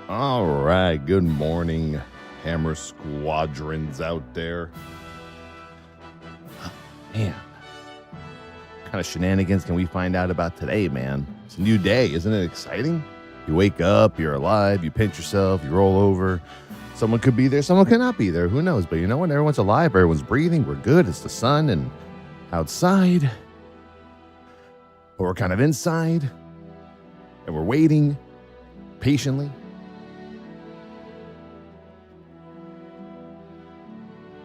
All right, good morning, Hammer Squadrons out there. Man, what kind of shenanigans can we find out about today, man? It's a new day, isn't it exciting? You wake up, you're alive, you pinch yourself, you roll over. Someone could be there, someone could not be there. Who knows? But you know what? Everyone's alive, everyone's breathing, we're good. It's the sun and outside. But we're kind of inside, and we're waiting patiently.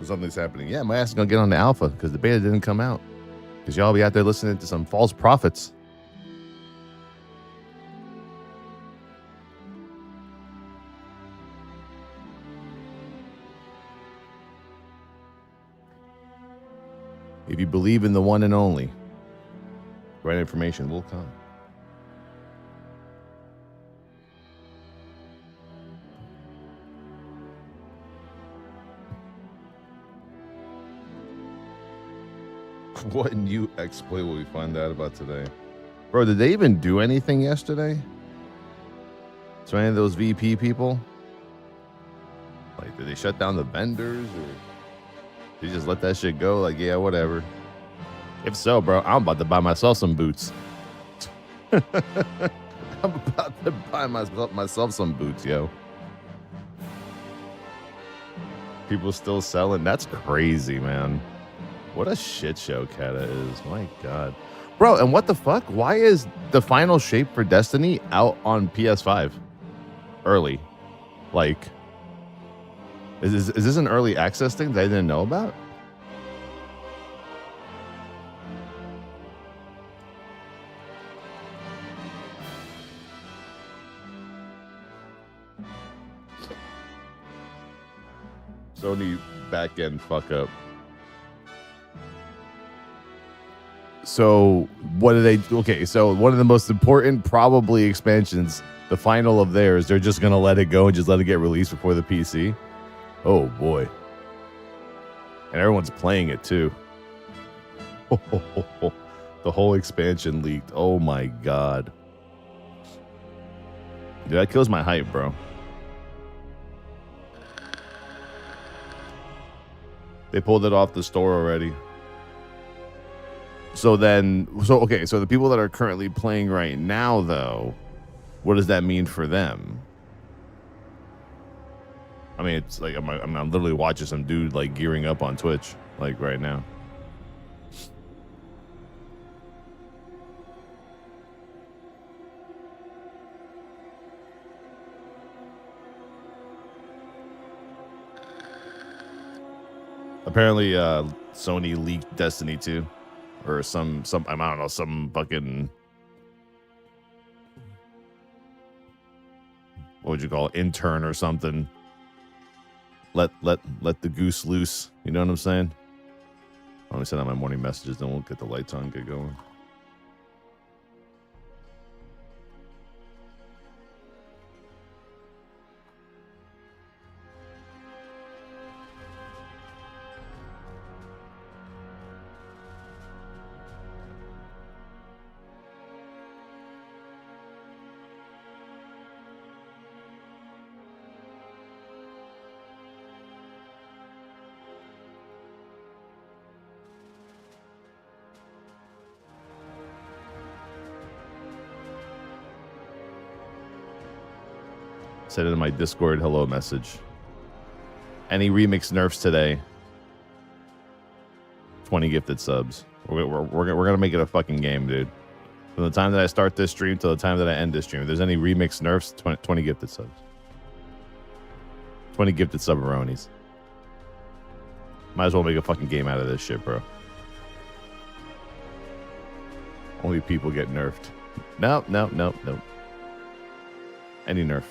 Something's happening. Yeah, my ass is gonna get on the alpha because the beta didn't come out. Because y'all be out there listening to some false prophets. If you believe in the one and only, the right information will come. What new exploit will we find out about today? Bro, did they even do anything yesterday? So any of those VP people? Like, did they shut down the vendors? Or did they just let that shit go? Like, yeah, whatever. If so, bro, I'm about to buy myself some boots. I'm about to buy myself some boots, yo. People still selling? That's crazy, man. What a shit show Kata is. My God. Bro, and what the fuck? Why is the final shape for Destiny out on PS5 early? Like, is this an early access thing that I didn't know about? Sony back end fuck up. So what do they? Okay, so one of the most important probably expansions, the final of theirs, they're just gonna let it go and just let it get released before the PC. Oh boy, and everyone's playing it too. The whole expansion leaked. Oh my God, dude, that kills my hype, bro. They pulled it off the store already. So the people that are currently playing right now, though, what does that mean for them? I mean, it's like I'm literally watching some dude like gearing up on Twitch like right now. Apparently, Sony leaked Destiny 2. Or some I don't know, some fucking, what would you call it, intern or something. Let the goose loose. You know what I'm saying? Let me send out my morning messages, then we'll get the lights on, get going. Said it in my Discord hello message. Any remix nerfs today? 20 gifted subs. We're gonna make it a fucking game, dude. From the time that I start this stream till the time that I end this stream, if there's any remix nerfs, 20 gifted subs. 20 gifted subaronis. Might as well make a fucking game out of this shit, bro. Only people get nerfed. Nope. Any nerf.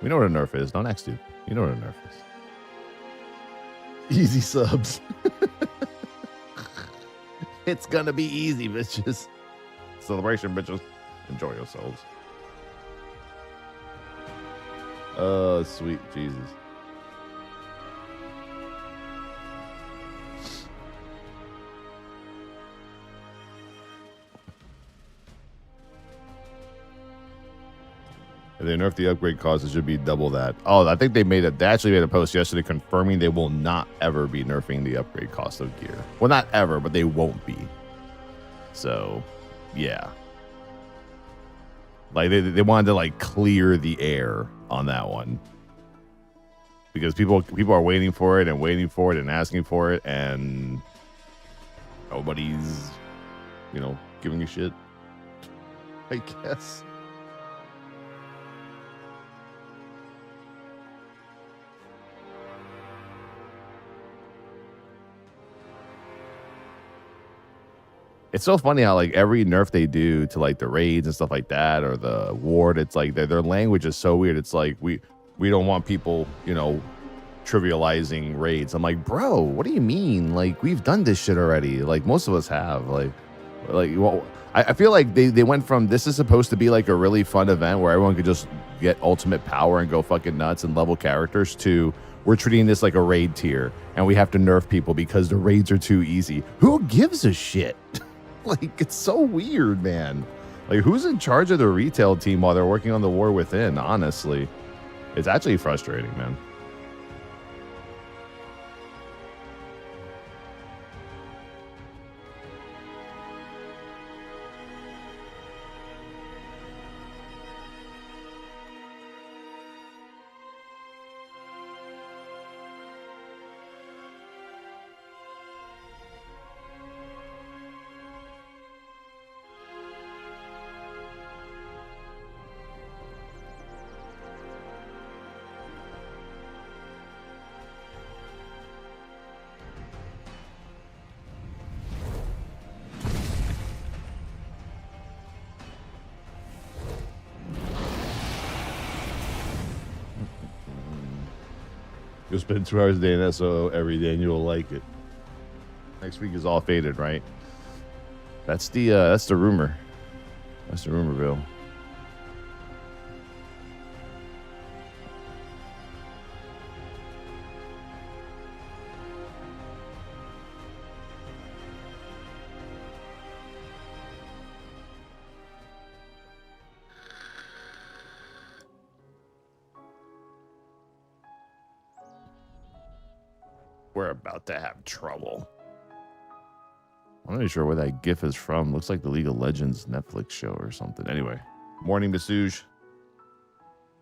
We know what a nerf is. Don't ask, dude. You know what a nerf is. Easy subs. It's gonna be easy, bitches. Celebration, bitches. Enjoy yourselves. Oh, sweet Jesus. If they nerf the upgrade cost, it should be double that. Oh, I think they actually made a post yesterday confirming they will not ever be nerfing the upgrade cost of gear. Well, not ever, but they won't be. So, yeah. Like they wanted to like clear the air on that one. Because people are waiting for it and asking for it, and nobody's, giving a shit, I guess. It's so funny how like every nerf they do to like the raids and stuff like that, or the ward, it's like their language is so weird. It's like we don't want people, trivializing raids. I'm like, bro, what do you mean? Like, we've done this shit already. Like, most of us have. Well, I feel like they went from this is supposed to be like a really fun event where everyone could just get ultimate power and go fucking nuts and level characters to we're treating this like a raid tier and we have to nerf people because the raids are too easy. Who gives a shit? Like, it's so weird, man. Like, who's in charge of the retail team while they're working on the war within? Honestly, it's actually frustrating, man. You'll spend 2 hours a day in SO every day and you'll like it. Next week is all faded, right? That's the rumor. That's the rumor, Bill. We're about to have trouble. I'm not even sure where that GIF is from. Looks like the League of Legends Netflix show or something. Anyway, morning, Masuj.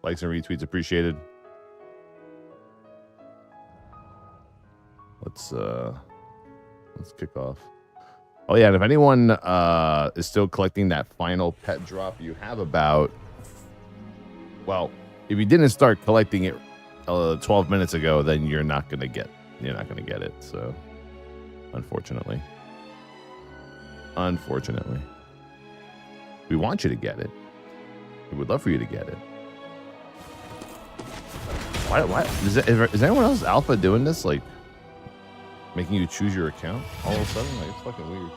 Likes and retweets appreciated. Let's kick off. Oh yeah, and if anyone is still collecting that final pet drop, you have about, well, if you didn't start collecting it 12 minutes ago, then you're not gonna get it. So, unfortunately, we want you to get it. We would love for you to get it. Why is anyone else alpha doing this? Like, making you choose your account all of a sudden? Like, it's fucking weird.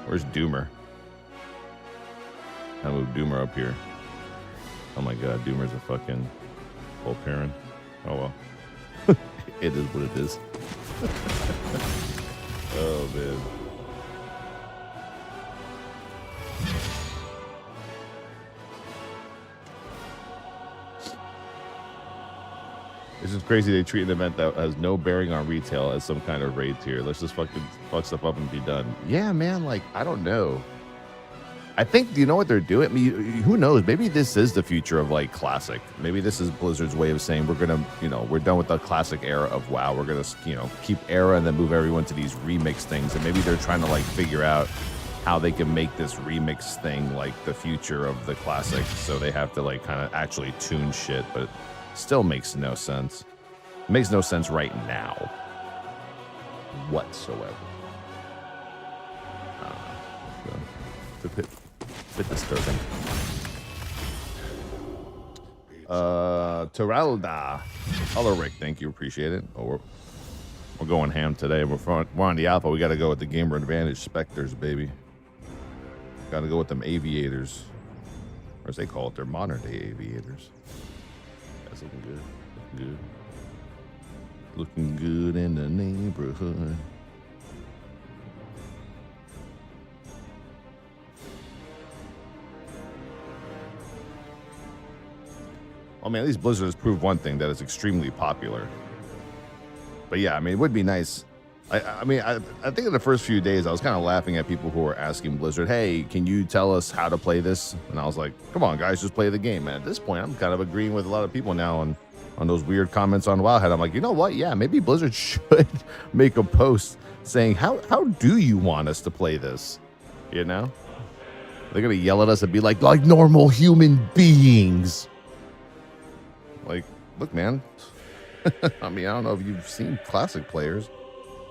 Where's Doomer? I move Doomer up here. Oh my god, Doomer's a fucking full parent. Oh well. It is what it is. Oh man. It's just crazy they treat an event that has no bearing on retail as some kind of raid tier. Let's just fucking fuck stuff up and be done. Yeah, man, like, I don't know. I think, do you know what they're doing? I mean, who knows? Maybe this is the future of like classic. Maybe this is Blizzard's way of saying we're gonna, we're done with the classic era of WoW. We're gonna, keep era and then move everyone to these remix things. And maybe they're trying to like figure out how they can make this remix thing like the future of the classic. So they have to like kind of actually tune shit, but it still makes no sense. It makes no sense right now, whatsoever. It's a bit disturbing. Terralda. Hello, Rick. Thank you. Appreciate it. Oh, we're going ham today. We're on the alpha. We got to go with the Gamer Advantage Spectres, baby. Got to go with them aviators. Or as they call it, they're modern day aviators. That's looking good. Looking good. Looking good in the neighborhood. I mean, at least Blizzard has proved one thing, that it's extremely popular. But yeah, I mean, it would be nice. I mean, I think in the first few days, I was kind of laughing at people who were asking Blizzard, hey, can you tell us how to play this? And I was like, come on, guys, just play the game. And at this point, I'm kind of agreeing with a lot of people now on those weird comments on Wildhead. I'm like, you know what? Yeah, maybe Blizzard should make a post saying, how do you want us to play this? You know? They're going to yell at us and be like normal human beings. Like, look, man. I mean, I don't know if you've seen classic players.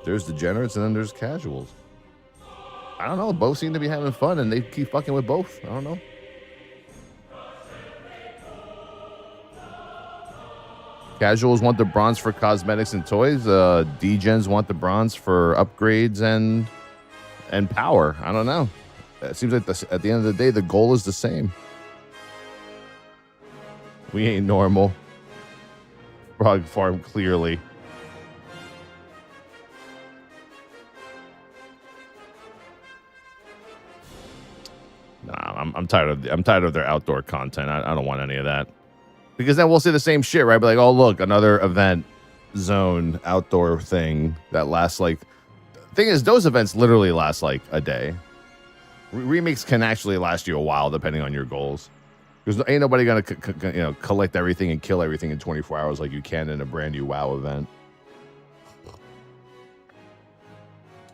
There's degenerates and then there's casuals. I don't know. Both seem to be having fun and they keep fucking with both. I don't know. Casuals want the bronze for cosmetics and toys. Degens want the bronze for upgrades and power. I don't know. It seems like at the end of the day, the goal is the same. We ain't normal. Frog farm clearly. Nah, I'm tired of their outdoor content. I don't want any of that. Because then we'll see the same shit, right? Be like, oh look, another event zone outdoor thing that lasts like. Thing is, those events literally last like a day. Remakes can actually last you a while depending on your goals. Because ain't nobody gonna collect everything and kill everything in 24 hours like you can in a brand new WoW event.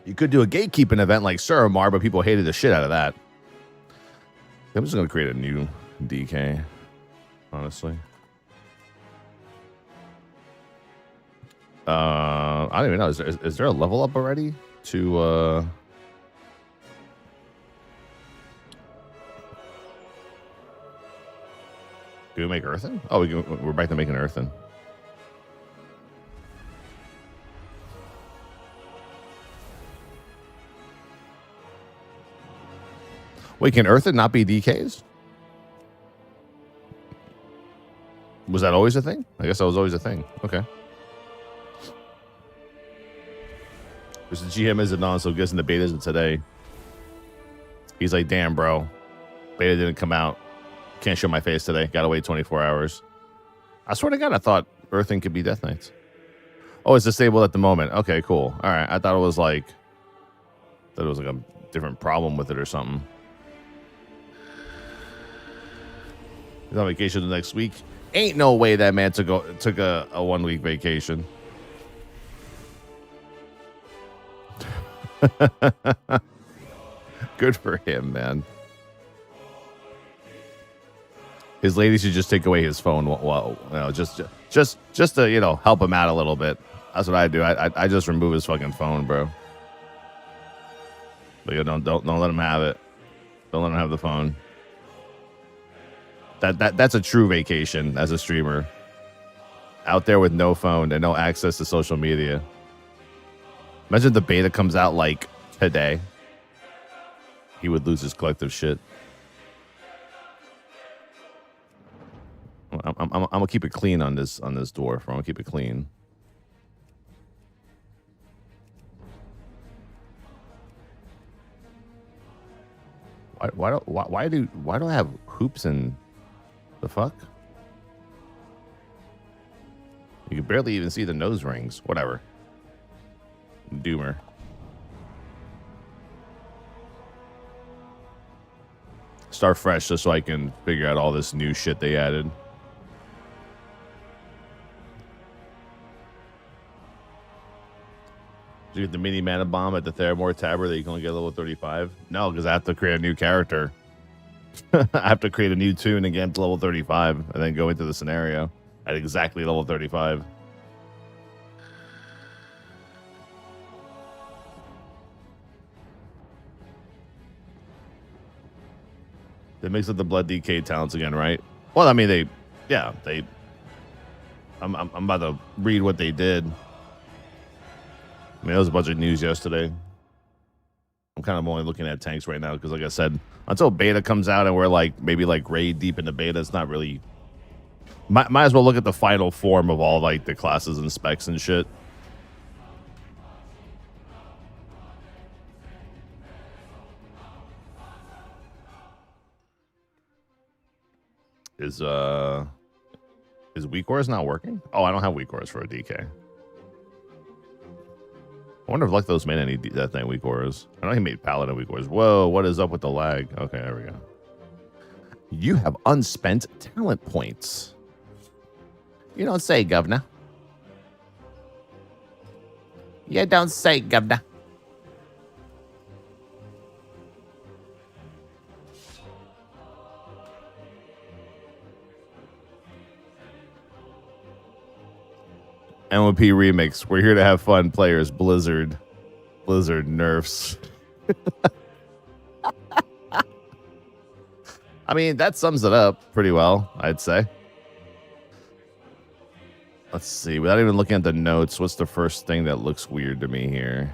You could do a gatekeeping event like Suramar, but people hated the shit out of that. I'm just gonna create a new DK, honestly. I don't even know. Is there a level up already to? Do we make earthen? Oh, we're back to making earthen. Wait, can earthen not be DKs? Was that always a thing? I guess that was always a thing. Okay. Because the GM isn't on, so I'm guessing the beta isn't today. He's like, damn, bro. Beta didn't come out. Can't show my face today. Gotta wait 24 hours. I swear to God, I thought earthing could be Death Knights. Oh, it's disabled at the moment. Okay, cool. All right. I thought it was like a different problem with it or something. He's on vacation the next week. Ain't no way that man took a 1 week vacation. Good for him, man. His lady should just take away his phone. Well, just to help him out a little bit. That's what I do. I just remove his fucking phone, bro. But don't let him have it. Don't let him have the phone. That's a true vacation as a streamer. Out there with no phone and no access to social media. Imagine the beta comes out like today. He would lose his collective shit. I'm gonna keep it clean on this dwarf. I'm gonna keep it clean. Why do I have hoops and the fuck? You can barely even see the nose rings. Whatever. Doomer. Start fresh just so I can figure out all this new shit they added. Did you get the mini mana bomb at the Theramore Tabard that you can only get level 35? No, because I have to create a new character. I have to create a new tune and get him to level 35 and then go into the scenario at exactly level 35. They mix up the blood DK talents again, right? Well, I mean, I'm about to read what they did. I mean, there was a bunch of news yesterday. I'm kind of only looking at tanks right now because, like I said, until beta comes out and we're like maybe like raid deep into beta, it's not really. Might as well look at the final form of all like the classes and specs and shit. Is weak auras not working? Oh, I don't have weak auras for a DK. I wonder if Luctos made any that thing weak auras. I know he made Paladin weak auras. Whoa, what is up with the lag? Okay, there we go. You have unspent talent points. You don't say, governor. You don't say, governor. MLP remix. We're here to have fun. Players. Blizzard nerfs. I mean, that sums it up pretty well, I'd say. Let's see. Without even looking at the notes, what's the first thing that looks weird to me here?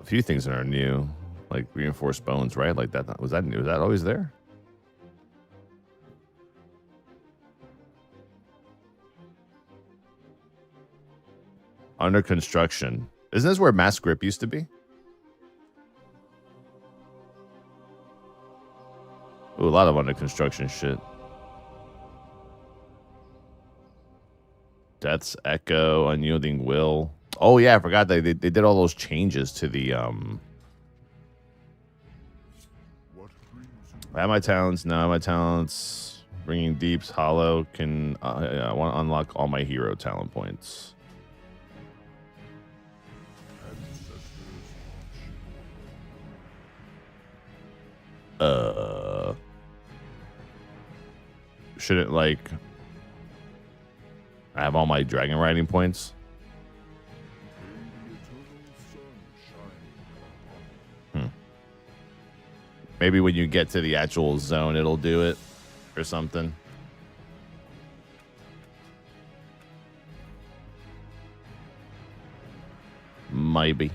A few things that are new, like reinforced bones, right? Like that. Was that new? Was that always there? Under construction. Isn't this where mass grip used to be? Ooh, a lot of under construction shit. Death's Echo, Unyielding Will. Oh yeah, I forgot they did all those changes to the I have my talents. Now my talents. Bringing Deeps, Hollow. Can I want to unlock all my hero talent points. Shouldn't like I have all my dragon riding points? Maybe when you get to the actual zone, it'll do it or something. Maybe.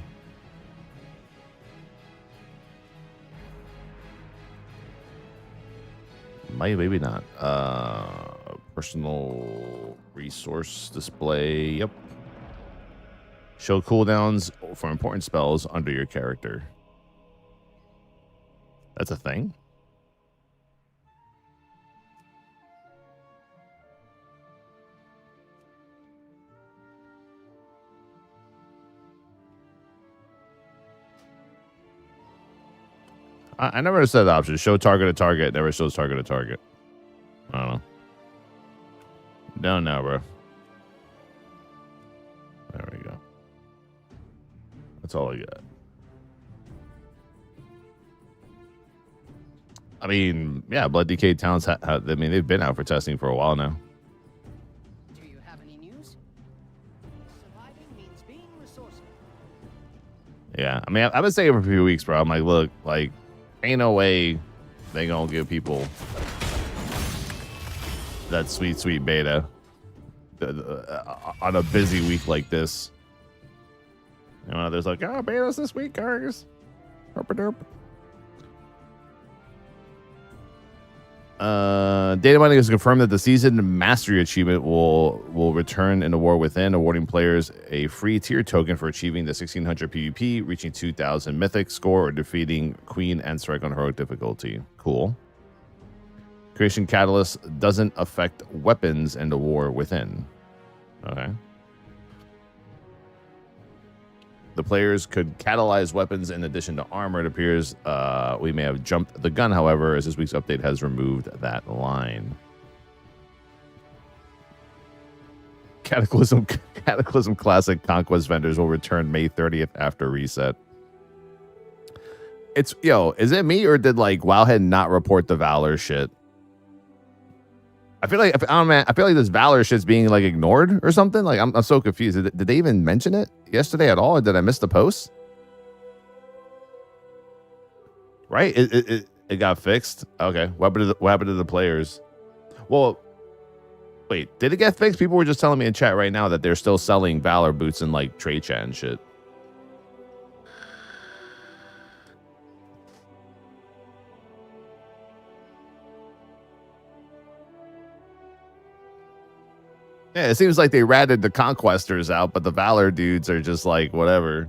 Maybe not. Personal resource display. Yep. Show cooldowns for important spells under your character. That's a thing? I never said the option. Show target to target. Never shows target to target. I don't know. Don't know, bro. There we go. That's all I got. I mean, yeah, Blood Decay talents. I mean, they've been out for testing for a while now. Do you have any news? Surviving means being resourceful. Yeah, I mean, I've been saying it for a few weeks, bro. I'm like, look, like, ain't no way they gonna give people that sweet beta on a busy week like this. You know, there's like, oh, betas this week, guys. Derp. Data mining has confirmed that the season mastery achievement will return in the War Within, awarding players a free tier token for achieving the 1600 PvP, reaching 2000 mythic score, or defeating Queen and Strike on heroic difficulty. Cool. Creation Catalyst doesn't affect weapons in the War Within. Okay. The players could catalyze weapons in addition to armor. It appears we may have jumped the gun, however, as this week's update has removed that line. Cataclysm Classic Conquest vendors will return May 30th after reset. It's, is it me or did like Wowhead not report the Valor shit? I feel like this Valor shit's being like ignored or something. Like I'm so confused. Did they even mention it yesterday at all, or did I miss the post? Right? It got fixed. Okay. What happened to the players? Well, wait. Did it get fixed? People were just telling me in chat right now that they're still selling Valor boots in like trade chat and shit. Yeah, it seems like they ratted the Conquestors out, but the Valor dudes are just like, whatever.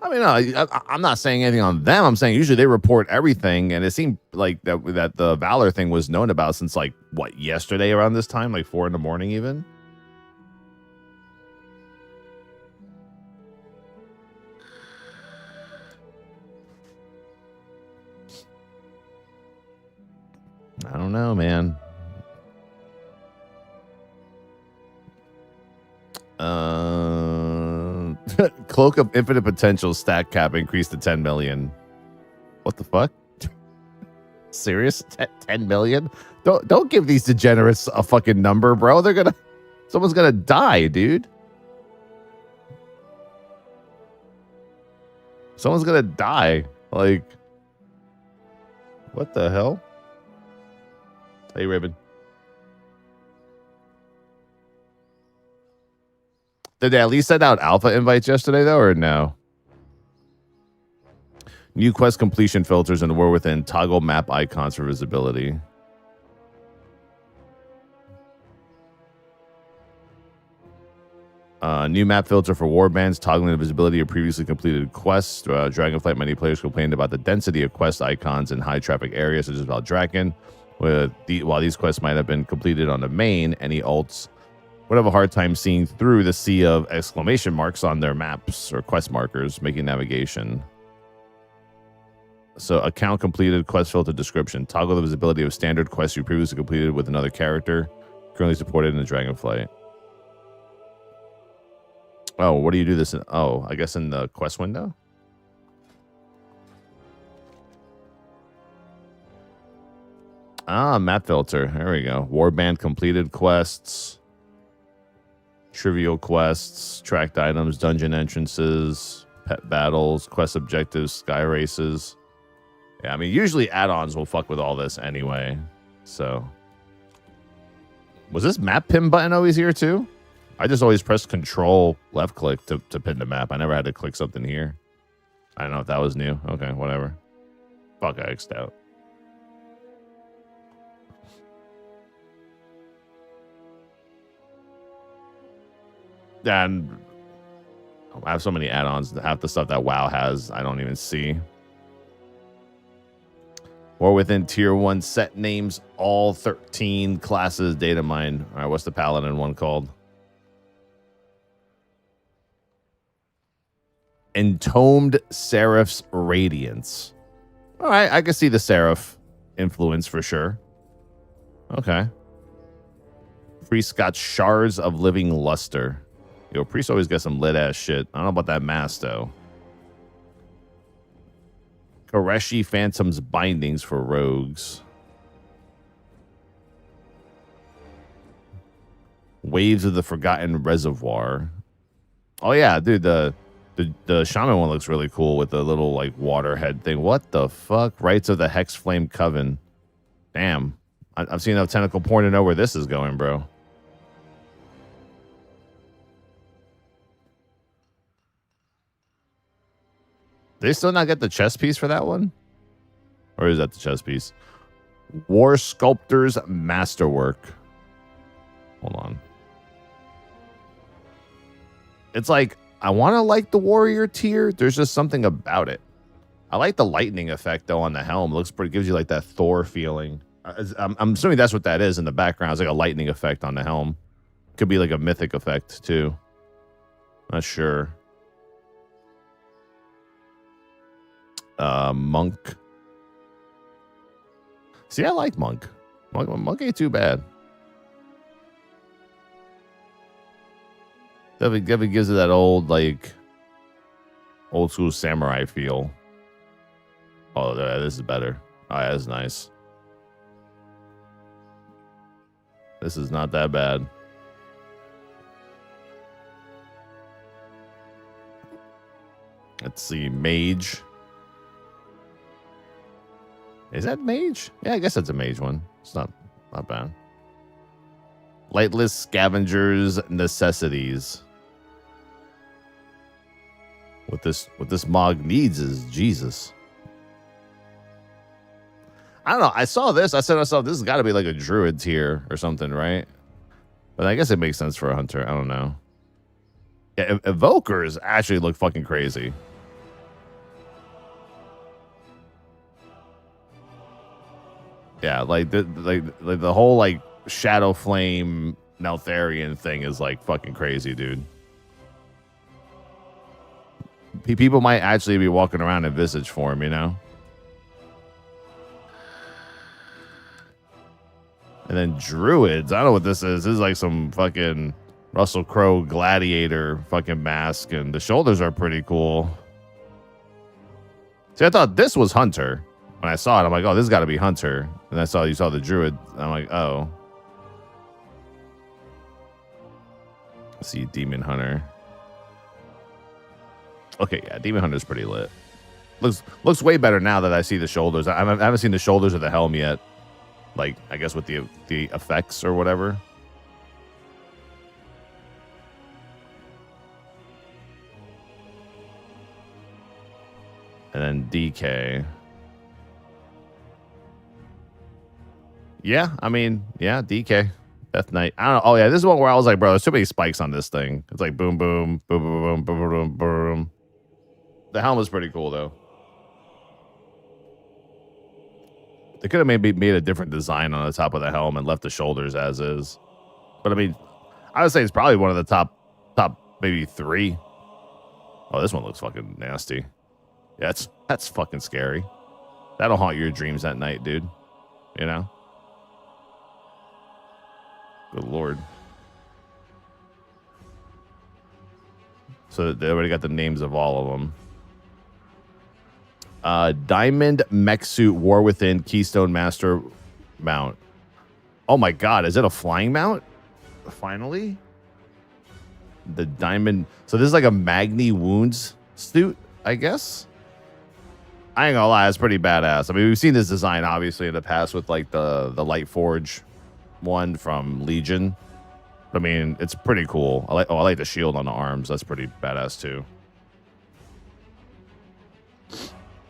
I I mean, no, I'm not saying anything on them. I'm saying usually they report everything, and it seemed like that the Valor thing was known about since like what, yesterday around this time, like 4 a.m. even. I don't know, man. Cloak of Infinite Potential stack cap increased to 10 million. What the fuck? Serious? 10 million? Don't give these degenerates a fucking number, bro. Someone's gonna die, dude. Someone's gonna die. Like, what the hell? Hey, Ribbon. Did they at least send out alpha invites yesterday, though, or no? New quest completion filters in the War Within. Toggle map icons for visibility. New map filter for warbands, toggling the visibility of previously completed quests. Dragonflight, many players complained about the density of quest icons in high traffic areas, such as Valdraken. While these quests might have been completed on the main, any alts would have a hard time seeing through the sea of exclamation marks on their maps or quest markers, making navigation. So, account completed, quest filter description. Toggle the visibility of standard quests you previously completed with another character, currently supported in the Dragonflight. Oh, what do you do this in? Oh, I guess in the quest window? Ah, map filter. There we go. Warband completed quests. Trivial quests. Tracked items. Dungeon entrances. Pet battles. Quest objectives. Sky races. Yeah, I mean, usually add-ons will fuck with all this anyway. So. Was this map pin button always here too? I just always press control left click to pin the map. I never had to click something here. I don't know if that was new. Okay, whatever. Fuck, I X'd out. And I have so many add-ons. Half the stuff that WoW has, I don't even see. Or within tier 1 set names, all 13 classes data mine. All right, what's the paladin one called? Entombed Seraph's Radiance. All right, I can see the Seraph influence for sure. Okay. Priest got Shards of Living Luster. Yo, Priest always got some lit ass shit. I don't know about that mask though. Koreshi Phantom's Bindings for rogues. Waves of the Forgotten Reservoir. Oh yeah, dude, the shaman one looks really cool with the little like water head thing. What the fuck? Rites of the Hex Flame Coven. Damn. I've seen enough tentacle porn to know where this is going, bro. They still not get the chess piece for that one? Or is that the chess piece? War Sculptor's Masterwork. Hold on. It's like, I want to like the warrior tier. There's just something about it. I like the lightning effect, though, on the helm. It looks pretty, gives you like that Thor feeling. I'm assuming that's what that is in the background. It's like a lightning effect on the helm. Could be like a mythic effect, too. Not sure. Monk. See, I like Monk. Monk ain't too bad. Definitely gives it that old, like, old school samurai feel. Oh, this is better. Oh, yeah, that's nice. This is not that bad. Let's see, Mage. Is that Mage? Yeah, I guess that's a Mage one. It's not bad. Lightless Scavenger's Necessities. What this Mog needs is Jesus. I don't know. I saw this. I said to myself, this has got to be like a druid tier or something, right? But I guess it makes sense for a hunter. I don't know. Yeah, evokers actually look fucking crazy. Yeah, like the whole like Shadow Flame Neltharion thing is like fucking crazy, dude. People might actually be walking around in Visage form, you know? And then Druids. I don't know what this is. This is like some fucking Russell Crowe gladiator fucking mask, and the shoulders are pretty cool. See, I thought this was Hunter. When I saw it, I'm like, oh, this has got to be Hunter. And I saw you saw the Druid. I'm like, oh. Let's see, Demon Hunter. Okay, yeah, Demon Hunter's pretty lit. Looks way better now that I see the shoulders. I haven't seen the shoulders of the helm yet. Like, I guess with the effects or whatever. And then DK. Yeah, I mean, yeah, DK. Death Knight. I don't know. Oh, yeah, this is one where I was like, bro, there's too many spikes on this thing. It's like boom, boom, boom, boom, boom, boom, boom, boom. The helm is pretty cool, though. They could have maybe made a different design on the top of the helm and left the shoulders as is. But, I mean, I would say it's probably one of the top maybe 3. Oh, this one looks fucking nasty. Yeah, that's fucking scary. That'll haunt your dreams at night, dude. You know? Good Lord. So they already got the names of all of them. Diamond Mech Suit War Within Keystone Master mount. Oh my god, is it a flying mount? Finally? The Diamond... So this is like a Magni Wounds suit, I guess? I ain't gonna lie, it's pretty badass. I mean, we've seen this design, obviously, in the past with, like, the Light Forge one from Legion. I mean, it's pretty cool. I like the shield on the arms. That's pretty badass, too.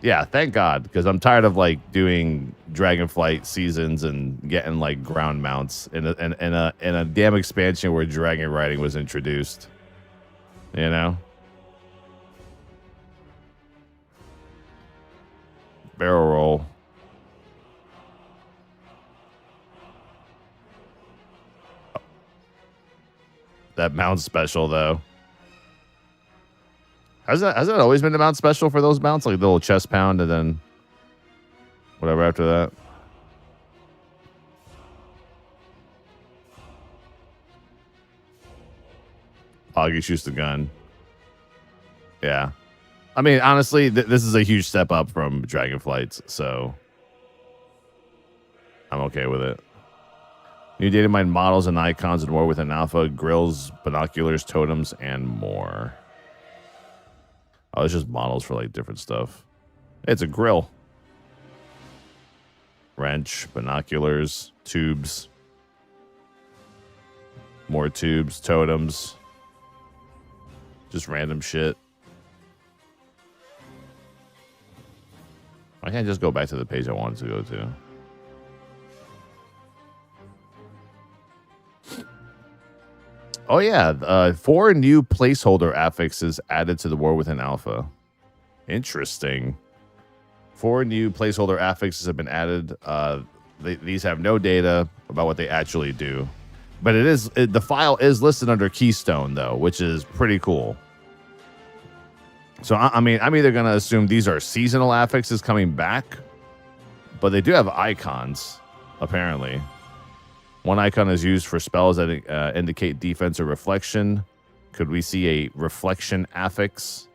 Yeah, thank God, because I'm tired of like doing Dragonflight seasons and getting like ground mounts in a damn expansion where dragon riding was introduced. You know? Barrel roll. That mount special though. Has that always been the mount special for those mounts? Like the little chest pound and then whatever after that? Augie shoots the gun. Yeah. I mean, honestly, this is a huge step up from Dragonflights, so I'm okay with it. New data mine models and icons and more within alpha, grills, binoculars, totems, and more. Oh, it's just models for like different stuff. It's a grill. Wrench, binoculars, tubes. More tubes, totems. Just random shit. I can't just go back to the page I wanted to go to. Oh, yeah. 4 new placeholder affixes added to the War Within Alpha. Interesting. 4 new placeholder affixes have been added. These have no data about what they actually do. But the file is listed under Keystone, though, which is pretty cool. So, I mean, I'm either going to assume these are seasonal affixes coming back. But they do have icons, apparently. One icon is used for spells that indicate defense or reflection. Could we see a reflection affix?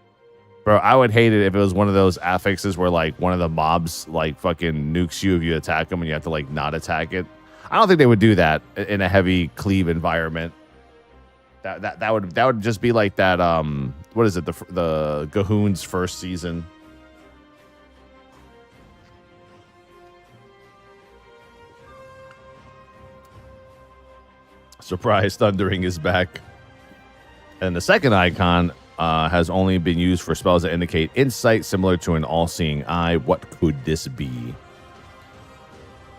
Bro, I would hate it if it was one of those affixes where, like, one of the mobs, like, fucking nukes you if you attack them and you have to, like, not attack it. I don't think they would do that in a heavy cleave environment. That would just be like that, what is it, the Gahoon's first season. Surprise, Thundering is back. And the second icon has only been used for spells that indicate insight, similar to an all-seeing eye. What could this be?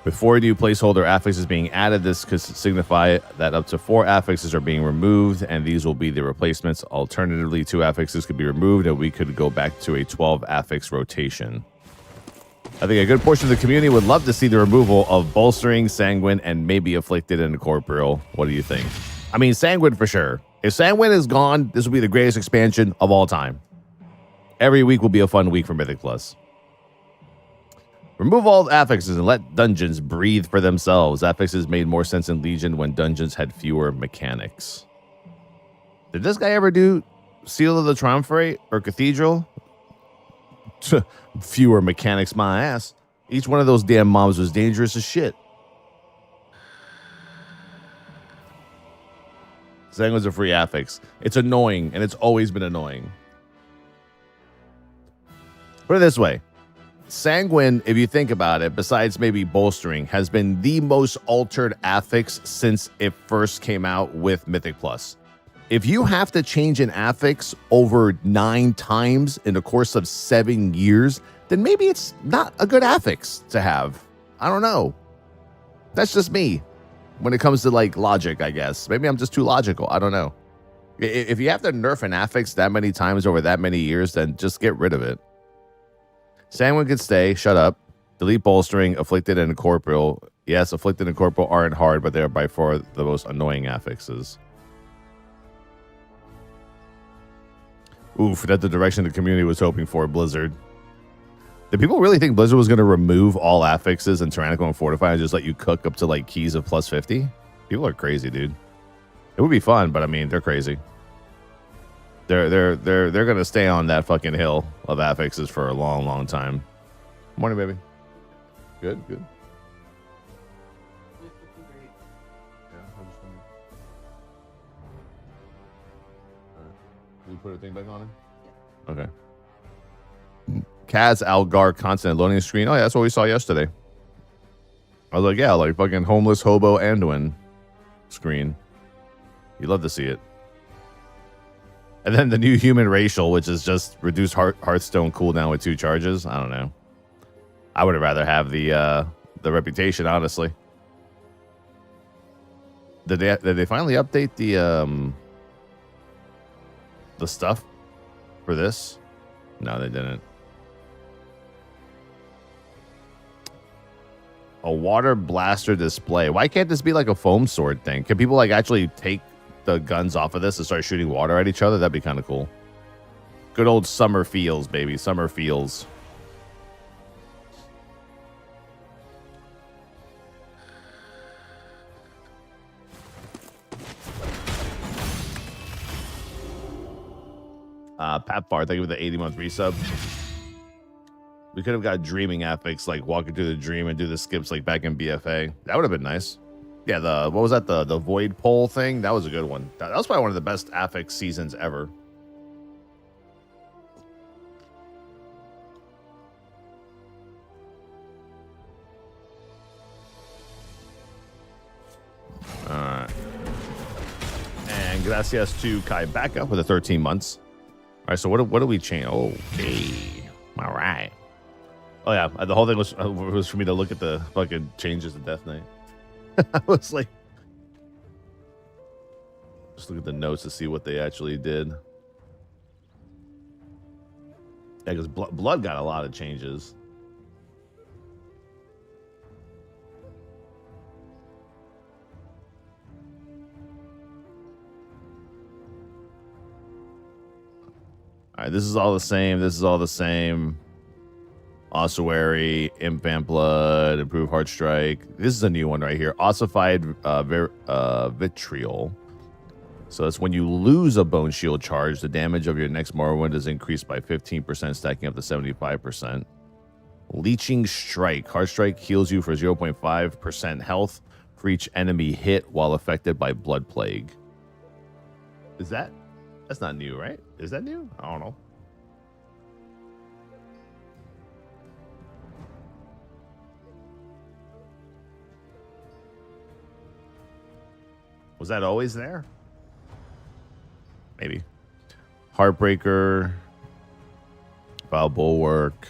With 4 new placeholder affixes being added, this could signify that up to 4 affixes are being removed, and these will be the replacements. Alternatively, 2 affixes could be removed, and we could go back to a 12 affix rotation. I think a good portion of the community would love to see the removal of bolstering, sanguine, and maybe afflicted and corporeal. What do you think? I mean, sanguine for sure. If sanguine is gone, this will be the greatest expansion of all time. Every week will be a fun week for Mythic Plus. Remove all affixes and let dungeons breathe for themselves. Affixes made more sense in Legion when dungeons had fewer mechanics. Did this guy ever do Seal of the Triumvirate or Cathedral? Fewer mechanics, my ass. Each one of those damn mobs was dangerous as shit. Sanguine's a free affix. It's annoying, and it's always been annoying. Put it this way. Sanguine, if you think about it, besides maybe bolstering, has been the most altered affix since it first came out with Mythic Plus. If you have to change an affix over 9 times in the course of 7 years, then maybe it's not a good affix to have. I don't know. That's just me when it comes to like logic, I guess. Maybe I'm just too logical. I don't know. If you have to nerf an affix that many times over that many years, then just get rid of it. Sanguine could stay. Shut up. Delete bolstering, afflicted, and corporeal. Yes, afflicted and corporeal aren't hard, but they are by far the most annoying affixes. Oof, that's the direction the community was hoping for, Blizzard. Did people really think Blizzard was going to remove all affixes in Tyrannical and Fortify and just let you cook up to like keys of plus 50? People are crazy, dude. It would be fun, but I mean, they're crazy. They're going to stay on that fucking hill of affixes for a long, long time. Morning, baby. Good. Did you put a thing back on it? Okay. Kaz Algar constant loading screen. Oh, yeah, that's what we saw yesterday. I was like, yeah, like fucking homeless hobo Anduin screen. You love to see it. And then the new human racial, which is just reduced Hearthstone cooldown with 2 charges. I don't know. I would have rather have the reputation, honestly. Did they finally update the stuff for this? No, they didn't. A water blaster display. Why can't this be like a foam sword thing? Can people like actually take the guns off of this and start shooting water at each other? That'd be kind of cool. Good old summer feels, baby. Summer feels. Papfar, thank you for the 80-month resub. We could have got dreaming affix, like walking through the dream and do the skips like back in BFA. That would have been nice. Yeah, what was that? The void pole thing? That was a good one. That was probably one of the best affix seasons ever. Alright. And gracias to Kai Backa for the 13 months. All right, so what do we change? Okay. All right. Oh, yeah. The whole thing was for me to look at the fucking changes to Death Knight. I was like, just look at the notes to see what they actually did. Yeah, because Blood got a lot of changes. All right, this is all the same. This is all the same. Ossuary, Imp Vamp Blood, Improved Heart Strike. This is a new one right here. Ossified Vitriol. So that's when you lose a Bone Shield charge, the damage of your next Morrowind is increased by 15%, stacking up to 75%. Leeching Strike. Heart Strike heals you for 0.5% health for each enemy hit while affected by Blood Plague. Is that? That's not new, right? Is that new? I don't know. Was that always there? Maybe. Heartbreaker. Vile Bulwark.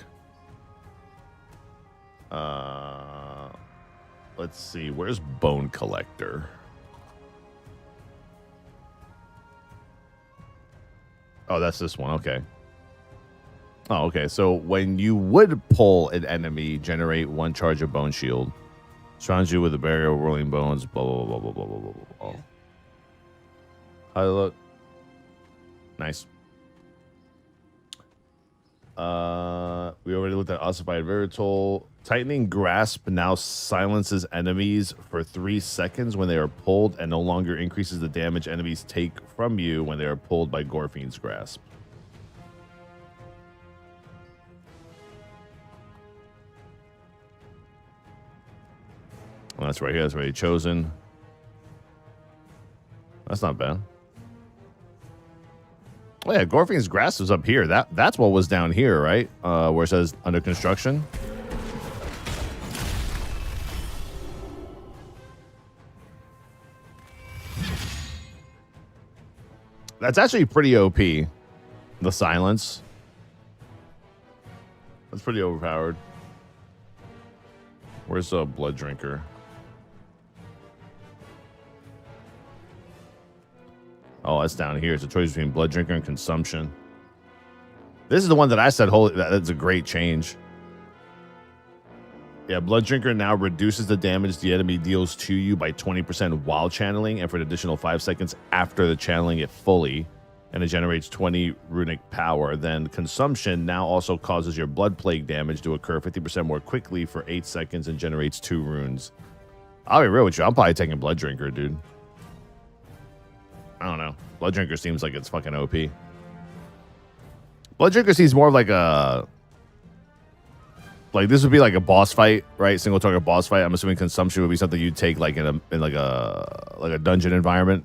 Let's see. Where's Bone Collector? Oh, that's this one. Okay. Oh, okay. So when you would pull an enemy, generate 1 charge of bone shield. Surrounds you with a barrier of whirling bones. Blah, blah, blah, blah, blah, blah, blah, blah. Yeah. How do you look? Nice. We already looked at ossified veritol. Tightening grasp now silences enemies for 3 seconds when they are pulled and no longer increases the damage enemies take from you when they are pulled by Gorfine's grasp. Well, that's right here. That's already chosen. That's not bad. Oh yeah, Gorfine's grasp is up here. That's what was down here, right? Where it says under construction. That's actually pretty OP. The silence. That's pretty overpowered. Where's a blood drinker? Oh, that's down here. It's a choice between blood drinker and consumption. This is the one that I said, holy, that's a great change. Yeah, blood drinker now reduces the damage the enemy deals to you by 20% while channeling and for an additional 5 seconds after the channeling it fully. And it generates 20 runic power. Then consumption now also causes your blood plague damage to occur 50% more quickly for 8 seconds and generates 2 runes. I'll be real with you. I'm probably taking blood drinker, dude. I don't know. Blood Drinker seems like it's fucking OP. Blood Drinker seems more of like a... Like, this would be like a boss fight, right? Single target boss fight. I'm assuming consumption would be something you'd take like in a dungeon environment.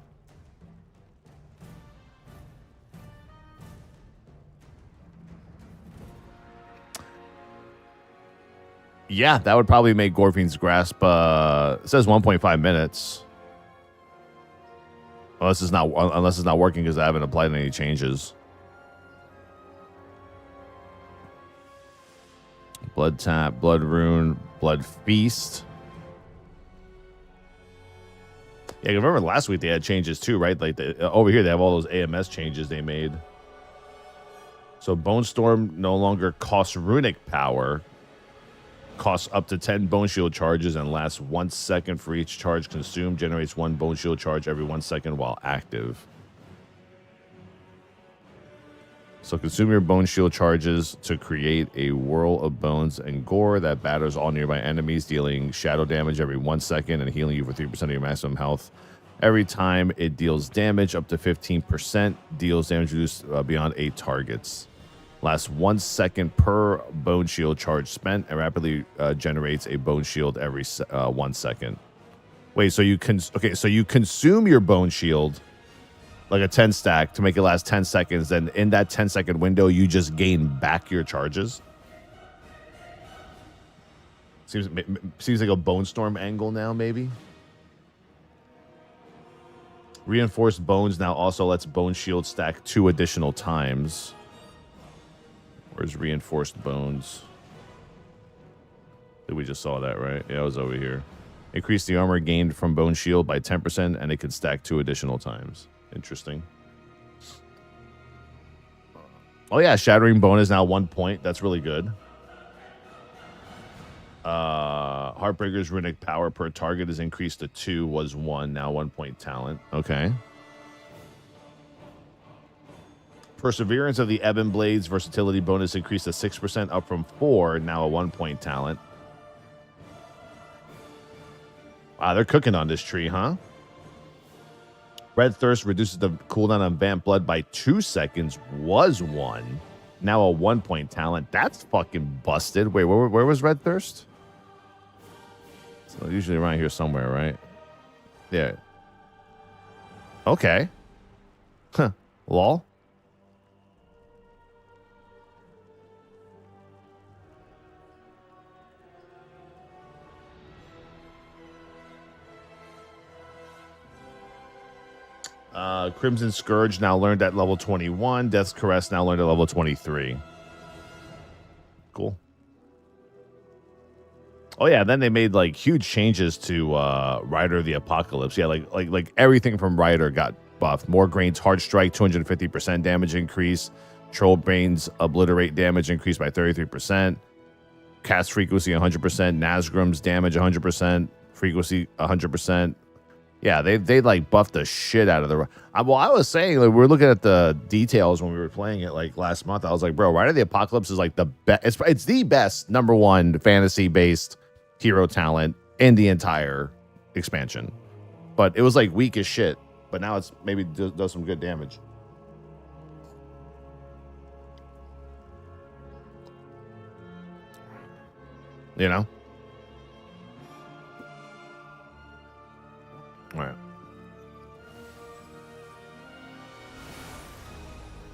Yeah, that would probably make Gorfine's grasp... it says 1.5 minutes. Unless it's not working because I haven't applied any changes. Blood tap, blood rune, blood feast. Yeah, I remember last week they had changes too, right? Like over here they have all those AMS changes they made. So Bone Storm no longer costs runic power. Costs up to 10 bone shield charges and lasts 1 second for each charge consumed. Generates 1 bone shield charge every 1 second while active. So consume your bone shield charges to create a whirl of bones and gore that batters all nearby enemies, dealing shadow damage every 1 second and healing you for 3% of your maximum health. Every time it deals damage up to 15%, deals damage reduced beyond 8 targets. Lasts 1 second per bone shield charge spent and rapidly generates a bone shield every 1 second. Wait, so you consume your bone shield like a 10 stack to make it last 10 seconds. Then in that 10-second window, you just gain back your charges. Seems like a Bone Storm angle now, maybe. Reinforced bones now also lets bone shield stack 2 additional times. Where's reinforced bones? We just saw that, right? Yeah, it was over here. Increase the armor gained from bone shield by 10%, and it can stack 2 additional times. Interesting. Oh yeah, shattering bone is now 1 point. That's really good. Heartbreaker's runic power per target is increased to 2. Was 1, now 1 point talent. Okay. Perseverance of the Ebon Blades versatility bonus increased to 6%, up from 4, now a 1 point talent. Wow, they're cooking on this tree, huh? Red Thirst reduces the cooldown on Vamp Blood by 2 seconds, was 1, now a 1 point talent. That's fucking busted. Wait, where was Red Thirst? So usually around here somewhere, right? Yeah. Okay. Huh. Lol. Crimson Scourge now learned at level 21. Death's Caress now learned at level 23. Cool. Oh yeah, then they made like huge changes to Rider of the Apocalypse. Yeah, like everything from Rider got buffed. More Grain's Hard Strike, 250% damage increase. Troll Brains obliterate damage increased by 33%. Cast frequency 100%. Nazgrim's damage 100%. Frequency 100%. Yeah, they like buffed the shit out of the. Well, I was saying, like, we were looking at the details when we were playing it like last month. I was like, bro, Ride of the Apocalypse is like the best. It's the best #1 fantasy based hero talent in the entire expansion. But it was like weak as shit. But now it's maybe does some good damage. You know? All right.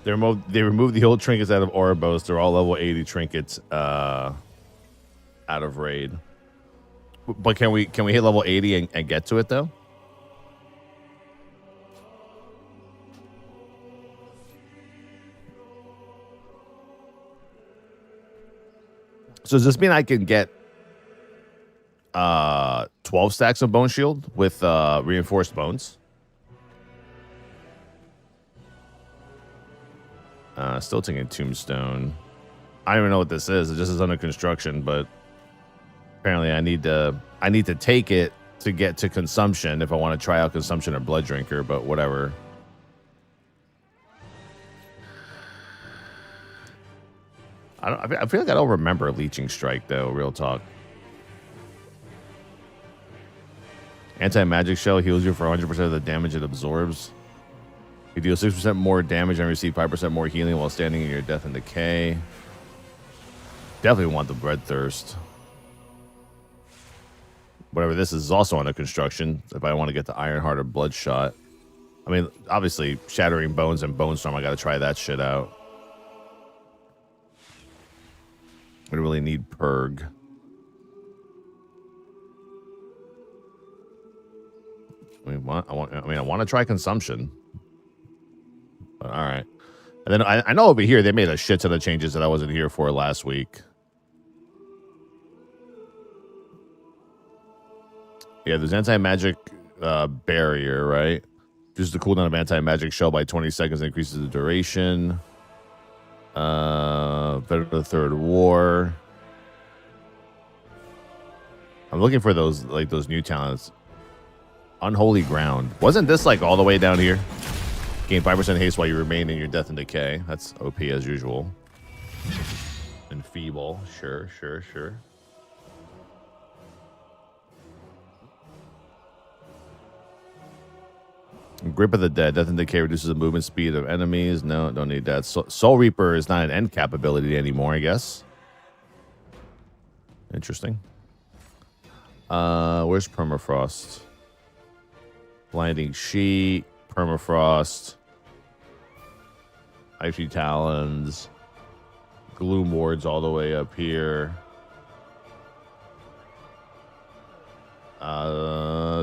They removed the old trinkets out of Ouroboros. They're all level 80 trinkets out of raid. But can we hit level 80 and get to it though? So does this mean I can get 12 stacks of Bone Shield with reinforced bones? Still taking Tombstone. I don't even know what this is. It just is under construction, but apparently I need to take it to get to consumption if I want to try out consumption or Blood Drinker, but whatever. I feel like I don't remember Leeching Strike though, real talk. Anti-magic shell heals you for 100% of the damage it absorbs. You deal 6% more damage and receive 5% more healing while standing in your death and decay. Definitely want the Bread Thirst. Whatever this is also under construction if I want to get the Ironheart or Bloodshot. I mean, obviously, Shattering Bones and Bone Storm, I got to try that shit out. I really need Purg. I want to try Consumption. But, all right. And then I know over here they made a shit ton of changes that I wasn't here for last week. Yeah, there's anti-magic barrier, right? Reduces the cooldown of anti-magic shell by 20 seconds and increases the duration. Better the Third War. I'm looking for those new talents. Unholy Ground. Wasn't this like all the way down here? Gain 5% haste while you remain in your death and decay. That's OP as usual. Enfeeble. Sure. Grip of the Dead. Death and decay reduces the movement speed of enemies. No, don't need that. Soul Reaper is not an end cap ability anymore, I guess. Interesting. Where's Permafrost? Blinding Sheet, Permafrost, Icy Talons, Gloom Wards all the way up here.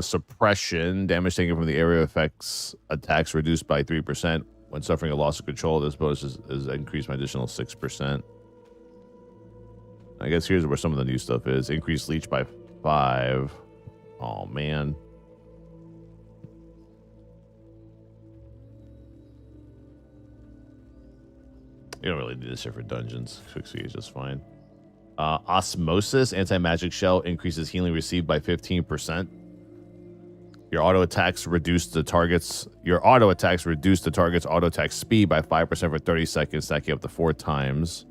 Suppression, damage taken from the area effects attacks reduced by 3%. When suffering a loss of control, this bonus is increased by additional 6%. I guess here's where some of the new stuff is. Increased leech by 5. Oh, man. You don't really need this here for dungeons. Quick is just fine. Osmosis, anti-magic shell, increases healing received by 15%. Your auto attacks reduce the target's auto attack speed by 5% for 30 seconds, stacking up to 4 times.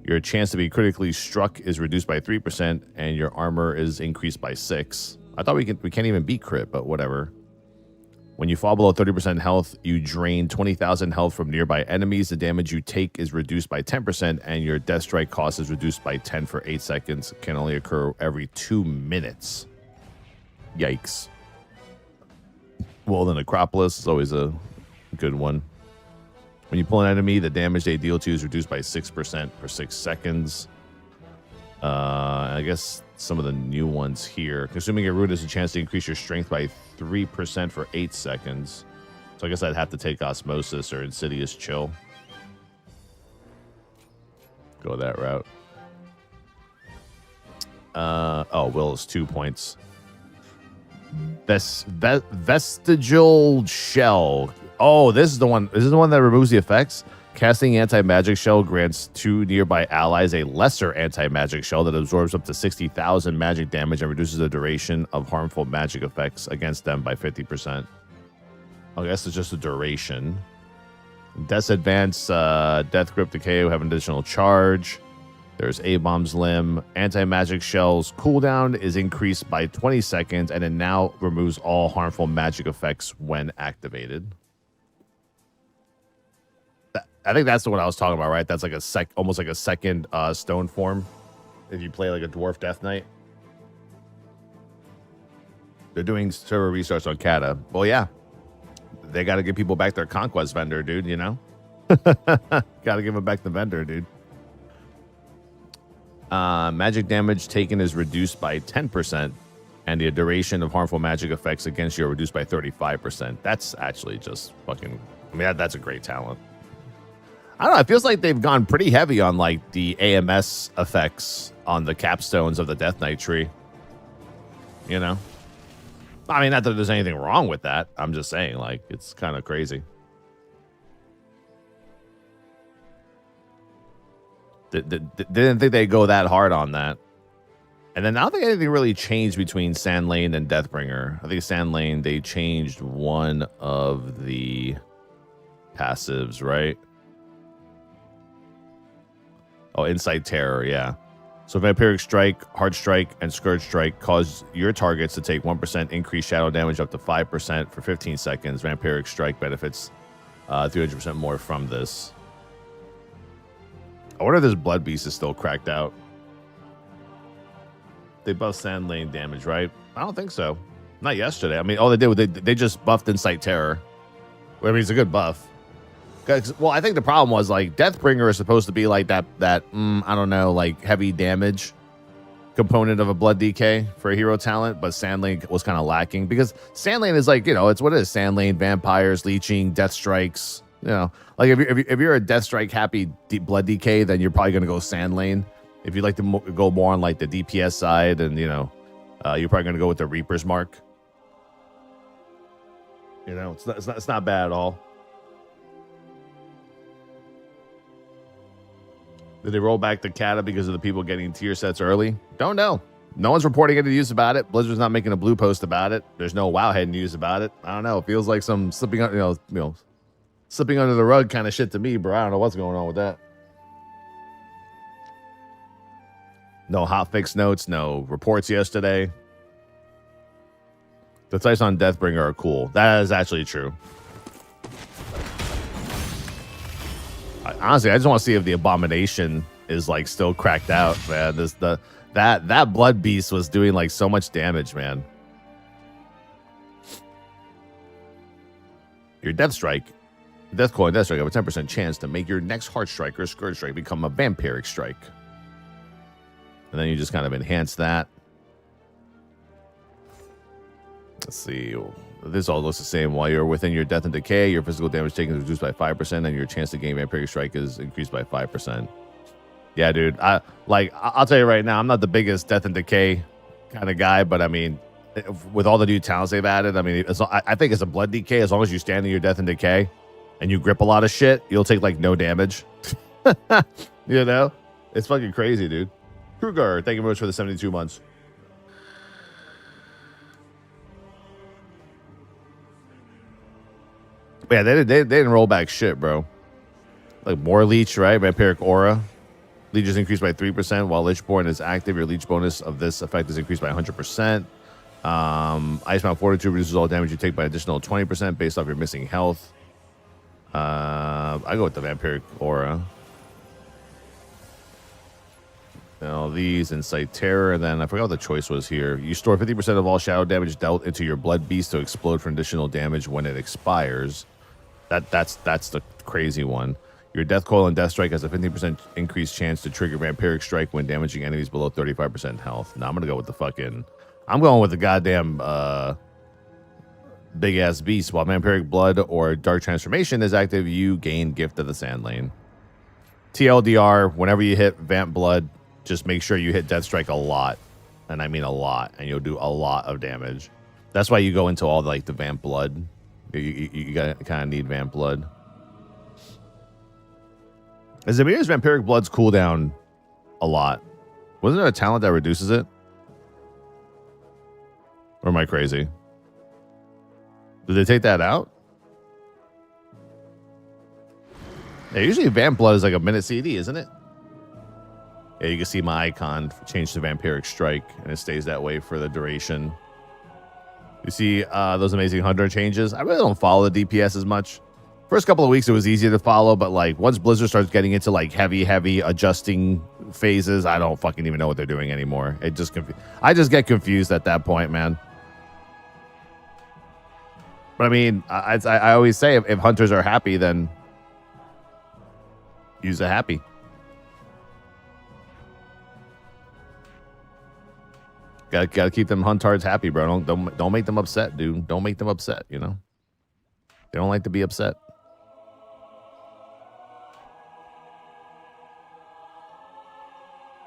Your chance to be critically struck is reduced by 3%, and your armor is increased by 6. I thought we can't even beat crit, but whatever. When you fall below 30% health, you drain 20,000 health from nearby enemies. The damage you take is reduced by 10%, and your death strike cost is reduced by 10 for 8 seconds. Can only occur every 2 minutes. Yikes. Well, the Necropolis is always a good one. When you pull an enemy, the damage they deal to is reduced by 6% for 6 seconds. I guess some of the new ones here. Consuming a root is a chance to increase your strength by 3% for 8 seconds. So I guess I'd have to take Osmosis or Insidious Chill. Go that route. Will is 2 points. Vestigial Shell. Oh, this is the one. Is this the one that removes the effects? Casting anti-magic shell grants 2 nearby allies a lesser anti-magic shell that absorbs up to 60,000 magic damage and reduces the duration of harmful magic effects against them by 50%. I guess it's just a duration. Death's Advance, Death Grip Decay will have an additional charge. There's A-Bomb's Limb. Anti-magic shell's cooldown is increased by 20 seconds, and it now removes all harmful magic effects when activated. I think that's the one I was talking about, right? That's like almost like a second stone form. If you play like a Dwarf Death Knight. They're doing server research on Kata. Well, yeah. They got to give people back their Conquest vendor, dude, you know? Got to give them back the vendor, dude. Magic damage taken is reduced by 10%, and the duration of harmful magic effects against you are reduced by 35%. That's actually just fucking... I mean, that's a great talent. I don't know. It feels like they've gone pretty heavy on like the AMS effects on the capstones of the Death Knight tree. You know? I mean, not that there's anything wrong with that. I'm just saying, like, it's kind of crazy. Didn't think they'd go that hard on that. And then I don't think anything really changed between Sand Lane and Deathbringer. I think Sand Lane, they changed one of the passives, right? Oh, Insight Terror, yeah. So Vampiric Strike, Hard Strike, and Scourge Strike cause your targets to take 1% increased shadow damage up to 5% for 15 seconds. Vampiric Strike benefits 300% more from this. I wonder if this Blood Beast is still cracked out. They buffed Sand Lane damage, right? I don't think so. Not yesterday. I mean, all they did was they just buffed Insight Terror. I mean, it's a good buff. Well, I think the problem was like Deathbringer is supposed to be like that I don't know, like heavy damage component of a Blood DK for a hero talent, but Sand Lane was kind of lacking because Sand Lane is like, you know, it's what it is. Sand Lane, vampires, leeching, death strikes. You know, like if you're a death strike happy Blood DK, then you're probably gonna go Sand Lane. If you like to go more on like the DPS side, and you know, you're probably gonna go with the Reaper's Mark. You know, it's not bad at all. Did they roll back the Kata because of the people getting tier sets early? Don't know. No one's reporting any news about it. Blizzard's not making a blue post about it. There's no Wowhead news about it. I don't know. It feels like some slipping, slipping under the rug kind of shit to me, bro. I don't know what's going on with that. No hotfix notes. No reports yesterday. The sites on Deathbringer are cool. That is actually true. Honestly, I just want to see if the Abomination is like still cracked out, man. That Blood Beast was doing like so much damage, man. Your Death Strike, Death Coil and Death Strike have a 10% chance to make your next Heart Strike or Scourge Strike become a Vampiric Strike. And then you just kind of enhance that. Let's see. This all looks the same. While you're within your Death and Decay, your physical damage taken is reduced by 5%, and your chance to gain Vampiric Strike is increased by 5%. Yeah, dude. I'll tell you right now, I'm not the biggest Death and Decay kind of guy, but I mean, with all the new talents they've added, I mean, I think it's a Blood DK. As long as you stand in your Death and Decay, and you grip a lot of shit, you'll take like no damage. You know, it's fucking crazy, dude. Kruger, thank you very much for the 72 months. Yeah, they didn't roll back shit, bro. Like more Leech, right? Vampiric Aura. Leech is increased by 3%. While Lichborn is active, your Leech bonus of this effect is increased by 100%. Icebound Fortitude reduces all damage you take by an additional 20% based off your missing health. I go with the Vampiric Aura. And all these, Insight Terror, and then I forgot what the choice was here. You store 50% of all shadow damage dealt into your Blood Beast to explode for additional damage when it expires. That's the crazy one. Your Death Coil and Death Strike has a 15% increased chance to trigger Vampiric Strike when damaging enemies below 35% health. Now I'm gonna go with I'm going with the goddamn big ass beast. While Vampiric Blood or Dark Transformation is active, you gain Gift of the Sand Lane. TLDR, whenever you hit Vamp Blood, just make sure you hit Death Strike a lot. And I mean a lot. And you'll do a lot of damage. That's why you go into all like the Vamp Blood. You gotta kind of need Vamp Blood. Zamir's vampiric blood's cooldown a lot. Wasn't there a talent that reduces it? Or am I crazy? Did they take that out? Yeah, usually vamp blood is like a minute CD, isn't it? Yeah, you can see my icon change to vampiric strike, and it stays that way for the duration. You see those amazing hunter changes? I really don't follow the DPS as much. First couple of weeks, it was easy to follow, but like once Blizzard starts getting into like heavy adjusting phases, I don't fucking even know what they're doing anymore. It just I just get confused at that point, man. But I mean, I always say if hunters are happy, then use a happy. Gotta keep them huntards happy, bro. Don't make them upset, dude. Don't make them upset. You know, they don't like to be upset.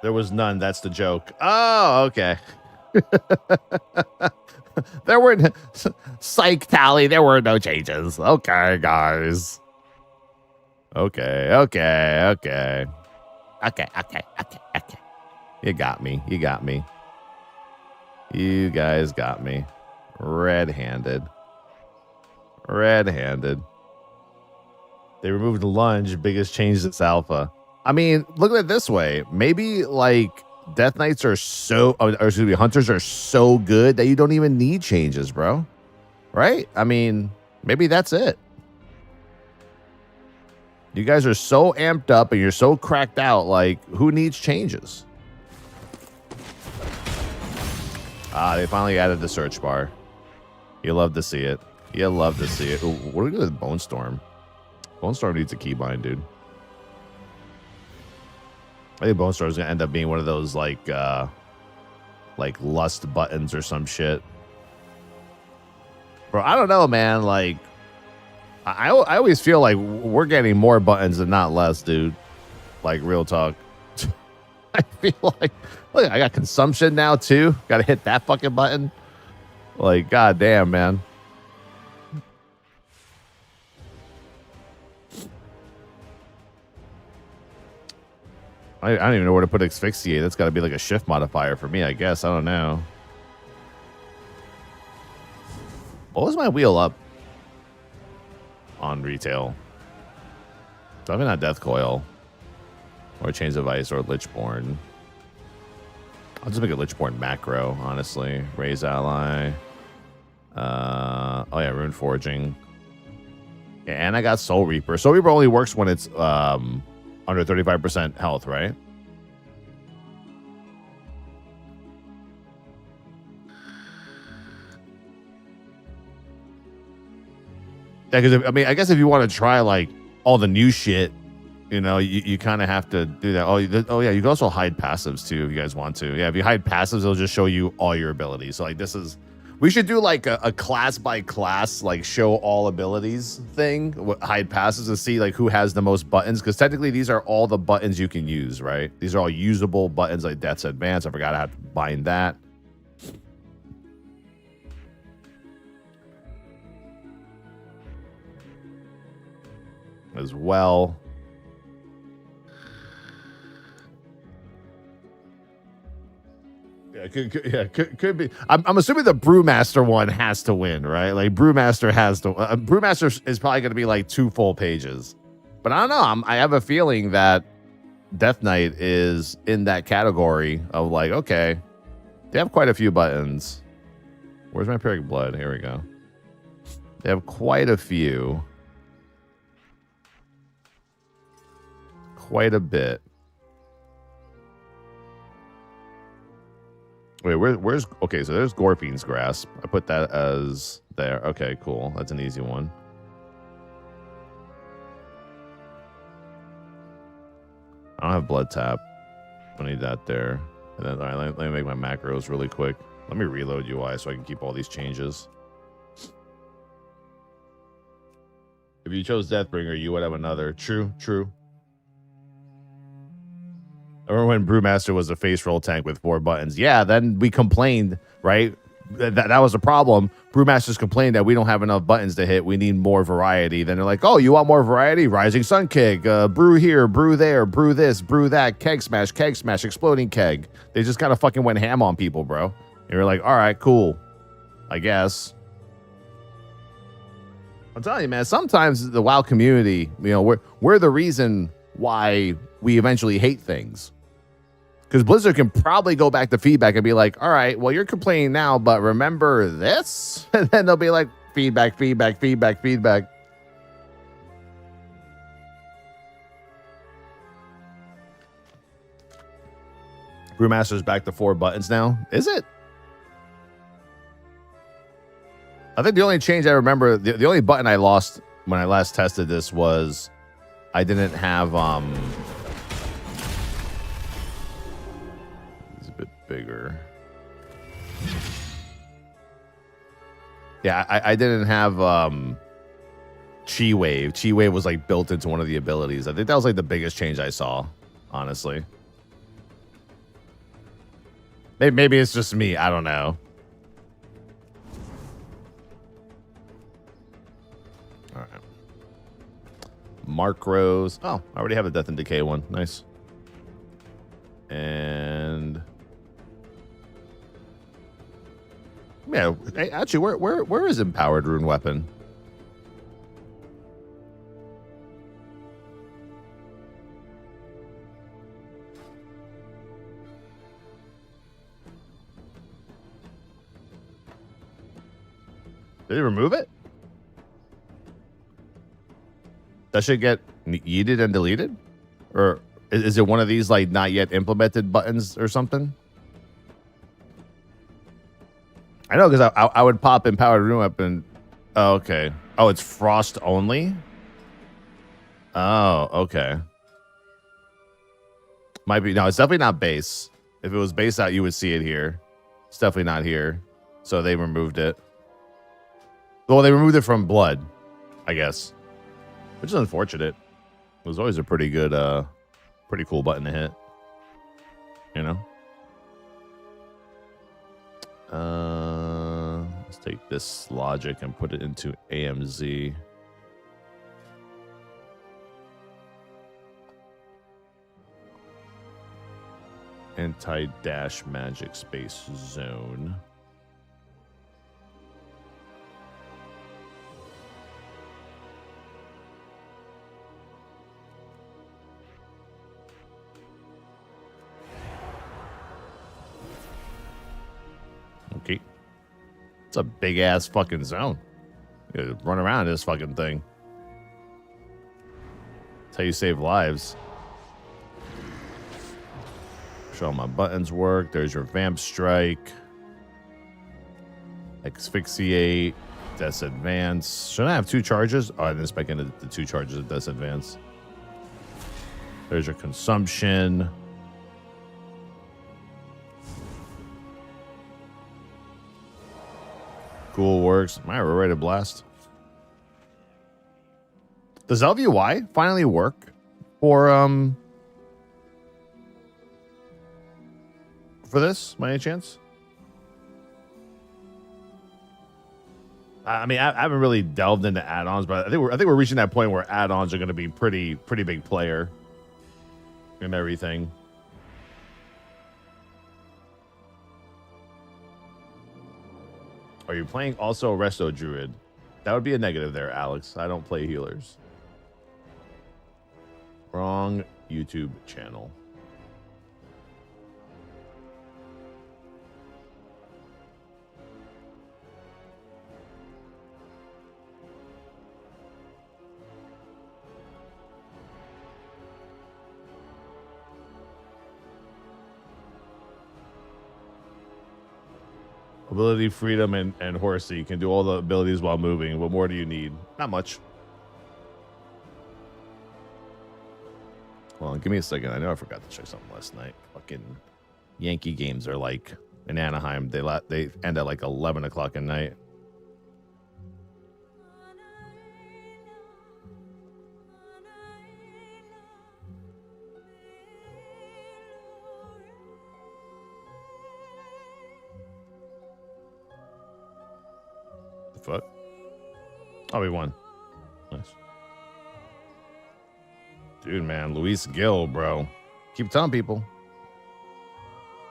There was none. That's the joke. Oh, okay. There weren't psych tally. There were no changes. Okay, guys. Okay. You got me. You guys got me. Red-handed. They removed the lunge. Biggest change since alpha. I mean, look at it this way. Maybe like Death Knights are hunters are so good that you don't even need changes, bro. Right? I mean, maybe that's it. You guys are so amped up and you're so cracked out. Like, who needs changes? They finally added the search bar. You love to see it. Ooh, what are we doing with Bone Storm? Bone Storm needs a keybind, dude. I think Bone Storm is gonna end up being one of those like lust buttons or some shit. Bro, I don't know, man. Like, I always feel like we're getting more buttons and not less, dude. Like, real talk. I feel like, look, I got consumption now too. Got to hit that fucking button. Like, goddamn, man. I don't even know where to put asphyxiate. That's got to be like a shift modifier for me, I guess. I don't know. What was my wheel up on retail? Definitely not Death Coil. Or Chains of Ice or Lichborn. I'll just make a Lichborn macro, honestly. Raise ally. Oh yeah, Rune Forging. Yeah, and I got Soul Reaper. Soul Reaper only works when it's under 35% health, right? Yeah, because I mean, I guess if you want to try like all the new shit, you know, you kind of have to do that. Oh yeah, you can also hide passives too if you guys want to. Yeah, if you hide passives, it'll just show you all your abilities. So like this is, we should do like a class by class, like show all abilities thing, hide passives, and see like who has the most buttons. Because technically these are all the buttons you can use, right? These are all usable buttons like Death's Advance. I forgot I have to bind that. As well. Yeah, could be. I'm assuming the Brewmaster one has to win, right? Like Brewmaster has to. Brewmaster is probably going to be like 2 full pages, but I don't know. I have a feeling that Death Knight is in that category of like, okay, they have quite a few buttons. Where's my Vampiric Blood? Here we go. They have quite a few, quite a bit. Wait, where's okay? So there's Gorfine's Grasp. I put that as there. Okay, cool. That's an easy one. I don't have Blood Tap. I need that there. And then all right, let me make my macros really quick. Let me reload UI so I can keep all these changes. If you chose Deathbringer, you would have another. True. I remember when Brewmaster was a face roll tank with 4 buttons. Yeah, then we complained, right? that was a problem. Brewmasters complained that we don't have enough buttons to hit. We need more variety. Then they're like, oh, you want more variety? Rising Sun Keg, brew here, brew there, brew this, brew that, keg smash, exploding keg. They just kind of fucking went ham on people, bro. And you're like, all right, cool, I guess. I'm telling you, man, sometimes the WoW community, you know, we're the reason why we eventually hate things. Because Blizzard can probably go back to feedback and be like, all right, well, you're complaining now, but remember this? And then they'll be like, feedback. Brewmaster's back to 4 buttons now. Is it? I think the only change I remember, the only button I lost when I last tested this was I didn't have, bigger. Yeah, I didn't have Chi Wave. Chi Wave was like built into one of the abilities. I think that was like the biggest change I saw, honestly. Maybe it's just me. I don't know. All right. Macros. Oh, I already have a Death and Decay one. Nice. And yeah, hey, actually, where is Empowered Rune Weapon? Did they remove it? That should get yeeted and deleted? Or is it one of these like not yet implemented buttons or something? I know, because I would pop Empowered Rune Weapon. Oh, okay. Oh, it's Frost only? Oh, okay. Might be. No, it's definitely not base. If it was base out, you would see it here. It's definitely not here. So they removed it. Well, they removed it from Blood, I guess. Which is unfortunate. It was always a pretty good, pretty cool button to hit. You know? Let's take this logic and put it into AMZ. Anti-dash magic space zone. Okay. It's a big ass fucking zone. You gotta run around this fucking thing. That's how you save lives. Show how my buttons work. There's your Vamp Strike. Asphyxiate. Death Advance. Shouldn't I have 2 charges? Oh, I didn't spec into the 2 charges of Death Advance. There's your Consumption. Cool works. My ready to blast. Does LVY finally work for this, by any chance? I mean, I haven't really delved into add-ons, but I think we're reaching that point where add-ons are going to be pretty big player in everything. Are you playing also Resto Druid? That would be a negative there, Alex. I don't play healers. Wrong YouTube channel. Ability, freedom, and horsey. You can do all the abilities while moving. What more do you need? Not much. Well, give me a second. I know I forgot to check something last night. Fucking Yankee games are like in Anaheim. They end at like 11 o'clock at night. The fuck? Oh, we won. Nice. Dude, man, Luis Gil, bro. Keep telling people.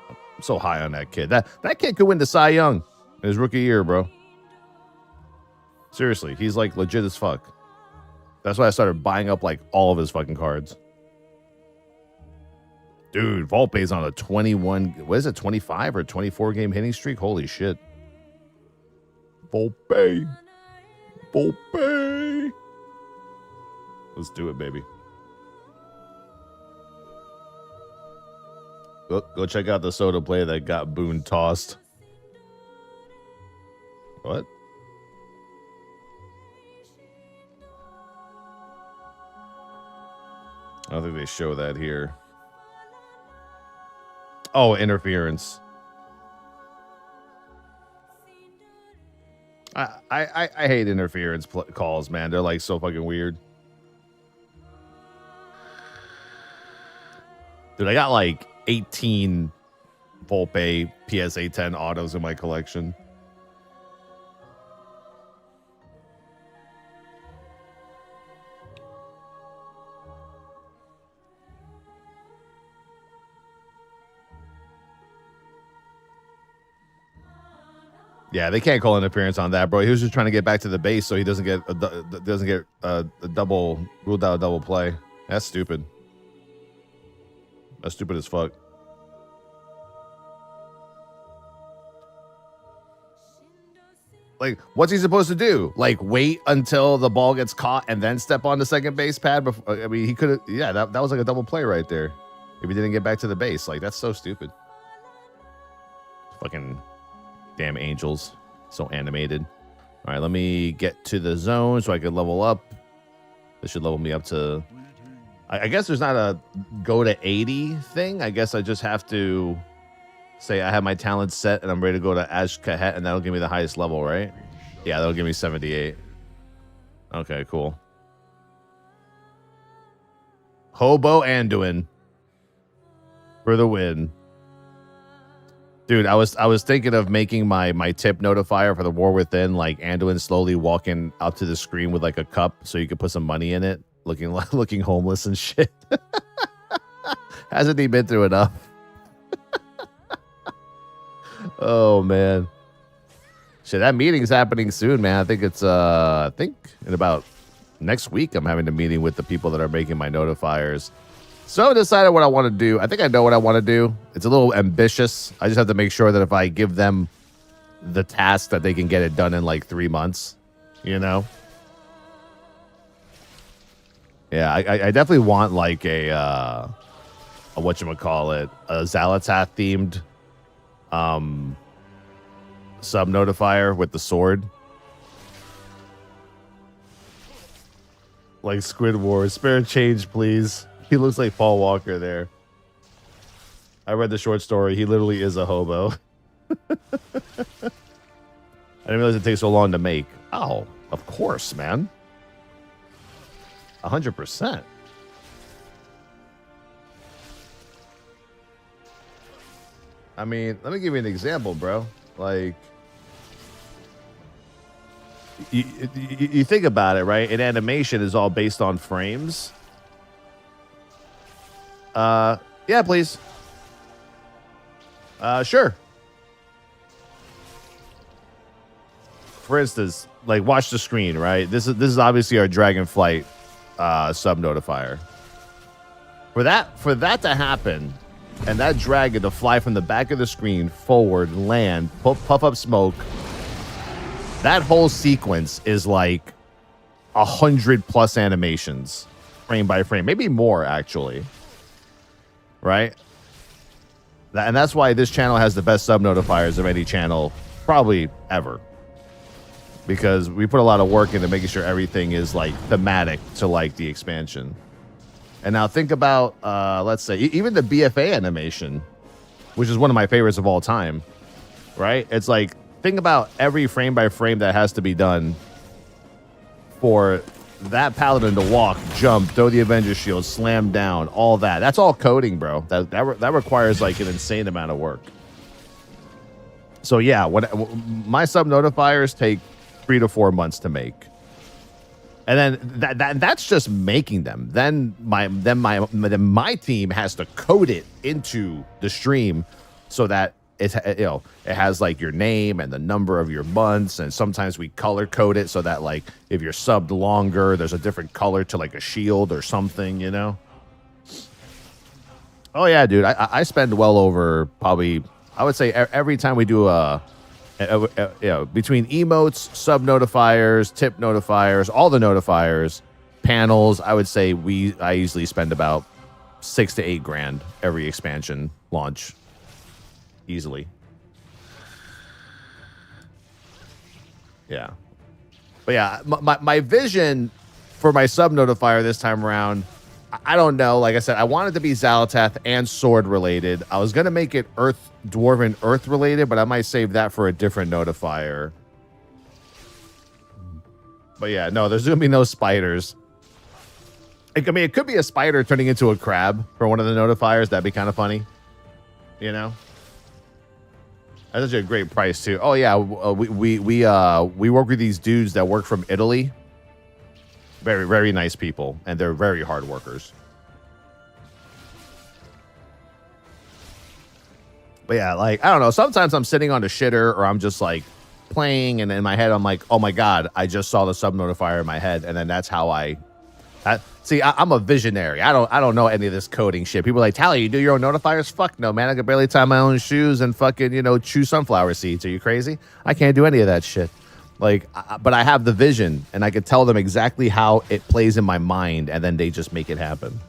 I'm so high on that kid. That kid could win the Cy Young in his rookie year, bro. Seriously, he's like legit as fuck. That's why I started buying up like all of his fucking cards. Dude, Volpe's on a 21, what is it, 25 or 24 game hitting streak? Holy shit. Volpe. Volpe. Let's do it, baby. Go check out the soda play that got Boone tossed. What? I don't think they show that here. Oh, interference. I hate interference calls, man. They're like so fucking weird. Dude, I got like 18 Volpe PSA 10 autos in my collection. Yeah, they can't call interference on that, bro. He was just trying to get back to the base so he doesn't get a double ruled out double play. That's stupid. That's stupid as fuck. Like, what's he supposed to do? Like, wait until the ball gets caught and then step on the second base pad? Before, I mean, he could have. Yeah, that was like a double play right there. If he didn't get back to the base, like that's so stupid. Fucking. Damn Angels. So animated. All right, let me get to the zone so I can level up. This should level me up to... I guess there's not a go to 80 thing. I guess I just have to say I have my talents set and I'm ready to go to Ash Kahet and that'll give me the highest level, right? Yeah, that'll give me 78. Okay, cool. Hobo Anduin for the win. Dude, I was thinking of making my tip notifier for the War Within, like Anduin slowly walking up to the screen with like a cup so you could put some money in it, looking homeless and shit. Hasn't he been through enough? Oh man. Shit, that meeting's happening soon, man. I think it's I think in about next week I'm having a meeting with the people that are making my notifiers. So I decided what I want to do. I think I know what I want to do. It's a little ambitious. I just have to make sure that if I give them the task that they can get it done in like 3 months, you know? Yeah, I definitely want like a whatchamacallit, a Xalatath themed sub notifier with the sword. Like Squid Wars. Spare change, please. He looks like Paul Walker there. I read the short story. He literally is a hobo. I didn't realize it takes so long to make. Oh, of course, man. 100%. I mean, let me give you an example, bro. Like, you think about it, right? And animation is all based on frames. Yeah, please. Sure. For instance, like watch the screen, right? This is obviously our Dragonflight sub notifier. For that to happen, and that dragon to fly from the back of the screen forward, land, puff up smoke. That whole sequence is like 100+ animations, frame by frame, maybe more actually. Right? And that's why this channel has the best sub notifiers of any channel probably ever. Because we put a lot of work into making sure everything is like thematic to like the expansion. And now think about, let's say, even the BFA animation, which is one of my favorites of all time, right? It's like, think about every frame by frame that has to be done for that paladin to walk, jump, throw the Avenger shield, slam down, all that. That's all coding, bro. That requires like an insane amount of work. So yeah, my sub notifiers take 3 to 4 months to make. And then that's just making them. Then my team has to code it into the stream so that it has like your name and the number of your months, and sometimes we color code it so that like if you're subbed longer, there's a different color to like a shield or something, you know. Oh yeah, dude, I spend well over probably, I would say every time we do between emotes, sub notifiers, tip notifiers, all the notifiers, panels, I would say I usually spend about $6 to $8 grand every expansion launch, easily. Yeah, but yeah, my vision for my sub notifier this time around, I don't know. Like I said, I wanted to be Xalatath and sword related. I was gonna make it dwarven earth related, but I might save that for a different notifier. But yeah, no, there's gonna be no spiders. I mean, it could be a spider turning into a crab for one of the notifiers. That'd be kind of funny, you know. That's actually a great price too. Oh yeah, we work with these dudes that work from Italy. Very, very nice people, and they're very hard workers. But yeah, like, I don't know. Sometimes I'm sitting on the shitter, or I'm just like playing, and in my head, I'm like, oh my God, I just saw the sub notifier in my head. And then that's how I'm a visionary. I don't know any of this coding shit. People are like, Towelliee, you do your own notifiers? Fuck no, man. I can barely tie my own shoes and fucking, chew sunflower seeds. Are you crazy? I can't do any of that shit. Like, but I have the vision, and I could tell them exactly how it plays in my mind, and then they just make it happen.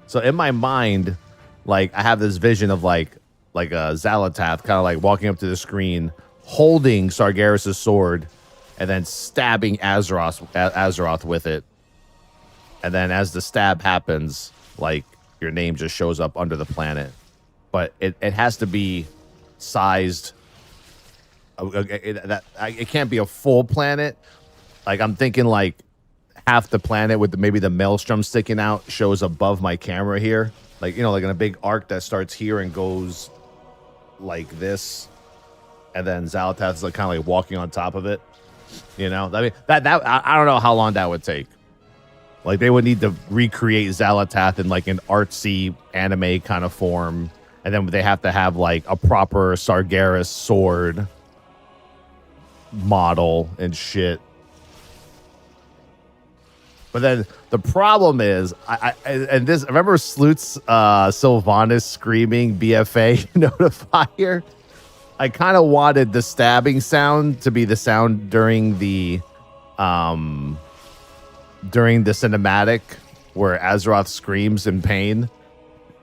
So in my mind, like, I have this vision of like a Xalatath kind of like walking up to the screen, holding Sargeras' sword, and then stabbing Azeroth with it. And then as the stab happens, like, your name just shows up under the planet. But it has to be sized. It can't be a full planet. Like, I'm thinking like half the planet with maybe the maelstrom sticking out shows above my camera here, like, like in a big arc that starts here and goes like this, and then Xalatath is like kind of like walking on top of it. I mean, that I don't know how long that would take. Like, they would need to recreate Xalatath in like an artsy anime kind of form, and then they have to have like a proper Sargeras sword model and shit. But then the problem is, I remember Slut's Sylvanas screaming BFA notifier. I kind of wanted the stabbing sound to be the sound during the cinematic where Azeroth screams in pain.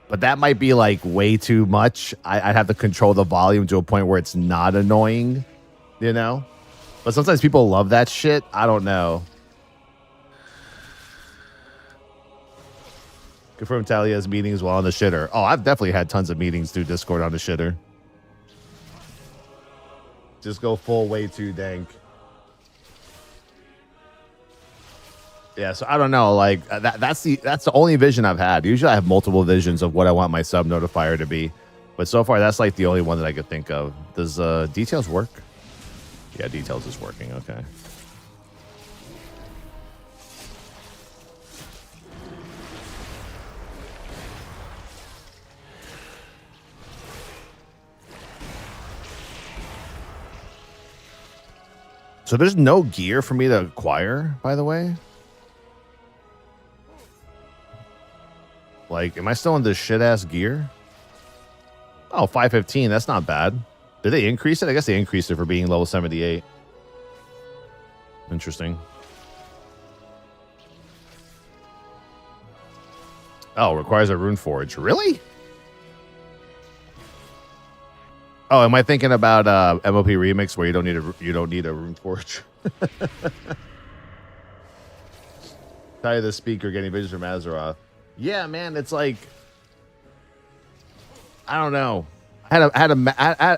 But that might be like way too much. I'd have to control the volume to a point where it's not annoying, But sometimes people love that shit. I don't know. Confirm Towelliee has meetings while on the shitter. Oh, I've definitely had tons of meetings through Discord on the shitter. Just go full way too dank. Yeah, so I don't know. Like, that's the only vision I've had. Usually I have multiple visions of what I want my sub notifier to be. But so far, that's like the only one that I could think of. Does details work? Yeah, details is working. Okay. So there's no gear for me to acquire, by the way. Like, am I still in this shit-ass gear? Oh, 515. That's not bad. Did they increase it? I guess they increased it for being level 78. Interesting. Oh, requires a rune forge. Really? Oh, am I thinking about MOP Remix where you don't need a rune forge? Tell you the speaker getting visions from Azeroth. Yeah, man, it's like, I don't know. I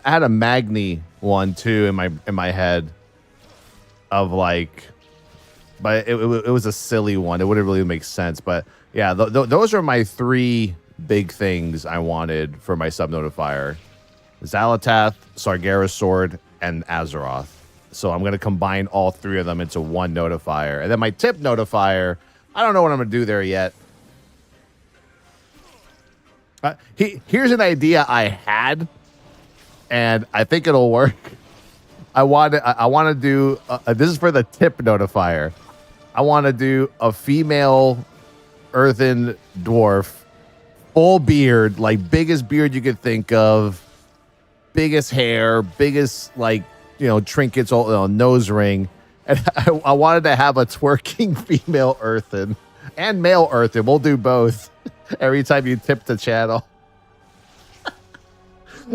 had a Magni one too in my head of like, but it was a silly one. It wouldn't really make sense. But yeah, those are my three big things I wanted for my sub notifier: Xalatath, Sargeras sword, and Azeroth. So I'm going to combine all 3 of them into one notifier. And then my tip notifier, I don't know what I'm going to do there yet. Here's an idea I had, and I think it'll work. I want to do, this is for the tip notifier. I want to do a female earthen dwarf, full beard, like biggest beard you could think of, biggest hair, biggest, like, you know, trinkets, nose ring. And I wanted to have a twerking female earthen and male earthen. We'll do both every time you tip the channel.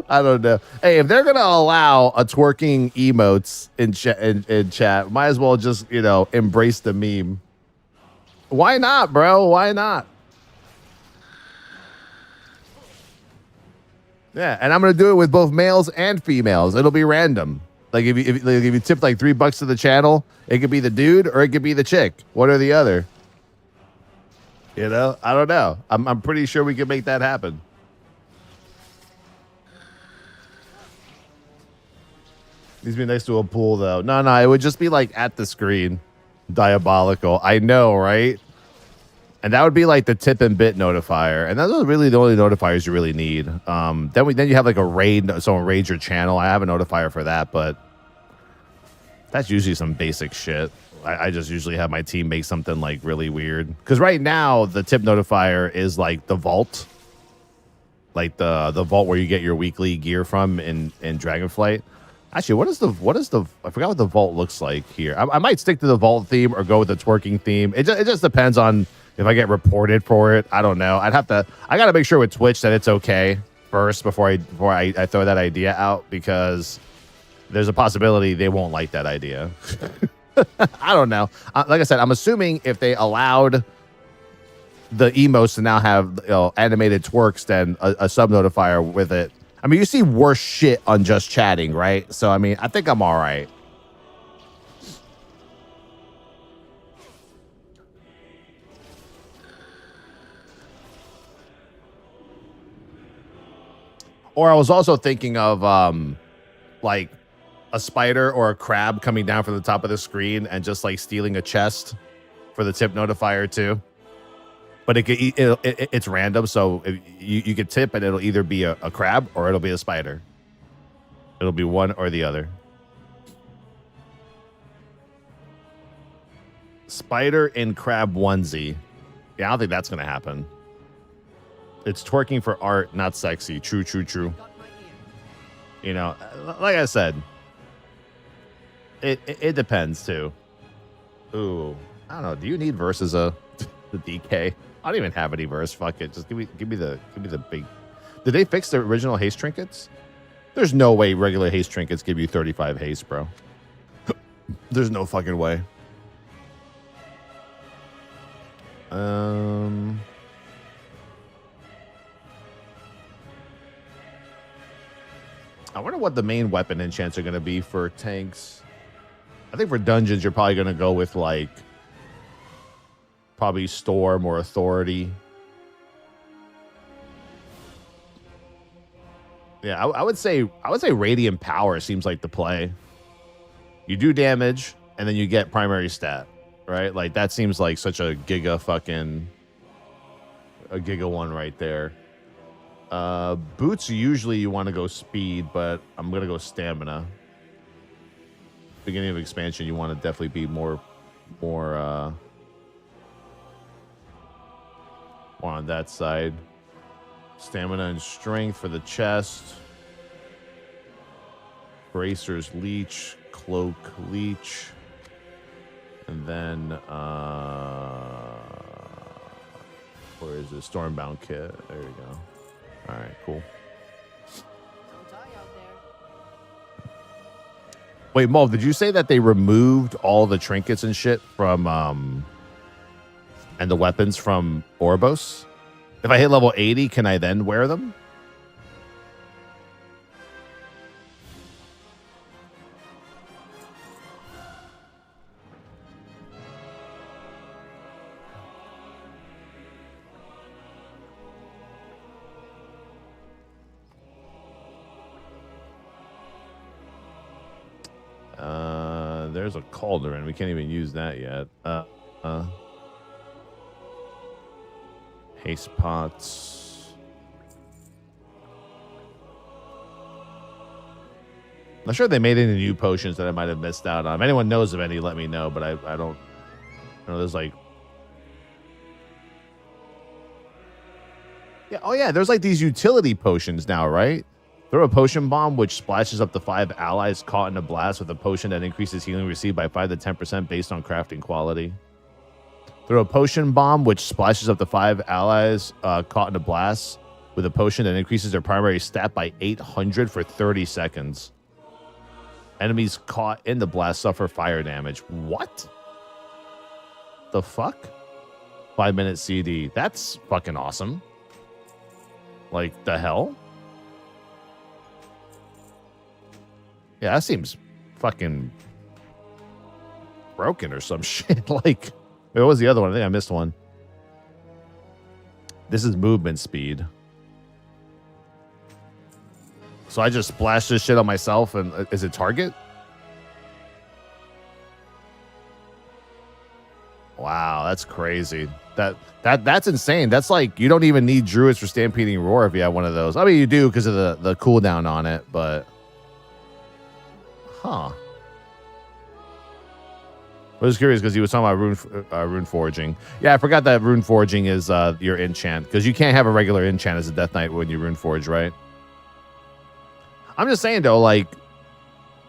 I don't know. Hey, if they're going to allow a twerking emotes in chat, might as well just, you know, embrace the meme. Why not, bro? Why not? Yeah, and I'm going to do it with both males and females. It'll be random. Like if you tip like $3 to the channel, it could be the dude or it could be the chick. One or the other. You know, I don't know. I'm pretty sure we can make that happen. Needs to be next to a pool though. No, it would just be like at the screen. Diabolical. I know, right? And that would be like the tip and bit notifier. And those are really the only notifiers you really need. Then you have like a raid, someone raids your channel. I have a notifier for that, but that's usually some basic shit. I just usually have my team make something like really weird. Because right now, the tip notifier is like the vault. Like the vault where you get your weekly gear from in Dragonflight. Actually, what is the I forgot what the vault looks like here. I might stick to the vault theme or go with the twerking theme. It just depends on if I get reported for it. I don't know. I got to make sure with Twitch that it's okay first before I throw that idea out, because there's a possibility they won't like that idea. I don't know. Like I said, I'm assuming if they allowed the emotes to now have, you know, animated twerks, then a sub notifier with it. I mean, you see worse shit on just chatting, right? So, I mean, I think I'm all right. Or I was also thinking of like a spider or a crab coming down from the top of the screen and just like stealing a chest for the tip notifier too. But it's random, so you could tip and it'll either be a crab or it'll be a spider. It'll be one or the other. Spider and crab onesie. Yeah, I don't think that's going to happen. It's twerking for art, not sexy. True. You know, like I said, it depends too. Ooh, I don't know. Do you need versus the DK? I don't even have any verse. Fuck it. Just give me the big. Did they fix the original haste trinkets? There's no way regular haste trinkets give you 35 haste, bro. There's no fucking way. I wonder what the main weapon enchants are going to be for tanks. I think for dungeons, you're probably going to go with like probably Storm or Authority. Yeah, I would say Radiant Power seems like the play. You do damage and then you get primary stat, right? Like that seems like such a giga one right there. Boots, usually you want to go speed, but I'm gonna go stamina. Beginning of expansion, you want to definitely be more on that side. Stamina and strength for the chest. Bracers, leech, cloak, leech, and then where is it? Stormbound kit. There you go. All right, cool. Wait, Mulv, did you say that they removed all the trinkets and shit from and the weapons from Oribos? If I hit level 80, can I then wear them? there's a cauldron. We can't even use that yet. Haste pots. I'm sure they made any new potions that I might have missed out on. If anyone knows of any, let me know. But I don't. I know there's like. Yeah. Oh yeah. There's like these utility potions now, right? Throw a potion bomb which splashes up to 5 allies caught in a blast with a potion that increases healing received by 5 to 10% based on crafting quality. Throw a potion bomb which splashes up to 5 allies caught in a blast with a potion that increases their primary stat by 800 for 30 seconds. Enemies caught in the blast suffer fire damage. What? The fuck? 5-minute CD. That's fucking awesome. Like, the hell? Yeah, that seems fucking broken or some shit. Like, what was the other one? I think I missed one. This is movement speed. So I just splash this shit on myself and is it target? Wow, that's crazy. That's insane. That's like, you don't even need Druids for Stampeding Roar if you have one of those. I mean, you do because of the cooldown on it, but... Huh. I was curious because he was talking about rune forging. Yeah, I forgot that rune forging is your enchant, because you can't have a regular enchant as a Death Knight when you rune forge, right? I'm just saying though, like,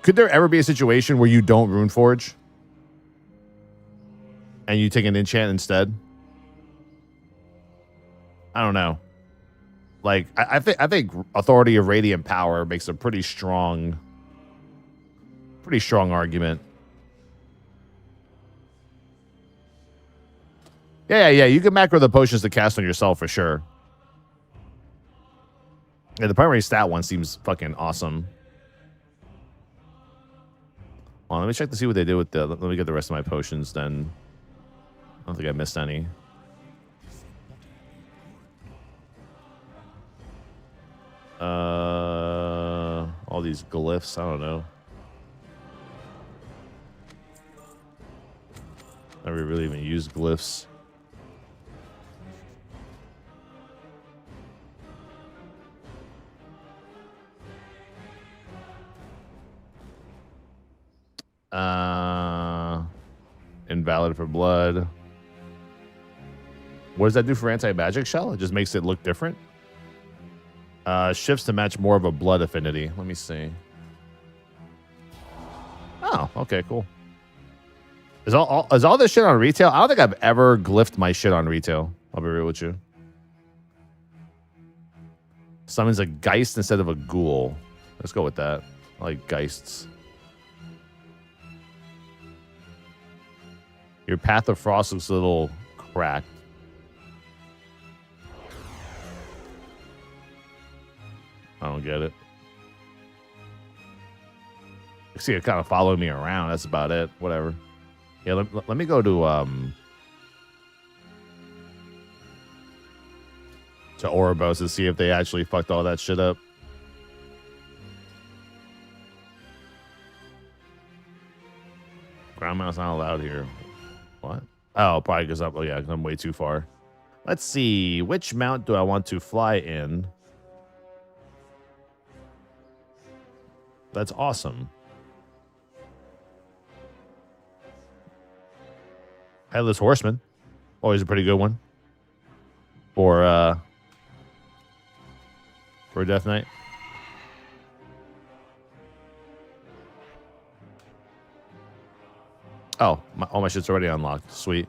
could there ever be a situation where you don't rune forge and you take an enchant instead? I don't know. Like, I think Authority of Radiant Power makes a pretty strong argument. Yeah, you can macro the potions to cast on yourself for sure. Yeah, the primary stat one seems fucking awesome. Well, let me check to see what they did with the... Let me get the rest of my potions then. I don't think I missed any. All these glyphs, I don't know. Never really even used glyphs. Invalid for blood. What does that do for anti-magic shell? It just makes it look different. Shifts to match more of a blood affinity. Let me see. Oh, okay, cool. Is all this shit on retail? I don't think I've ever glyphed my shit on retail. I'll be real with you. Summons a Geist instead of a Ghoul. Let's go with that. I like Geists. Your Path of Frost looks a little cracked. I don't get it. I see it kind of following me around. That's about it. Whatever. Yeah, let me go to Ouroboros to see if they actually fucked all that shit up. Ground mount's not allowed here. What? Oh, probably because I'm way too far. Let's see. Which mount do I want to fly in? That's awesome. Headless Horseman. Always a pretty good one. For a Death Knight. Oh, all my shit's already unlocked. Sweet.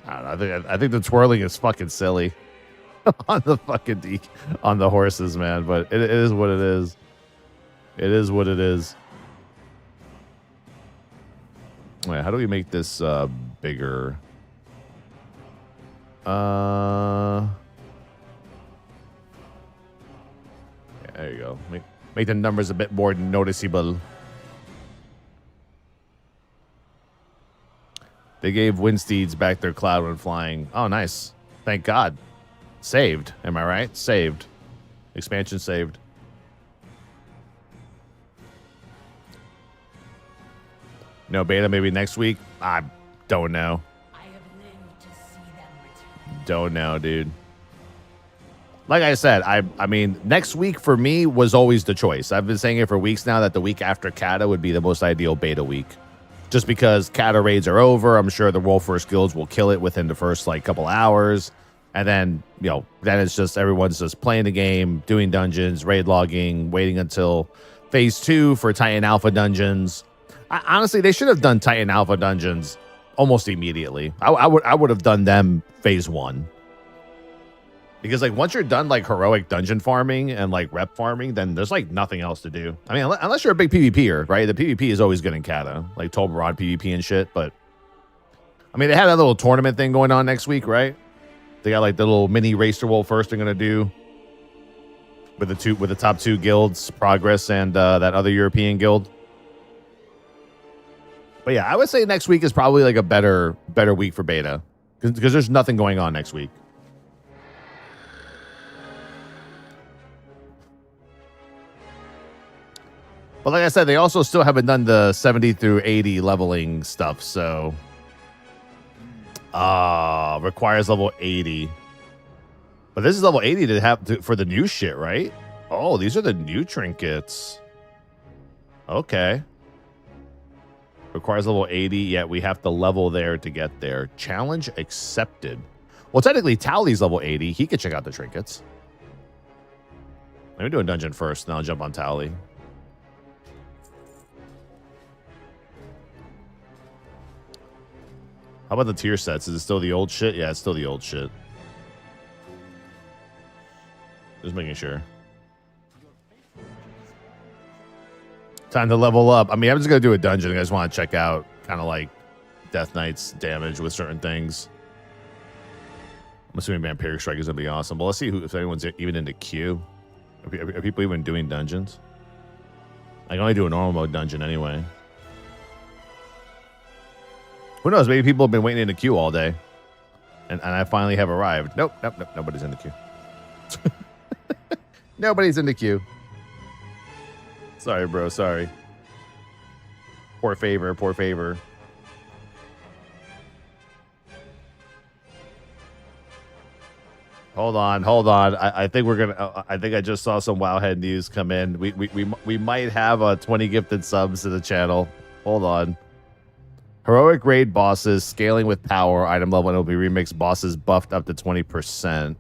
I don't know. I think the twirling is fucking silly on the fucking on the horses, man. But it is what it is. It is what it is. Wait, how do we make this bigger? Yeah, there you go. Make the numbers a bit more noticeable. They gave Windsteeds back their cloud when flying. Oh, nice. Thank God. Saved. Am I right? Saved. Expansion saved. No beta, maybe next week? I don't know. I have lived to see them return. Don't know, dude. Like I said, I mean, next week for me was always the choice. I've been saying it for weeks now that the week after Kata would be the most ideal beta week. Just because Kata raids are over, I'm sure the World First Guilds will kill it within the first, like, couple hours. And then, you know, then it's just everyone's just playing the game, doing dungeons, raid logging, waiting until Phase 2 for Titan Alpha dungeons. Honestly, they should have done Titan Alpha dungeons almost immediately. I would have done them Phase 1. Because, like, once you're done, like, heroic dungeon farming and, like, rep farming, then there's, like, nothing else to do. I mean, unless you're a big PvPer, right? The PvP is always good in Kata. Like, Tolbarad PvP and shit, but... I mean, they had a little tournament thing going on next week, right? They got, like, the little mini Racer World first they're going to do. With the top two guilds, Progress and that other European guild. But, yeah, I would say next week is probably, like, a better week for beta. Because there's nothing going on next week. But like I said, they also still haven't done the 70 through 80 leveling stuff, so... requires level 80. But this is level 80 to have for the new shit, right? Oh, these are the new trinkets. Okay. Requires level 80, yet we have to level there to get there. Challenge accepted. Well, technically, Towellee's level 80. He could check out the trinkets. Let me do a dungeon first, then I'll jump on Towelliee. How about the tier sets? Is it still the old shit? Yeah, it's still the old shit. Just making sure. Time to level up. I mean, I'm just going to do a dungeon. I just want to check out kind of like Death Knight's damage with certain things. I'm assuming Vampiric Strike is going to be awesome. But let's see if anyone's even into Q. Are people even doing dungeons? I can only do a normal mode dungeon anyway. Who knows? Maybe people have been waiting in the queue all day. And I finally have arrived. Nope. Nobody's in the queue. Nobody's in the queue. Sorry, bro. Sorry. Poor favor. Hold on. I think we're gonna. I think I just saw some Wowhead news come in. We might have 20 gifted subs to the channel. Hold on. Heroic raid bosses scaling with power item level and will be remixed. Bosses buffed up to 20%.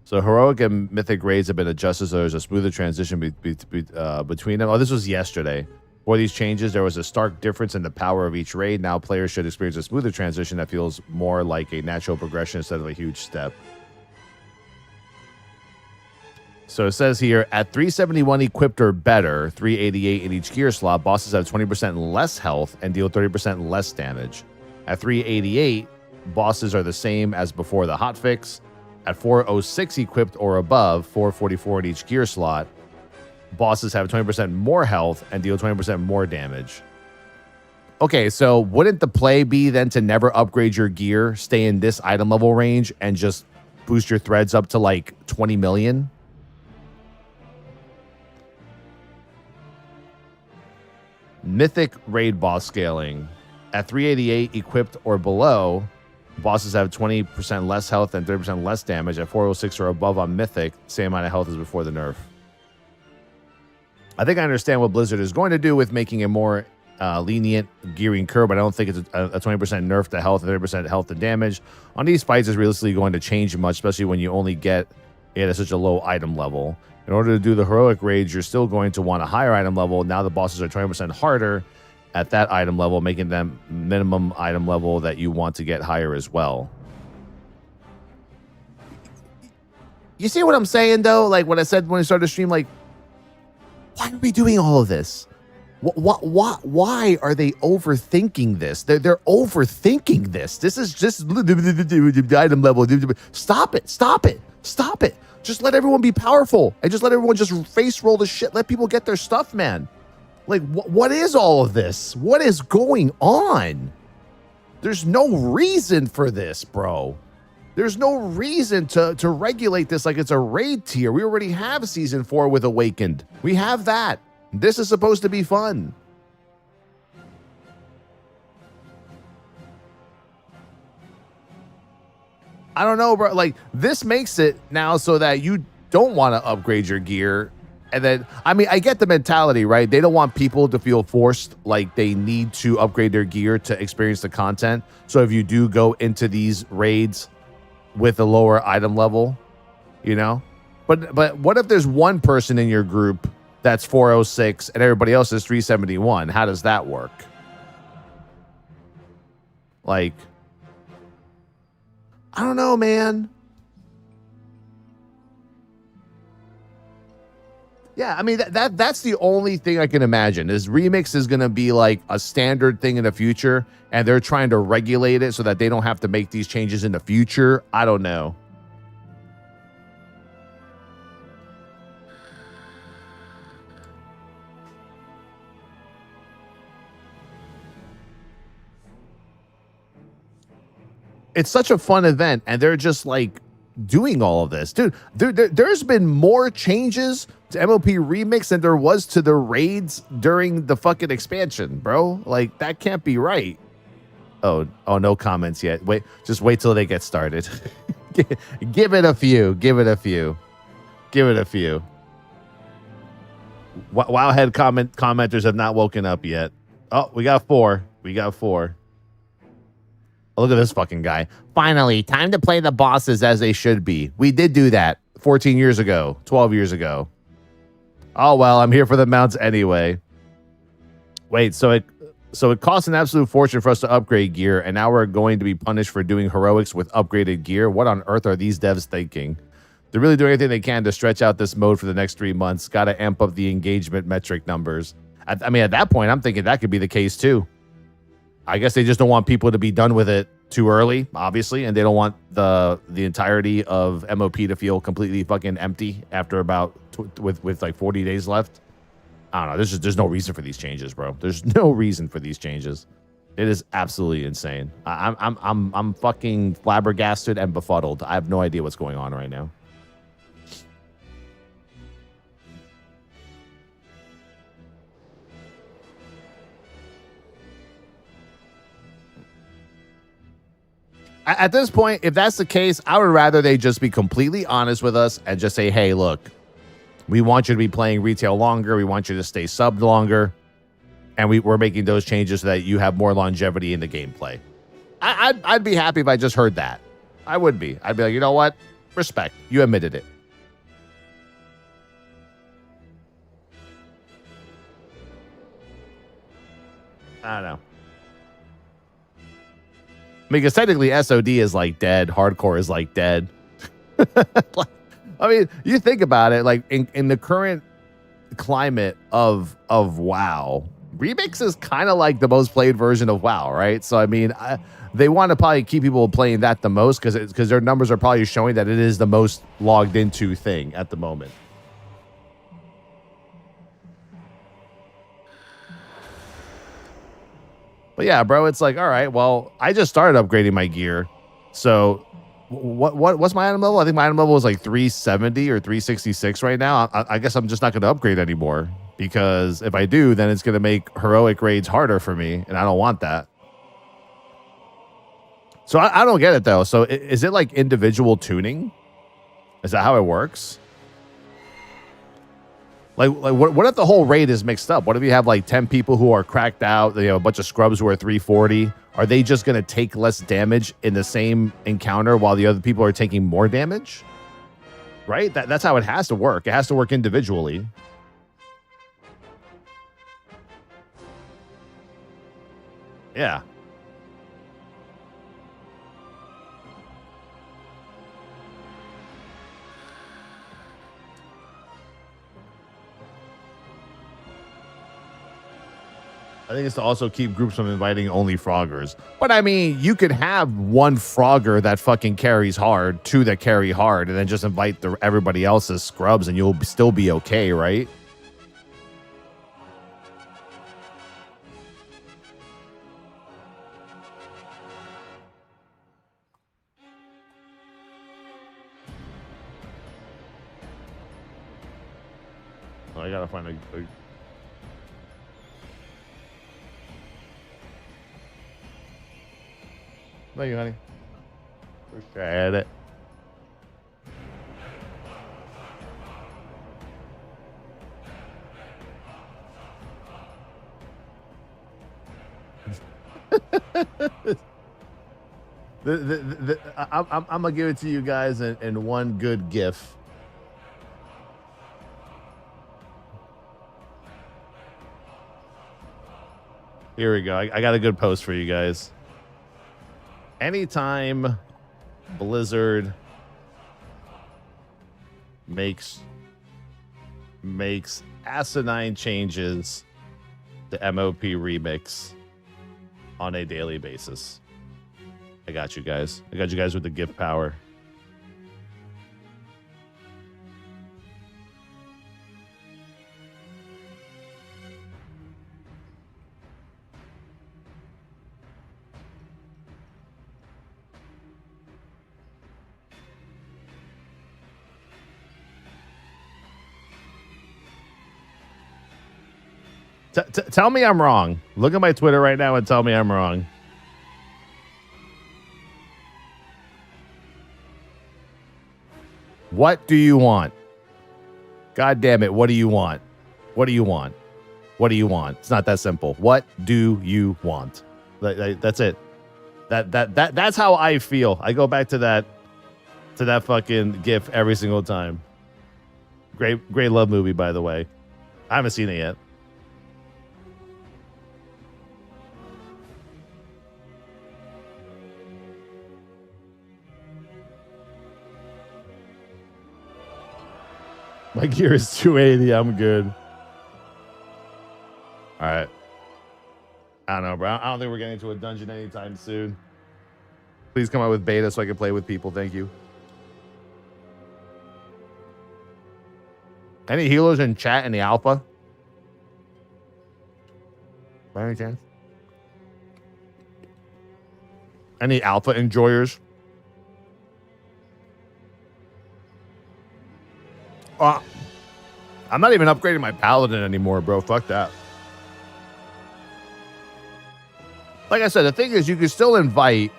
So heroic and mythic raids have been adjusted so there's a smoother transition between them. Oh, this was yesterday. For these changes, there was a stark difference in the power of each raid. Now players should experience a smoother transition that feels more like a natural progression instead of a huge step. So it says here, at 371 equipped or better, 388 in each gear slot, bosses have 20% less health and deal 30% less damage. At 388, bosses are the same as before the hotfix. At 406 equipped or above, 444 in each gear slot, bosses have 20% more health and deal 20% more damage. Okay, so wouldn't the play be then to never upgrade your gear, stay in this item level range, and just boost your threads up to like 20 million? Mythic raid boss scaling. At 388 equipped or below, bosses have 20% less health and 30% less damage. At 406 or above on Mythic, same amount of health as before the nerf. I think I understand what Blizzard is going to do with making a more lenient gearing curve, but I don't think it's a 20% nerf to health and 30% health to damage. On these fights, is realistically going to change much, especially when you only get it at such a low item level. In order to do the heroic raids, you're still going to want a higher item level. Now the bosses are 20% harder at that item level, making them minimum item level that you want to get higher as well. You see what I'm saying, though? Like what I said when I started the stream, like, why are we doing all of this? Why are they overthinking this? They're overthinking this. This is just item level. Stop it. Just let everyone be powerful and just let everyone just face roll the shit. Let people get their stuff, man. Like, what is all of this? What is going on? There's no reason for this, bro. There's no reason to regulate this like it's a raid tier. We already have season 4 with Awakened. We have that. This is supposed to be fun. I don't know, bro. Like, this makes it now so that you don't want to upgrade your gear. And then, I mean, I get the mentality, right? They don't want people to feel forced like they need to upgrade their gear to experience the content. So if you do go into these raids with a lower item level, you know? But what if there's one person in your group that's 406 and everybody else is 371? How does that work? Like, I don't know, man. Yeah, I mean, that's the only thing I can imagine is Remix is going to be like a standard thing in the future, and they're trying to regulate it so that they don't have to make these changes in the future. I don't know. It's such a fun event, and they're just like doing all of this. Dude, there's been more changes to MOP Remix than there was to the raids during the fucking expansion, bro. Like, that can't be right. Oh, no comments yet. Just wait till they get started. Give it a few. Give it a few. Give it a few. Wowhead commenters have not woken up yet. Oh, we got 4. We got 4. Oh, look at this fucking guy. Finally, time to play the bosses as they should be. We did do that 14 years ago, 12 years ago. Oh, well, I'm here for the mounts anyway. Wait, so it costs an absolute fortune for us to upgrade gear, and now we're going to be punished for doing heroics with upgraded gear? What on earth are these devs thinking? They're really doing everything they can to stretch out this mode for the next 3 months. Got to amp up the engagement metric numbers. I mean, at that point, I'm thinking that could be the case too. I guess they just don't want people to be done with it too early, obviously, and they don't want the entirety of MOP to feel completely fucking empty after about with like 40 days left. I don't know. There's no reason for these changes, bro. There's no reason for these changes. It is absolutely insane. I'm fucking flabbergasted and befuddled. I have no idea what's going on right now. At this point, if that's the case, I would rather they just be completely honest with us and just say, hey, look, we want you to be playing retail longer. We want you to stay subbed longer. And we're making those changes so that you have more longevity in the gameplay. I'd be happy if I just heard that. I would be. I'd be like, you know what? Respect. You admitted it. I don't know. I mean, because technically SOD is like dead. Hardcore is like dead. I mean, you think about it, like in the current climate of WoW, Remix is kind of like the most played version of WoW, right? So, I mean, they want to probably keep people playing that the most because their numbers are probably showing that it is the most logged into thing at the moment. But yeah, bro, it's like, all right, well, I just started upgrading my gear. So what's my item level? I think my item level is like 370 or 366 right now. I guess I'm just not going to upgrade anymore, because if I do, then it's going to make heroic raids harder for me, and I don't want that. So I don't get it, though. So is it like individual tuning? Is that how it works? Like what if the whole raid is mixed up? What if you have like 10 people who are cracked out, you know, a bunch of scrubs who are 340? Are they just going to take less damage in the same encounter while the other people are taking more damage? Right? That's how it has to work. It has to work individually. Yeah. I think it's to also keep groups from inviting only Froggers. But I mean, you could have one Frogger that fucking carries hard, 2 that carry hard, and then just invite everybody else as scrubs, and you'll still be okay, right? I gotta find a Thank you, honey. Appreciate it. I'm gonna give it to you guys in one good gif. Here we go. I got a good post for you guys. Anytime Blizzard makes asinine changes to MOP remix on a daily basis, I got you guys. I got you guys with the gift power. Tell me I'm wrong. Look at my Twitter right now and tell me I'm wrong. What do you want? God damn it. What do you want? What do you want? What do you want? It's not that simple. What do you want? That's it. That's how I feel. I go back to that fucking GIF every single time. Great love movie, by the way. I haven't seen it yet. My gear is 280. I'm good. All right. I don't know, bro. I don't think we're getting into a dungeon anytime soon. Please come out with beta so I can play with people. Thank you. Any healers in chat in the alpha? By any chance? Any alpha enjoyers? I'm not even upgrading my paladin anymore, bro. Fuck that. Like I said, the thing is, you can still invite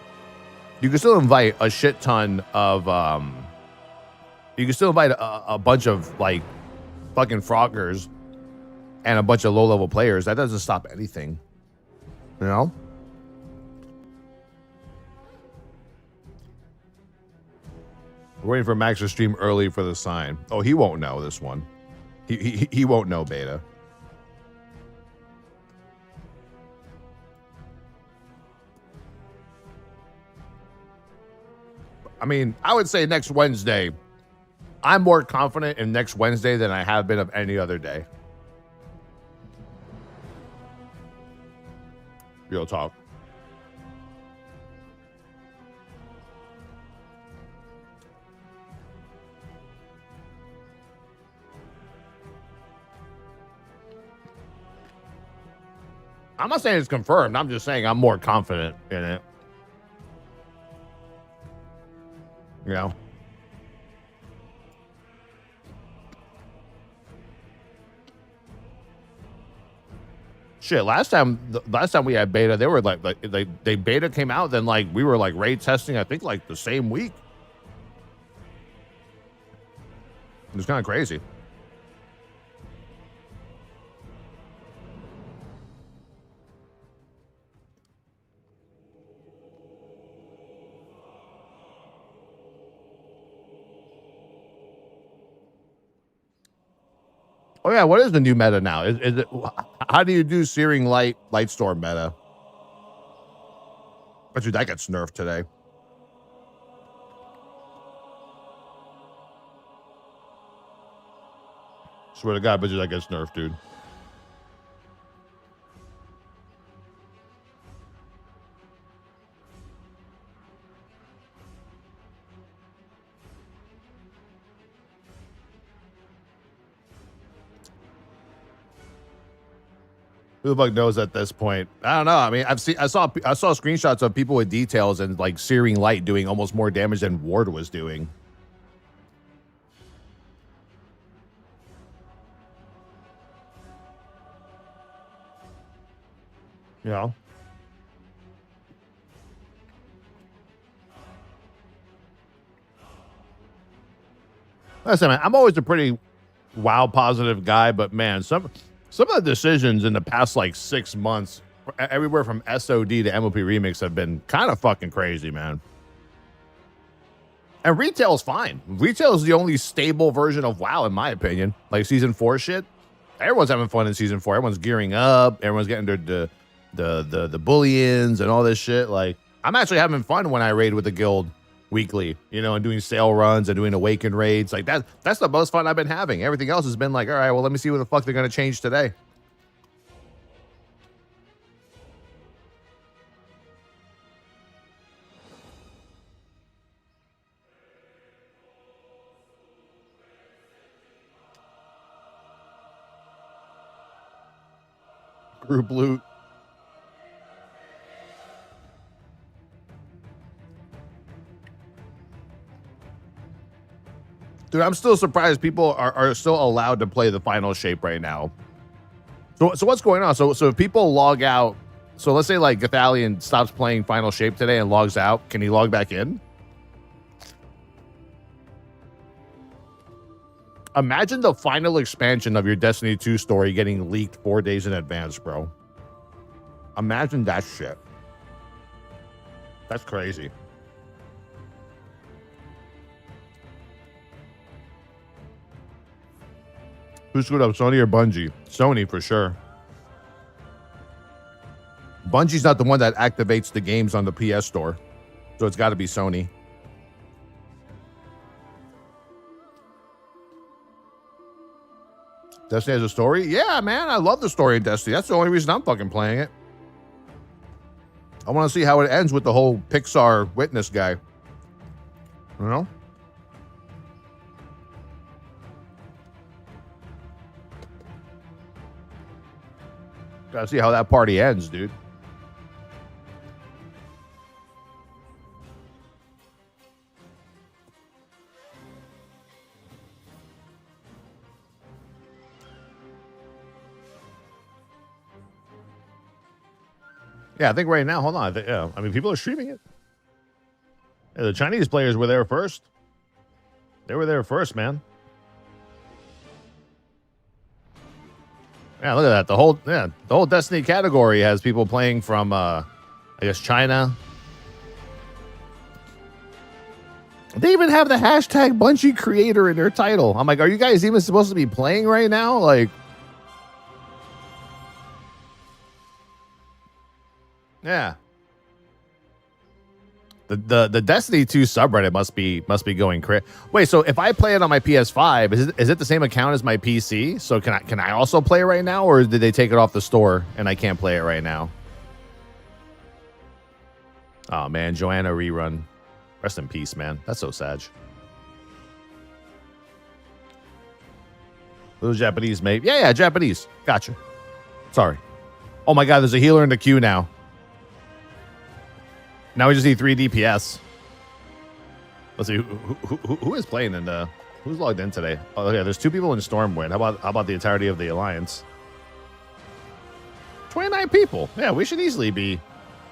a shit ton of you can still invite a bunch of like fucking froggers and a bunch of low level players. That doesn't stop anything, you know. We're waiting for Max to stream early for the sign. Oh, he won't know this one. He won't know beta. I mean, I would say next Wednesday. I'm more confident in next Wednesday than I have been of any other day. Real talk. I'm not saying it's confirmed. I'm just saying I'm more confident in it. You know? Shit, last time we had beta, they were like they beta came out, then like we were like raid testing, I think like the same week. It was kind of crazy. Oh yeah, what is the new meta now? Is it, how do you do Searing Lightstorm meta? Bet you that gets nerfed today. Swear to God, bet you that gets nerfed, dude. Who the fuck knows at this point? I don't know. I mean, I saw screenshots of people with details and like Searing Light doing almost more damage than Ward was doing. You know? Listen, man, I'm always a pretty WoW positive guy, but man, some of the decisions in the past like 6 months, everywhere from SOD to MOP Remix, have been kind of fucking crazy, man. And retail's fine. Retail is the only stable version of WoW, in my opinion. Like season 4 shit. Everyone's having fun in season 4. Everyone's gearing up. Everyone's getting the bullions and all this shit. Like, I'm actually having fun when I raid with the guild weekly, you know, and doing sale runs and doing awaken raids. Like that's the most fun I've been having. Everything else has been like, all right, well, let me see what the fuck they're gonna change today. Group loot. Dude, I'm still surprised people are still allowed to play the final shape right now. So what's going on? So if people log out, so let's say like Gathalion stops playing final shape today and logs out, can he log back in? Imagine the final expansion of your Destiny 2 story getting leaked 4 days in advance, bro. Imagine that shit. That's crazy. Who screwed up, Sony or Bungie? Sony, for sure. Bungie's not the one that activates the games on the PS Store, so it's got to be Sony. Destiny has a story? Yeah, man, I love the story in Destiny. That's the only reason I'm fucking playing it. I want to see how it ends with the whole Pixar witness guy. You know? Gotta see how that party ends, dude. Yeah, I think right now, hold on. Yeah, I mean, people are streaming it. Yeah, the Chinese players were there first. They were there first, man. Yeah, look at that. The whole Destiny category has people playing from, I guess, China. They even have the hashtag Bungie creator in their title. I'm like, are you guys even supposed to be playing right now? Like, yeah. The Destiny 2 subreddit must be going crazy. Wait, so if I play it on my PS5, is it the same account as my PC? So can I also play it right now, or did they take it off the store and I can't play it right now? Oh man, Joanna rerun. Rest in peace, man. That's so sad. Those Japanese, mate. Yeah, Japanese. Gotcha. Sorry. Oh my god, there's a healer in the queue now. Now we just need 3 DPS. Let's see who is playing and who's logged in today. Oh yeah, there's 2 people in Stormwind. How about the entirety of the alliance? 29 people. Yeah, we should easily be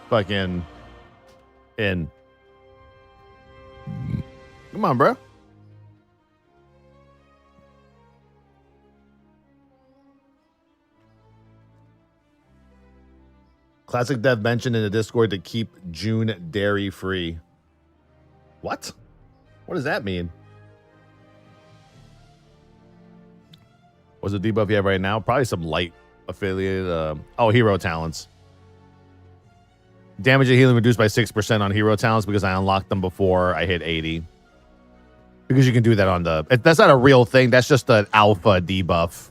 fucking in. Come on, bro. Classic Dev mentioned in the Discord to keep June dairy free. What? What does that mean? What's the debuff you have right now? Probably some light affiliated. Hero talents. Damage and healing reduced by 6% on hero talents because I unlocked them before I hit 80. Because you can do that on the... That's not a real thing. That's just an alpha debuff.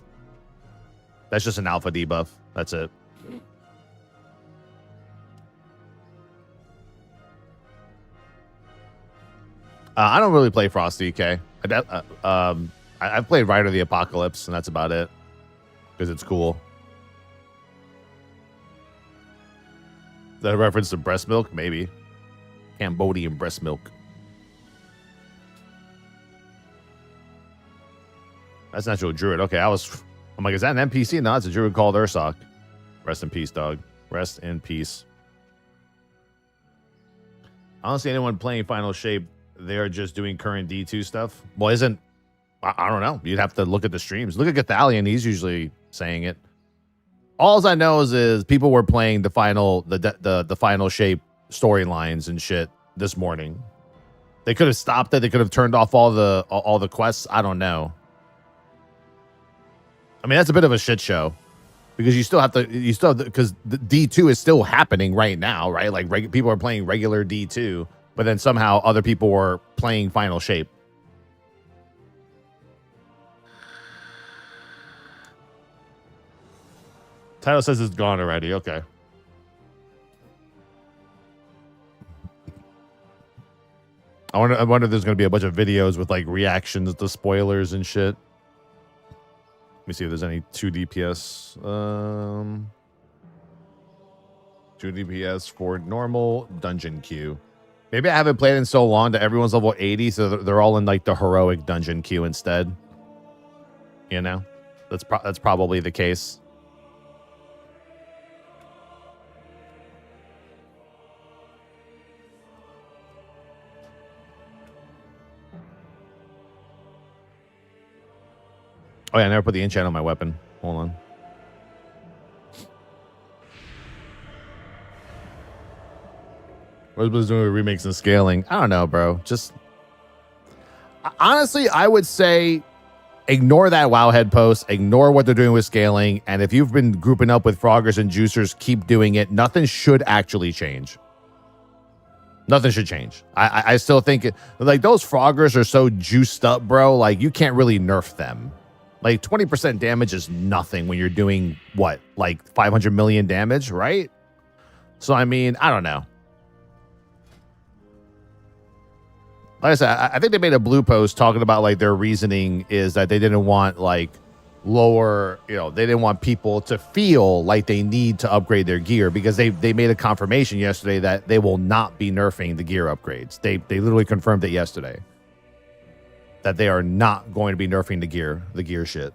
That's just an alpha debuff. That's it. I don't really play Frost DK. I've played Rider of the Apocalypse, and that's about it. Because it's cool. Is that a reference to breast milk? Maybe. Cambodian breast milk. That's not your druid. Okay, I'm like, is that an NPC? No, it's a druid called Ursoc. Rest in peace, dog. Rest in peace. I don't see anyone playing Final Shape. They're just doing current D2 stuff. Well, I don't know. You'd have to look at the streams. Look at Towelliee, and he's usually saying it. All I know is people were playing the final Shape storylines and shit this morning. They could have stopped it. They could have turned off all the quests. I don't know. I mean, that's a bit of a shit show because you still have because the D2 is still happening right now, right? Like people are playing regular D2, but then somehow other people were playing Final Shape. Title says it's gone already. Okay. I wonder if there's going to be a bunch of videos with like reactions to spoilers and shit. Let me see if there's any 2 DPS. 2 DPS for normal dungeon queue. Maybe I haven't played in so long that everyone's level 80, so they're all in like the heroic dungeon queue instead. You know, that's probably the case. Oh yeah, I never put the enchant on my weapon. Hold on. What's Blizz doing with remakes and scaling? I don't know, bro. Just honestly, I would say ignore that Wowhead post, ignore what they're doing with scaling, and if you've been grouping up with froggers and juicers, keep doing it. Nothing should actually change. Nothing should change. I still think like those froggers are so juiced up, bro. Like you can't really nerf them. Like 20% damage is nothing when you're doing what, like 500 million damage, right? So I mean, I don't know. Like I said, I think they made a blue post talking about like their reasoning is that they didn't want like lower, they didn't want people to feel like they need to upgrade their gear because they made a confirmation yesterday that they will not be nerfing the gear upgrades. They literally confirmed it yesterday that they are not going to be nerfing the gear shit.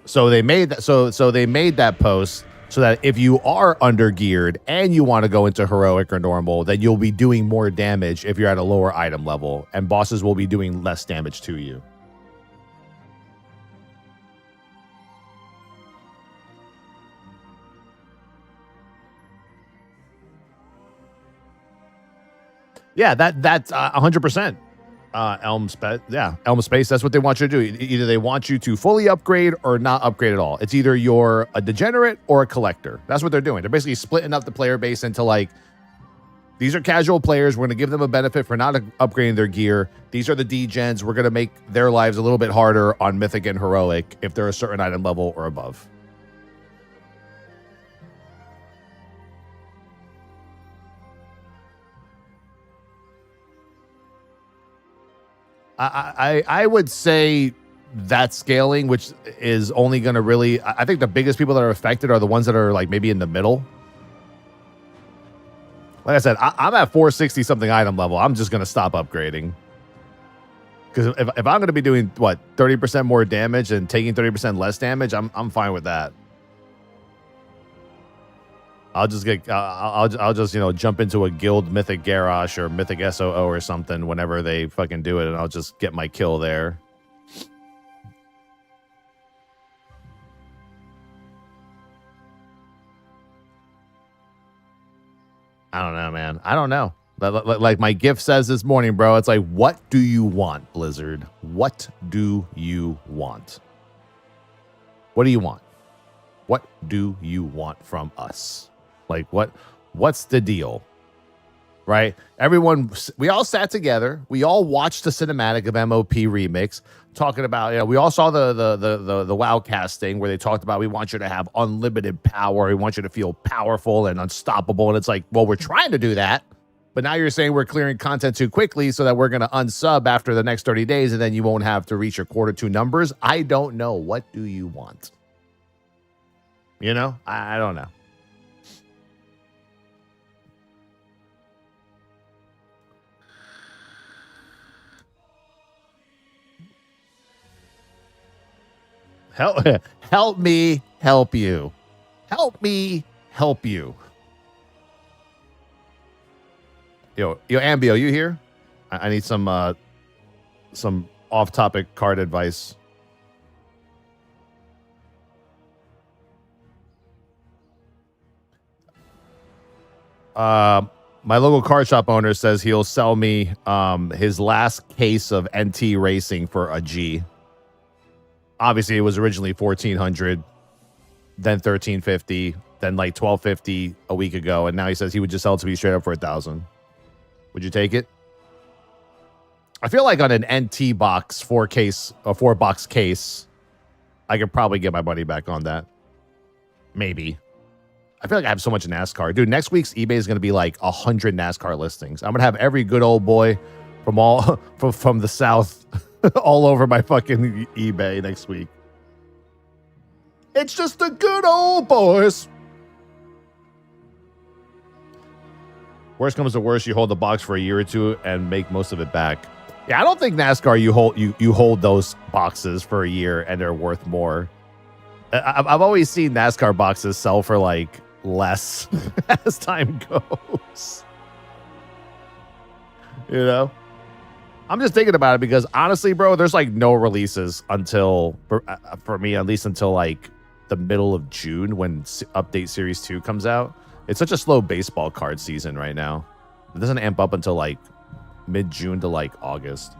So they made that. So they made that post so that if you are under geared and you want to go into heroic or normal, then you'll be doing more damage if you're at a lower item level, and bosses will be doing less damage to you. Yeah, that's 100%. Elm Space, that's what they want you to do. Either they want you to fully upgrade or not upgrade at all. It's either you're a degenerate or a collector. That's what they're doing. They're basically splitting up the player base into like, these are casual players. We're going to give them a benefit for not upgrading their gear. These are the degens. We're going to make their lives a little bit harder on Mythic and Heroic if they're a certain item level or above. I would say that scaling, which is only going to really, I think the biggest people that are affected are the ones that are like maybe in the middle. Like I said, I'm at 460 something item level. I'm just going to stop upgrading. Because if I'm going to be doing, 30% more damage and taking 30% less damage, I'm fine with that. I'll just jump into a guild Mythic Garrosh or Mythic SOO or something whenever they fucking do it, and I'll just get my kill there. I don't know, man. I don't know. Like my gift says this morning, bro. It's like, what do you want, Blizzard? What do you want? What do you want? What do you want from us? Like, what's the deal? Right? We all sat together. We all watched the cinematic of MOP Remix, talking about, we all saw the WoW casting where they talked about, we want you to have unlimited power. We want you to feel powerful and unstoppable. And it's like, well, we're trying to do that. But now you're saying we're clearing content too quickly so that we're going to unsub after the next 30 days and then you won't have to reach your quarter 2 numbers. I don't know. What do you want? I don't know. Help me help you. Help me help you. Yo, Ambio, you here? I need some off-topic card advice. My local card shop owner says he'll sell me his last case of NT Racing for a G. Obviously, it was originally 1,400, then 1,350, then like 1,250 a week ago, and now he says he would just sell it to me straight up for 1,000. Would you take it? I feel like on an NT box, four box case, I could probably get my money back on that. Maybe. I feel like I have so much NASCAR. Dude, next week's eBay is going to be like 100 NASCAR listings. I'm going to have every good old boy from the South all over my fucking eBay next week. It's just the good old boys. Worst comes to worst, you hold the box for a year or two and make most of it back. Yeah, I don't think NASCAR you hold those boxes for a year and they're worth more. I've always seen NASCAR boxes sell for like less as time goes. You know? I'm just thinking about it because honestly, bro, there's like no releases until, for me, at least until like the middle of June when Update Series 2 comes out. It's such a slow baseball card season right now. It doesn't amp up until like mid-June to like August.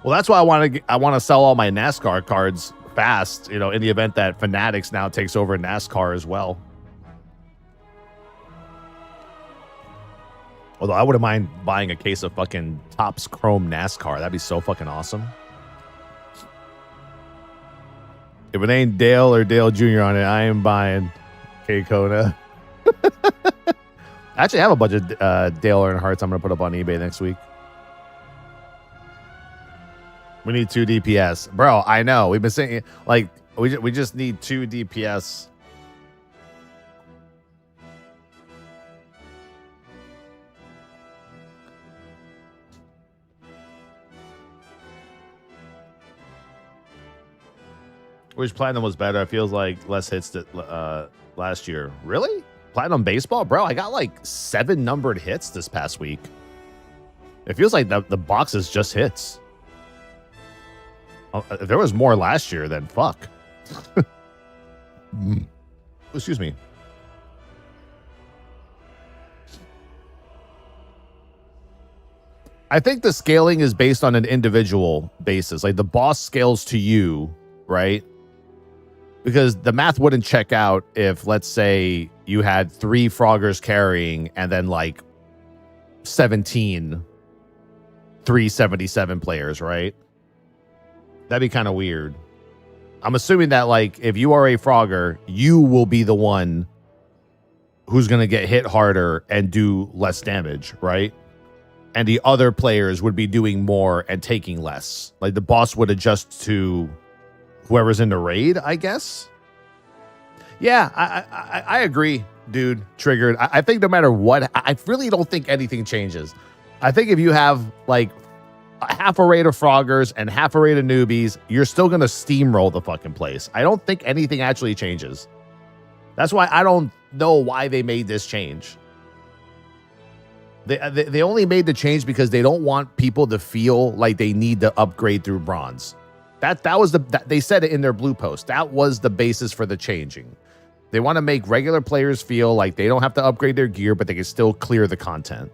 Well, that's why I want to sell all my NASCAR cards fast, you know, in the event that Fanatics now takes over NASCAR as well. Although I wouldn't mind buying a case of fucking Topps Chrome NASCAR. That'd be so fucking awesome. If it ain't Dale or Dale Jr. on it, I am buying K-Kona. I actually have a bunch of Dale Earnhardts I'm going to put up on eBay next week. We need 2 DPS. Bro, I know. We've been saying, like, we just need 2 DPS. Which Platinum was better? It feels like less hits that last year. Really? Platinum Baseball? Bro, I got like 7 numbered hits this past week. It feels like the boxes just hits. If there was more last year, then fuck. Excuse me. I think the scaling is based on an individual basis. Like the boss scales to you, right? Because the math wouldn't check out if, let's say, you had 3 Froggers carrying and then like 17 377 players, right? That'd be kind of weird. I'm assuming that, like, if you are a Frogger, you will be the one who's going to get hit harder and do less damage, right? And the other players would be doing more and taking less. Like, the boss would adjust to whoever's in the raid, I guess. Yeah, I agree, dude. Triggered. I think no matter what, I really don't think anything changes. I think if you have, like, half a raid of Froggers and half a raid of newbies, you're still going to steamroll the fucking place. I don't think anything actually changes. That's why I don't know why they made this change. They only made the change because they don't want people to feel like they need to upgrade through bronze. That was they said it in their blue post. That was the basis for the changing. They want to make regular players feel like they don't have to upgrade their gear, but they can still clear the content.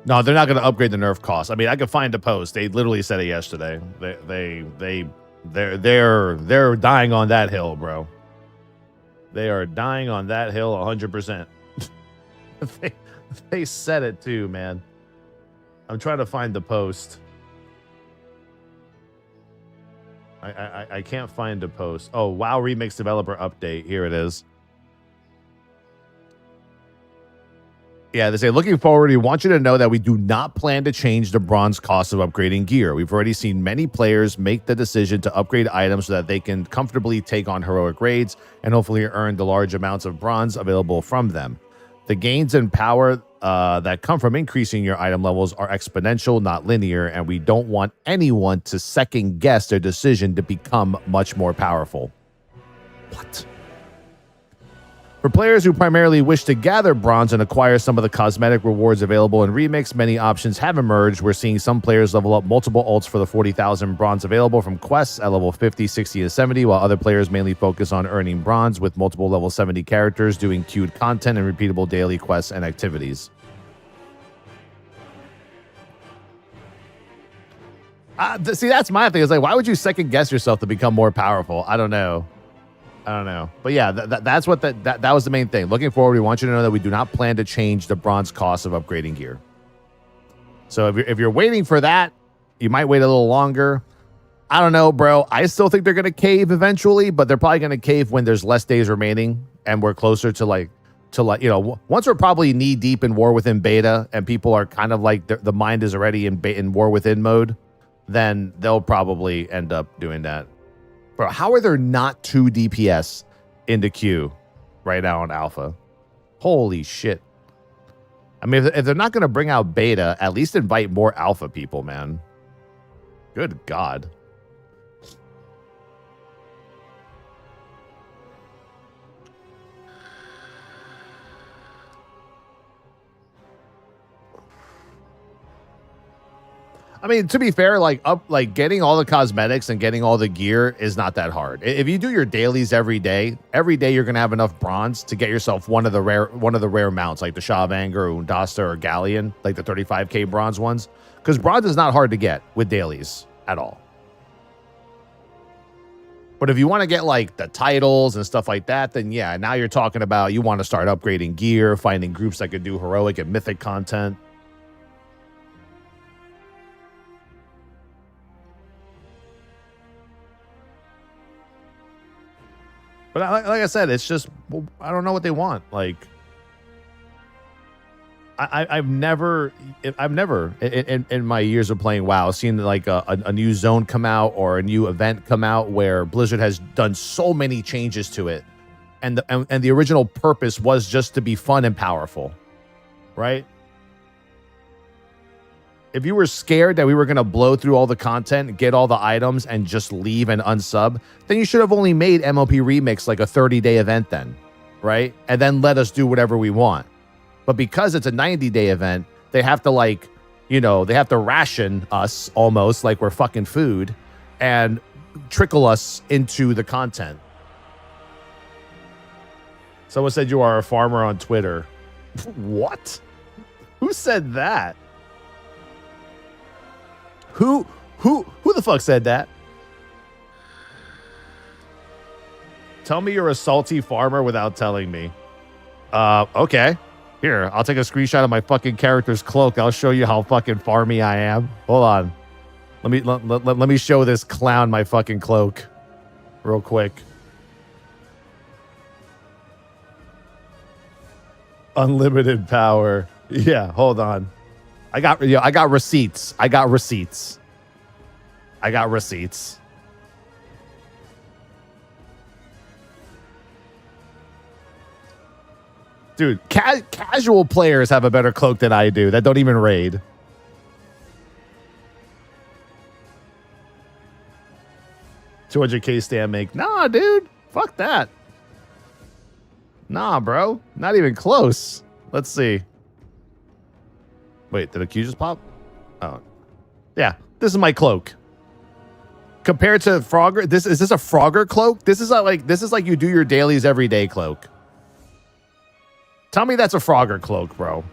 No, they're not going to upgrade the nerf cost. I mean, I could find a post. They literally said it yesterday. They're dying on that hill, bro. They are dying on that hill 100%. They said it too, man. I'm trying to find the post. I can't find the post. Oh, WoW Remix developer update. Here it is. Yeah, they say, looking forward, we want you to know that we do not plan to change the bronze cost of upgrading gear. We've already seen many players make the decision to upgrade items so that they can comfortably take on heroic raids and hopefully earn the large amounts of bronze available from them. The gains in power that come from increasing your item levels are exponential, not linear, and we don't want anyone to second guess their decision to become much more powerful. What? For players who primarily wish to gather bronze and acquire some of the cosmetic rewards available in Remix, many options have emerged. We're seeing some players level up multiple ults for the 40,000 bronze available from quests at level 50, 60, and 70, while other players mainly focus on earning bronze with multiple level 70 characters doing queued content and repeatable daily quests and activities. See, that's my thing. It's like, why would you second guess yourself to become more powerful? I don't know. But yeah, that's what that was the main thing. Looking forward, we want you to know that we do not plan to change the bronze cost of upgrading gear. So if you're waiting for that, you might wait a little longer. I don't know, bro. I still think they're going to cave eventually, but they're probably going to cave when there's less days remaining and we're closer to like, once we're probably knee deep in War Within beta and people are kind of like the mind is already in War Within mode, then they'll probably end up doing that. Bro, how are there not 2 DPS in the queue right now on alpha? Holy shit. I mean, if they're not going to bring out beta, at least invite more alpha people, man. Good God. I mean, to be fair, like getting all the cosmetics and getting all the gear is not that hard. If you do your dailies every day you're gonna have enough bronze to get yourself one of the rare mounts, like the Shaw of Anger, or Undasta, or Galleon, like the 35k bronze ones. Because bronze is not hard to get with dailies at all. But if you want to get like the titles and stuff like that, then yeah, now you're talking about you want to start upgrading gear, finding groups that could do heroic and mythic content. But like I said, it's just, I don't know what they want. Like, I've never in my years of playing WoW seen like a new zone come out or a new event come out where Blizzard has done so many changes to it, and the original purpose was just to be fun and powerful, right? If you were scared that we were going to blow through all the content, get all the items, and just leave and unsub, then you should have only made MOP Remix like a 30-day event then, right? And then let us do whatever we want. But because it's a 90-day event, they have to they have to ration us almost like we're fucking food and trickle us into the content. Someone said you are a farmer on Twitter. What? Who said that? Who the fuck said that? Tell me you're a salty farmer without telling me. Okay. Here, I'll take a screenshot of my fucking character's cloak. I'll show you how fucking farmy I am. Hold on. Let me show this clown my fucking cloak real quick. Unlimited power. Yeah, hold on. I got receipts. I got receipts. Dude, casual players have a better cloak than I do that don't even raid. $200k stand make. Nah, dude. Fuck that. Nah, bro. Not even close. Let's see. Wait, did a Q just pop? Oh. Yeah, this is my cloak. Compared to Frogger, is this a Frogger cloak? This is like you do your dailies every day cloak. Tell me that's a Frogger cloak, bro.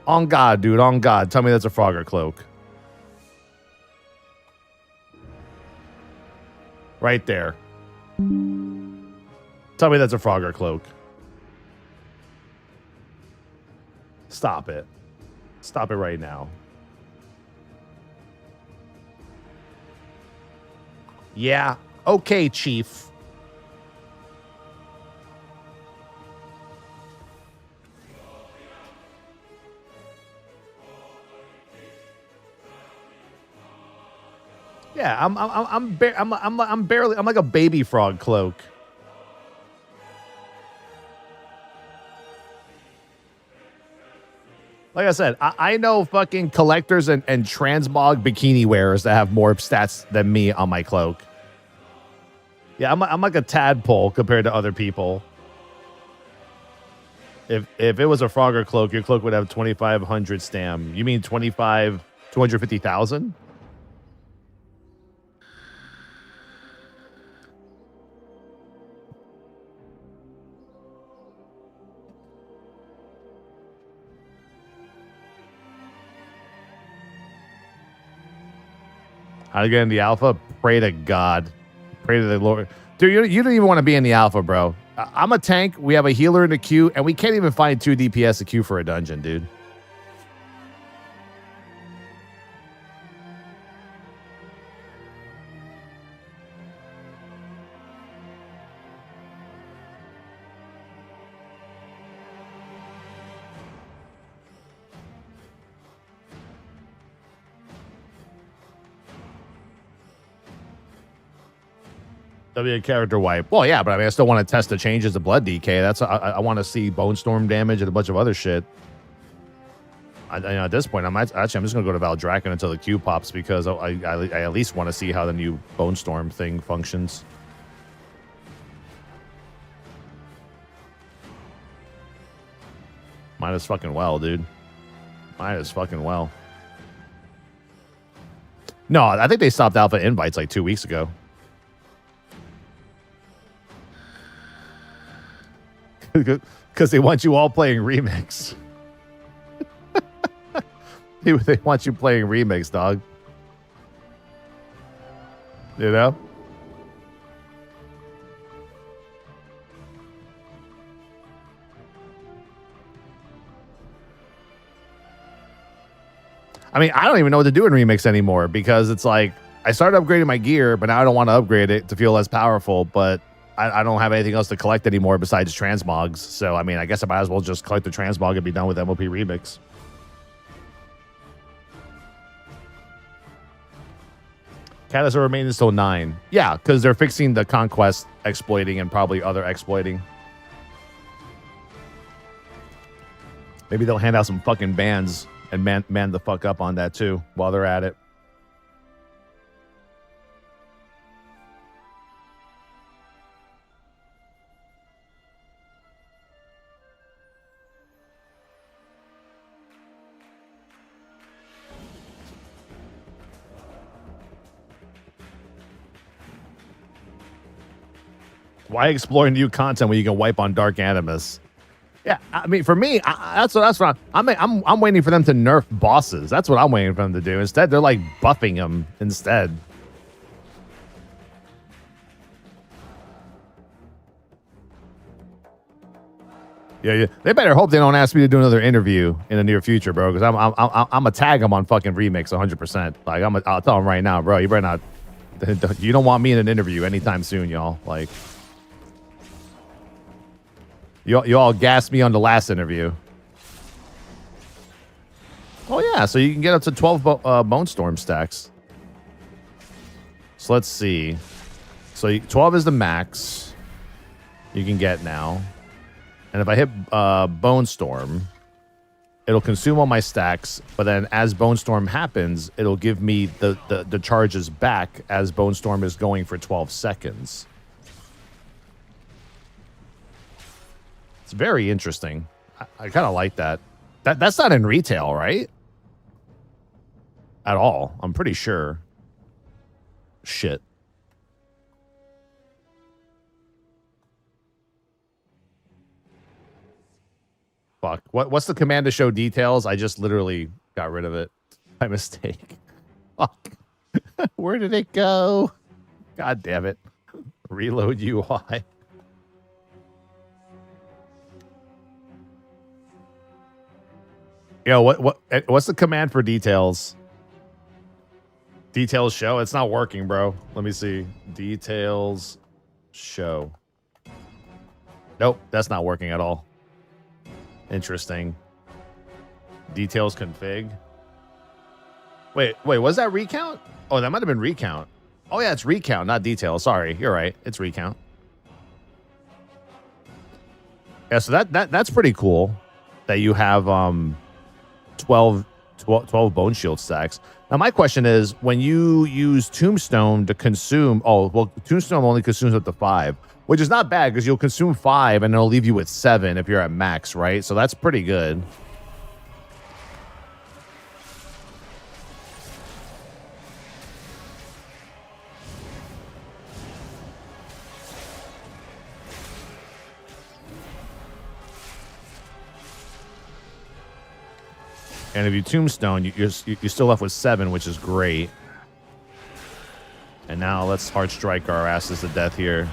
On God, dude, on God. Tell me that's a Frogger cloak. Right there. Tell me that's a Frogger cloak. Stop it. Stop it right now. Yeah. Okay, Chief. Yeah, I'm barely, I'm like a baby frog cloak. Like I said, I know fucking collectors and transmog bikini wearers that have more stats than me on my cloak. Yeah, I'm like a tadpole compared to other people. If it was a Frogger cloak, your cloak would have 2,500 stam. You mean 250,000? How to get in the alpha? Pray to God. Pray to the Lord. Dude, you don't even want to be in the alpha, bro. I'm a tank. We have a healer in the queue, and we can't even find 2 DPS to queue for a dungeon, dude. W character wipe. Well, yeah, but I mean, I still want to test the changes of blood DK. That's I want to see bone storm damage and a bunch of other shit. At this point, I'm just gonna go to Valdrakken until the Q pops because I at least want to see how the new bone storm thing functions. Might as fucking well, dude. Might as fucking well. No, I think they stopped alpha invites like 2 weeks ago. Because they want you all playing Remix. They want you playing Remix, dog. You know? I mean, I don't even know what to do in Remix anymore because it's like I started upgrading my gear, but now I don't want to upgrade it to feel less powerful, but I don't have anything else to collect anymore besides transmogs. So, I mean, I guess I might as well just collect the transmog and be done with MOP Remix. Catus will remain until 9. Yeah, because they're fixing the conquest exploiting and probably other exploiting. Maybe they'll hand out some fucking bans and man the fuck up on that too while they're at it. Why explore new content when you can wipe on Dark Animus? Yeah, I mean, for me, that's what I'm waiting for them to nerf bosses. That's what I'm waiting for them to do. Instead, they're like buffing them instead. Yeah. They better hope they don't ask me to do another interview in the near future, bro. Because I'm a tag them on fucking Remix 100%. Like I'll tell them right now, bro. You better not. You don't want me in an interview anytime soon, y'all. Like. You all gassed me on the last interview. Oh, yeah. So you can get up to 12 Bone Storm stacks. So let's see. So 12 is the max you can get now. And if I hit Bone Storm, it'll consume all my stacks. But then as Bone Storm happens, it'll give me the charges back as Bone Storm is going for 12 seconds. It's very interesting. I kind of like that. That's not in retail, right? At all. I'm pretty sure. Shit. Fuck. What's the command to show details? I just literally got rid of it by mistake. Fuck. Where did it go? God damn it. Reload UI. Yo, what's the command for details? Details show? It's not working, bro. Let me see. Details show. Nope, that's not working at all. Interesting. Details config. Wait, was that recount? Oh, that might have been recount. Oh yeah, it's recount, not detail. Sorry, you're right. It's recount. Yeah, so that's pretty cool that you have 12 bone shield stacks. Now my question is, when you use Tombstone to consume, Tombstone only consumes up to 5, which is not bad because you'll consume 5 and it'll leave you with 7 if you're at max, right? So that's pretty good. And if you Tombstone, you're still left with 7, which is great. And now let's hard strike our asses to death here.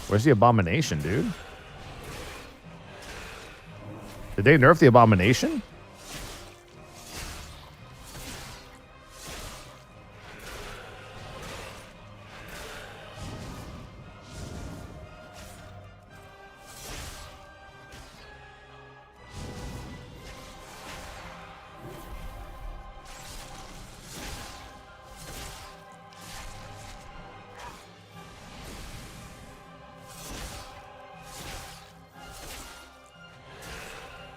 Where's the Abomination, dude? Did they nerf the Abomination?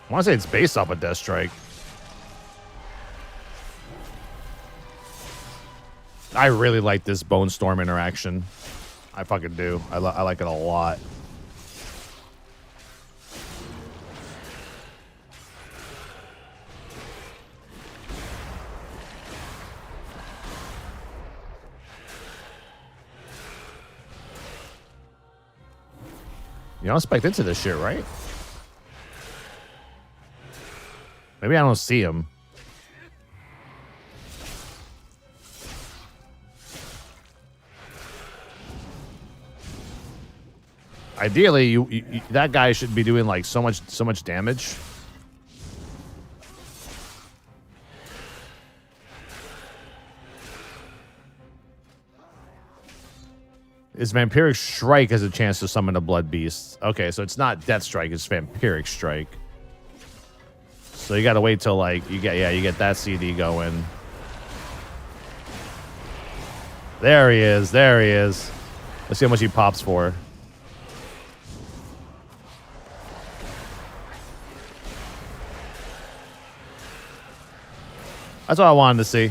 I want to say it's based off of Death Strike. I really like this Bone Storm interaction. I fucking do. I like it a lot. You don't spec into this shit, right? Maybe I don't see him. Ideally, you that guy should be doing like so much damage. His Vampiric Strike has a chance to summon a Blood Beast. Okay, so it's not Death Strike, it's Vampiric Strike. So you gotta wait till like you get that CD going. There he is. There he is. Let's see how much he pops for. That's what I wanted to see.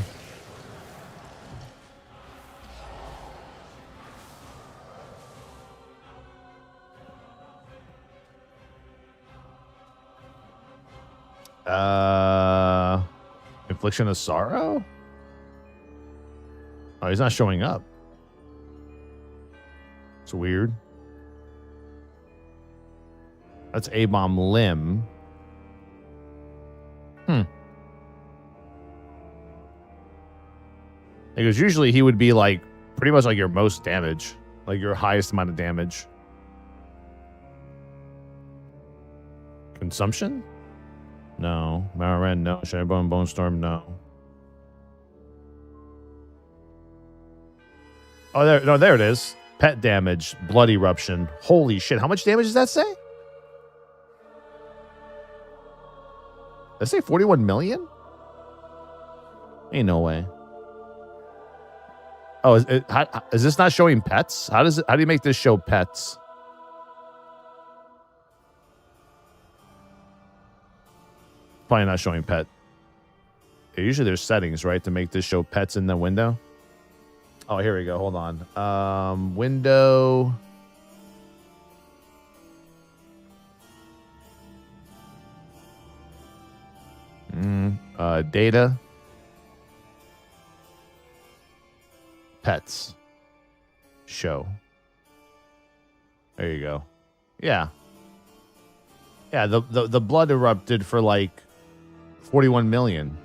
Infliction of Sorrow? Oh, he's not showing up. It's weird. That's A-Bomb Limb. Because usually he would be like pretty much like your most damage, like your highest amount of damage. Consumption? No. Maran, no. Shirebone, Bone Storm, no. Oh, there it is. Pet damage, Blood Eruption. Holy shit. How much damage does that say? Did that say 41 million? Ain't no way. Oh, is this not showing pets? How do you make this show pets? Probably not showing pet. Yeah, usually there's settings, right, to make this show pets in the window. Oh, here we go. Hold on. Window. Data. Pets. Show. There you go. Yeah. Yeah, the blood erupted for like 41 million.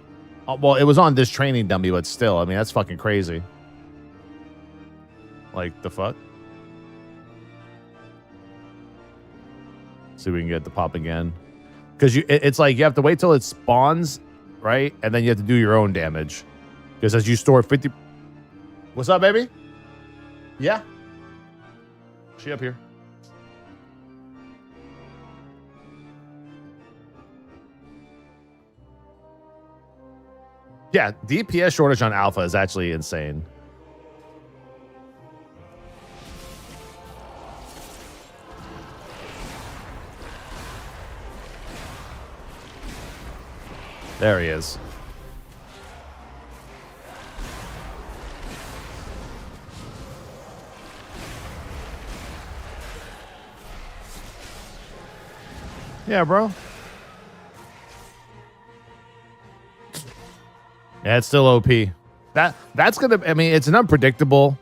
Well, it was on this training dummy, but still, I mean, that's fucking crazy. Like, the fuck? See if we can get the pop again. Because it's like you have to wait till it spawns, right? And then you have to do your own damage. Because as you store 50... What's up, baby? Yeah. She up here. Yeah, DPS shortage on alpha is actually insane. There he is. Yeah, bro. Yeah, it's still OP. That's gonna. I mean, it's an unpredictable.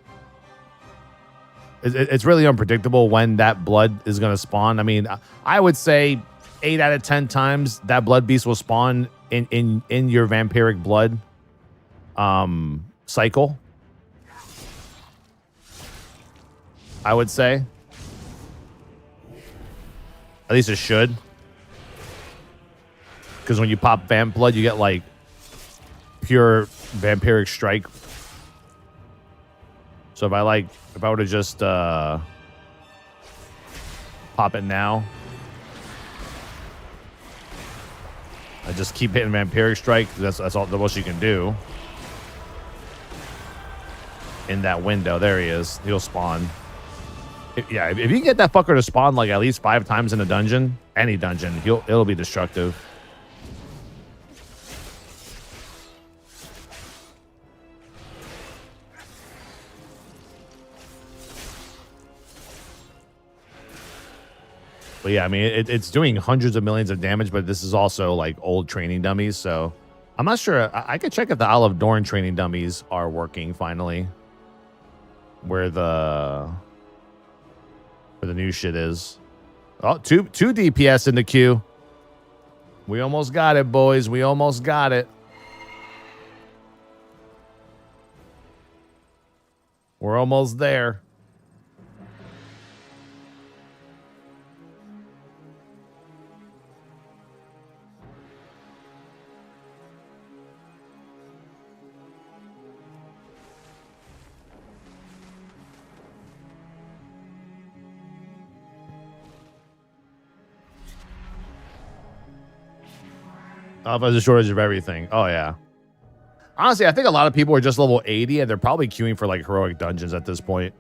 It's really unpredictable when that blood is gonna spawn. I mean, I would say 8 out of 10 times that blood beast will spawn in your vampiric blood cycle. I would say. At least it should. Because when you pop vamp blood, you get like pure vampiric strike. So if I were to just pop it now, I just keep hitting vampiric strike. That's all the most you can do. In that window, there he is. He'll spawn. If you can get that fucker to spawn like at least 5 times in a dungeon, any dungeon, it'll be destructive. But yeah, I mean, it's doing hundreds of millions of damage, but this is also like old training dummies. So I'm not sure. I could check if the Isle of Dorn training dummies are working finally. Where the new shit is. Oh, two DPS in the queue. We almost got it, boys. We almost got it. We're almost there. There's a shortage of everything. Oh, yeah. Honestly, I think a lot of people are just level 80, and they're probably queuing for, like, heroic dungeons at this point.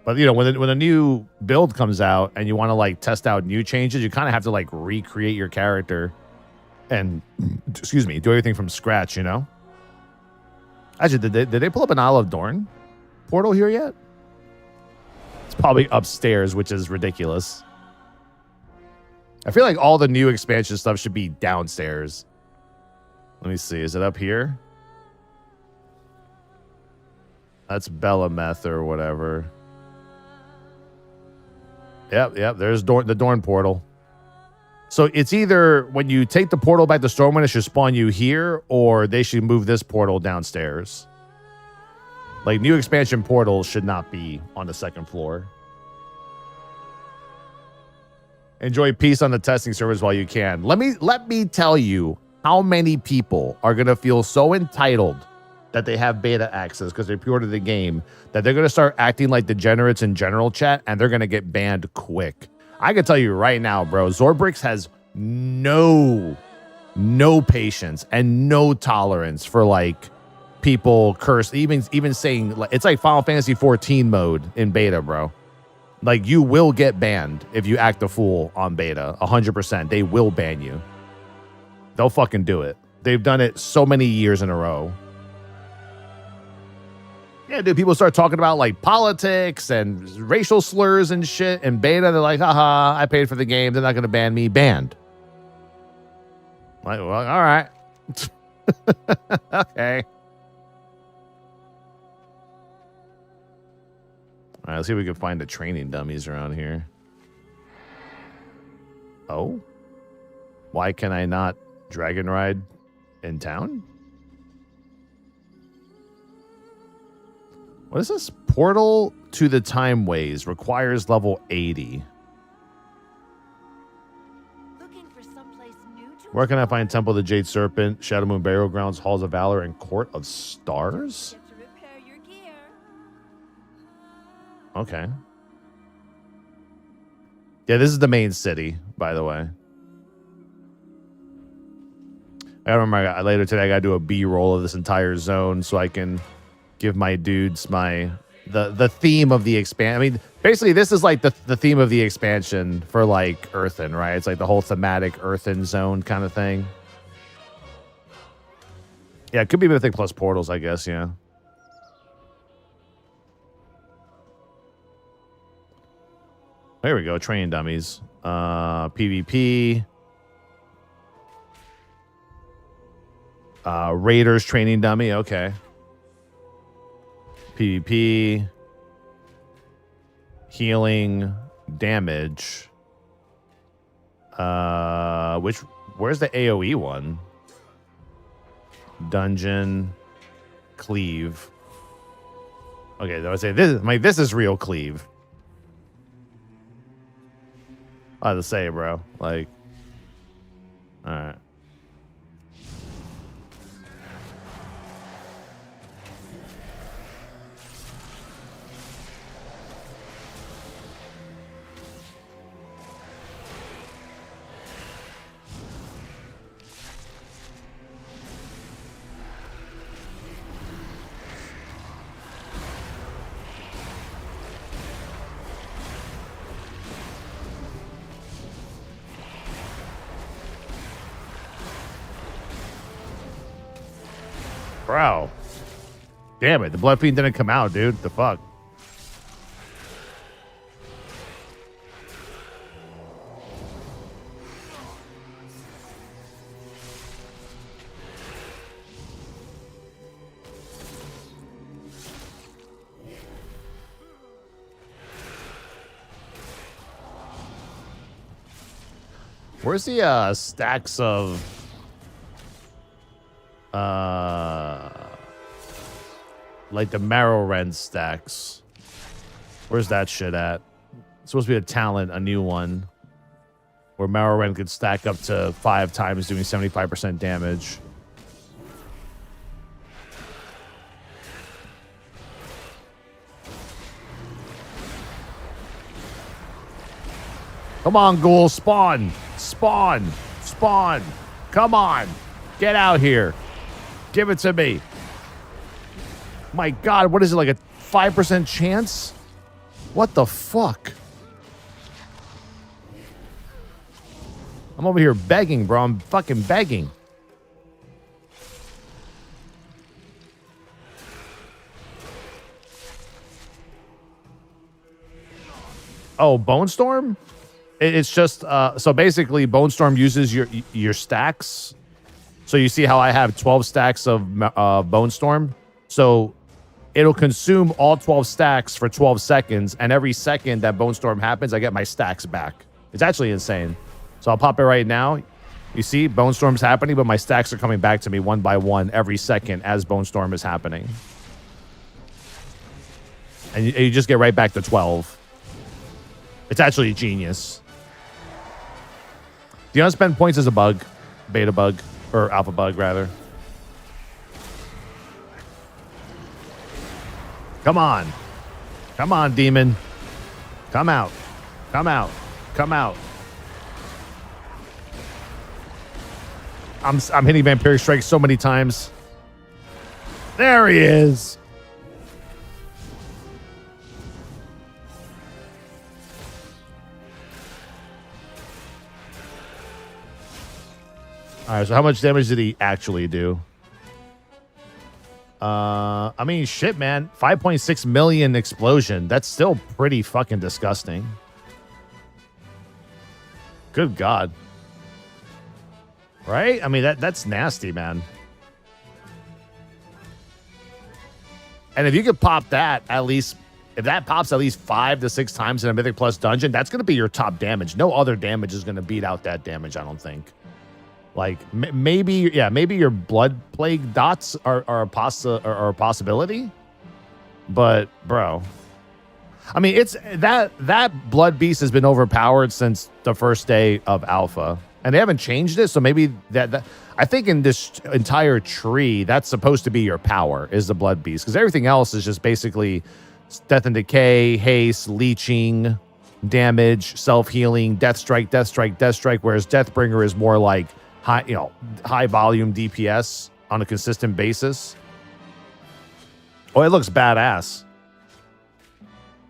But, you know, when a new build comes out and you want to, like, test out new changes, you kind of have to, like, recreate your character and, excuse me, do everything from scratch, you know? Actually, did they pull up an Isle of Dorn portal here yet? It's probably upstairs, which is ridiculous. I feel like all the new expansion stuff should be downstairs. Let me see. Is it up here? That's Belameth or whatever. Yep. There's the Dorn portal. So it's either when you take the portal back to Stormwind, it should spawn you here, or they should move this portal downstairs. Like, new expansion portals should not be on the second floor. Enjoy peace on the testing servers while you can. Let me tell you how many people are going to feel so entitled that they have beta access because they pre-ordered the game that they're going to start acting like degenerates in general chat, and they're going to get banned quick. I can tell you right now, bro, Zorbrix has no patience and no tolerance for, like, people curse, even saying, like, it's like Final Fantasy 14 mode in beta, bro. Like, you will get banned if you act a fool on beta. 100%. They will ban you. They'll fucking do it. They've done it so many years in a row. Yeah, dude, people start talking about, like, politics and racial slurs and shit in beta. They're like, haha, I paid for the game. They're not going to ban me. Banned. Like, well, all right. Okay. All right, let's see if we can find the training dummies around here. Oh? Why can I not dragon ride in town? What is this? Portal to the Time Ways requires level 80. Looking for someplace new to Where can I find Temple of the Jade Serpent, Shadow Moon Burial Grounds, Halls of Valor, and Court of Stars? get to repair your gear? Okay. Yeah, this is the main city, by the way. I remember later today I got to do a B-roll of this entire zone so I can give my dudes the theme of the expansion. I mean, basically this is like the theme of the expansion for like Earthen, right? It's like the whole thematic Earthen zone kind of thing. Yeah, it could be Mythic plus portals, I guess, yeah. There we go, training dummies. PvP. Raiders training dummy, okay. PvP. Healing damage. Where's the AoE one? Dungeon. Cleave. Okay, I would say this is real cleave. I have to say, bro. Like, all right. Bro. Damn it. The Blood Fiend didn't come out, dude. The fuck? Where's the stacks of like the Marrow Rend stacks? Where's that shit at? It's supposed to be a talent, a new one, where Marrow Rend could stack up to 5 times, doing 75% damage. Come on, ghoul, spawn, spawn, spawn. Come on, get out here. Give it to me. My God, what is it, like a 5% chance? What the fuck? I'm over here begging, bro. I'm fucking begging. Oh, Bone Storm? It's just, so basically Bone Storm uses your stacks. So you see how I have 12 stacks of Bone Storm? So it'll consume all 12 stacks for 12 seconds, and every second that Bone Storm happens, I get my stacks back. It's actually insane. So I'll pop it right now. You see, Bone Storm's happening, but my stacks are coming back to me one by one every second as Bone Storm is happening. And you just get right back to 12. It's actually genius. The unspent points is a bug. Beta bug. Or alpha bug, rather. Come on. Come on, demon. Come out. Come out. Come out. I'm hitting Vampiric Strike so many times. There he is. All right, so how much damage did he actually do? I mean, shit, man. 5.6 million explosion. That's still pretty fucking disgusting. Good God. Right? I mean, that's nasty, man. And if you could pop that at least, if that pops at least 5 to 6 times in a Mythic Plus dungeon, that's going to be your top damage. No other damage is going to beat out that damage, I don't think. Like, maybe your Blood Plague dots are a possibility. But, bro. I mean, it's that Blood Beast has been overpowered since the first day of Alpha. And they haven't changed it, so maybe that I think in this entire tree, that's supposed to be your power, is the Blood Beast. Because everything else is just basically Death and decay, haste, leeching, damage, self-healing, death strike, death strike, death strike, whereas Deathbringer is more like high volume DPS on a consistent basis. Oh, it looks badass.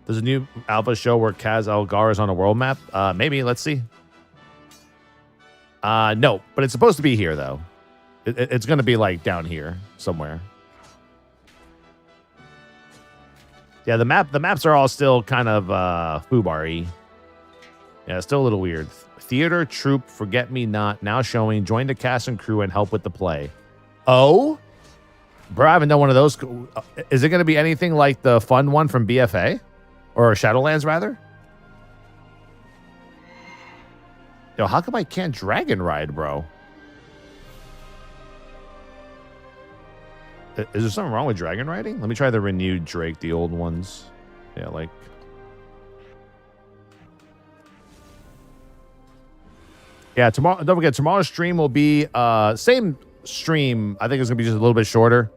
There's a new alpha show where Kaz Algar is on a world map. Maybe, let's see. No, but it's supposed to be here though. It's going to be like down here somewhere. Yeah, the maps are all still kind of foobar-y. Yeah, it's still a little weird. Theater, Troop, Forget Me Not, now showing. Join the cast and crew and help with the play. Oh? Bro, I haven't done one of those. Is it going to be anything like the fun one from BFA? Or Shadowlands, rather? Yo, how come I can't dragon ride, bro? Is there something wrong with dragon riding? Let me try the renewed Drake, the old ones. Yeah, like... Yeah, tomorrow. Don't forget, tomorrow's stream will be same stream. I think it's gonna be just a little bit shorter.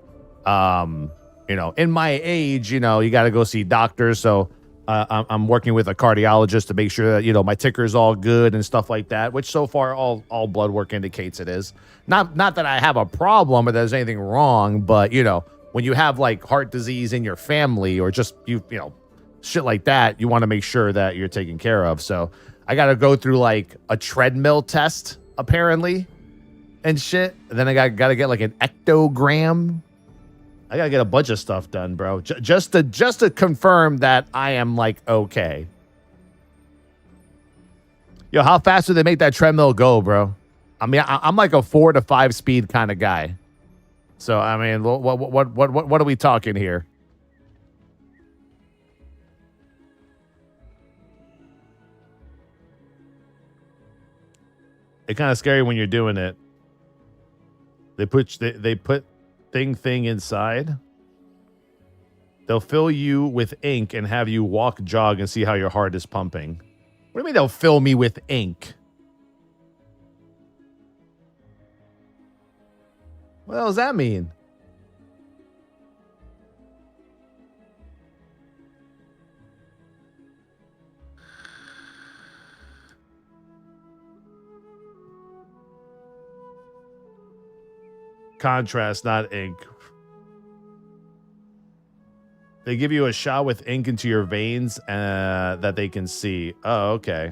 You know, in my age, you know, you got to go see doctors. So I'm working with a cardiologist to make sure that, you know, my ticker is all good and stuff like that. Which so far all blood work indicates it is. Not that I have a problem or there's anything wrong, but you know, when you have like heart disease in your family or just you know, shit like that, you want to make sure that you're taken care of. So I got to go through like a treadmill test apparently and shit. And then I got to get like an ectogram. I got to get a bunch of stuff done, bro. Just to confirm that I am like okay. Yo, how fast do they make that treadmill go, bro? I mean, I'm like a 4 to 5 speed kind of guy. So I mean, what are we talking here? It's kind of scary when you're doing it. They put thing inside. They'll fill you with ink and have you walk, jog, and see how your heart is pumping. What do you mean they'll fill me with ink? What the hell does that mean? Contrast, not ink. They give you a shot with ink into your veins that they can see. Oh, okay.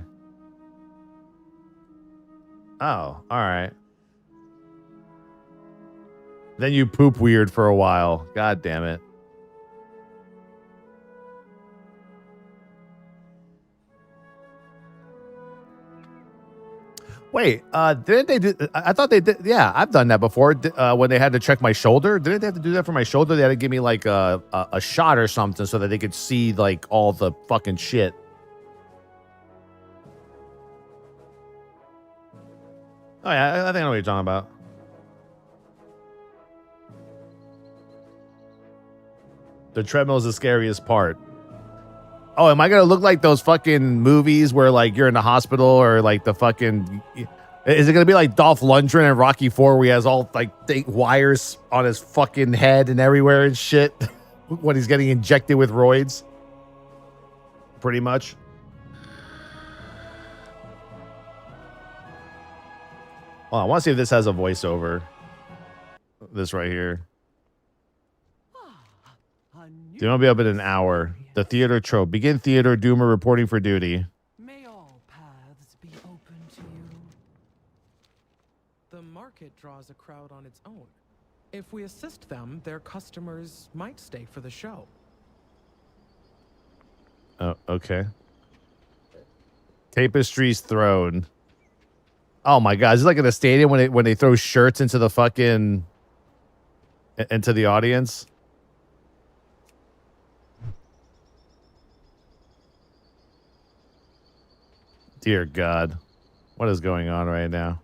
Oh, all right. Then you poop weird for a while. God damn it. Wait, didn't they do? I thought they did. Yeah, I've done that before. When they had to check my shoulder, didn't they have to do that for my shoulder? They had to give me like a shot or something so that they could see like all the fucking shit. Oh yeah, I think I know what you're talking about. The treadmill is the scariest part. Oh, am I gonna look like those fucking movies where like you're in the hospital or like the fucking? Is it gonna be like Dolph Lundgren in Rocky IV where he has all like wires on his fucking head and everywhere and shit when he's getting injected with roids? Pretty much. Well, I want to see if this has a voiceover. This right here. They won't be up in an hour. The theater trope. Begin theater. Doomer reporting for duty. May all paths be open to you. The market draws a crowd on its own. If we assist them, their customers might stay for the show. Oh, okay. Tapestries thrown. Oh my god! Is it like in a stadium when they throw shirts into the fucking into the audience? Dear God, what is going on right now?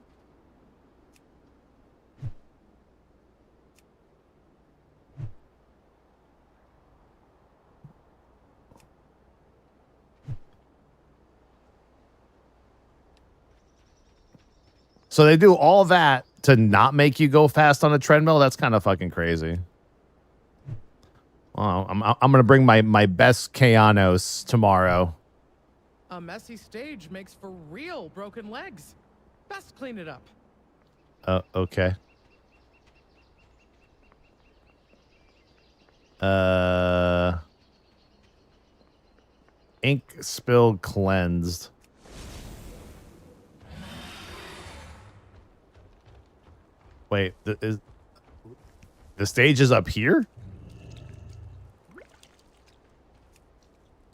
So they do all that to not make you go fast on a treadmill? That's kind of fucking crazy. Well, I'm gonna bring my best Keanos tomorrow. A messy stage makes for real broken legs. Best clean it up. Okay. Ink spill cleansed. Wait, the stage is up here?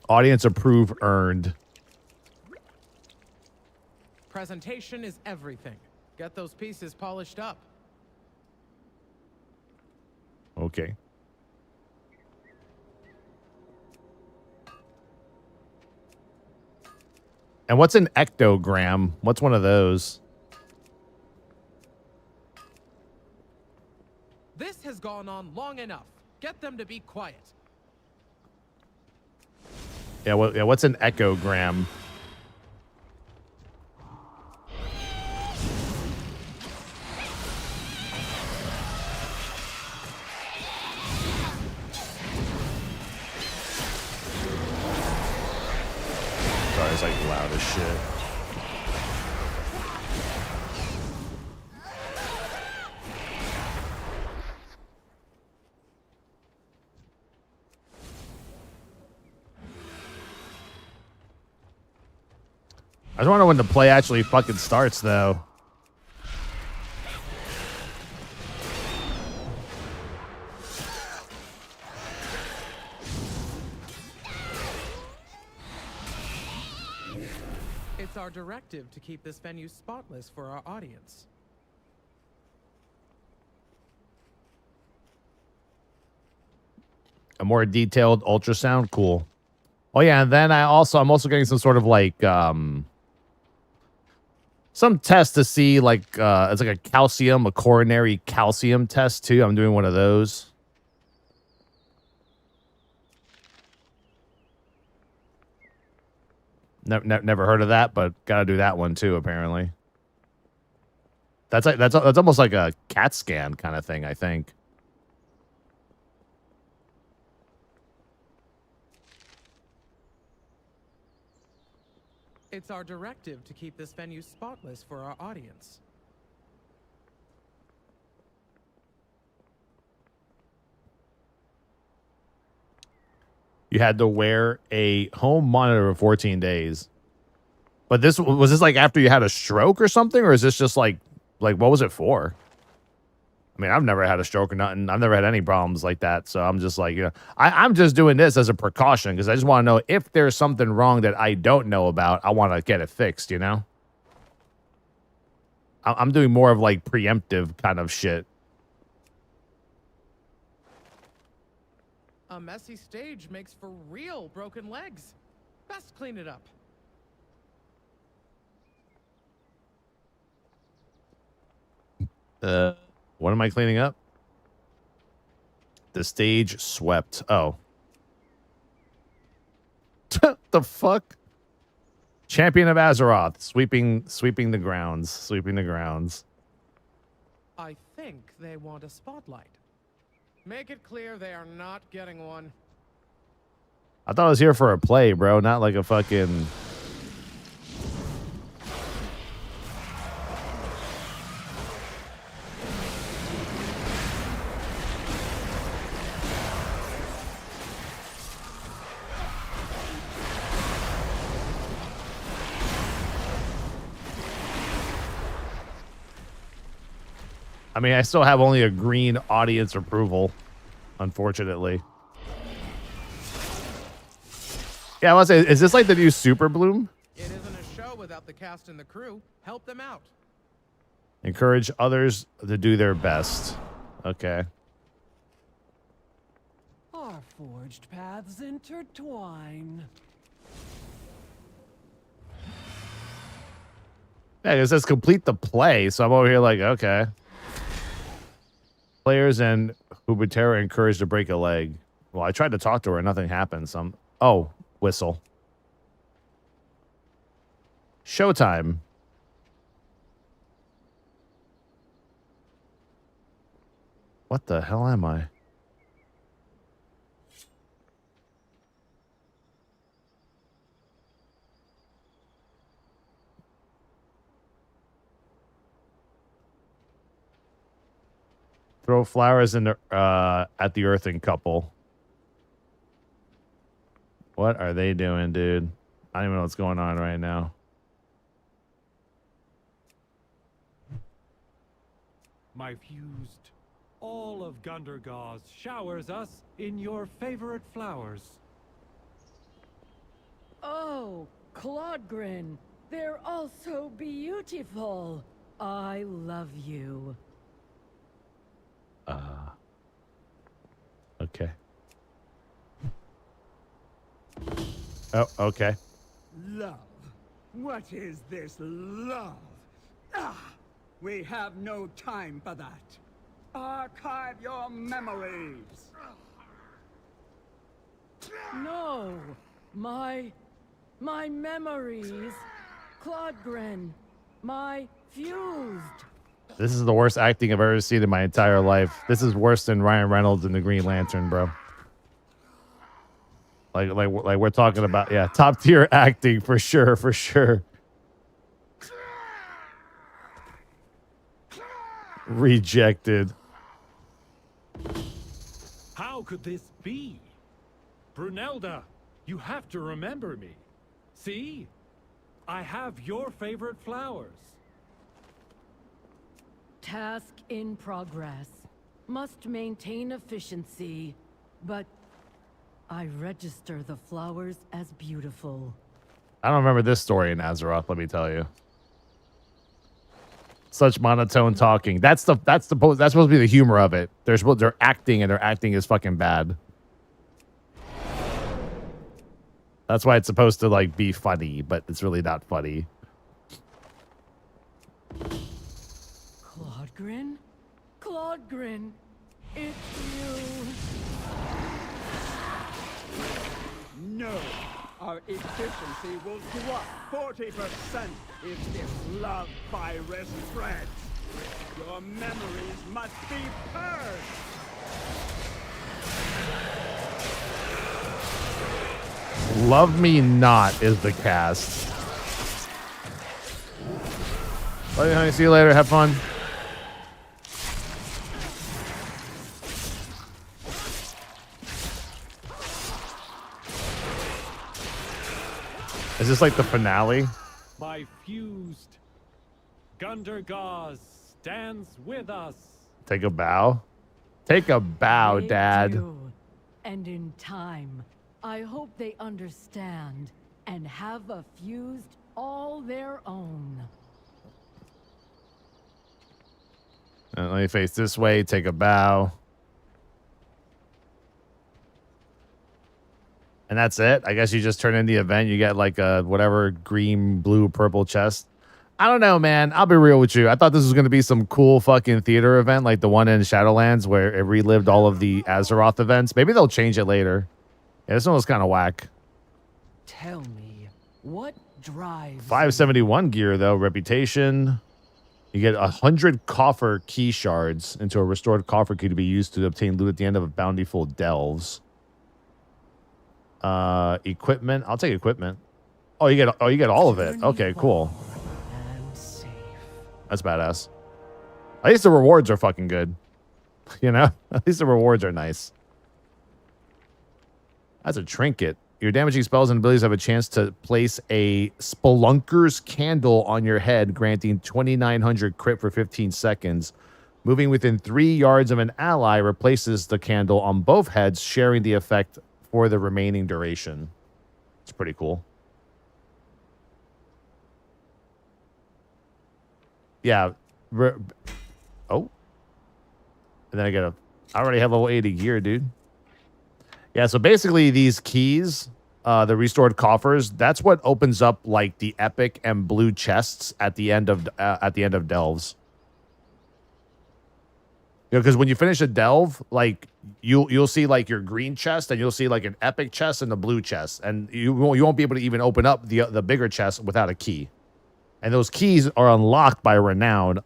Audience approve earned. Presentation is everything. Get those pieces polished up. Okay. And what's an ectogram? What's one of those? This has gone on long enough. Get them to be quiet. Yeah, what's an echogram? Sorry, it's like loud as shit. I just wonder when the play actually fucking starts, though. It's our directive to keep this venue spotless for our audience. A more detailed ultrasound, cool. Oh yeah, and then I'm also getting some sort of like some test to see like it's like a coronary calcium test too. I'm doing one of those. Never heard of that, but gotta do that one too. Apparently, that's almost like a CAT scan kind of thing. I think. It's our directive to keep this venue spotless for our audience. You had to wear a home monitor for 14 days. But this was this like after you had a stroke or something, or is this just like what was it for? I mean, I've never had a stroke or nothing. I've never had any problems like that. So I'm just like, I'm just doing this as a precaution because I just want to know if there's something wrong that I don't know about. I want to get it fixed, you know? I'm doing more of like preemptive kind of shit. A messy stage makes for real broken legs. Best clean it up. What am I cleaning up? The stage swept. Oh. The fuck? Champion of Azeroth, sweeping the grounds. I think they want a spotlight. Make it clear they are not getting one. I thought I was here for a play, bro, not like a fucking... I mean, I still have only a green audience approval, unfortunately. Yeah, I was say, is this like the new Super Bloom? It isn't a show without the cast and the crew. Help them out. Encourage others to do their best. Okay. Our forged paths intertwine. Yeah, it says complete the play, so I'm over here like, okay. Players and Hubutera encouraged to break a leg. Well, I tried to talk to her, nothing happened. So oh, whistle. Showtime. What the hell am I? Throw flowers in the at the earthing couple. What are they doing, dude? I don't even know what's going on right now. My fused, all of Gundergauze showers us in your favorite flowers. Oh, Claudgrin, they're all so beautiful. I love you. Okay. Oh, okay. Love. What is this love? Ah! We have no time for that. Archive your memories. No, my memories. Claudgrin, my fused. This is the worst acting I've ever seen in my entire life. This is worse than Ryan Reynolds in the Green Lantern, bro. Like we're talking about, yeah, top tier acting for sure, for sure. Rejected. How could this be? Brunelda, you have to remember me. See? I have your favorite flowers. Task in progress. Must maintain efficiency, but I register the flowers as beautiful. I don't remember this story in Azeroth, let me tell you. Such monotone talking. That's supposed to be the humor of it. They're acting, and their acting is fucking bad. That's why it's supposed to like be funny, but it's really not funny. Claudgrin? Claudgrin, it's you. No. Our efficiency will drop 40% if this love virus spreads. Your memories must be purged. Love Me Not is the cast. Love you, honey. See you later. Have fun. Is this like the finale? My fused Gundergauze stands with us. Take a bow. Take a bow, They Dad. do. And in time, I hope they understand and have a fused all their own. Let me face this way. Take a bow. And that's it. I guess you just turn in the event. You get like a whatever green, blue, purple chest. I don't know, man. I'll be real with you. I thought this was going to be some cool fucking theater event like the one in Shadowlands where it relived all of the Azeroth events. Maybe they'll change it later. Yeah, this one was kind of whack. Tell me, what drives 571 gear, though. Reputation. You get 100 coffer key shards into a restored coffer key to be used to obtain loot at the end of bountiful delves. Equipment. I'll take equipment. Oh, you get all of it. Okay, cool. and safe? That's badass. At least the rewards are fucking good. You know? At least the rewards are nice. That's a trinket. Your damaging spells and abilities have a chance to place a Spelunker's Candle on your head, granting 2,900 crit for 15 seconds. Moving within 3 yards of an ally replaces the candle on both heads, sharing the effect for the remaining duration. It's pretty cool. Yeah. Oh. And then I already have level 80 gear, dude. Yeah, so basically these keys, the restored coffers, that's what opens up like the epic and blue chests at the end of delves. You know, because when you finish a delve, like you'll see like your green chest, and you'll see like an epic chest and a blue chest, and you won't be able to even open up the bigger chest without a key. And those keys are unlocked by Renown,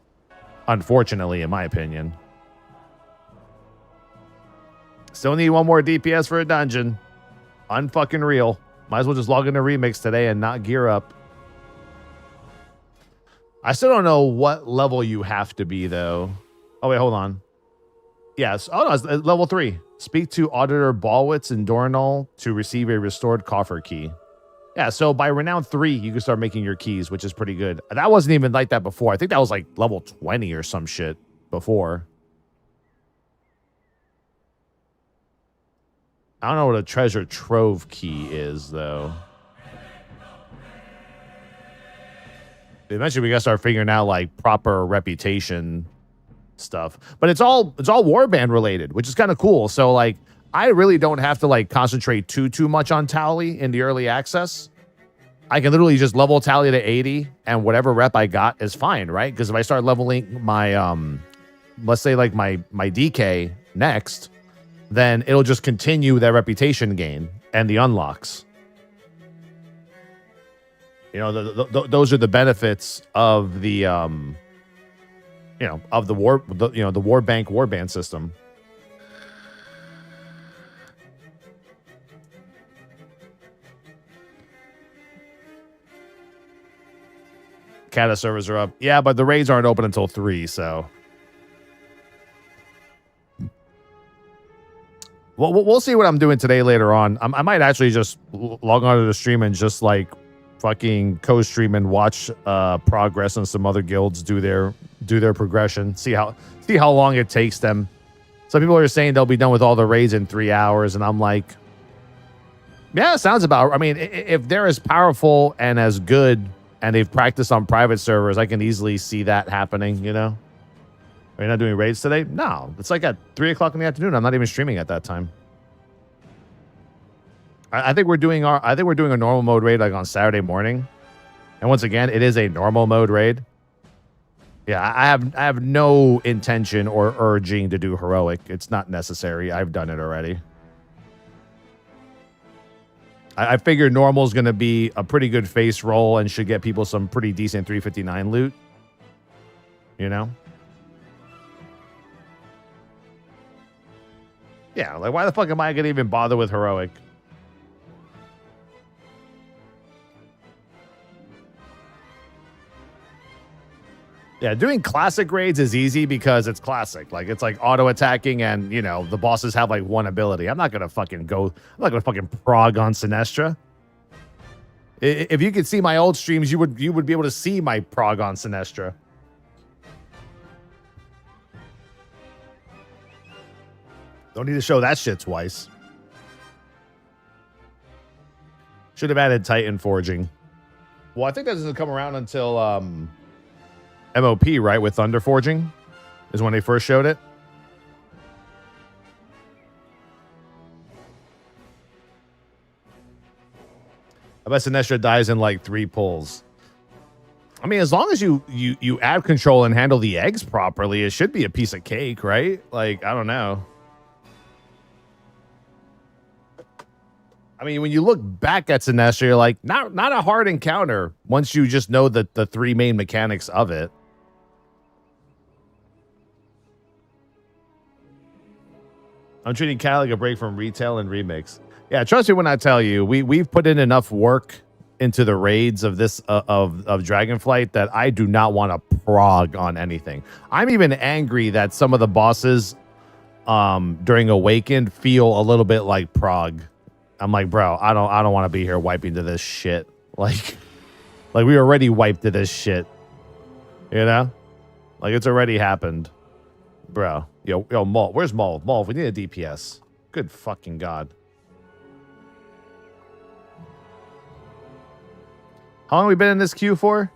unfortunately, in my opinion. Still need one more DPS for a dungeon. Unfucking real. Might as well just log into Remix today and not gear up. I still don't know what level you have to be, though. Oh, wait, hold on. Yes. Oh, no, it's level 3. Speak to Auditor Ballwitz and Dornall to receive a restored coffer key. Yeah, so by Renown 3, you can start making your keys, which is pretty good. That wasn't even like that before. I think that was like level 20 or some shit before. I don't know what a treasure trove key is, though. Eventually, we gotta start figuring out like proper reputation stuff. But it's all warband related, which is kind of cool. So like, I really don't have to like concentrate too much on Towelliee in the early access. I can literally just level Towelliee to 80, and whatever rep I got is fine, right? Because if I start leveling my let's say like my DK next, then it'll just continue that reputation gain and the unlocks. You know, those are the benefits of the, of the the war bank warband system. Kata servers are up. Yeah, but the raids aren't open until 3, so. Well, we'll see what I'm doing today later on. I might actually just log on to the stream and just like fucking co-stream and watch progress and some other guilds do their progression. See how long it takes them. Some people are saying they'll be done with all the raids in 3 hours, and I'm like, yeah, sounds about. I mean, if they're as powerful and as good, and they've practiced on private servers, I can easily see that happening. You know. Are you not doing raids today? No, it's like at 3 o'clock in the afternoon. I'm not even streaming at that time. I think we're doing a normal mode raid like on Saturday morning, and once again, it is a normal mode raid. Yeah, I have no intention or urging to do heroic. It's not necessary. I've done it already. I figure normal is going to be a pretty good face roll and should get people some pretty decent 359 loot. You know. Yeah, like why the fuck am I gonna even bother with heroic? Yeah, doing classic raids is easy because it's classic. Like it's like auto attacking, and you know the bosses have like one ability. I'm not gonna fucking prog on Sinestra. If you could see my old streams, you would be able to see my prog on Sinestra. Don't need to show that shit twice. Should have added Titan forging. Well, I think that doesn't come around until MOP, right? With Thunder forging is when they first showed it. I bet Sinestra dies in like 3 pulls. I mean, as long as you add control and handle the eggs properly, it should be a piece of cake, right? Like, I don't know. I mean, when you look back at Sinestra, you're like, not a hard encounter once you just know the 3 main mechanics of it. I'm treating Cat like a break from retail and remix. Yeah, trust me when I tell you, we've put in enough work into the raids of this of Dragonflight that I do not want to prog on anything. I'm even angry that some of the bosses during Awakened feel a little bit like prog. I'm like, bro, I don't want to be here wiping to this shit. Like we already wiped to this shit. You know? Like it's already happened. Bro. Yo, Maul. Where's Maul? Maul, we need a DPS. Good fucking God. How long have we been in this queue for?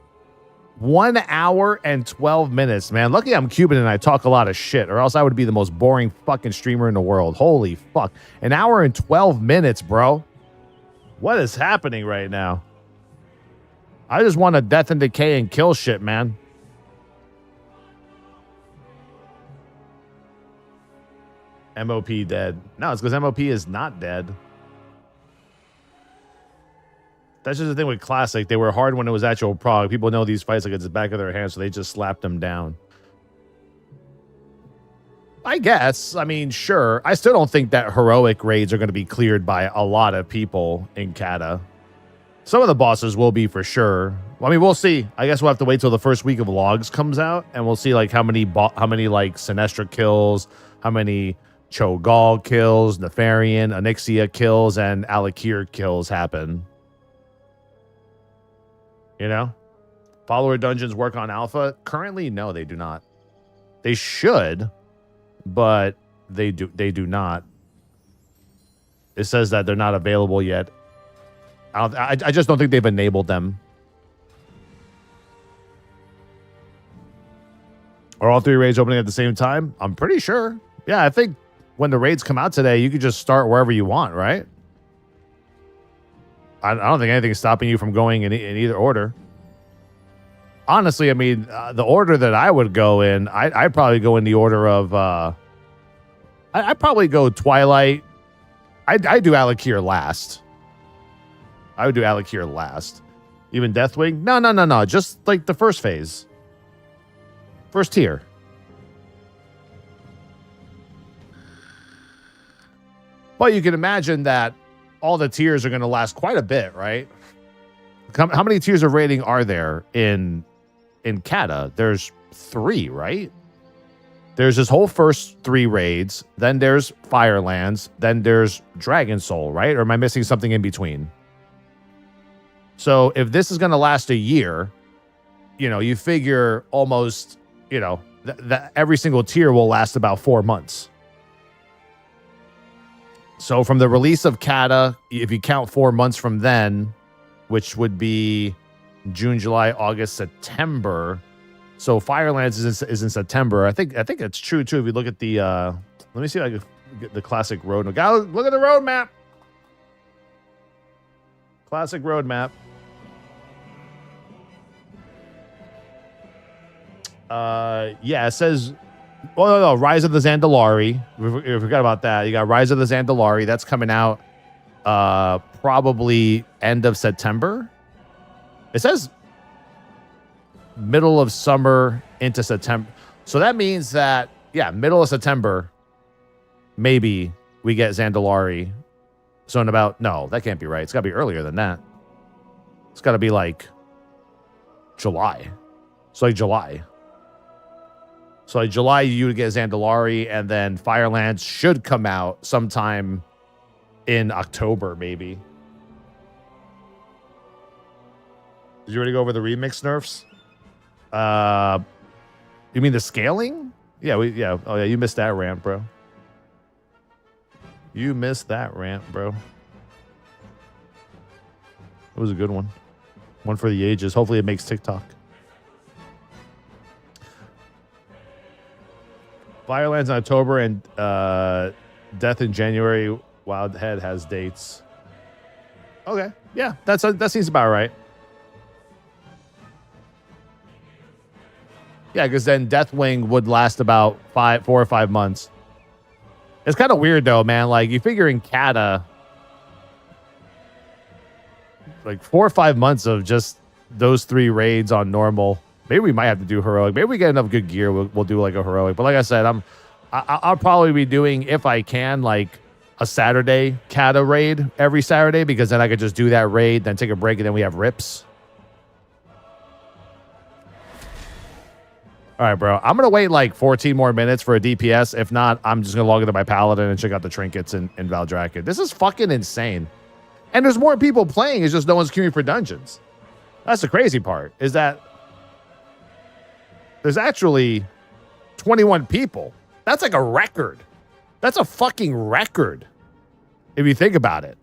1 hour and 12 minutes, man. Lucky I'm Cuban and I talk a lot of shit, or else I would be the most boring fucking streamer in the world. Holy fuck. 1 hour and 12 minutes, bro. What is happening right now? I just want to death and decay and kill shit, man. MOP dead. No, it's because MOP is not dead. That's just the thing with Classic. They were hard when it was actual prog. People know these fights like it's the back of their hand, so they just slapped them down. I guess. I mean, sure. I still don't think that heroic raids are going to be cleared by a lot of people in Kata. Some of the bosses will be for sure. Well, I mean, we'll see. I guess we'll have to wait till the first week of logs comes out, and we'll see like how many like Sinestra kills, how many Cho'Gall kills, Nefarian, Onyxia kills, and Alakir kills happen. You know? Follower dungeons work on alpha? Currently, no, they do not. They should, but they do not. It says that they're not available yet. I just don't think they've enabled them. Are all 3 raids opening at the same time? I'm pretty sure. Yeah, I think when the raids come out today, you could just start wherever you want, right? I don't think anything's stopping you from going in either order. Honestly, I mean, the order that I would go in, I'd probably go in the order of... I'd probably go Twilight. I'd do Alakir last. I would do Alakir last. Even Deathwing? No. Just like the first phase. First tier. But you can imagine that all the tiers are going to last quite a bit, right? How many tiers of rating are there in Kata? There's 3, right? There's this whole first 3 raids. Then there's Firelands. Then there's Dragon Soul, right? Or am I missing something in between? So if this is going to last a year, you know, you figure almost, you know, that every single tier will last about 4 months. So from the release of Kata, if you count 4 months from then, which would be June, July, August, September. So Firelands is in September. I think that's true too. If you look at the, let me see if I can get the classic road. Look at the road map. Classic road map. Yeah, it says, oh no, Rise of the Zandalari. We forgot about that. You got Rise of the Zandalari. That's coming out probably end of September. It says middle of summer into September. So that means that, yeah, middle of September, maybe we get Zandalari. So in about, no, that can't be right. It's got to be earlier than that. It's got to be like July. So like July. So like July, you would get Zandalari, and then Firelands should come out sometime in October, maybe. Did you already go over the remix nerfs? You mean the scaling? Yeah, yeah. Oh yeah, you missed that rant, bro. You missed that rant, bro. It was a good one. One for the ages. Hopefully it makes TikTok. Firelands in October and Death in January. Wildhead has dates. Okay. Yeah, that seems about right. Yeah, because then Deathwing would last about 4 or 5 months. It's kind of weird though, man. Like you figure in Kata, like 4 or 5 months of just those 3 raids on normal. Maybe we might have to do heroic. Maybe we get enough good gear. We'll do like a heroic. But like I said, I'll probably be doing, if I can, like a Saturday Kata raid every Saturday, because then I could just do that raid, then take a break, and then we have rips. All right, bro. I'm going to wait like 14 more minutes for a DPS. If not, I'm just going to log into my Paladin and check out the trinkets in Valdrakken. This is fucking insane. And there's more people playing. It's just no one's queuing for dungeons. That's the crazy part, is that there's actually 21 people. That's like a record. That's a fucking record, if you think about it.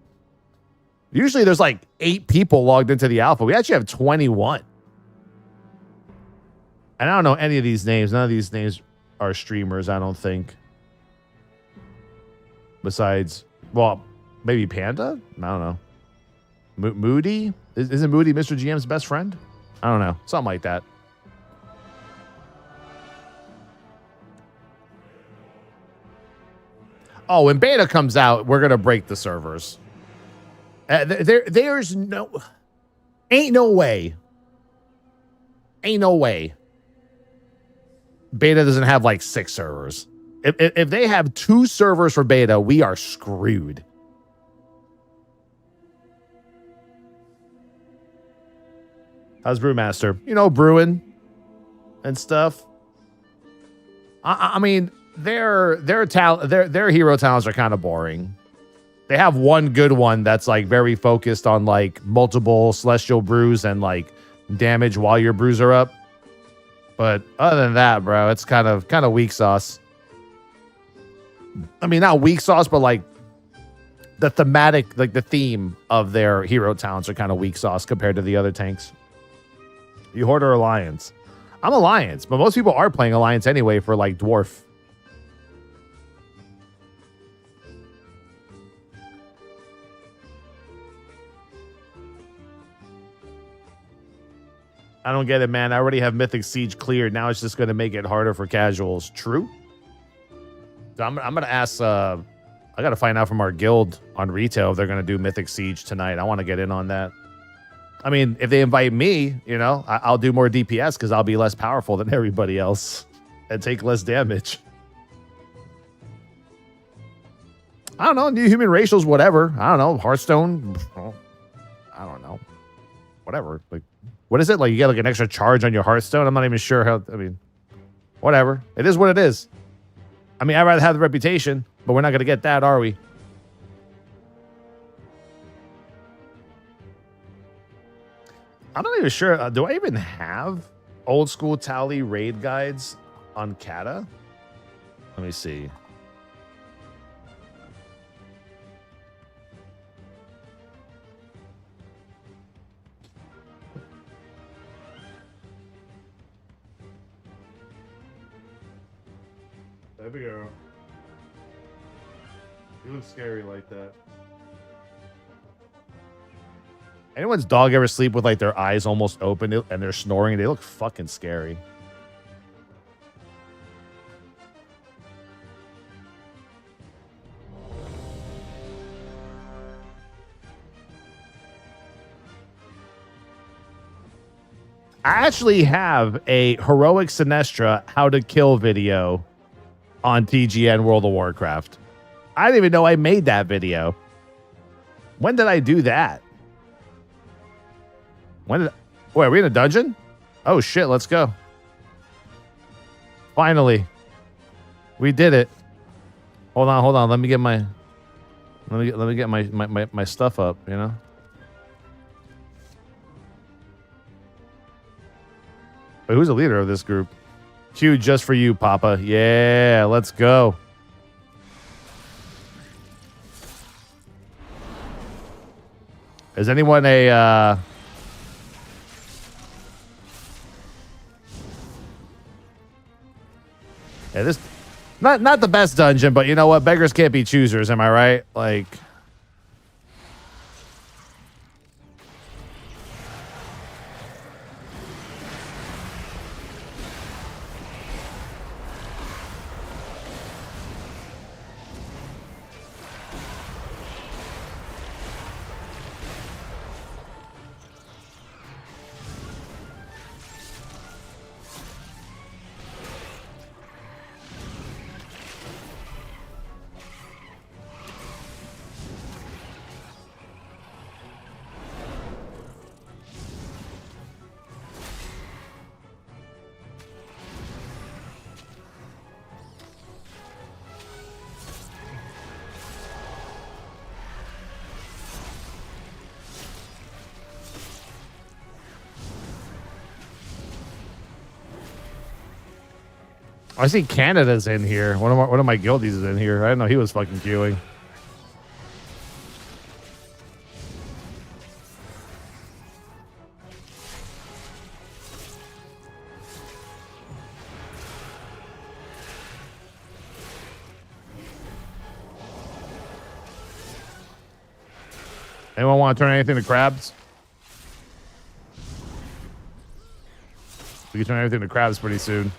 Usually there's like 8 people logged into the alpha. We actually have 21. And I don't know any of these names. None of these names are streamers, I don't think. Besides, well, maybe Panda? I don't know. Moody? Isn't Moody Mr. GM's best friend? I don't know. Something like that. Oh, when beta comes out, we're going to break the servers. There's no... Ain't no way. Ain't no way. Beta doesn't have like 6 servers. If they have 2 servers for beta, we are screwed. How's Brewmaster? You know, brewing and stuff. I mean, their hero talents are kind of boring. They have one good one that's like very focused on like multiple celestial brews and like damage while your brews are up. But other than that, bro, it's kind of weak sauce. I mean, not weak sauce, but like the thematic, like the theme of their hero talents are kind of weak sauce compared to the other tanks. You Horde or Alliance? I'm Alliance, but most people are playing Alliance anyway for like Dwarf. I don't get it, man. I already have Mythic Siege cleared. Now it's just going to make it harder for casuals. True. So I'm going to ask... I got to find out from our guild on retail if they're going to do Mythic Siege tonight. I want to get in on that. I mean, if they invite me, you know, I'll do more DPS because I'll be less powerful than everybody else and take less damage. I don't know. New human racials, whatever. I don't know. Hearthstone. I don't know. Whatever. Like, what is it? Like, you get like an extra charge on your Hearthstone? I'm not even sure how. I mean, whatever. It is what it is. I mean, I'd rather have the reputation, but we're not going to get that, are we? I'm not even sure. Do I even have old school Towelliee raid guides on Kata? Let me see. There we go. You look scary like that. Anyone's dog ever sleep with like their eyes almost open and they're snoring? They look fucking scary. I actually have a Heroic Sinestra how to kill video on TGN World of Warcraft. I didn't even know I made that video. When did I do that? Wait, are we in a dungeon? Oh shit, let's go. Finally. We did it. Hold on. Let me get my my stuff up, you know? Wait, who's the leader of this group? Q just for you, Papa. Yeah, let's go. Is anyone a yeah, this not the best dungeon, but you know what? Beggars can't be choosers, am I right? Like I see Canada's in here. One of my guildies is in here. I didn't know he was fucking queuing. Anyone want to turn anything to crabs? We can turn everything to crabs pretty soon.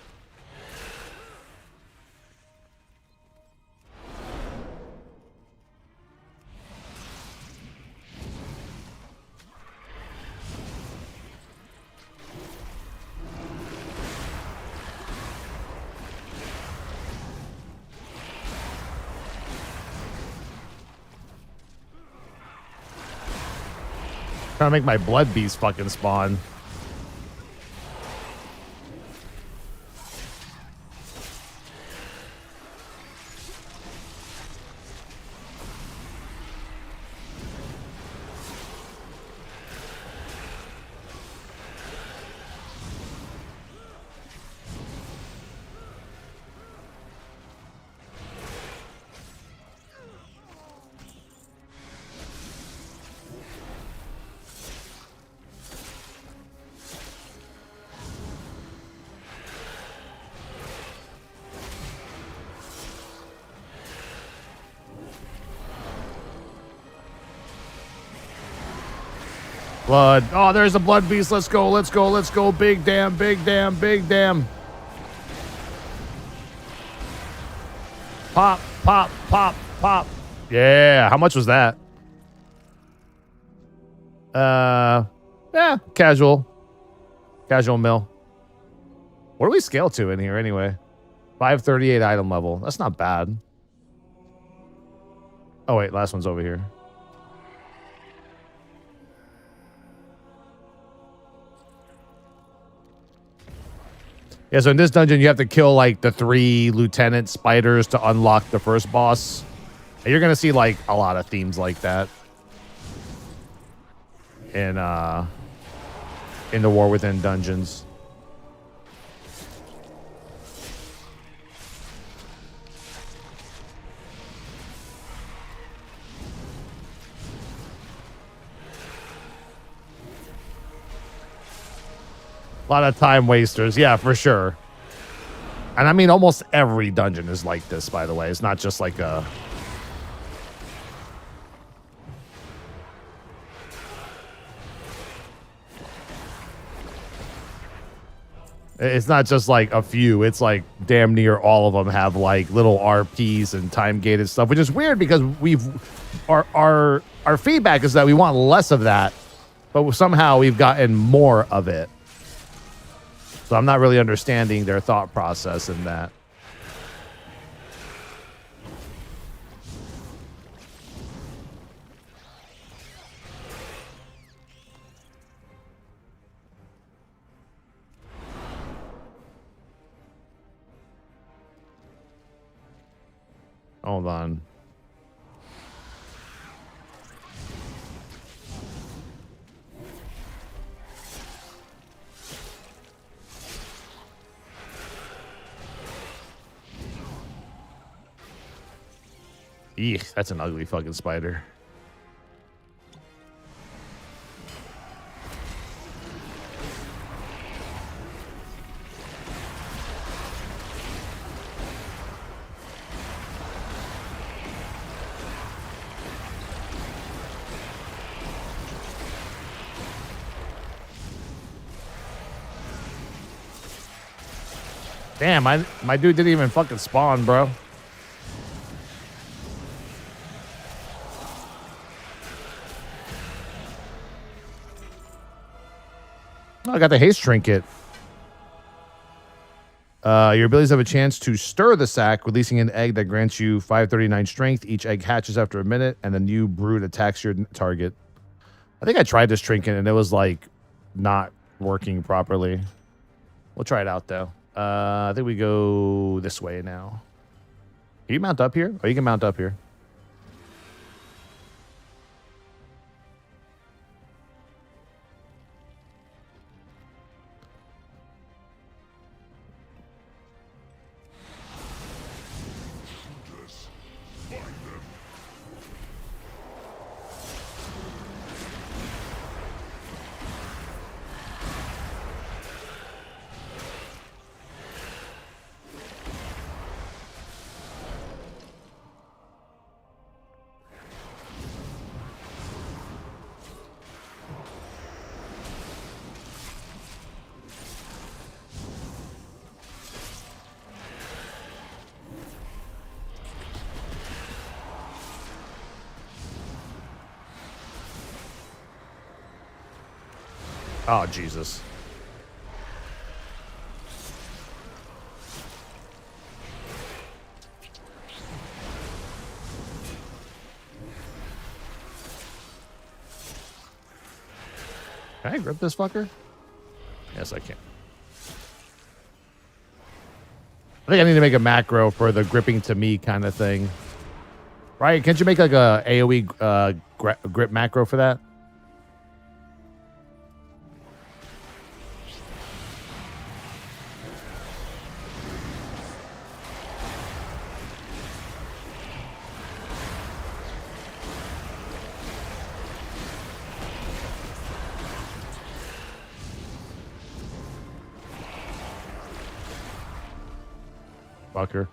Trying to make my blood beast fucking spawn. Blood. Oh, there's a blood beast. Let's go. Let's go. Let's go. Big damn. Big damn. Big damn. Pop. Pop. Pop. Pop. Yeah. How much was that? Yeah. Casual. Casual mill. What do we scale to in here anyway? 538 item level. That's not bad. Oh, wait. Last one's over here. Yeah, so in this dungeon, you have to kill, like, the 3 lieutenant spiders to unlock the first boss. And you're going to see, like, a lot of themes like that in the War Within dungeons. A lot of time wasters. Yeah, for sure. And I mean, almost every dungeon is like this, by the way. It's not just like a... It's not just like a few. It's like damn near all of them have like little RPs and time-gated stuff, which is weird because our feedback is that we want less of that, but somehow we've gotten more of it. So I'm not really understanding their thought process in that. Hold on. Eek, that's an ugly fucking spider. Damn, my dude didn't even fucking spawn, bro. Oh, I got the haste trinket. Your abilities have a chance to stir the sack, releasing an egg that grants you 539 strength. Each egg hatches after a minute, and the new brood attacks your target. I think I tried this trinket, and it was, like, not working properly. We'll try it out, though. I think we go this way now. Can you mount up here? Oh, you can mount up here. Oh, Jesus. Can I grip this fucker? Yes, I can. I think I need to make a macro for the gripping to me kind of thing. Right? Can't you make like a AoE grip macro for that? Fucker.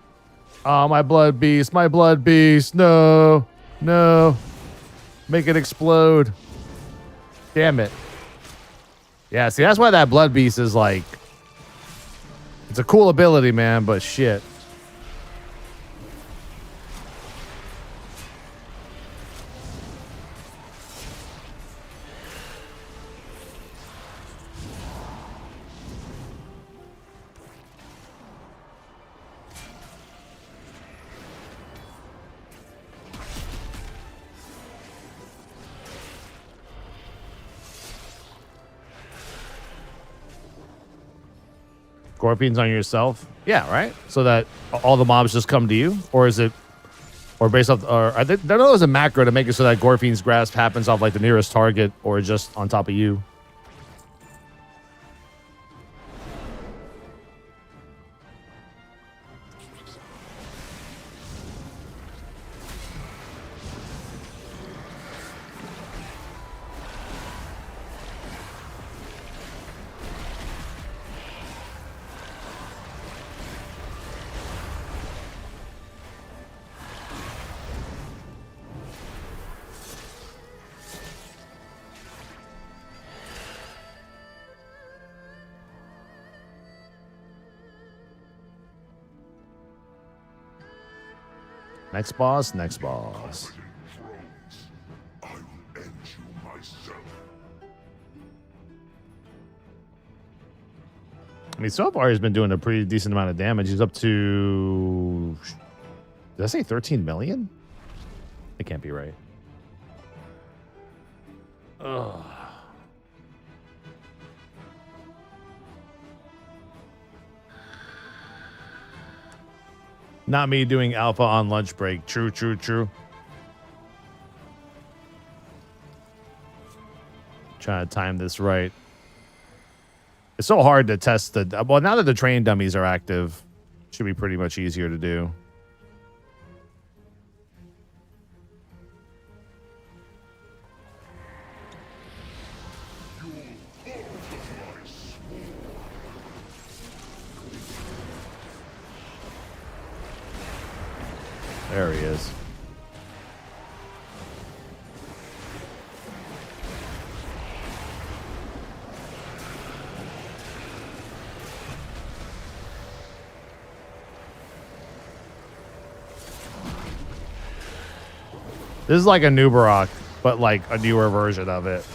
Oh, my blood beast. My blood beast. No. No. Make it explode. Damn it. Yeah, see, that's why that Blood Beast is like... It's a cool ability, man, but shit. Scorpions on yourself? Yeah, right? So that all the mobs just come to you? Or is it... Or based off... Or I think there was a macro to make it so that Gorfine's grasp happens off like the nearest target or just on top of you. Next boss, next boss. I will end you myself. I mean, so far he's been doing a pretty decent amount of damage. He's up to... Did I say 13 million? It can't be right. Ugh. Not me doing alpha on lunch break. True, true, true. Trying to time this right. It's so hard to test the... Well, now that the train dummies are active, should be pretty much easier to do. There he is. This is like a Nubarok, but like a newer version of it.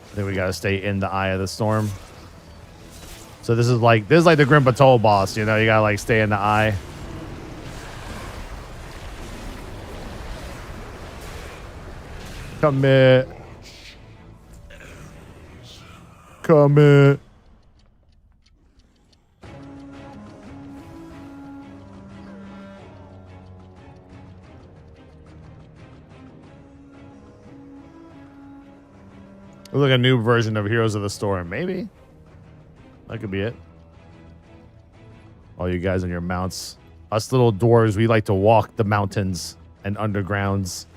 I think we gotta stay in the eye of the storm. So this is like the Grim Patrol boss, you know, you gotta like stay in the eye. Commit. Commit. Looks like a new version of Heroes of the Storm, maybe. That could be it. All you guys on your mounts. Us little dwarves, we like to walk the mountains and undergrounds.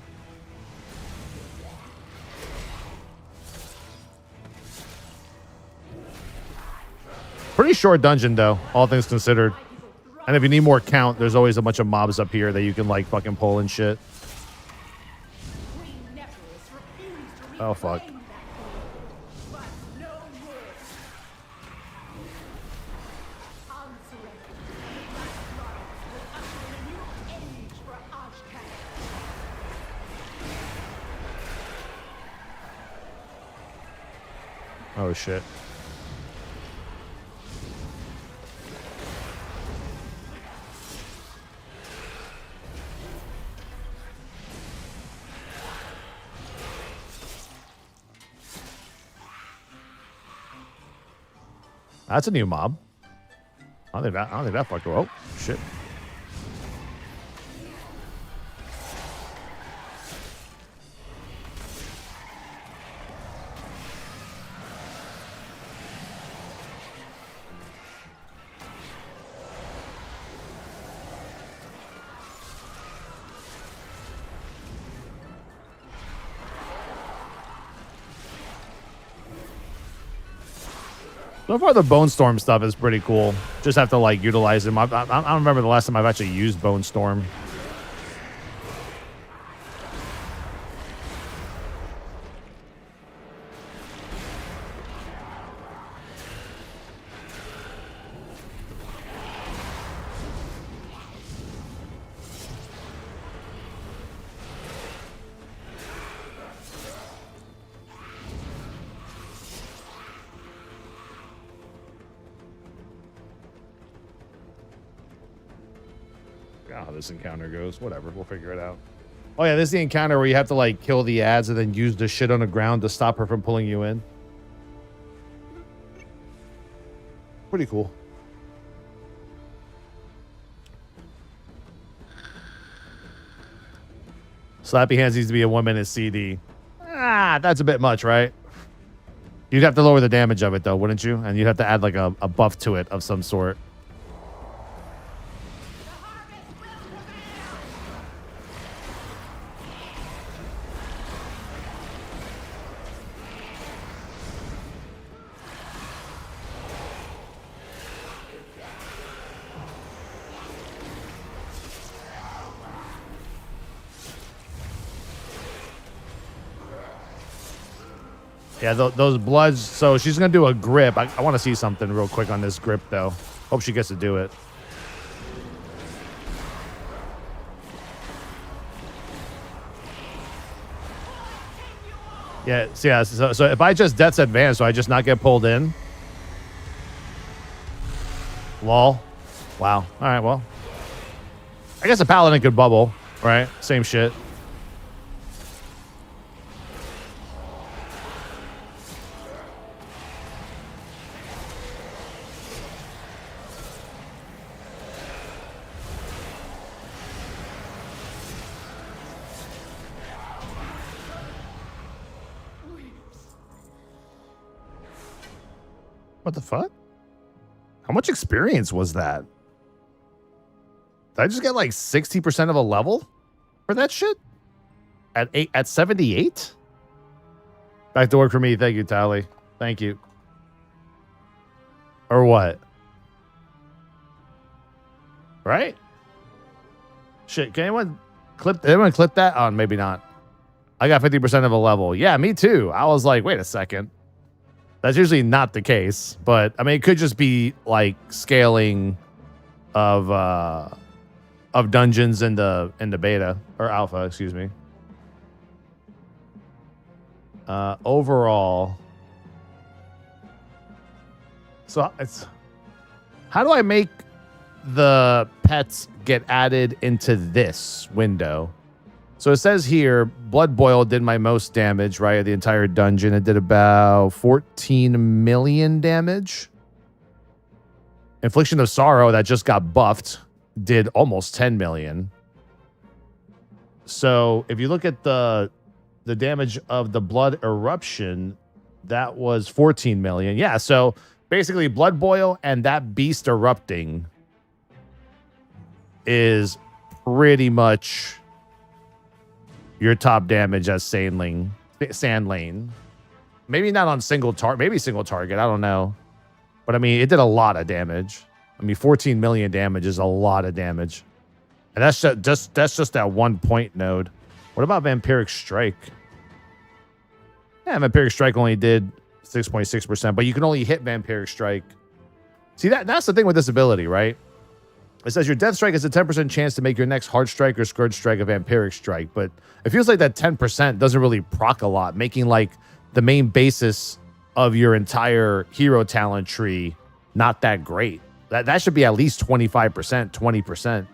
Pretty short dungeon, though, all things considered. And if you need more count, there's always a bunch of mobs up here that you can, like, fucking pull and shit. Oh, fuck. Oh, shit. That's a new mob. I don't think that fucked. Oh, shit. So far, the Bone Storm stuff is pretty cool. Just have to, like, utilize them. I don't remember the last time I've actually used Bone Storm. forgot how this encounter goes. Whatever, we'll figure it out. Oh yeah, this is the encounter where you have to like kill the ads and then use the shit on the ground to stop her from pulling you in. Pretty cool. Slappy Hands needs to be a 1-minute CD. Ah, that's a bit much, right? You'd have to lower the damage of it, though, wouldn't you? And you'd have to add, like, a buff to it of some sort. Yeah, those bloods. So she's going to do a grip. I want to see something real quick on this grip, though. Hope she gets to do it. Yeah, so if I just Death's Advance, so I just not get pulled in? Lol. Wow. All right, well. I guess a Paladin could bubble, right? Same shit. What the fuck? How much experience was that? Did I just get like 60% of a level for that shit? At 78? Back to work for me. Thank you, Towelliee. Thank you. Or what? Right? Shit, can anyone clip that? Oh, maybe not. I got 50% of a level. Yeah, me too. I was like, wait a second. That's usually not the case, but I mean, it could just be like scaling of dungeons in the beta or alpha, excuse me. Overall, so it's how do I make the pets get added into this window? So it says here, Blood Boil did my most damage, right? The entire dungeon. It did about 14 million damage. Infliction of Sorrow, that just got buffed, did almost 10 million. So if you look at the damage of the Blood Eruption, that was 14 million. Yeah, so basically Blood Boil and that beast erupting is pretty much your top damage as Sand Lane. Maybe not on single target, maybe single target, I don't know. But I mean, it did a lot of damage. I mean, 14 million damage is a lot of damage. And that's just that 1 point node. What about Vampiric Strike? Yeah, Vampiric Strike only did 6.6%, but you can only hit Vampiric Strike. See, that's the thing with this ability, right? It says your Death Strike has a 10% chance to make your next Hard Strike or Scourge Strike a Vampiric Strike, but it feels like that 10% doesn't really proc a lot, making like the main basis of your entire hero talent tree not that great. That should be at least 25%, 20%. And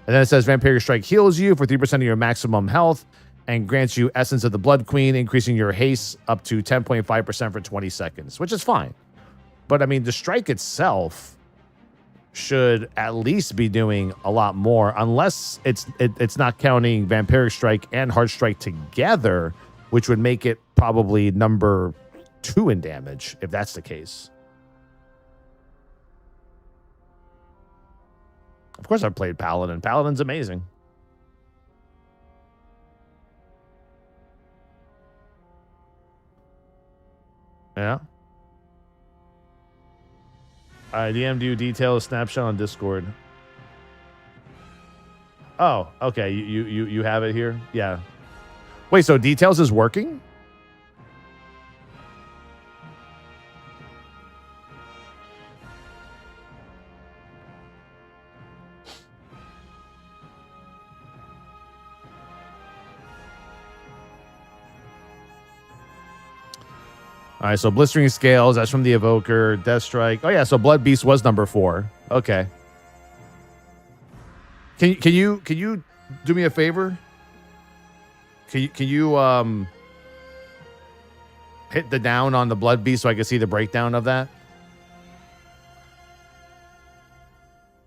then it says Vampiric Strike heals you for 3% of your maximum health and grants you Essence of the Blood Queen, increasing your haste up to 10.5% for 20 seconds, which is fine. But I mean, the strike itself should at least be doing a lot more, unless it's not counting Vampiric Strike and Hard Strike together, which would make it probably number 2 in damage, if that's the case. Of course I've played Paladin. Paladin's amazing. Yeah. I DM'd you details snapshot on Discord. Oh, okay. You have it here? Yeah. Wait, so details is working? All right, so Blistering Scales, that's from the Evoker. Death Strike. Oh, yeah, so Blood Beast was number 4. Okay. Can you do me a favor? Can you hit the down on the blood beast so I can see the breakdown of that?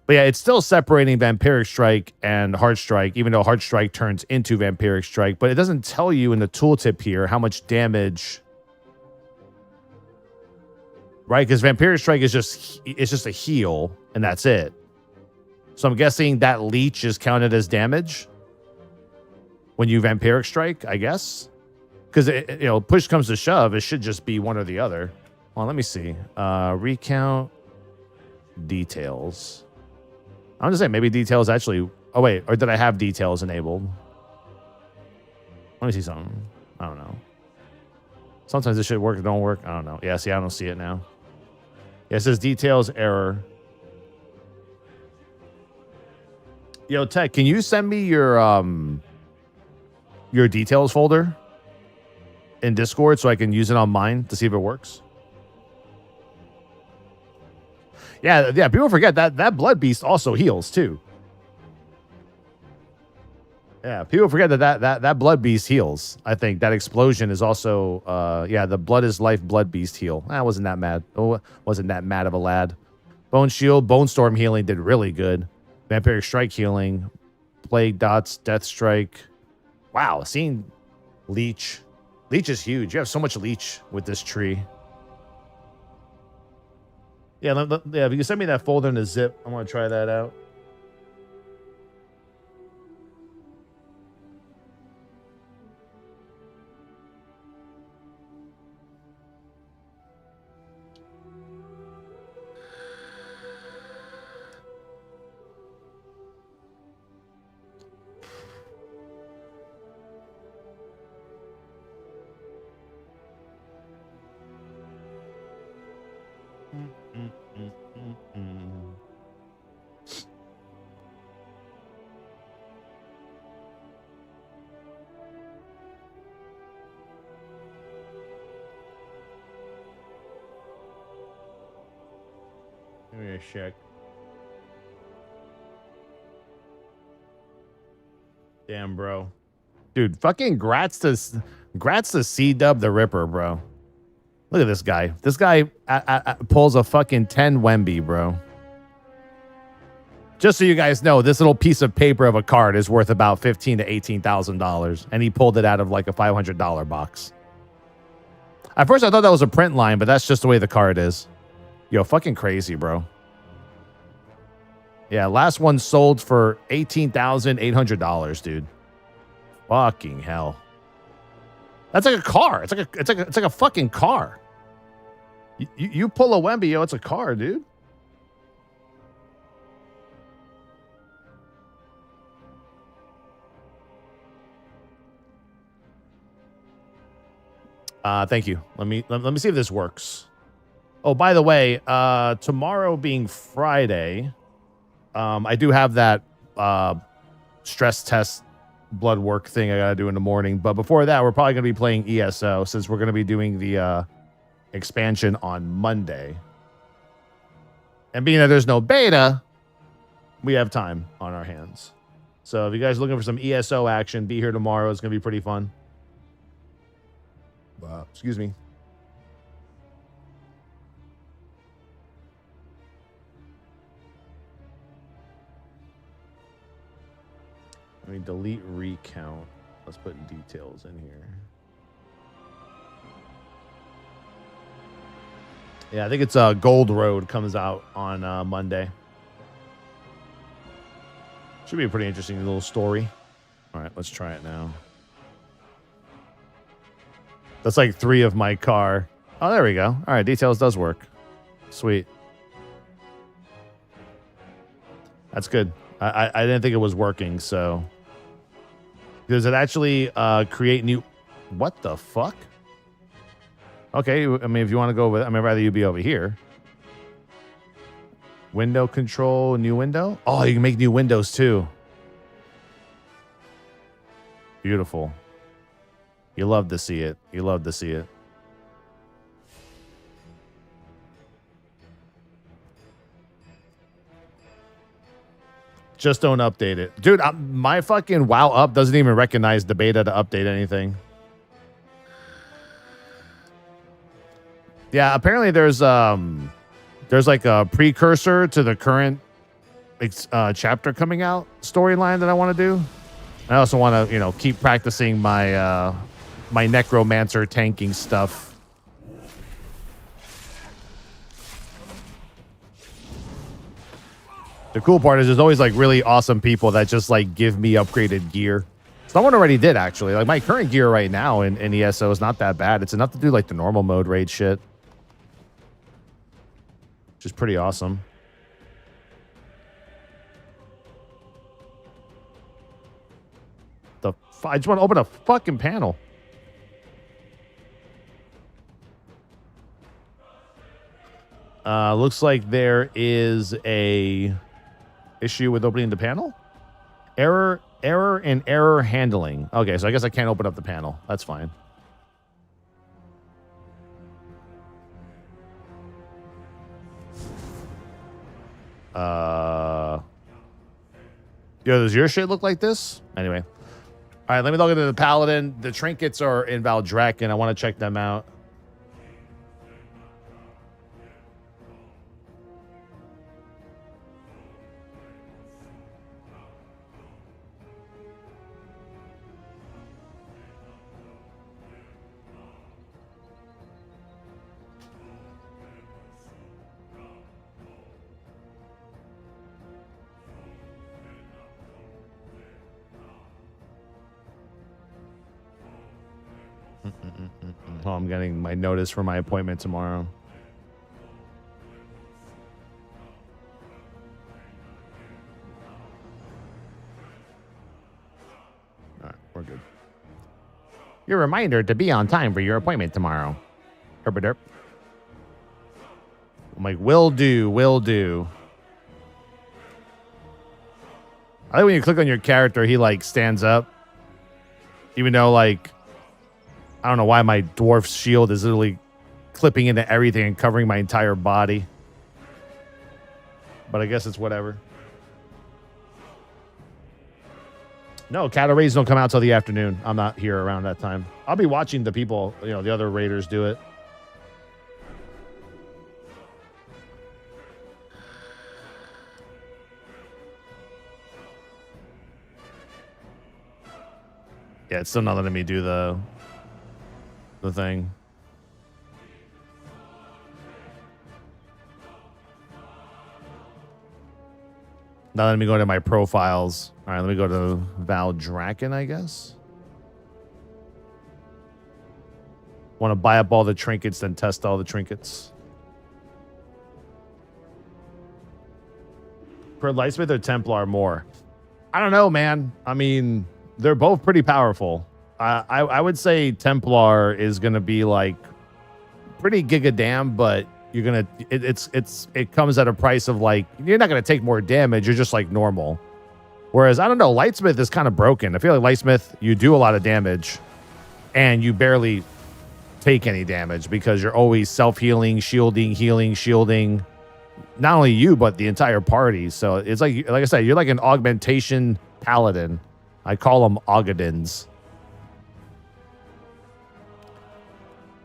But yeah, it's still separating Vampiric Strike and Heart Strike, even though Heart Strike turns into Vampiric Strike. But it doesn't tell you in the tooltip here how much damage, right? Because Vampiric Strike is just a heal, and that's it. So I'm guessing that leech is counted as damage when you Vampiric Strike, I guess. Because, push comes to shove, it should just be one or the other. Well, let me see. Recount details. I'm just saying, maybe details actually... Oh, wait. Or did I have details enabled? Let me see something. I don't know. Sometimes this shit work or don't work. I don't know. Yeah, see, I don't see it now. Yeah, it says details error. Yo, Tech, can you send me your details folder in Discord so I can use it on mine to see if it works? Yeah, people forget that blood beast also heals too. Yeah, people forget that blood beast heals. I think that explosion is also the blood is life blood beast heal. I wasn't that mad. Oh, wasn't that mad of a lad. Bone shield, bone storm healing did really good. Vampiric strike healing, plague dots, death strike. Wow, seeing leech. Leech is huge. You have so much leech with this tree. Yeah, if you can send me that folder in a zip, I want to try that out. Give me a check. Damn, bro. Dude, fucking grats to C-Dub the Ripper, bro. Look at this guy. This guy pulls a fucking 10 Wemby, bro. Just so you guys know, this little piece of paper of a card is worth about $15,000 to $18,000, and he pulled it out of like a $500 box. At first, I thought that was a print line, but that's just the way the card is. Yo, fucking crazy, bro. Yeah, last one sold for $18,800, dude. Fucking hell. That's like a car. It's like a fucking car. You pull a Wemby, yo, it's a car, dude. Thank you. Let me see if this works. Oh, by the way, tomorrow being Friday, I do have that stress test blood work thing I gotta do in the morning. But before that, we're probably gonna be playing ESO since we're gonna be doing the expansion on Monday. And being that there's no beta, we have time on our hands. So if you guys are looking for some ESO action, be here tomorrow. It's gonna be pretty fun. Excuse me. Let me delete recount. Let's put details in here. Yeah, I think it's Gold Road comes out on Monday. Should be a pretty interesting little story. All right, let's try it now. That's like 3 of my car. Oh, there we go. All right, details does work. Sweet. That's good. I didn't think it was working, so... Does it actually create new... What the fuck? Okay, I mean, if you want to go with... I mean, I'd rather you be over here. Window control, new window? Oh, you can make new windows, too. Beautiful. You love to see it. You love to see it. Just don't update it. Dude, my fucking WoW up doesn't even recognize the beta to update anything. Yeah, apparently there's like a precursor to the current chapter coming out storyline that I want to do. I also want to, you know, keep practicing my my necromancer tanking stuff. The cool part is there's always like really awesome people that just like give me upgraded gear. Someone already did actually. Like my current gear right now in ESO is not that bad. It's enough to do like the normal mode raid shit. Which is pretty awesome. I just want to open a fucking panel. Looks like there is a issue with opening the panel. Error in error handling. Okay, so I guess I can't open up the panel. That's fine. Yo, does your shit look like this? Anyway. All right, let me log into the Paladin. The trinkets are in Valdrakken. I want to check them out. Oh, I'm getting my notice for my appointment tomorrow. All right, we're good. Your reminder to be on time for your appointment tomorrow. Herp-a-derp. I'm like, will do, will do. I think when you click on your character, he like stands up. Even though like, I don't know why my dwarf's shield is literally clipping into everything and covering my entire body. But I guess it's whatever. No, cattle raids don't come out till the afternoon. I'm not here around that time. I'll be watching the people, you know, the other raiders do it. Yeah, it's still not letting me do the thing. Now let me go to my profiles. All right, let me go to Valdrakken, I guess. Want to buy up all the trinkets, then test all the trinkets. Per Lightsmith or Templar more? I don't know, man. I mean, they're both pretty powerful. I would say Templar is gonna be like pretty giga-damn, but you're gonna it comes at a price of like you're not gonna take more damage. You're just like normal. Whereas I don't know, Lightsmith is kind of broken. I feel like Lightsmith, you do a lot of damage, and you barely take any damage because you're always self-healing, shielding, healing, shielding. Not only you, but the entire party. So it's like I said, you're like an augmentation paladin. I call them Augadins.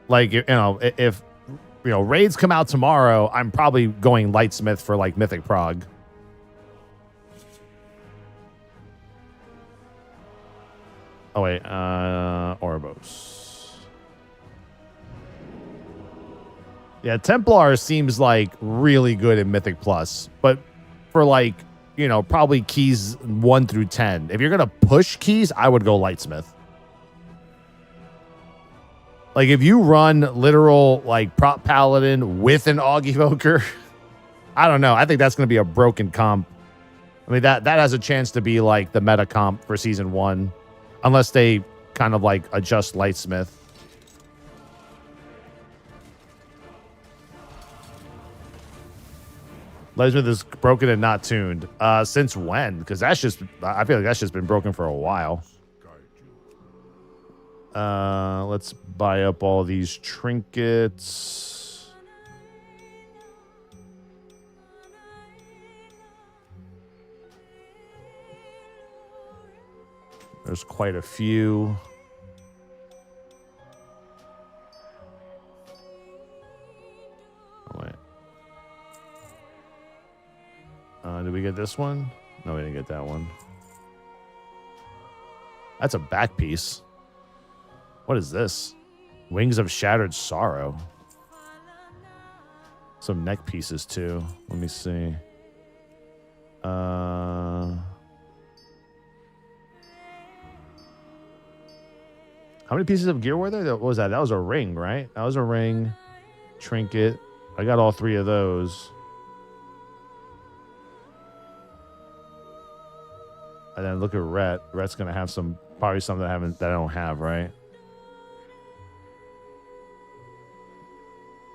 Like, you know, if you know raids come out tomorrow, I'm probably going Lightsmith for like Mythic Prog. Oh wait, Orbos. Yeah, Templar seems like really good in Mythic Plus, but for like, you know, probably keys 1 through 10. If you're gonna push keys, I would go Lightsmith. Like if you run literal like prop paladin with an Aug Evoker, I don't know. I think that's gonna be a broken comp. I mean that has a chance to be like the meta comp for season 1, unless they kind of like adjust Lightsmith. Lightsmith is broken and not tuned. Since when? Because I feel like that's just been broken for a while. Let's buy up all these trinkets. There's quite a few. Oh, wait. Did we get this one? No, we didn't get that one. That's a back piece. What is this? Wings of Shattered Sorrow. Some neck pieces too. Let me see. How many pieces of gear were there? What was that? That was a ring, right? That was a ring. Trinket. I got all 3 of those. And then look at Rhett. Rhett's gonna have some, probably something that I don't have, right?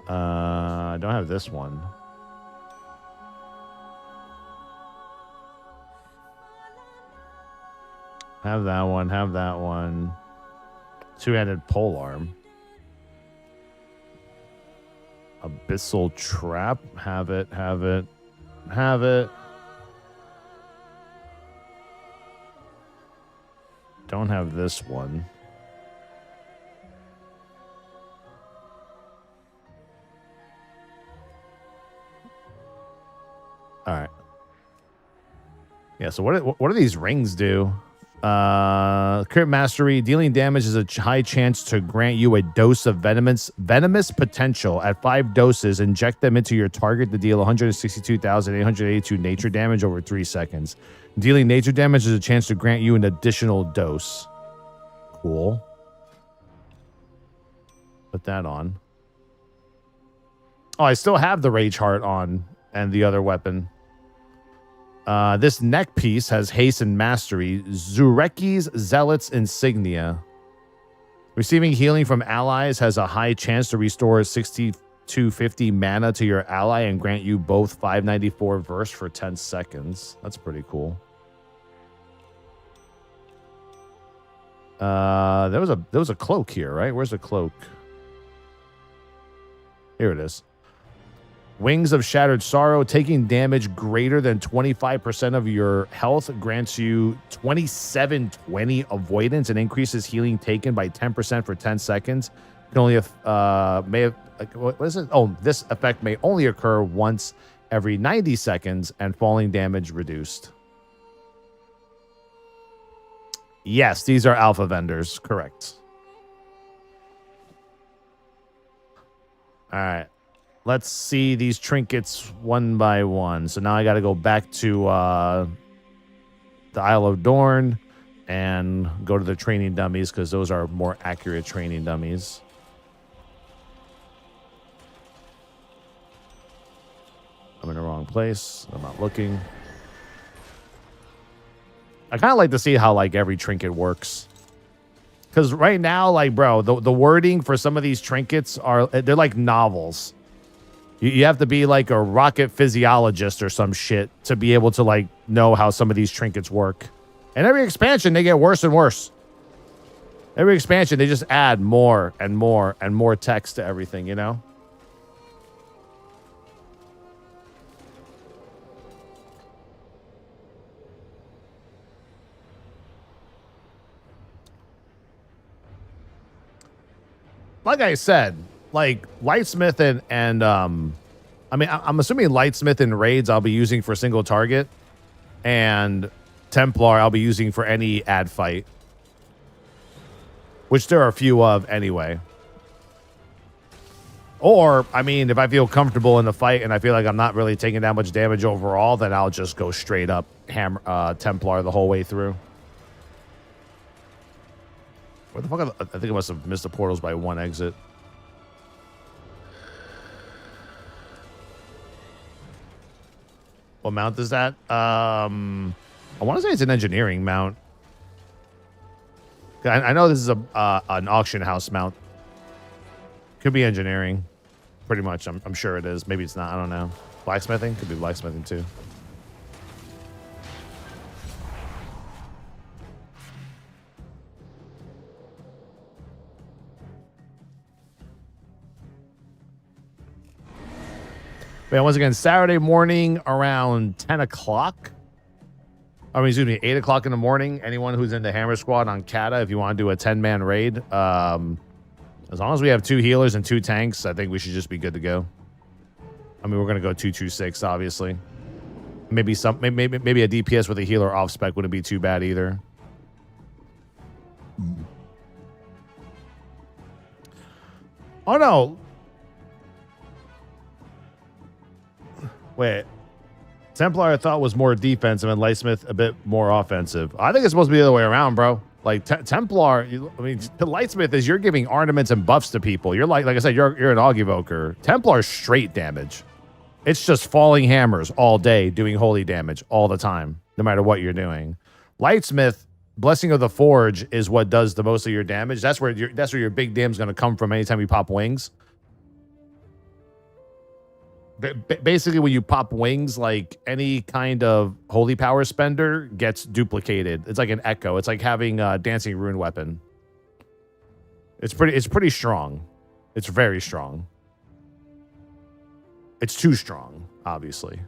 I don't have this one. Have that one. Have that one. 2-handed polearm. Abyssal trap. Have it. Have it. Have it. Don't have this one. All right. Yeah, so what do these rings do? Crit Mastery. Dealing damage is a high chance to grant you a dose of venomous potential. At 5 doses, inject them into your target to deal 162,882 nature damage over 3 seconds. Dealing nature damage is a chance to grant you an additional dose. Cool. Put that on. Oh, I still have the Rage Heart on and the other weapon. This neck piece has haste and mastery. Zureki's Zealot's Insignia. Receiving healing from allies has a high chance to restore 6250 mana to your ally and grant you both 594 verse for 10 seconds. That's pretty cool. There was a cloak here, right? Where's the cloak? Here it is. Wings of Shattered Sorrow. Taking damage greater than 25% of your health grants you 2720 avoidance and increases healing taken by 10% for 10 seconds. Can only what is it? Oh, this effect may only occur once every 90 seconds and falling damage reduced. Yes, these are alpha vendors. Correct. All right. Let's see these trinkets one by one. So now I got to go back to the Isle of Dorn and go to the training dummies because those are more accurate training dummies. I'm in the wrong place. I'm not looking. I kind of like to see how like every trinket works. Because right now, like, bro, the wording for some of these trinkets they're like novels. You have to be like a rocket physiologist or some shit to be able to like know how some of these trinkets work. And every expansion, they get worse and worse. Every expansion, they just add more and more and more text to everything, you know? Like I said, like Lightsmith and I mean, I'm assuming Lightsmith and raids I'll be using for single target, and Templar I'll be using for any ad fight, which there are a few of anyway. Or, I mean, if I feel comfortable in the fight and I feel like I'm not really taking that much damage overall, then I'll just go straight up Templar the whole way through. Where the fuck? I think I must have missed the portals by 1 exit. What mount is that? I want to say it's an engineering mount. I know this is an auction house mount. Could be engineering. Pretty much. I'm sure it is. Maybe it's not. I don't know. Blacksmithing? Could be blacksmithing too. But once again, Saturday morning around 10 o'clock. I mean, excuse me, 8 o'clock in the morning. Anyone who's in the Hammer Squad on Kata, if you want to do a 10-man raid, as long as we have 2 healers and 2 tanks, I think we should just be good to go. I mean, we're gonna go 226, obviously. Maybe a DPS with a healer off spec wouldn't be too bad either. Oh no! Wait. Templar I thought was more defensive and Lightsmith a bit more offensive. I think it's supposed to be the other way around, bro. Like Templar, I mean, the Lightsmith is you're giving ornaments and buffs to people. You're like I said, you're an Aug Evoker. Templar is straight damage. It's just falling hammers all day, doing holy damage all the time, no matter what you're doing. Lightsmith, Blessing of the Forge is what does the most of your damage. That's where your big dam's gonna come from anytime you pop wings. Basically, when you pop wings, like any kind of holy power spender gets duplicated. It's like an echo. It's like having a dancing rune weapon. It's pretty strong. It's very strong. It's too strong, obviously.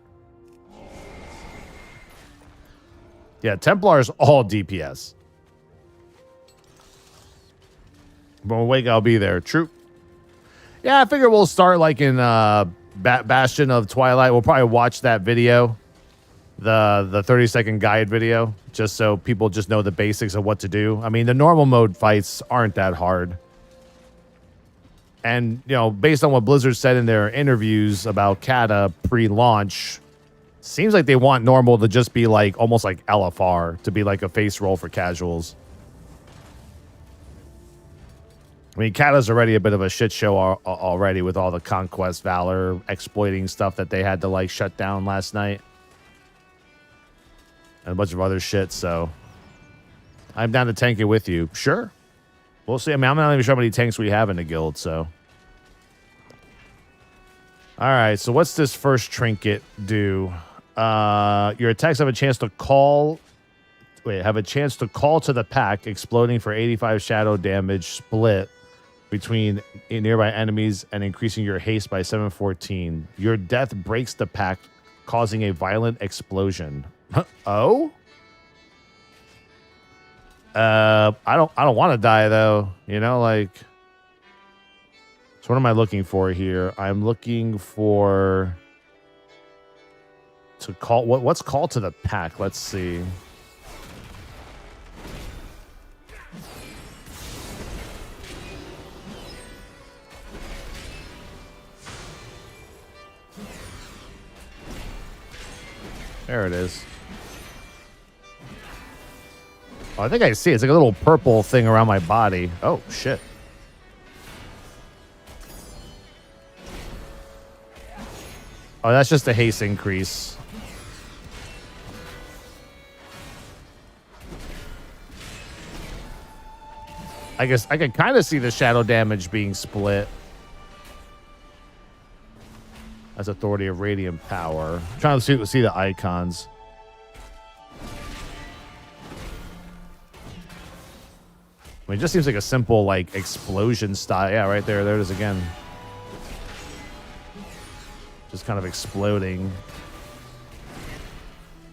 Yeah, Templar's all DPS. When we wake, I'll be there. True. Yeah, I figure we'll start like in Bastion of Twilight. We'll probably watch that video, the 30-second guide video, just so people just know the basics of what to do. I mean, the normal mode fights aren't that hard. And, you know, based on what Blizzard said in their interviews about Kata pre-launch, seems like they want normal to just be like almost like LFR, to be like a face roll for casuals. I mean, Kata's already a bit of a shit show already with all the Conquest Valor exploiting stuff that they had to like shut down last night. And a bunch of other shit, so I'm down to tank it with you. Sure. We'll see. I mean, I'm not even sure how many tanks we have in the guild, so. All right, so what's this first trinket do? Your attacks have a chance to call... have a chance to call to the pack, exploding for 85 shadow damage split between nearby enemies and increasing your haste by 714. Your death breaks the pack, causing a violent explosion. Oh? I don't want to die though. You know, like. So what am I looking for here? I'm looking for to call what's called to the pack. Let's see. There it is. Oh, I think I see it. It's like a little purple thing around my body. Oh, shit. Oh, that's just a haste increase. I guess I can kind of see the shadow damage being split. That's Authority of Radiant Power. I'm trying to see the icons. I mean, it just seems like a simple, like, explosion style. Yeah, right there. There it is again. Just kind of exploding.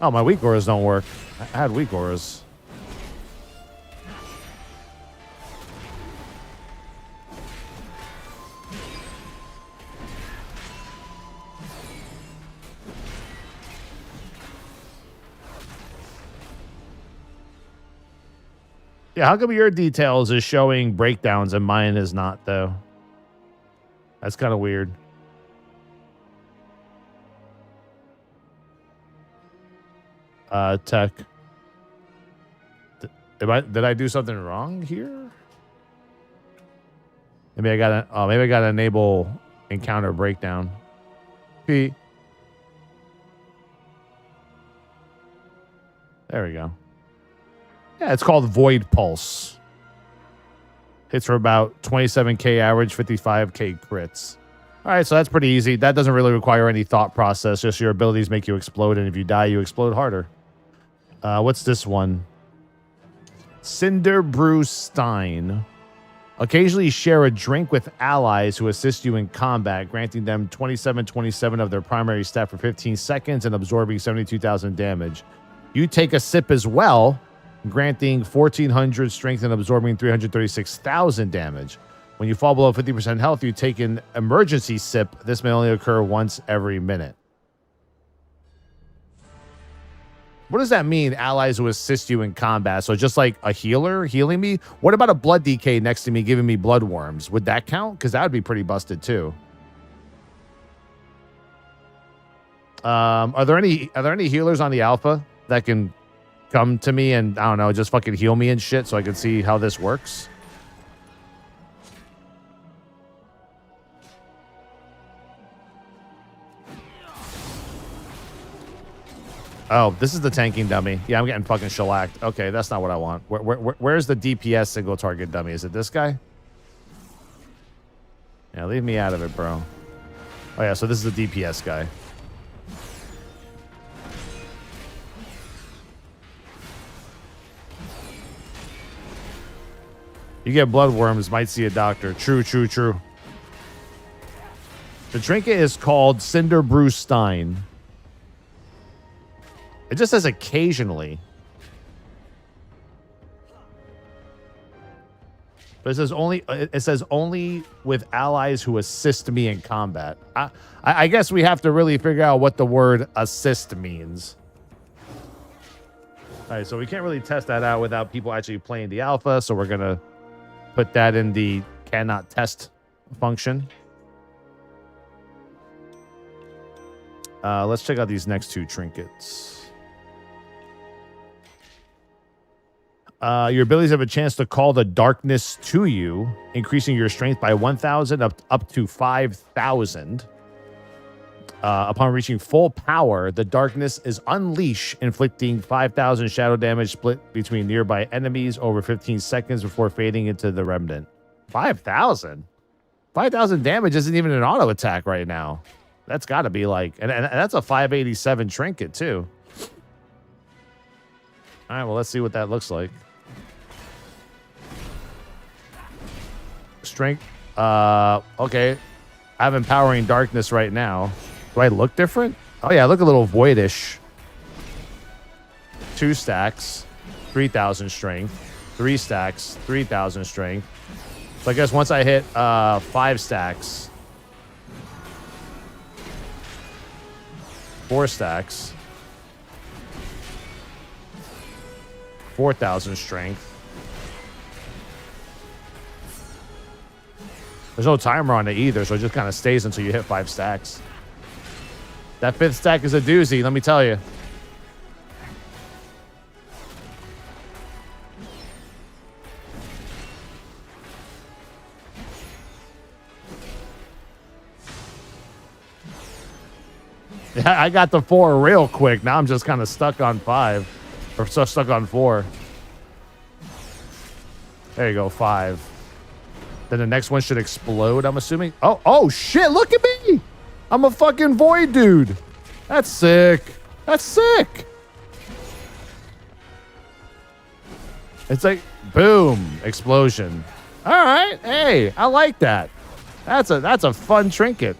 Oh, my weak auras don't work. I had weak auras. Yeah, how come your details is showing breakdowns and mine is not, though? That's kind of weird. Tech. Did I do something wrong here? Maybe I gotta enable encounter breakdown. P. There we go. Yeah, it's called Void Pulse. Hits for about 27k average, 55k crits. All right, so that's pretty easy. That doesn't really require any thought process. Just your abilities make you explode, and if you die, you explode harder. What's this one? Cinder Brew Stein. Occasionally share a drink with allies who assist you in combat, granting them 27 of their primary stat for 15 seconds and absorbing 72,000 damage. You take a sip as well, granting 1,400 strength and absorbing 336,000 damage. When you fall below 50% health, you take an emergency sip. This may only occur once every minute. What does that mean, allies who assist you in combat? So just like a healer healing me? What about a blood DK next to me giving me blood worms? Would that count? Because that would be pretty busted too. Are there any healers on the alpha that can come to me and, I don't know, just fucking heal me and shit so I can see how this works? Oh, this is the tanking dummy. Yeah, I'm getting fucking shellacked. Okay, that's not what I want. Where's the DPS single target dummy? Is it this guy? Yeah, leave me out of it, bro. Oh, yeah, so this is the DPS guy. You get blood worms, might see a doctor. True, true, true. The trinket is called Cinder Brew Stein. It just says occasionally. But it says only with allies who assist me in combat. I guess we have to really figure out what the word assist means. All right, so we can't really test that out without people actually playing the alpha, so we're going to put that in the cannot test function. Let's check out these next two trinkets. Your abilities have a chance to call the darkness to you, increasing your strength by 1,000 up to 5,000. Upon reaching full power, the darkness is unleashed, inflicting 5,000 shadow damage split between nearby enemies over 15 seconds before fading into the remnant. 5,000? 5,000 damage isn't even an auto attack right now. That's got to be like, and that's a 587 trinket too. All right, well, let's see what that looks like. Strength. Okay. I have empowering darkness right now. Do I look different? Oh, yeah, I look a little voidish. 2 stacks, 3,000 strength. 3 stacks, 3,000 strength. So I guess once I hit 5 stacks, 4 stacks, 4,000 strength. There's no timer on it either, so it just kind of stays until you hit 5 stacks. That 5th stack is a doozy, let me tell you. Yeah, I got the 4 real quick. Now I'm just kind of stuck on 5. Or so stuck on 4. There you go, 5. Then the next one should explode, I'm assuming. Oh shit, look at me! I'm a fucking void dude. That's sick. That's sick. It's like, boom, explosion. All right, hey, I like that. That's a fun trinket.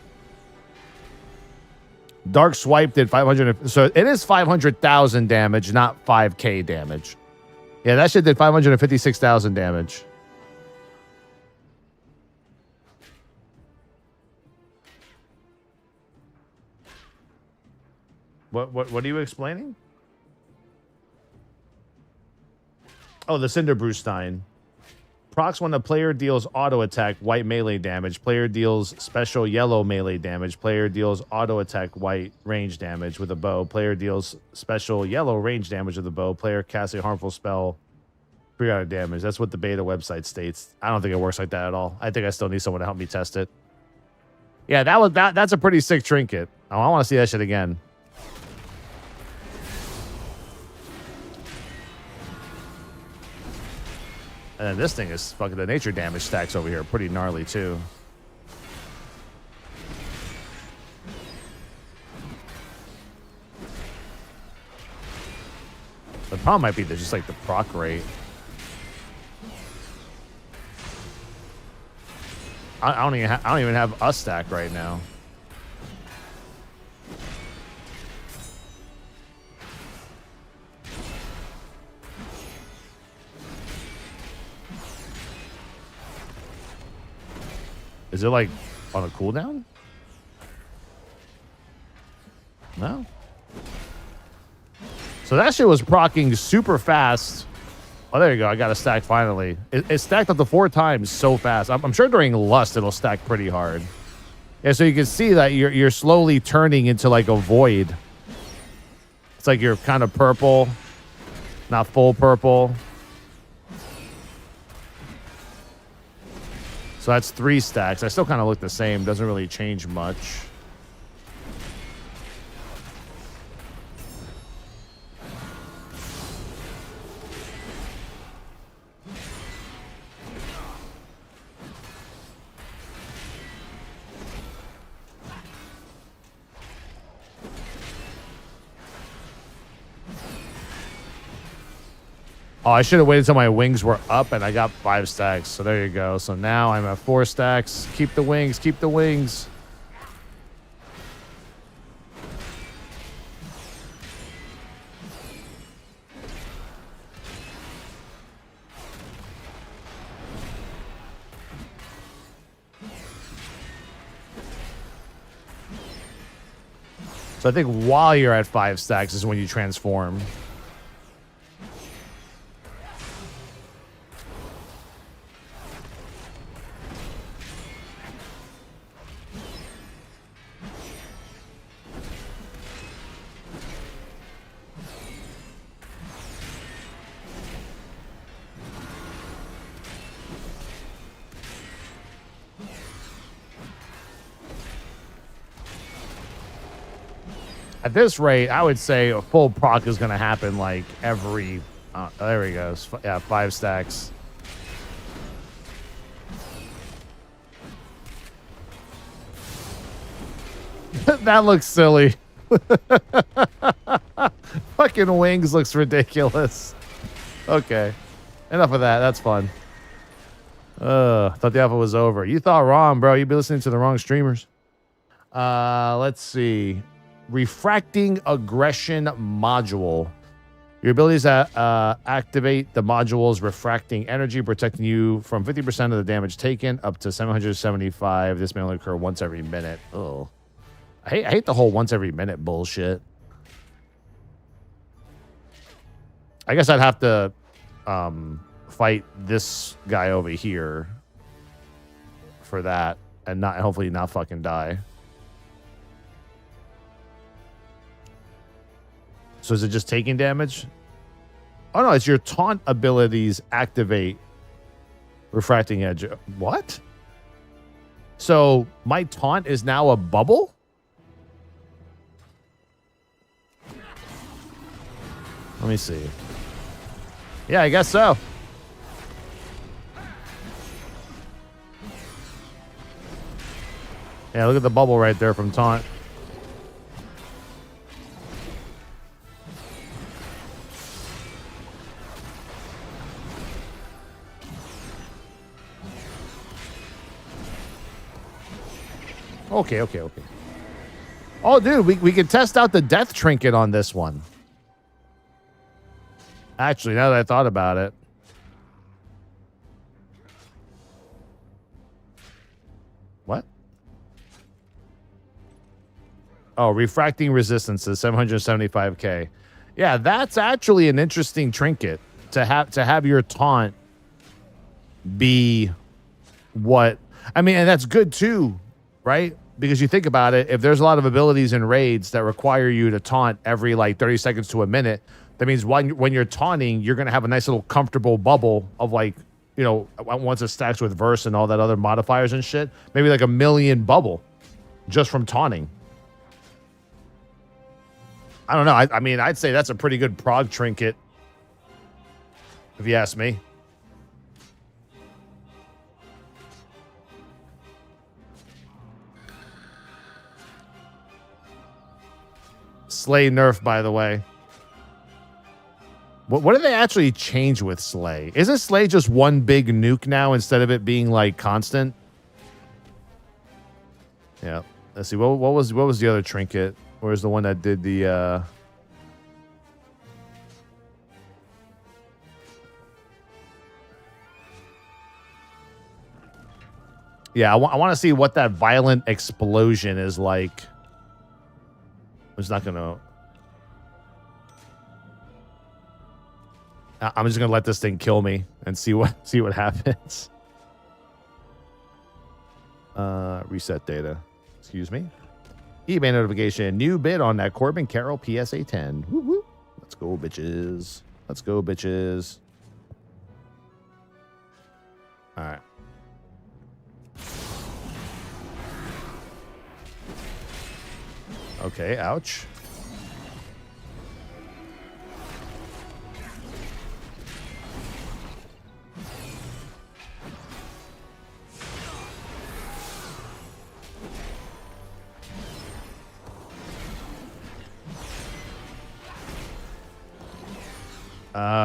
Dark Swipe did 500. So it is 500,000 damage, not 5k damage. Yeah, that shit did 556,000 damage. What are you explaining? Oh, the Cinder Brewstein. Procs when a player deals auto attack white melee damage. Player deals special yellow melee damage. Player deals auto attack white range damage with a bow. Player deals special yellow range damage with a bow. Player casts a harmful spell. 3 damage. That's what the beta website states. I don't think it works like that at all. I think I still need someone to help me test it. Yeah, that's a pretty sick trinket. Oh, I want to see that shit again. And then this thing is fucking, the nature damage stacks over here pretty gnarly too. The problem might be there's just like the proc rate. I don't even have a stack right now. Is it like on a cooldown? No. So that shit was proccing super fast. Oh, there you go. I got a stack finally. It stacked up to 4 times so fast. I'm sure during Lust it'll stack pretty hard. Yeah, so you can see that you're slowly turning into like a void. It's like you're kind of purple, not full purple. So that's 3 stacks. I still kind of look the same. Doesn't really change much. Oh, I should have waited until my wings were up, and I got 5 stacks. So there you go. So now I'm at 4 stacks. Keep the wings. Keep the wings. So I think while you're at 5 stacks is when you transform. At this rate, I would say a full proc is going to happen like every... there he goes. Yeah, 5 stacks. That looks silly. Fucking wings looks ridiculous. Okay. Enough of that. That's fun. Thought the alpha was over. You thought wrong, bro. You'd be listening to the wrong streamers. Let's see. Refracting Aggression Module. Your abilities activate the module's refracting energy, protecting you from 50% of the damage taken up to 775. This may only occur once every minute. Oh, I hate the whole once every minute bullshit. I guess I'd have to fight this guy over here for that, and not hopefully not fucking die. So is it just taking damage? Oh no, it's your taunt abilities activate refracting edge. What? So my taunt is now a bubble? Let me see. Yeah, I guess so. Yeah, look at the bubble right there from taunt. Okay. Oh, dude, we could test out the death trinket on this one. Actually, now that I thought about it. What? Oh, refracting resistance is 775k. Yeah, that's actually an interesting trinket to have your taunt be what... I mean, and that's good too, right? Because you think about it, if there's a lot of abilities in raids that require you to taunt every like 30 seconds to a minute, that means when you're taunting, you're going to have a nice little comfortable bubble of like, you know, once it stacks with verse and all that other modifiers and shit, maybe like 1 million bubble just from taunting. I don't know. I mean, I'd say that's a pretty good prog trinket, if you ask me. Slay nerf, by the way. What did they actually change with Slay? Isn't Slay just one big nuke now instead of it being like constant? Yeah. Let's see. What was the other trinket? Where's the one that did the Yeah, I want to see what that violent explosion is like. I'm just not gonna. I'm just gonna let this thing kill me and see what happens. Reset data. Excuse me. eBay notification. New bid on that Corbin Carroll PSA 10. Woo woo. Let's go, bitches. Let's go, bitches. All right. Okay, ouch.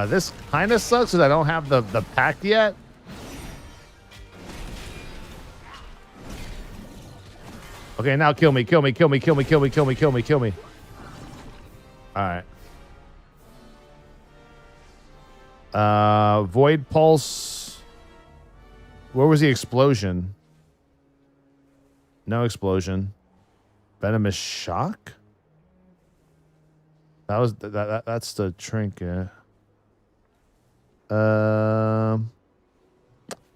This kind of sucks because I don't have the pack yet. Okay, now kill me, kill me, kill me, kill me, kill me, kill me, kill me, kill me. All right. Void Pulse. Where was the explosion? No explosion. Venomous Shock? That was that's the Trinket.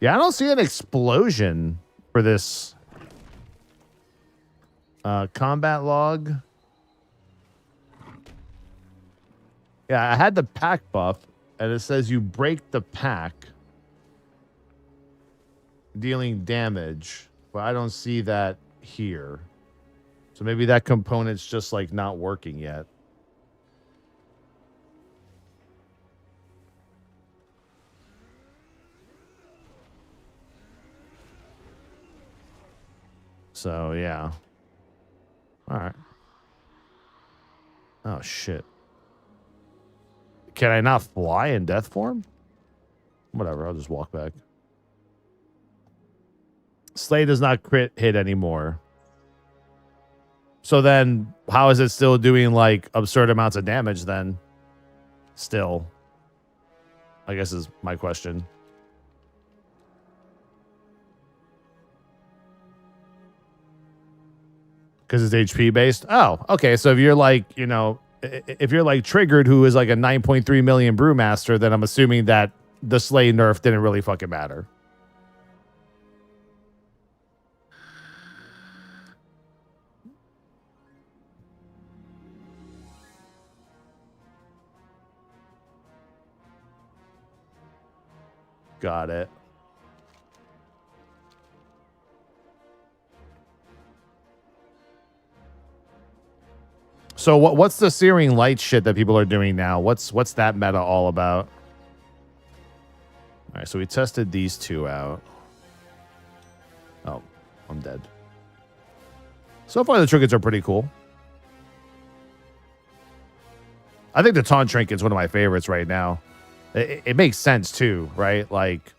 Yeah, I don't see an explosion for this. Combat log. Yeah, I had the pack buff, and it says you break the pack, dealing damage, but I don't see that here. So maybe that component's just like not working yet. So yeah. All right. Oh, shit. Can I not fly in death form? Whatever, I'll just walk back. Slay does not crit hit anymore. So then, how is it still doing, like, absurd amounts of damage then? Still. I guess is my question. Because it's HP based. Oh, okay. So if you're like, you know, if you're like Triggered, who is like a 9.3 million Brewmaster, then I'm assuming that the Slay nerf didn't really fucking matter. Got it. So what's the Searing Light shit that people are doing now? What's that meta all about? All right, so we tested these two out. Oh, I'm dead. So far, the trinkets are pretty cool. I think the Taunt Trinket's one of my favorites right now. It makes sense, too, right? Like,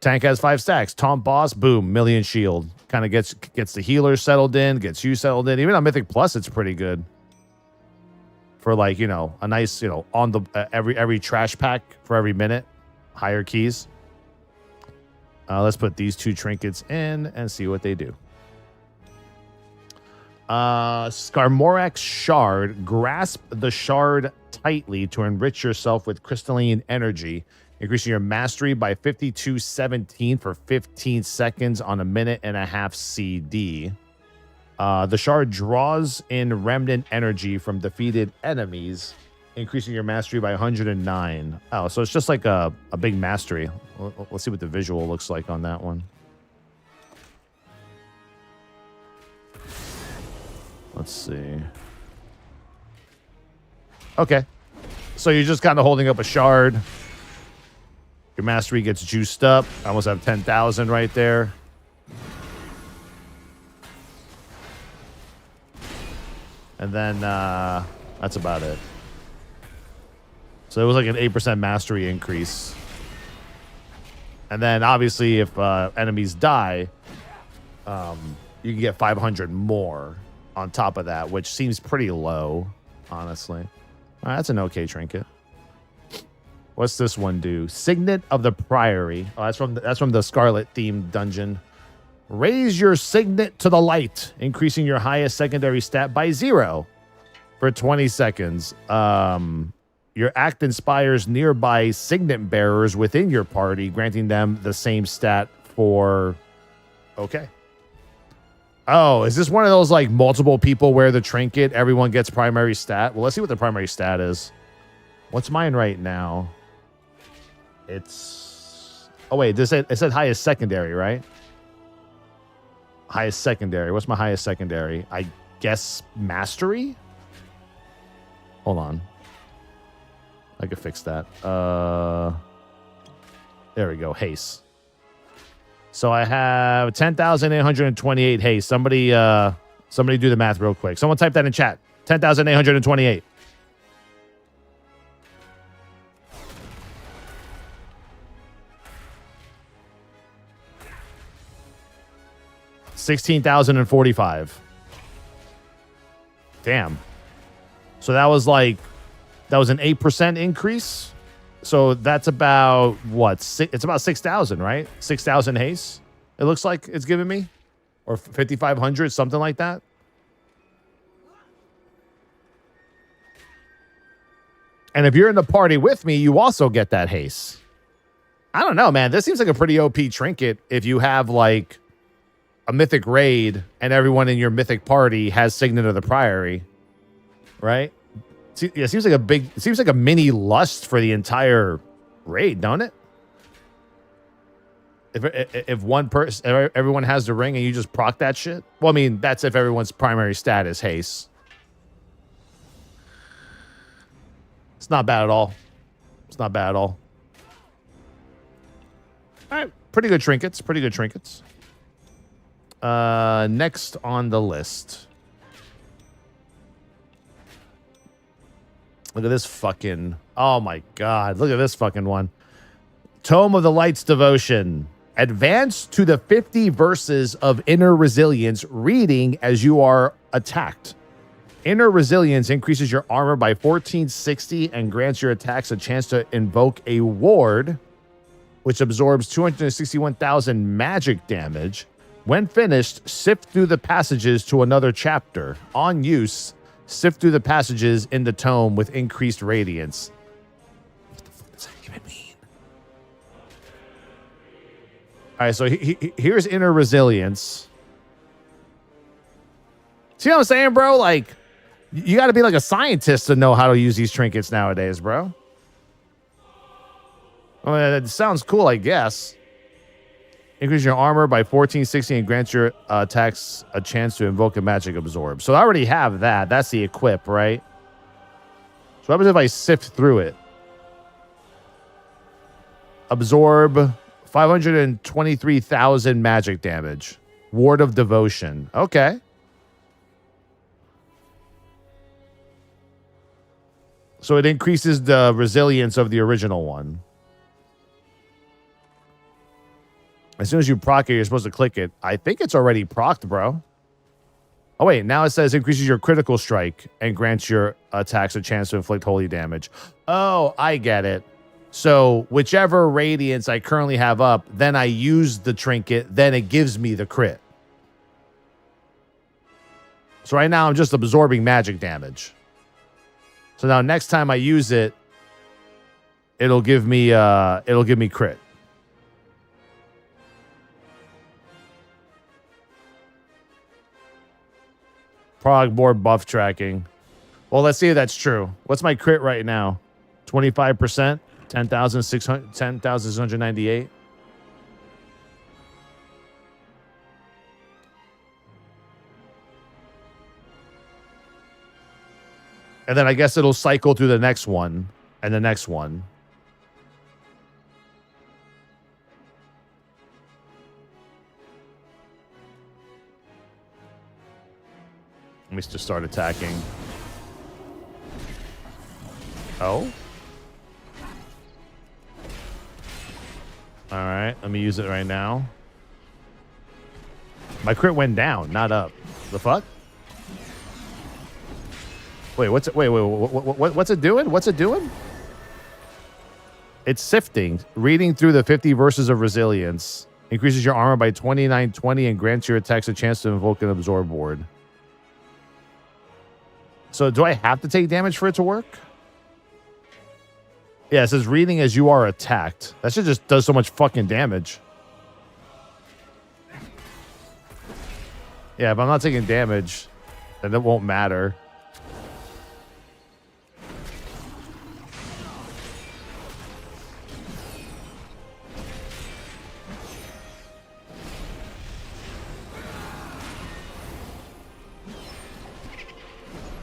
tank has 5 stacks. Taunt boss, boom, million shield. Kind of gets the healer settled in, gets you settled in. Even on Mythic Plus, it's pretty good. For, like, you know, a nice, you know, on the every trash pack for every minute. Higher keys. Let's put these 2 trinkets in and see what they do. Skarmorak's Shard. Grasp the shard tightly to enrich yourself with crystalline energy, increasing your mastery by 5217 for 15 seconds on a minute and a half CD. The shard draws in remnant energy from defeated enemies, increasing your mastery by 109. Oh, so it's just like a big mastery. Let's see what the visual looks like on that one. Let's see. Okay. So you're just kind of holding up a shard. Your mastery gets juiced up. I almost have 10,000 right there. And then that's about it. So it was like an 8% mastery increase. And then obviously if enemies die, you can get 500 more on top of that, which seems pretty low, honestly. All right, that's an okay trinket. What's this one do? Signet of the Priory. Oh, that's from the Scarlet themed dungeon. Raise your signet to the light, increasing your highest secondary stat by 0 for 20 seconds. Your act inspires nearby signet bearers within your party, granting them the same stat for... Okay. Oh, is this one of those, like, multiple people wear the trinket, everyone gets primary stat? Well, let's see what the primary stat is. What's mine right now? It's... Oh, wait, it said highest secondary, right? Highest secondary. What's my highest secondary? I guess mastery? Hold on. I could fix that. There we go. Haste. So I have 10,828 haste. Somebody do the math real quick. Someone type that in chat. 10,828. $16,045. Damn. So that was an 8% increase. So that's about what? It's about 6,000, right? 6,000 haste. It looks like it's giving me, or 5,500, something like that. And if you're in the party with me, you also get that haste. I don't know, man. This seems like a pretty OP trinket if you have like a mythic raid and everyone in your mythic party has Signet of the Priory, right? It seems like a mini lust for the entire raid, don't it? If one person, everyone has the ring and you just proc that shit. Well, I mean, that's if everyone's primary stat is haste. It's not bad at all. It's not bad at all. All right, pretty good trinkets. Pretty good trinkets. Next on the list. Look at this fucking... Oh, my God. Look at this fucking one. Tome of the Light's Devotion. Advance to the 50 verses of Inner Resilience, reading as you are attacked. Inner Resilience increases your armor by 1460 and grants your attacks a chance to invoke a ward, which absorbs 261,000 magic damage. When finished, sift through the passages to another chapter. On use... Sift through the passages in the tome with increased radiance. What the fuck does that even mean? All right, so here's Inner Resilience. See what I'm saying, bro? Like, you got to be like a scientist to know how to use these trinkets nowadays, bro. I mean, it sounds cool, I guess. Increase your armor by 1460 and grants your attacks a chance to invoke a magic absorb. So I already have that. That's the equip, right? So what happens if I sift through it? Absorb 523,000 magic damage. Ward of Devotion. Okay. So it increases the resilience of the original one. As soon as you proc it, you're supposed to click it. I think it's already procced, bro. Oh, wait. Now it says increases your critical strike and grants your attacks a chance to inflict holy damage. Oh, I get it. So whichever radiance I currently have up, then I use the trinket, then it gives me the crit. So right now I'm just absorbing magic damage. So now next time I use it, it'll give me crit. Prog board buff tracking. Well, let's see if that's true. What's my crit right now? 25%? 10,698. And then I guess it'll cycle through the next one and the next one. Let me just start attacking. Oh. All right, let me use it right now. My crit went down, not up. The fuck? Wait, what's it? Wait, what's it doing? What's it doing? It's sifting, reading through the 50 verses of resilience. Increases your armor by 2920 and grants your attacks a chance to invoke an absorb ward. So do I have to take damage for it to work? Yeah, it says reading as you are attacked. That shit just does so much fucking damage. Yeah, if I'm not taking damage, then it won't matter.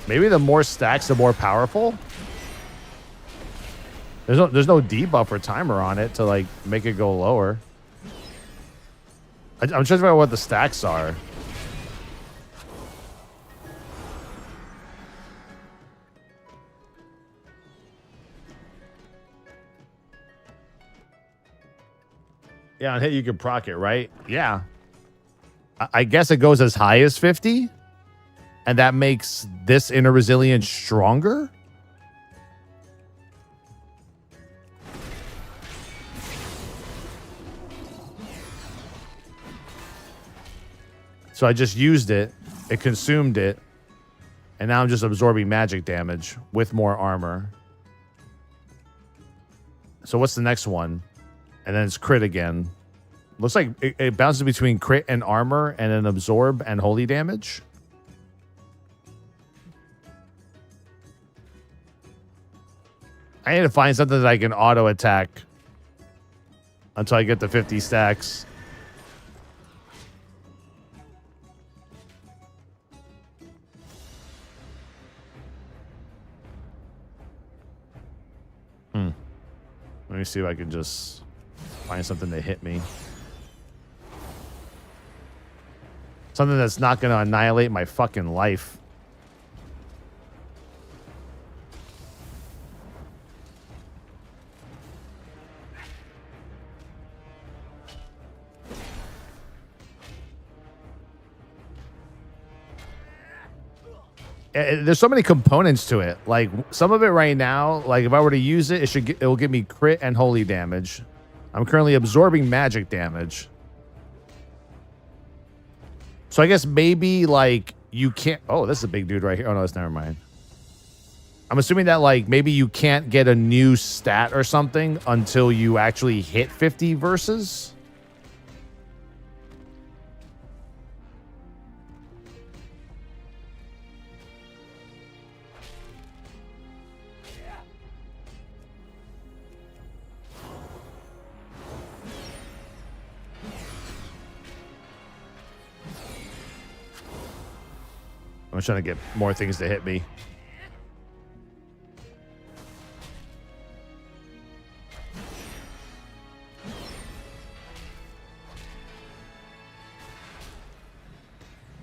Maybe the more stacks, the more powerful. There's no debuff or timer on it to like make it go lower. I'm trying to figure out what the stacks are. Yeah, on hit you can proc it, right? Yeah. I guess it goes as high as 50, and that makes this inner resilience stronger. So I just used it, it consumed it, and now I'm just absorbing magic damage with more armor. So what's the next one? And then it's crit again. Looks like it bounces between crit and armor and then absorb and holy damage. I need to find something that I can auto attack until I get to 50 stacks. Let me see if I can just find something to hit me. Something that's not going to annihilate my fucking life. There's so many components to it. Like some of it right now, like if I were to use it, it will give me crit and holy damage. I'm currently absorbing magic damage. So I guess maybe like you can't. Oh, this is a big dude right here. Oh no, that's never mind. I'm assuming that like maybe you can't get a new stat or something until you actually hit 50 verses. I'm trying to get more things to hit me.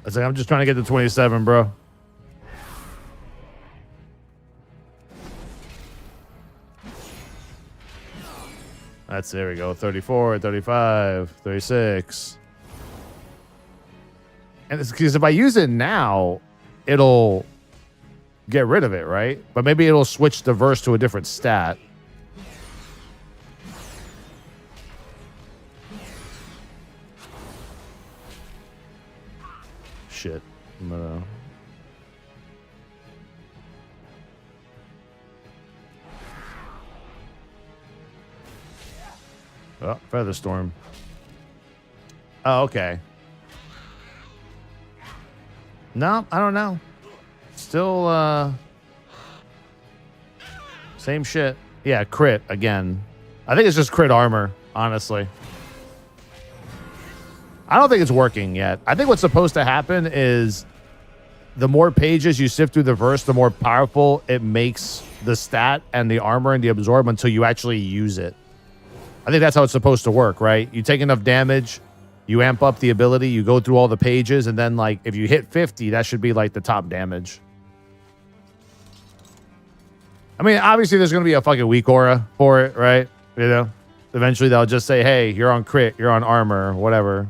It's like I'm just trying to get to 27, bro. There we go. 34, 35, 36. And it's because if I use it now, it'll get rid of it, right? But maybe it'll switch the verse to a different stat. Shit. I'm gonna... Oh, Featherstorm. Oh, okay. No, I don't know. Still, same shit. Yeah, crit again. I think it's just crit armor, honestly. I don't think it's working yet. I think what's supposed to happen is the more pages you sift through the verse, the more powerful it makes the stat and the armor and the absorb until you actually use it. I think that's how it's supposed to work, right? You take enough damage, you amp up the ability, you go through all the pages, and then, like, if you hit 50, that should be, like, the top damage. I mean, obviously, there's going to be a fucking weak aura for it, right? You know? Eventually, they'll just say, hey, you're on crit, you're on armor, whatever.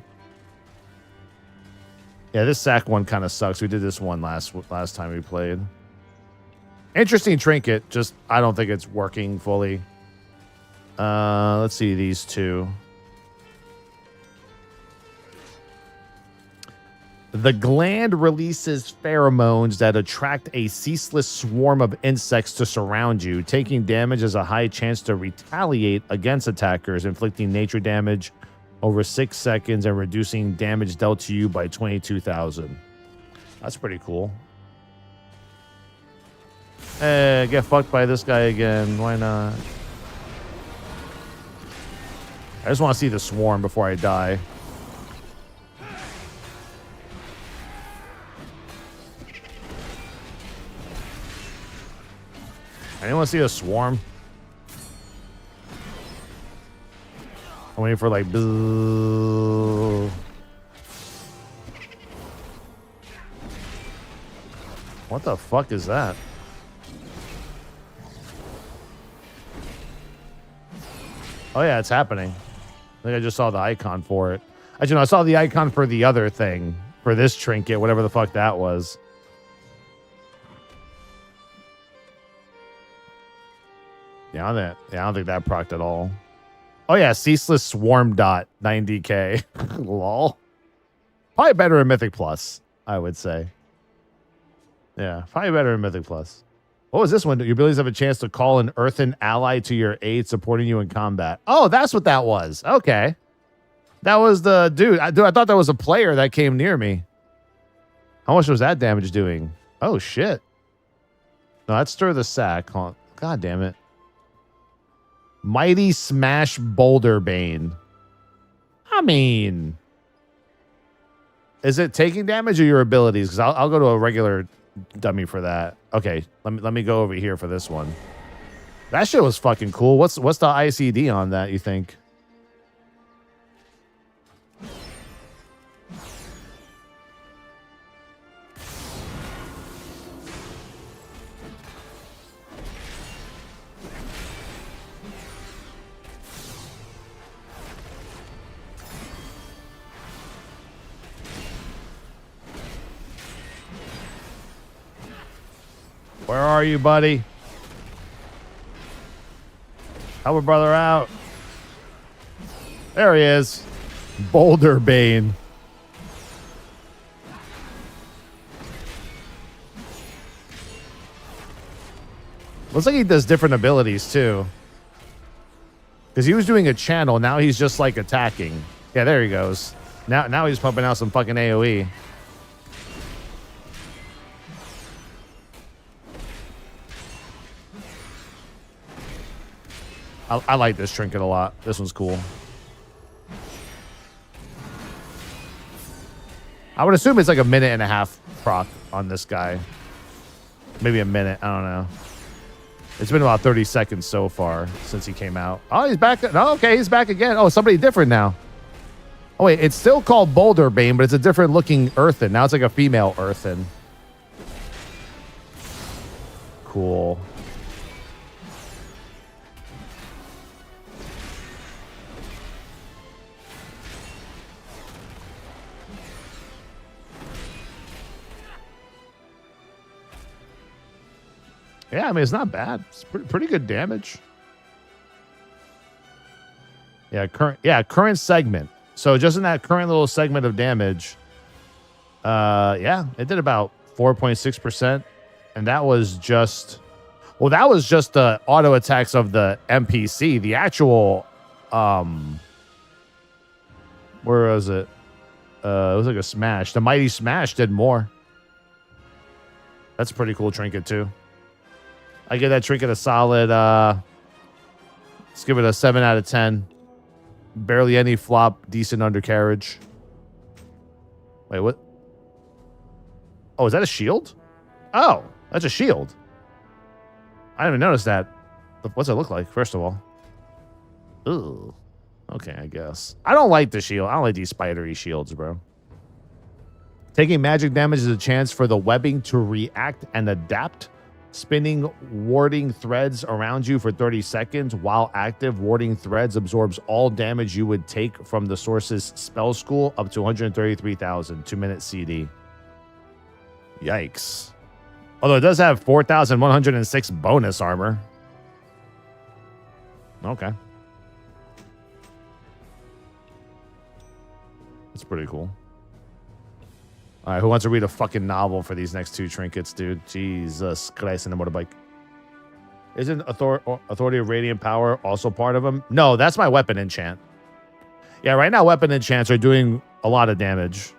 Yeah, this sack one kind of sucks. We did this one last time we played. Interesting trinket, just I don't think it's working fully. Let's see these two. The gland releases pheromones that attract a ceaseless swarm of insects to surround you. Taking damage has a high chance to retaliate against attackers, inflicting nature damage over 6 seconds and reducing damage dealt to you by 22,000. That's pretty cool. Get fucked by this guy again. Why not? I just want to see the swarm before I die. Anyone see a swarm? I'm waiting for like. Bzzz. What the fuck is that? Oh yeah, it's happening. I think I just saw the icon for it. Actually, no, I saw the icon for the other thing. For this trinket, whatever the fuck that was. Yeah, I don't think that procced at all. Oh yeah, Ceaseless Swarm Dot, 90k. Lol. Probably better in Mythic Plus, I would say. Yeah, probably better in Mythic Plus. What was this one? Your abilities have a chance to call an earthen ally to your aid, supporting you in combat. Oh, that's what that was. Okay. That was the dude. I thought that was a player that came near me. How much was that damage doing? Oh, shit. No, that's Stir the Sack. God damn it. Mighty Smash Boulder Bane. I mean, is it taking damage or your abilities? Because I'll go to a regular dummy for that. Okay, let me go over here for this one. That shit was fucking cool. What's the ICD on that, you think? Where are you, buddy? Help a brother out. There he is. Boulder Bane. Looks like he does different abilities, too. Because he was doing a channel. Now he's just, like, attacking. Yeah, there he goes. Now he's pumping out some fucking AoE. I like this trinket a lot. This one's cool. I would assume it's like a minute and a half proc on this guy. Maybe a minute. I don't know. It's been about 30 seconds so far since he came out. Oh, he's back. No, okay, he's back again. Oh, somebody different now. Oh, wait. It's still called Boulder Bane, but it's a different looking earthen. Now it's like a female earthen. Cool. Yeah, I mean, it's not bad. It's pretty good damage. Yeah, current segment. So just in that current little segment of damage, yeah, it did about 4.6%. And that was just, well, that was just the auto attacks of the NPC. The actual, where was it? It was like a smash. The Mighty Smash did more. That's a pretty cool trinket, too. I give that trinket a solid, let's give it a 7 out of 10. Barely any flop, decent undercarriage. Wait, what? Oh, is that a shield? Oh, that's a shield. I didn't even notice that. What's it look like, first of all? Ooh. Okay, I guess. I don't like the shield. I don't like these spidery shields, bro. Taking magic damage is a chance for the webbing to react and adapt. Spinning warding threads around you for 30 seconds. While active, warding threads absorbs all damage you would take from the source's spell school up to 133,000. 2-minute CD. Yikes. Although it does have 4,106 bonus armor. Okay. That's pretty cool. All right, who wants to read a fucking novel for these next 2 trinkets, dude? Jesus Christ, in the motorbike. Isn't Authority of Radiant Power also part of them? No, that's my weapon enchant. Yeah, right now weapon enchants are doing a lot of damage.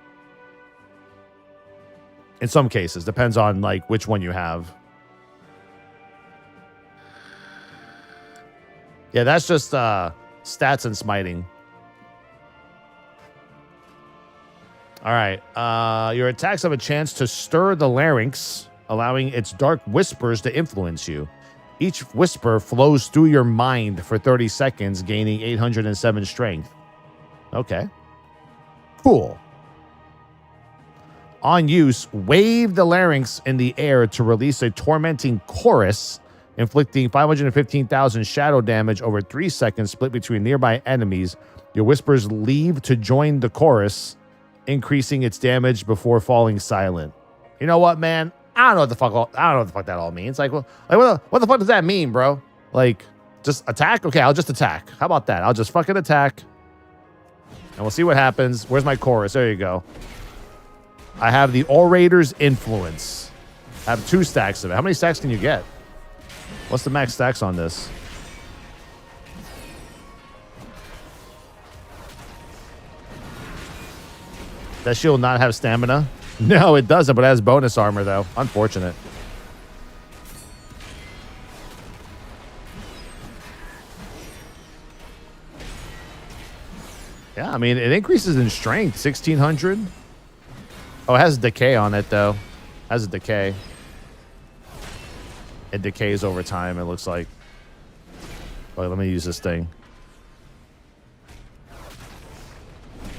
In some cases, depends on like which one you have. Yeah, that's just stats and smiting. All right. Your attacks have a chance to stir the larynx, allowing its dark whispers to influence you. Each whisper flows through your mind for 30 seconds, gaining 807 strength. Okay. Cool. On use, wave the larynx in the air to release a tormenting chorus, inflicting 515,000 shadow damage over 3 seconds, split between nearby enemies. Your whispers leave to join the chorus, increasing its damage before falling silent. You know what, man? I don't know what the fuck that all means. Like what the fuck does that mean, bro? Like, just attack? Okay, I'll just attack. How about that? I'll just fucking attack. And we'll see what happens. Where's my chorus? There you go. I have the Orator's Influence. I have 2 stacks of it. How many stacks can you get? What's the max stacks on this? That shield not have stamina? No, it doesn't, but it has bonus armor, though. Unfortunate. Yeah, I mean, it increases in strength. 1,600. Oh, it has decay on it, though. It has a decay. It decays over time, it looks like. Wait, let me use this thing.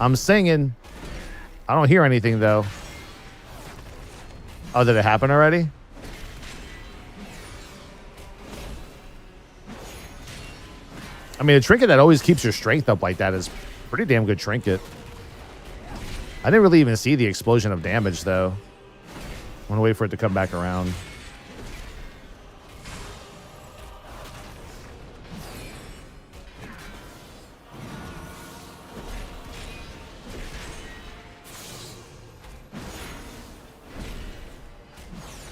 I'm singing. I don't hear anything, though. Oh, did it happen already? I mean, a trinket that always keeps your strength up like that is pretty damn good trinket. I didn't really even see the explosion of damage, though. I want to wait for it to come back around.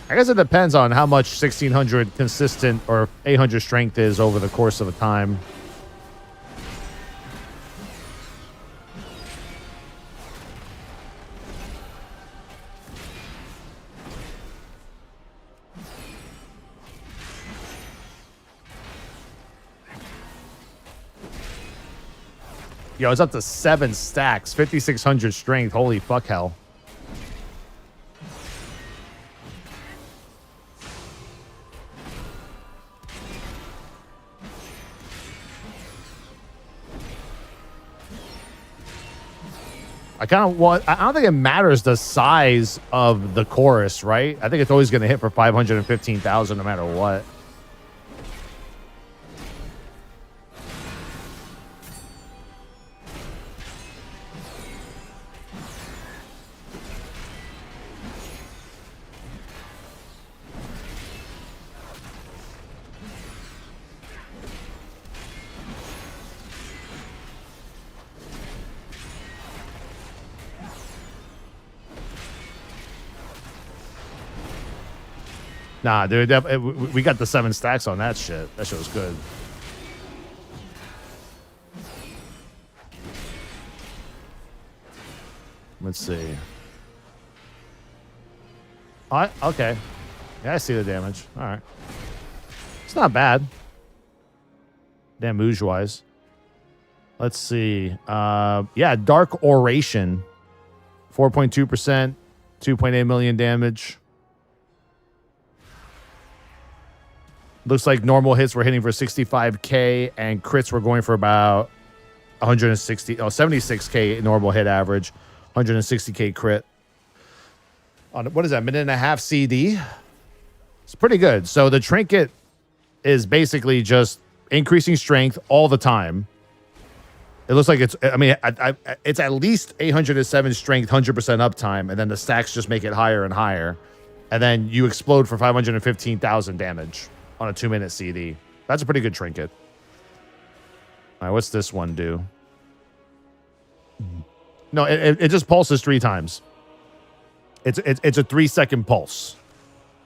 I guess it depends on how much 1,600 consistent or 800 strength is over the course of a time. Yo, it's up to 7 stacks, 5,600 strength. Holy fuck hell. I don't think it matters the size of the chorus, right? I think it's always going to hit for 515,000 no matter what. Nah, dude, we got the 7 stacks on that shit. That shit was good. Let's see. Okay. Yeah, I see the damage. All right. It's not bad. Damage-wise. Let's see. Yeah, Dark Oration. 4.2%. 2.8 million damage. Looks like normal hits were hitting for 65k and crits were going for about 76k normal hit average, 160k crit. On what is that, minute and a half CD? It's pretty good. So the trinket is basically just increasing strength all the time. It looks like it's, I mean, it's at least 807 strength, 100% uptime, and then the stacks just make it higher and higher. And then you explode for 515,000 damage on a 2-minute CD. That's a pretty good trinket. All right, what's this one do? No, it just pulses 3 times. It's a 3-second pulse.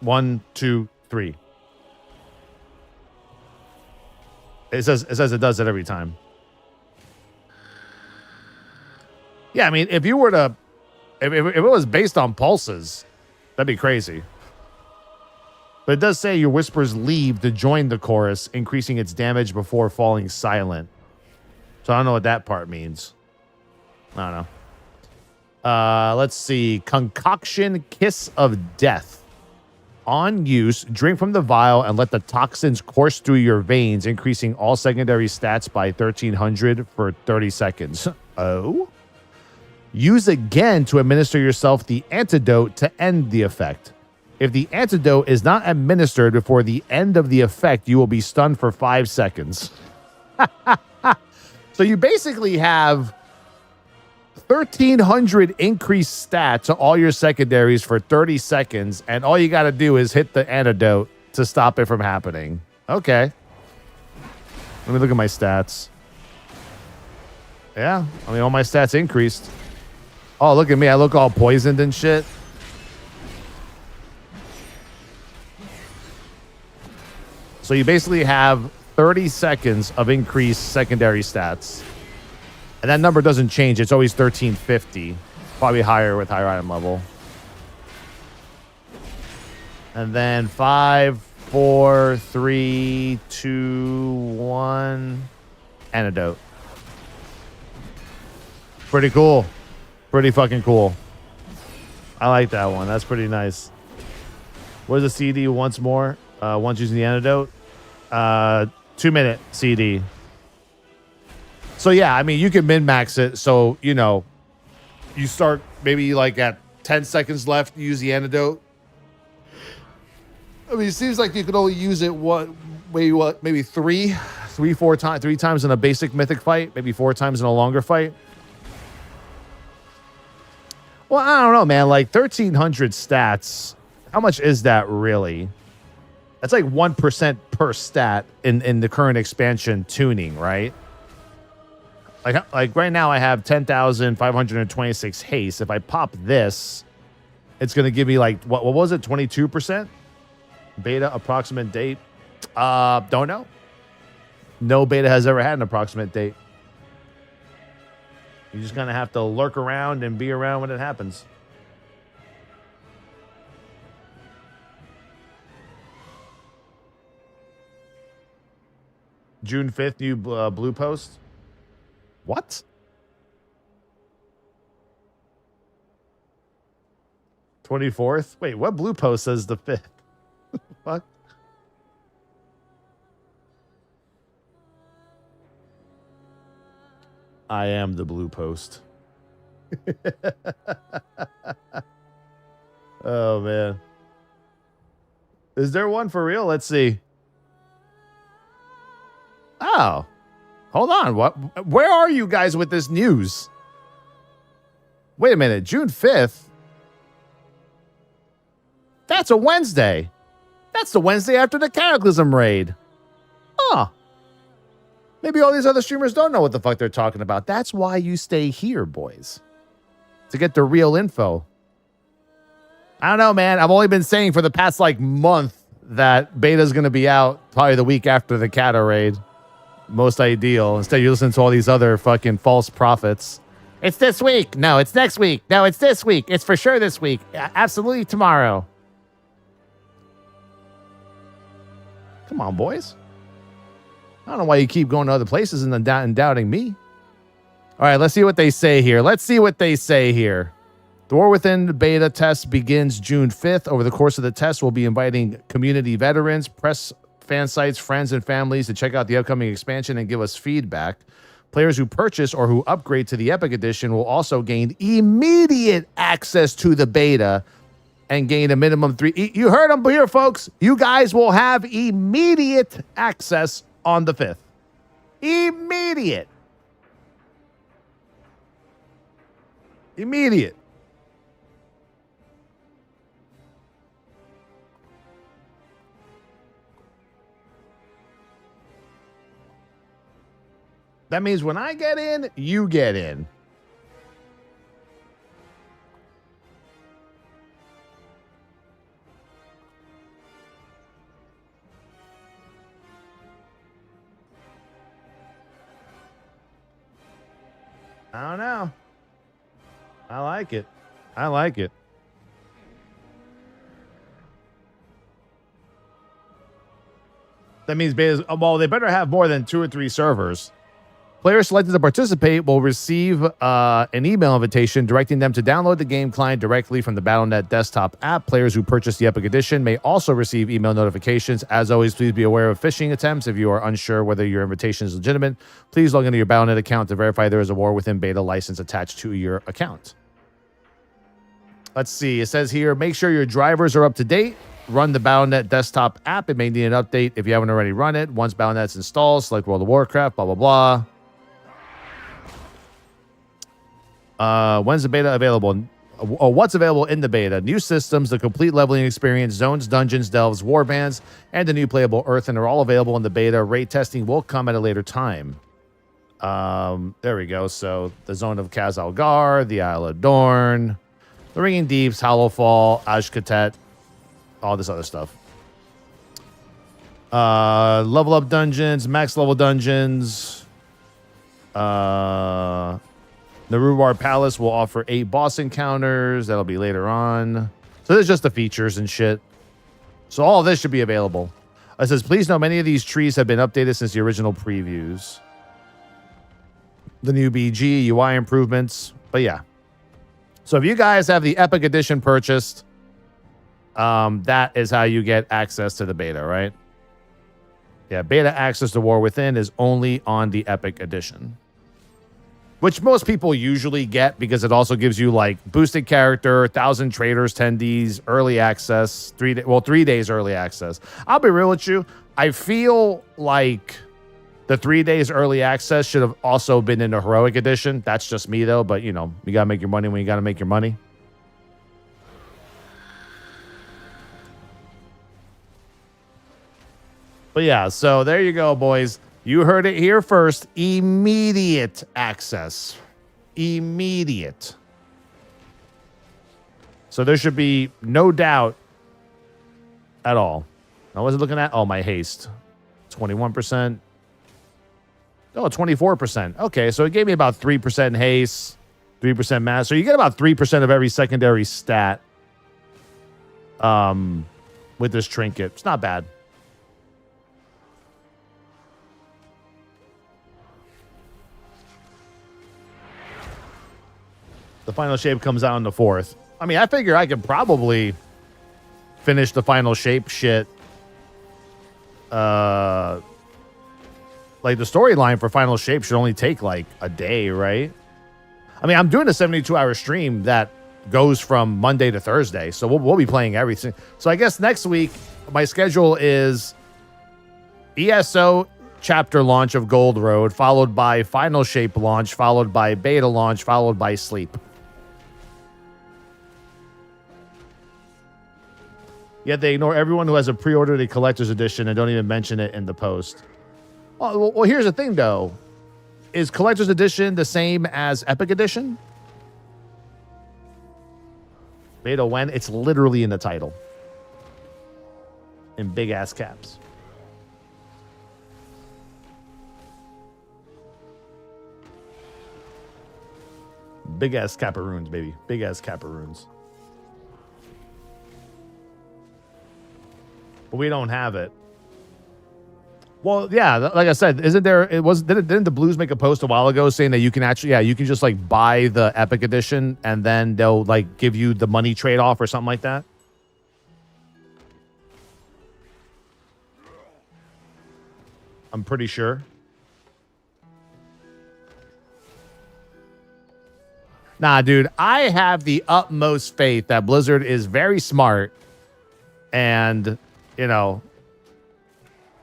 1, 2, 3. It says it does it every time. Yeah, I mean, if you were to, if it was based on pulses, that'd be crazy. But it does say your whispers leave to join the chorus, increasing its damage before falling silent. So I don't know what that part means. I don't know. Let's see. Concoction Kiss of Death. On use, drink from the vial and let the toxins course through your veins, increasing all secondary stats by 1,300 for 30 seconds. Oh? Use again to administer yourself the antidote to end the effect. If the antidote is not administered before the end of the effect, you will be stunned for 5 seconds. So you basically have 1,300 increased stats to all your secondaries for 30 seconds, and all you got to do is hit the antidote to stop it from happening. Okay. Let me look at my stats. Yeah, I mean, all my stats increased. Oh, look at me. I look all poisoned and shit. So you basically have 30 seconds of increased secondary stats. And that number doesn't change. It's always 1,350. Probably higher with higher item level. And then 5, 4, 3, 2, 1. Antidote. Pretty cool. Pretty fucking cool. I like that one. That's pretty nice. Where's the CD once more? Once using the antidote. 2-minute CD. So yeah, I mean, you can min-max it. So, you know, you start maybe like at 10 seconds left, use the antidote. I mean, it seems like you could only use it maybe three times in a basic mythic fight, maybe 4 times in a longer fight. Well, I don't know, man. Like 1,300 stats. How much is that really? That's like 1% per stat in the current expansion tuning, right? Like right now I have 10,526 haste. If I pop this, it's going to give me like, what was it? 22%? Beta approximate date? Don't know. No beta has ever had an approximate date. You just kind of have to lurk around and be around when it happens. June 5th, new blue post. What? $24th? Wait, what blue post says the 5th? Fuck. I am the blue post. Oh, man. Is there one for real? Let's see. Oh. Hold on. What? Where are you guys with this news? Wait a minute. June 5th? That's a Wednesday. That's the Wednesday after the Cataclysm raid. Huh. Maybe all these other streamers don't know what the fuck they're talking about. That's why you stay here, boys. To get the real info. I don't know, man. I've only been saying for the past, like, month that beta's going to be out probably the week after the Cata raid. Most ideal. Instead, you listen to all these other fucking false prophets. It's this week. No, it's next week. No, it's this week. It's for sure this week. Absolutely tomorrow. Come on, boys. I don't know why you keep going to other places and then doubting me. All right, let's see what they say here. The War Within beta test begins June 5th. Over the course of the test, we'll be inviting community veterans, press, fan sites, friends, and families to check out the upcoming expansion and give us feedback. Players who purchase or who upgrade to the Epic Edition will also gain immediate access to the beta and gain a minimum 3. You heard them here, folks. You guys will have immediate access on the 5th. Immediate. That means when I get in, you get in. I don't know. I like it. I like it. That means betas, well, they better have more than 2 or 3 servers. Players selected to participate will receive an email invitation directing them to download the game client directly from the Battle.net desktop app. Players who purchase the Epic Edition may also receive email notifications. As always, please be aware of phishing attempts. If you are unsure whether your invitation is legitimate, please log into your Battle.net account to verify there is a War Within beta license attached to your account. Let's see. It says here, make sure your drivers are up to date. Run the Battle.net desktop app. It may need an update if you haven't already run it. Once Battle.net's installed, select World of Warcraft, blah, blah, blah. When's the beta available? What's available in the beta? New systems, the complete leveling experience, zones, dungeons, delves, warbands, and the new playable Earthen are all available in the beta. Rate testing will come at a later time. There we go. So the zone of Khazalgar, the Isle of Dorn, the Ringing Deeps, Hollowfall, Ashkatet, all this other stuff. Level up dungeons, max level dungeons. Narubar Palace will offer 8 boss encounters. That'll be later on. So there's just the features and shit. So all of this should be available. It says, please know many of these trees have been updated since the original previews. The new BG, UI improvements. But yeah. So if you guys have the Epic Edition purchased, that is how you get access to the beta, right? Yeah, beta access to War Within is only on the Epic Edition. Which most people usually get because it also gives you like boosted character, 1,000 traders, 10Ds, early access, 3 days early access. I'll be real with you. I feel like the 3 days early access should have also been in the Heroic Edition. That's just me though, but you know, you gotta make your money when you gotta make your money. But yeah, so there you go, boys. You heard it here first. Immediate access. Immediate. So there should be no doubt at all. I wasn't looking at, oh, my haste. 21%. Oh, 24%. Okay, so it gave me about 3% haste, 3% mass. So you get about 3% of every secondary stat with this trinket. It's not bad. The final shape comes out on the 4th. I mean, I figure I could probably finish the final shape shit. Like, the storyline for final shape should only take, like, a day, right? I mean, I'm doing a 72-hour stream that goes from Monday to Thursday, so we'll be playing everything. So I guess next week, my schedule is ESO chapter launch of Gold Road, followed by final shape launch, followed by beta launch, followed by sleep. Yet they ignore everyone who has a pre-ordered a collector's edition and don't even mention it in the post. Well, here's the thing, though. Is collector's edition the same as Epic Edition? Beta when? It's literally in the title. In big-ass caps. Big-ass caparoons, baby. Big-ass caparoons. But we don't have it. Well, yeah, like I said, didn't the Blues make a post a while ago saying that you can actually, you can just like buy the Epic Edition and then they'll like give you the money trade-off or something like that? I'm pretty sure. Nah, dude, I have the utmost faith that Blizzard is very smart and, you know,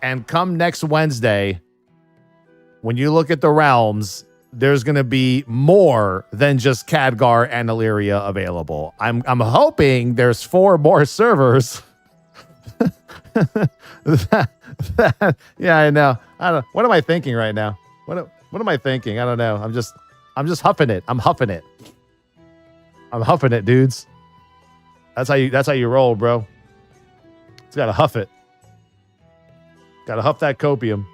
and come next Wednesday, when you look at the realms, there's going to be more than just Khadgar and Illyria available. I'm hoping there's 4 more servers. Yeah, I know. I don't. What am I thinking right now? What am I thinking? I don't know. I'm just huffing it. I'm huffing it, dudes. That's how you roll, bro. It's gotta huff it. Gotta huff that copium.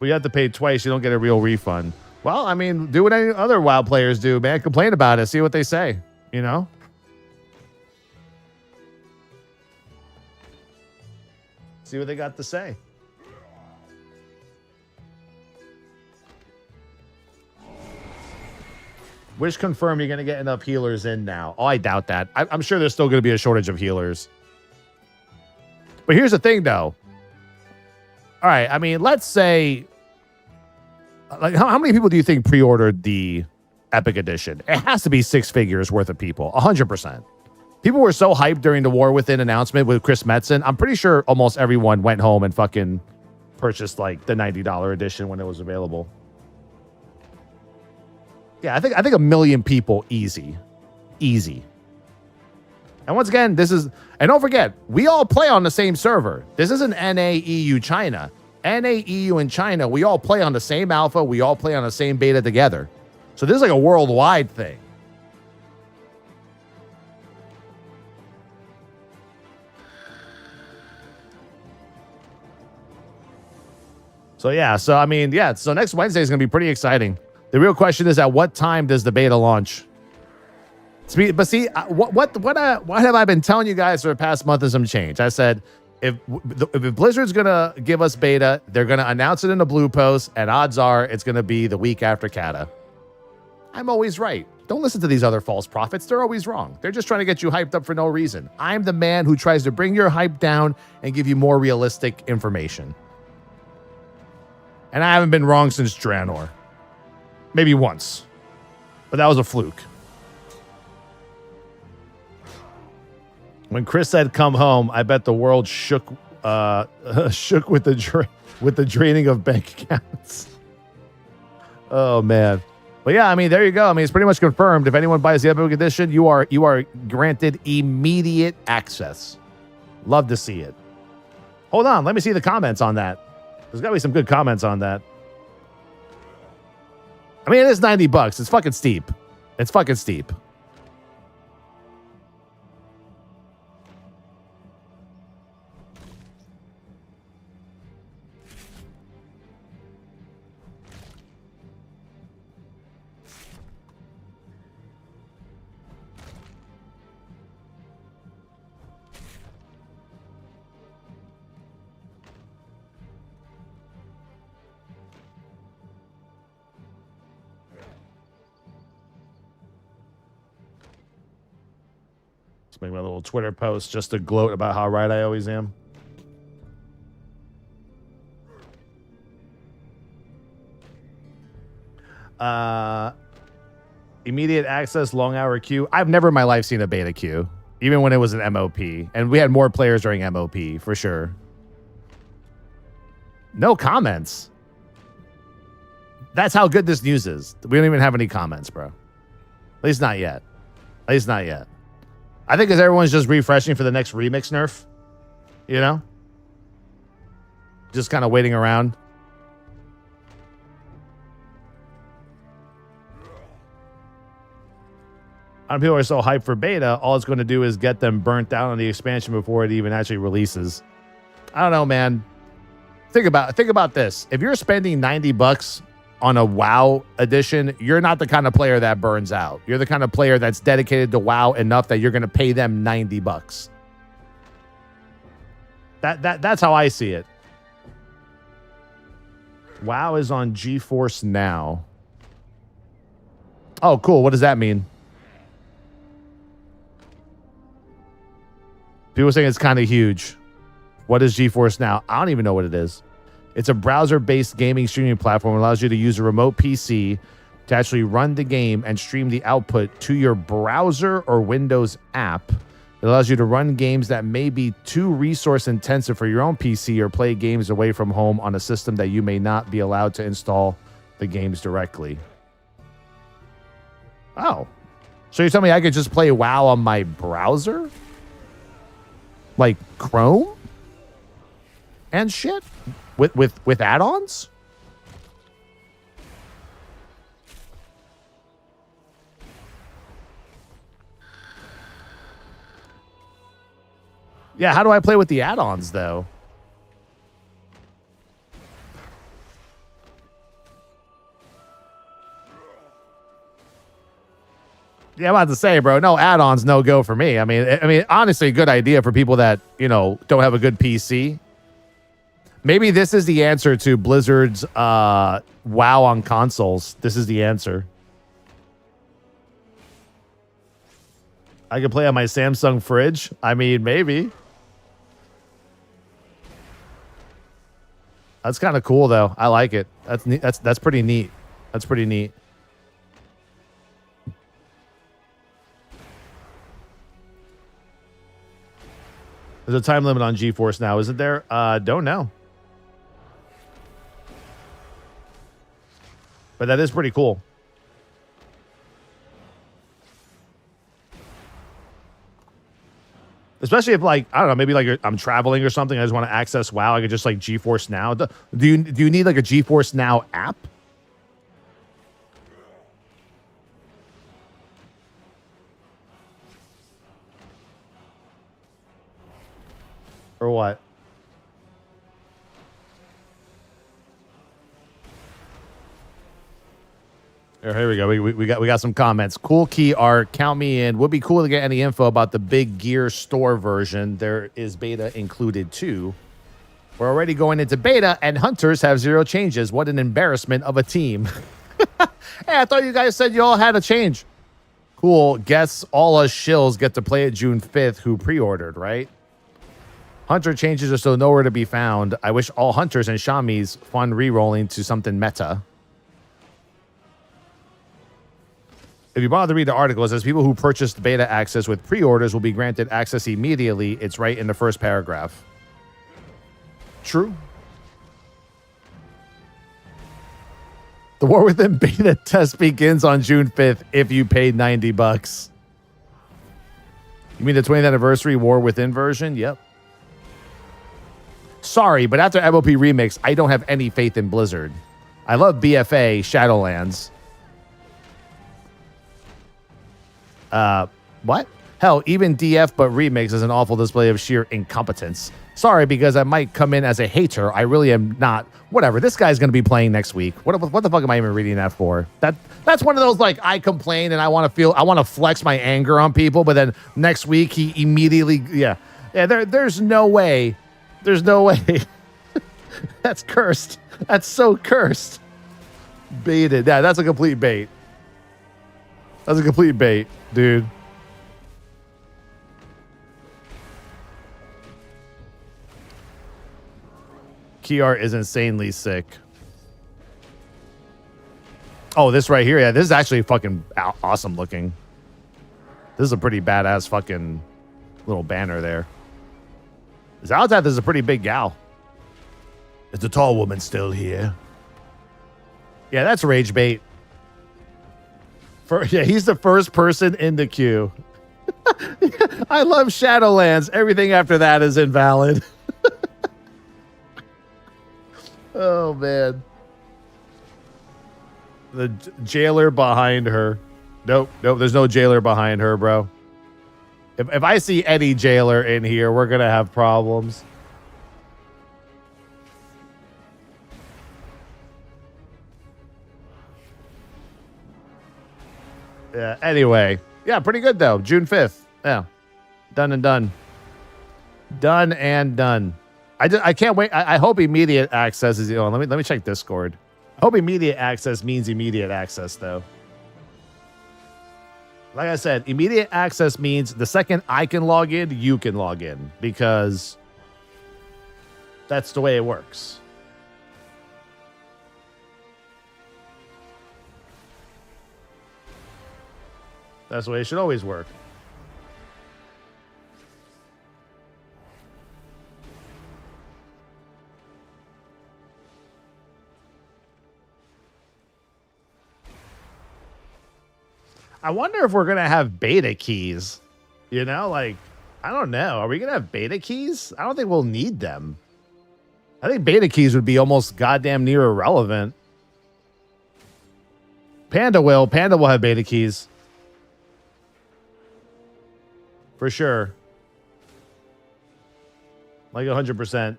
But you have to pay twice. You don't get a real refund. Well, I mean, do what any other WoW players do, man. Complain about it. See what they say, you know? See what they got to say. Wish confirm you're going to get enough healers in now. Oh, I doubt that. I'm sure there's still going to be a shortage of healers. But here's the thing, though. All right, I mean, let's say... Like, how many people do you think pre-ordered the Epic Edition? It has to be 6 figures worth of people. 100%. People were so hyped during the War Within announcement with Chris Metzen. I'm pretty sure almost everyone went home and fucking purchased, like, the $90 edition when it was available. Yeah, I think 1 million people, easy. Easy. And once again, this is... And don't forget, we all play on the same server. This isn't NA, EU, China. NA, EU, and China, we all play on the same alpha. We all play on the same beta together. So this is like a worldwide thing. So yeah, so I mean, yeah, so next Wednesday is going to be pretty exciting. The real question is, at what time does the beta launch? But see, what have I been telling you guys for the past month of some change? I said, if Blizzard's going to give us beta, they're going to announce it in the blue post, and odds are it's going to be the week after Kata. I'm always right. Don't listen to these other false prophets. They're always wrong. They're just trying to get you hyped up for no reason. I'm the man who tries to bring your hype down and give you more realistic information. And I haven't been wrong since Draenor. Maybe once. But that was a fluke. When Chris said come home, I bet the world shook shook with the draining of bank accounts. Oh man. But yeah, I mean, there you go. I mean, it's pretty much confirmed. If anyone buys the Epic Edition, you are granted immediate access. Love to see it. Hold on, let me see the comments on that. There's got to be some good comments on that. I mean, it is $90. It's fucking steep. It's fucking steep. Make my little Twitter post just to gloat about how right I always am. Immediate access, long hour queue. I've never in my life seen a beta queue, even when it was an MOP. And we had more players during MOP, for sure. No comments. That's how good this news is. We don't even have any comments, bro. At least not yet. At least not yet. I think because everyone's just refreshing for the next remix nerf, you know? Just kind of waiting around. A lot of people are so hyped for beta, all it's going to do is get them burnt down on the expansion before it even actually releases. I don't know, man. Think about this. If you're spending $90 on a WoW edition, you're not the kind of player that burns out. You're the kind of player that's dedicated to WoW enough that you're going to pay them $90. That's how I see it. WoW is on GeForce Now. Oh, cool. What does that mean? People saying it's kind of huge. What is GeForce Now? I don't even know what it is. It's a browser-based gaming streaming platform that allows you to use a remote PC to actually run the game and stream the output to your browser or Windows app. It allows you to run games that may be too resource-intensive for your own PC or play games away from home on a system that you may not be allowed to install the games directly. Oh. So you're telling me I could just play WoW on my browser? Like Chrome? And shit? With add-ons? Yeah, how do I play with the add-ons, though? Yeah, I'm about to say, bro, no add-ons, no go for me. I mean, honestly, a good idea for people that, you know, don't have a good PC. Maybe this is the answer to Blizzard's WoW on consoles. This is the answer. I could play on my Samsung fridge. I mean, maybe. That's kind of cool, though. I like it. That's neat. That's pretty neat. That's pretty neat. There's a time limit on GeForce now, isn't there? Don't know. But that is pretty cool. Especially if, like, I don't know, maybe like I'm traveling or something. I just want to access WoW. I could just like GeForce Now. Do you need like a GeForce Now app? Or what? Here we go. We got some comments. Cool key art. Count me in. Would be cool to get any info about the big gear store version. There is beta included too. We're already going into beta, and hunters have 0 changes. What an embarrassment of a team. Hey, I thought you guys said you all had a change. Cool. Guess all us shills get to play it June 5th who pre-ordered, right? Hunter changes are still nowhere to be found. I wish all hunters and shamis fun re-rolling to something meta. If you bother to read the article, it says people who purchased beta access with pre-orders will be granted access immediately. It's right in the first paragraph. True. The War Within beta test begins on June 5th if you paid $90. You mean the 20th anniversary War Within version? Yep. Sorry, but after MOP Remix, I don't have any faith in Blizzard. I love BFA Shadowlands. What? Hell, even DF but Remix is an awful display of sheer incompetence. Sorry, because I might come in as a hater. I really am not. Whatever. This guy's going to be playing next week. What the fuck am I even reading that for? That's one of those, like, I complain and I want to flex my anger on people, but then next week he immediately, yeah, there's no way. There's no way. That's cursed. That's so cursed. Baited. Yeah, that's a complete bait. That's a complete bait, dude. Key art is insanely sick. Oh, this right here. Yeah, this is actually fucking awesome looking. This is a pretty badass fucking little banner there. Zaldath is a pretty big gal. Is the tall woman still here? Yeah, that's rage bait. Yeah, he's the first person in the queue. I love Shadowlands. Everything after that is invalid. Oh, man. The jailer behind her. Nope, there's no jailer behind her, bro. If I see any jailer in here, we're going to have problems. Yeah, anyway. Yeah, pretty good, though. June 5th. Yeah. Done and done. Done and done. I can't wait. I hope immediate access is... Oh, let me check Discord. I hope immediate access means immediate access, though. Like I said, immediate access means the second I can log in, you can log in. Because that's the way it works. That's the way it should always work. I wonder if we're going to have beta keys. You know, like, I don't know. Are we going to have beta keys? I don't think we'll need them. I think beta keys would be almost goddamn near irrelevant. Panda will have beta keys. For sure. Like 100%.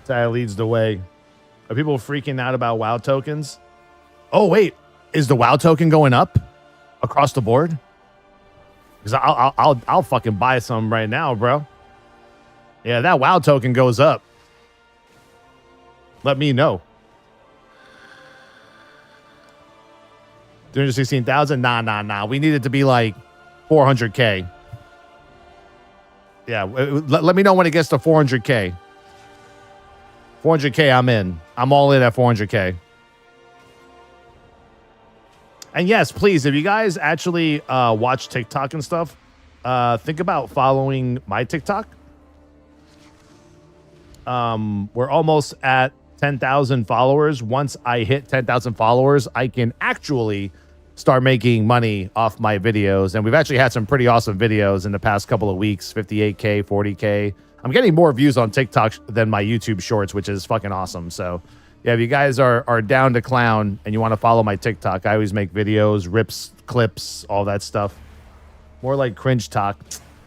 That leads the way. Are people freaking out about WoW tokens? Oh, wait. Is the WoW token going up across the board? Because I'll fucking buy some right now, bro. Yeah, that WoW token goes up. Let me know. 316,000? Nah. We need it to be like 400K. Yeah, let me know when it gets to 400K. 400K, I'm in. I'm all in at 400K. And yes, please, if you guys actually watch TikTok and stuff, think about following my TikTok. We're almost at 10,000 followers. Once I hit 10,000 followers, I can actually start making money off my videos. And we've actually had some pretty awesome videos in the past couple of weeks, 58K, 40K. I'm getting more views on TikTok than my YouTube shorts, which is fucking awesome. So yeah, if you guys are down to clown and you want to follow my TikTok, I always make videos, rips, clips, all that stuff. More like cringe talk.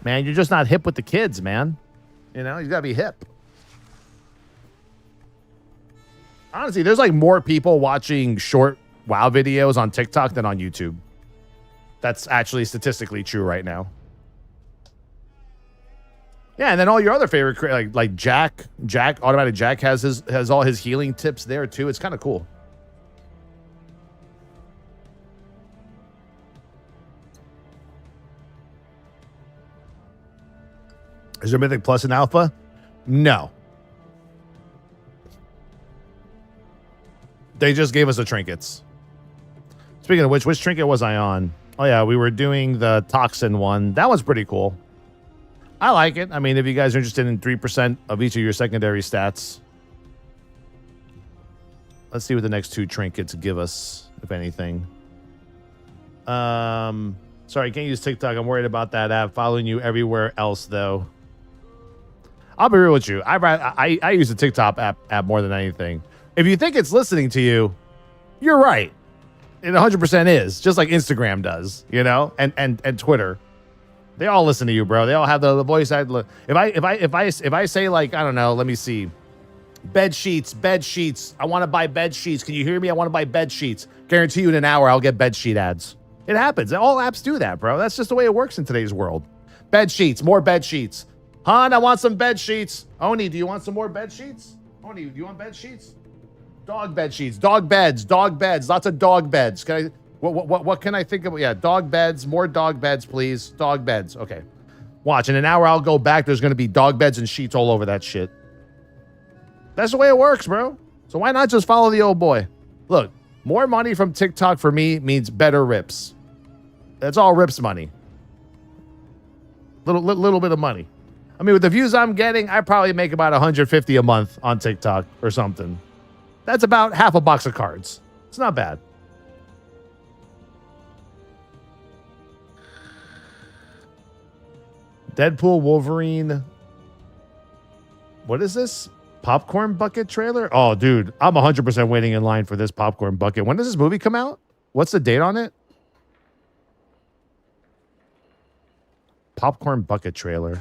Man, you're just not hip with the kids, man. You know, you gotta be hip. Honestly, there's like more people watching short WoW videos on TikTok than on YouTube. That's actually statistically true right now. Yeah, and then all your other favorite, like Jack, Automatic Jack has all his healing tips there too. It's kind of cool. Is there Mythic Plus in Alpha? No. They just gave us the trinkets. Speaking of which trinket was I on? Oh yeah, we were doing the toxin one. That one's pretty cool. I like it. I mean, if you guys are interested in 3% of each of your secondary stats. Let's see what the next two trinkets give us, if anything. Sorry, I can't use TikTok. I'm worried about that app following you everywhere else, though. I'll be real with you. I use the TikTok app more than anything. If you think it's listening to you, you're right. It 100% is, just like Instagram does, you know, and Twitter. They all listen to you, bro. They all have the voice. If I say, like, I don't know, let me see, bed sheets. I want to buy bed sheets. Can you hear me? I want to buy bed sheets. Guarantee you in an hour I'll get bed sheet ads. It happens. All apps do that, bro. That's just the way it works in today's world. Bed sheets, more bed sheets. Han, I want some bed sheets. Oni, do you want some more bed sheets? Oni, do you want bed sheets? Dog bed sheets, dog beds, lots of dog beds. Can I? What can I think of? Yeah, dog beds, more dog beds, please. Dog beds. Okay. Watch, in an hour I'll go back. There's going to be dog beds and sheets all over that shit. That's the way it works, bro. So why not just follow the old boy? Look, more money from TikTok for me means better rips. That's all rips money. Little bit of money. I mean, with the views I'm getting, I probably make about 150 a month on TikTok or something. That's about half a box of cards. It's not bad. Deadpool, Wolverine. What is this? Popcorn bucket trailer? Oh, dude, I'm 100% waiting in line for this popcorn bucket. When does this movie come out? What's the date on it? Popcorn bucket trailer.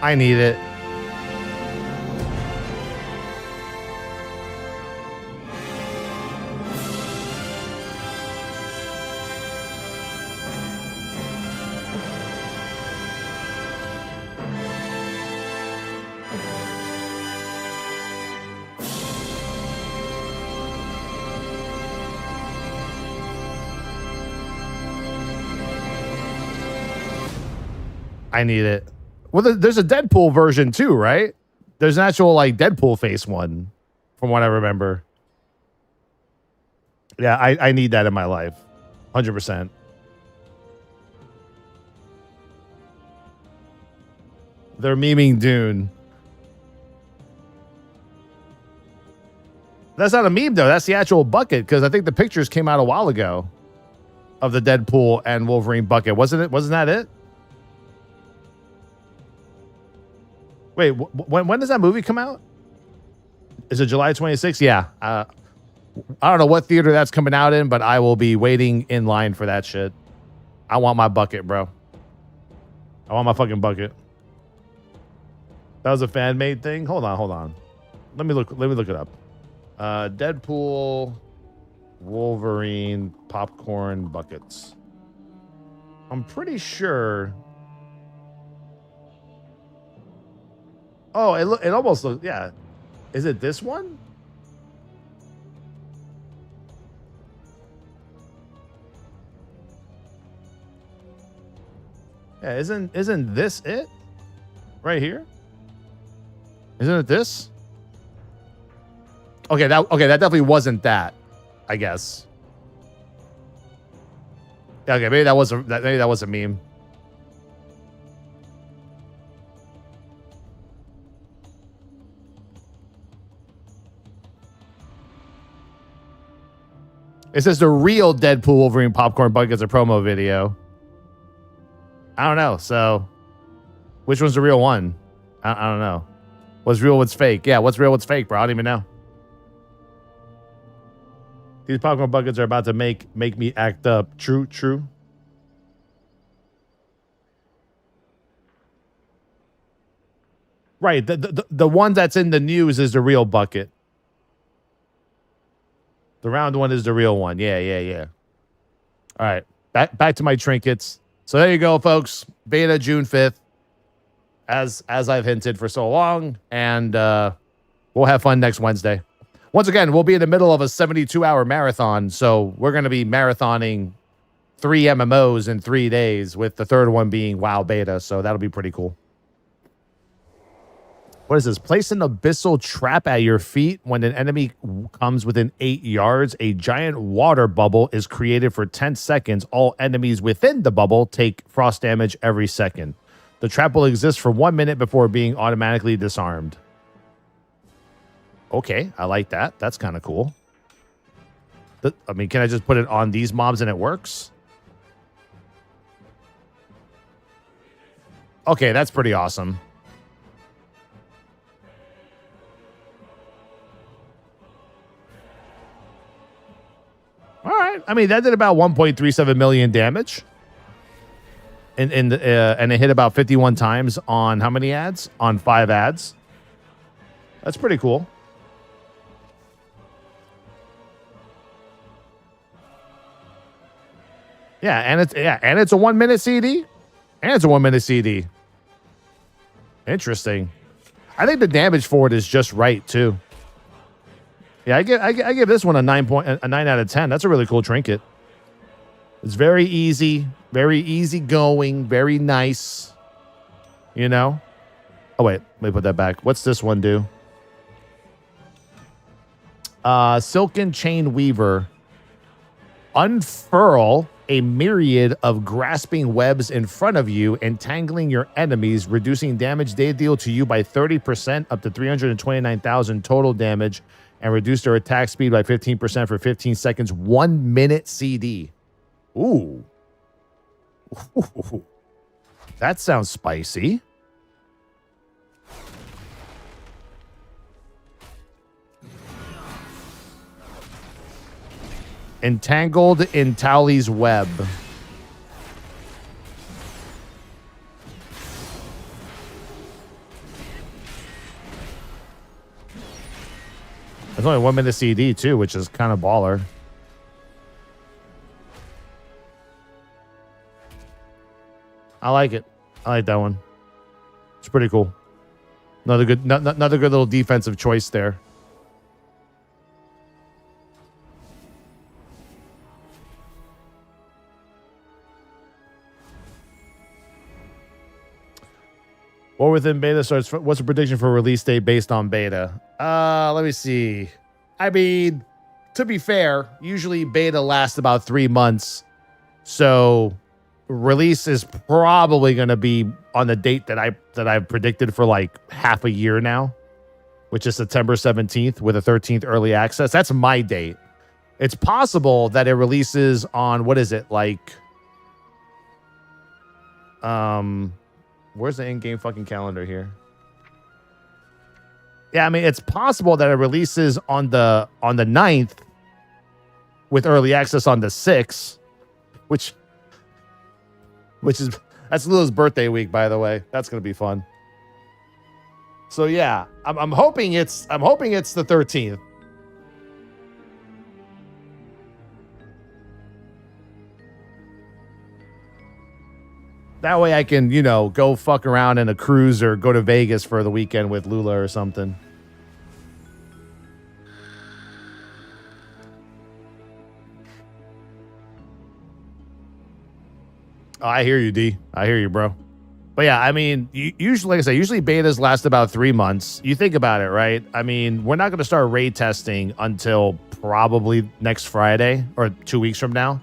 I need it. I need it. Well, there's a Deadpool version too, right? There's an actual like Deadpool face one, from what I remember. Yeah, I need that in my life, 100%. They're memeing Dune. That's not a meme though. That's the actual bucket because I think the pictures came out a while ago of the Deadpool and Wolverine bucket. Wasn't it? Wasn't that it? Wait, when does that movie come out? Is it July 26th? Yeah. I don't know what theater that's coming out in, but I will be waiting in line for that shit. I want my bucket, bro. I want my fucking bucket. That was a fan-made thing? Hold on. Let me look it up. Deadpool, Wolverine, popcorn buckets. I'm pretty sure. Oh, it almost looks, yeah. Is it this one? Yeah, isn't this it? Right here? Isn't it this? Okay, that definitely wasn't that, I guess. Yeah, okay, maybe that was a meme. It says the real Deadpool Wolverine popcorn buckets a promo video. I don't know. So, which one's the real one? I don't know. What's real? What's fake? Yeah, what's real? What's fake, bro? I don't even know. These popcorn buckets are about to make me act up. True. Right. The one that's in the news is the real bucket. The round one is the real one. Yeah. All right. Back to my trinkets. So there you go, folks. Beta June 5th. As I've hinted for so long. And we'll have fun next Wednesday. Once again, we'll be in the middle of a 72-hour marathon. So we're going to be marathoning 3 MMOs in 3 days, with the third one being WoW Beta. So that'll be pretty cool. What is this? Place an abyssal trap at your feet. When an enemy comes within 8 yards, a giant water bubble is created for 10 seconds. All enemies within the bubble take frost damage every second. The trap will exist for 1 minute before being automatically disarmed. Okay, I like that. That's kind of cool. I mean, can I just put it on these mobs and it works? Okay, that's pretty awesome. All right. I mean, that did about 1.37 million damage. And it hit about 51 times on how many ads? On 5 ads. That's pretty cool. Yeah, and it's a 1 minute CD. And it's a 1 minute CD. Interesting. I think the damage for it is just right too. Yeah, I give this one a 9 out of 10. That's a really cool trinket. It's very easy going, very nice. You know? Oh wait, let me put that back. What's this one do? Silken Chain Weaver. Unfurl a myriad of grasping webs in front of you, entangling your enemies, reducing damage they deal to you by 30%, up to 329,000 total damage, and reduce their attack speed by 15% for 15 seconds. 1 minute CD. Ooh. That sounds spicy. Entangled in Towellee's web. It's only 1 minute CD too, which is kind of baller. I like it. I like that one. It's pretty cool. Another good little defensive choice there. Or within beta starts. What's the prediction for release date based on beta? Let me see. I mean, to be fair, usually beta lasts about 3 months. So release is probably going to be on the date that I've predicted for like half a year now, which is September 17th with a 13th early access. That's my date. It's possible that it releases on, what is it, like where's the in-game fucking calendar here? Yeah, I mean, it's possible that it releases on the 9th with early access on the 6th, which is that's Lula's birthday week, by the way. That's gonna be fun. So yeah, I'm hoping it's the 13th. That way I can, go fuck around in a cruise or go to Vegas for the weekend with Lula or something. Oh, I hear you, D. I hear you, bro. But yeah, I mean, usually, like I say, usually betas last about 3 months. You think about it, right? I mean, we're not going to start raid testing until probably next Friday or 2 weeks from now.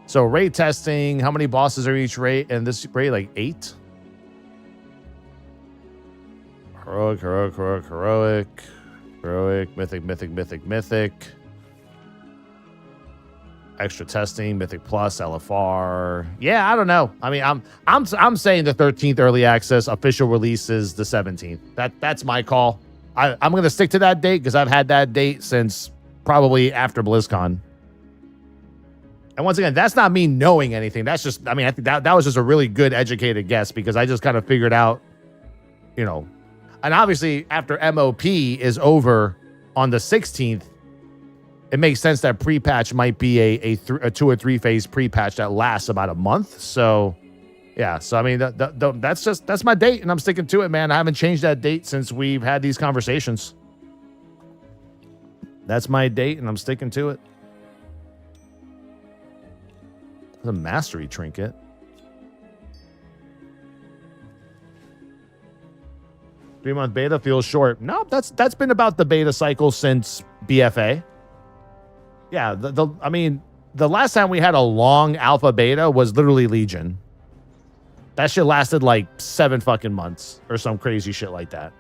So raid testing, how many bosses are each raid? And this raid, like 8? Heroic, mythic. Extra testing, mythic plus, LFR. Yeah, I don't know. I mean, I'm saying the 13th early access, official release is the 17th. That's my call. I'm gonna stick to that date because I've had that date since probably after BlizzCon. And once again, that's not me knowing anything. That's just, I mean, I think that was just a really good educated guess because I just kind of figured out, and obviously after MOP is over on the 16th, it makes sense that pre-patch might be a 2 or 3 phase pre-patch that lasts about a month. So yeah, so I mean, that's my date and I'm sticking to it, man. I haven't changed that date since we've had these conversations. That's my date and I'm sticking to it. It's a mastery trinket. Three-month beta feels short. No, that's been about the beta cycle since BFA. Yeah, I mean, the last time we had a long alpha beta was literally Legion. That shit lasted like 7 fucking months or some crazy shit like that.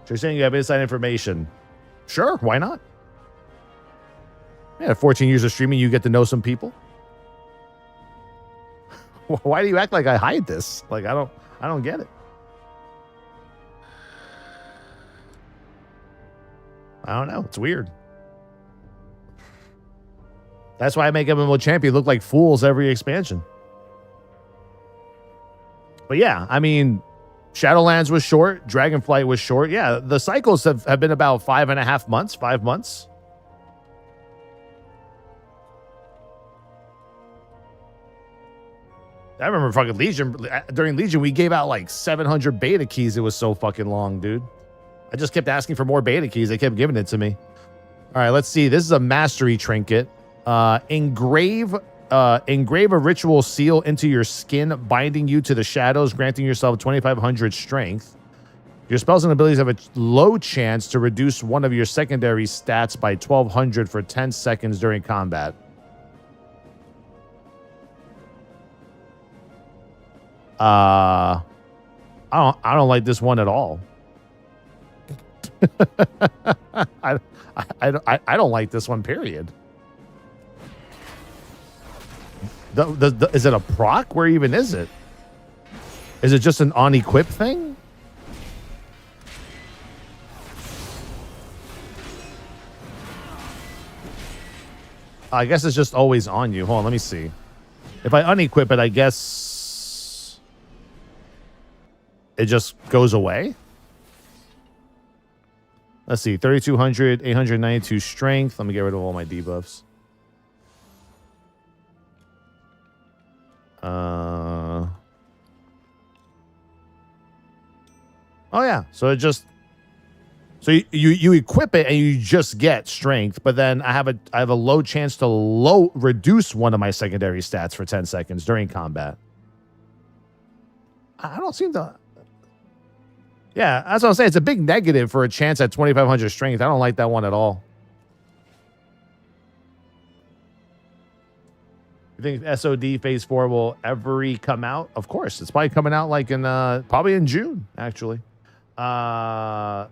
So you're saying you have inside information? Sure, why not? Yeah, 14 years of streaming, you get to know some people. Why do you act like I hide this? Like I don't get it. I don't know. It's weird. That's why I make MMO Champion look like fools every expansion. But yeah, I mean, Shadowlands was short. Dragonflight was short. Yeah, the cycles have been about 5.5 months, 5 months. I remember fucking Legion. During Legion, we gave out like 700 beta keys. It was so fucking long, dude. I just kept asking for more beta keys. They kept giving it to me. All right, let's see. This is a mastery trinket. Engrave a ritual seal into your skin, binding you to the shadows, granting yourself 2,500 strength. Your spells and abilities have a low chance to reduce one of your secondary stats by 1,200 for 10 seconds during combat. I don't like this one at all. I don't like this one, period. Is it a proc? Where even is it? Is it just an on-equip thing? I guess it's just always on you. Hold on, let me see. If I unequip it, I guess it just goes away. Let's see, 3,200, 892 strength. Let me get rid of all my debuffs. Oh yeah, so it just, so you equip it and you just get strength, but then I have a low chance to reduce one of my secondary stats for 10 seconds during combat. I don't seem to. Yeah, that's what I'm saying. It's a big negative for a chance at 2,500 strength. I don't like that one at all. You think SOD Phase 4 will ever come out? Of course. It's probably coming out like in probably in June, actually. Thank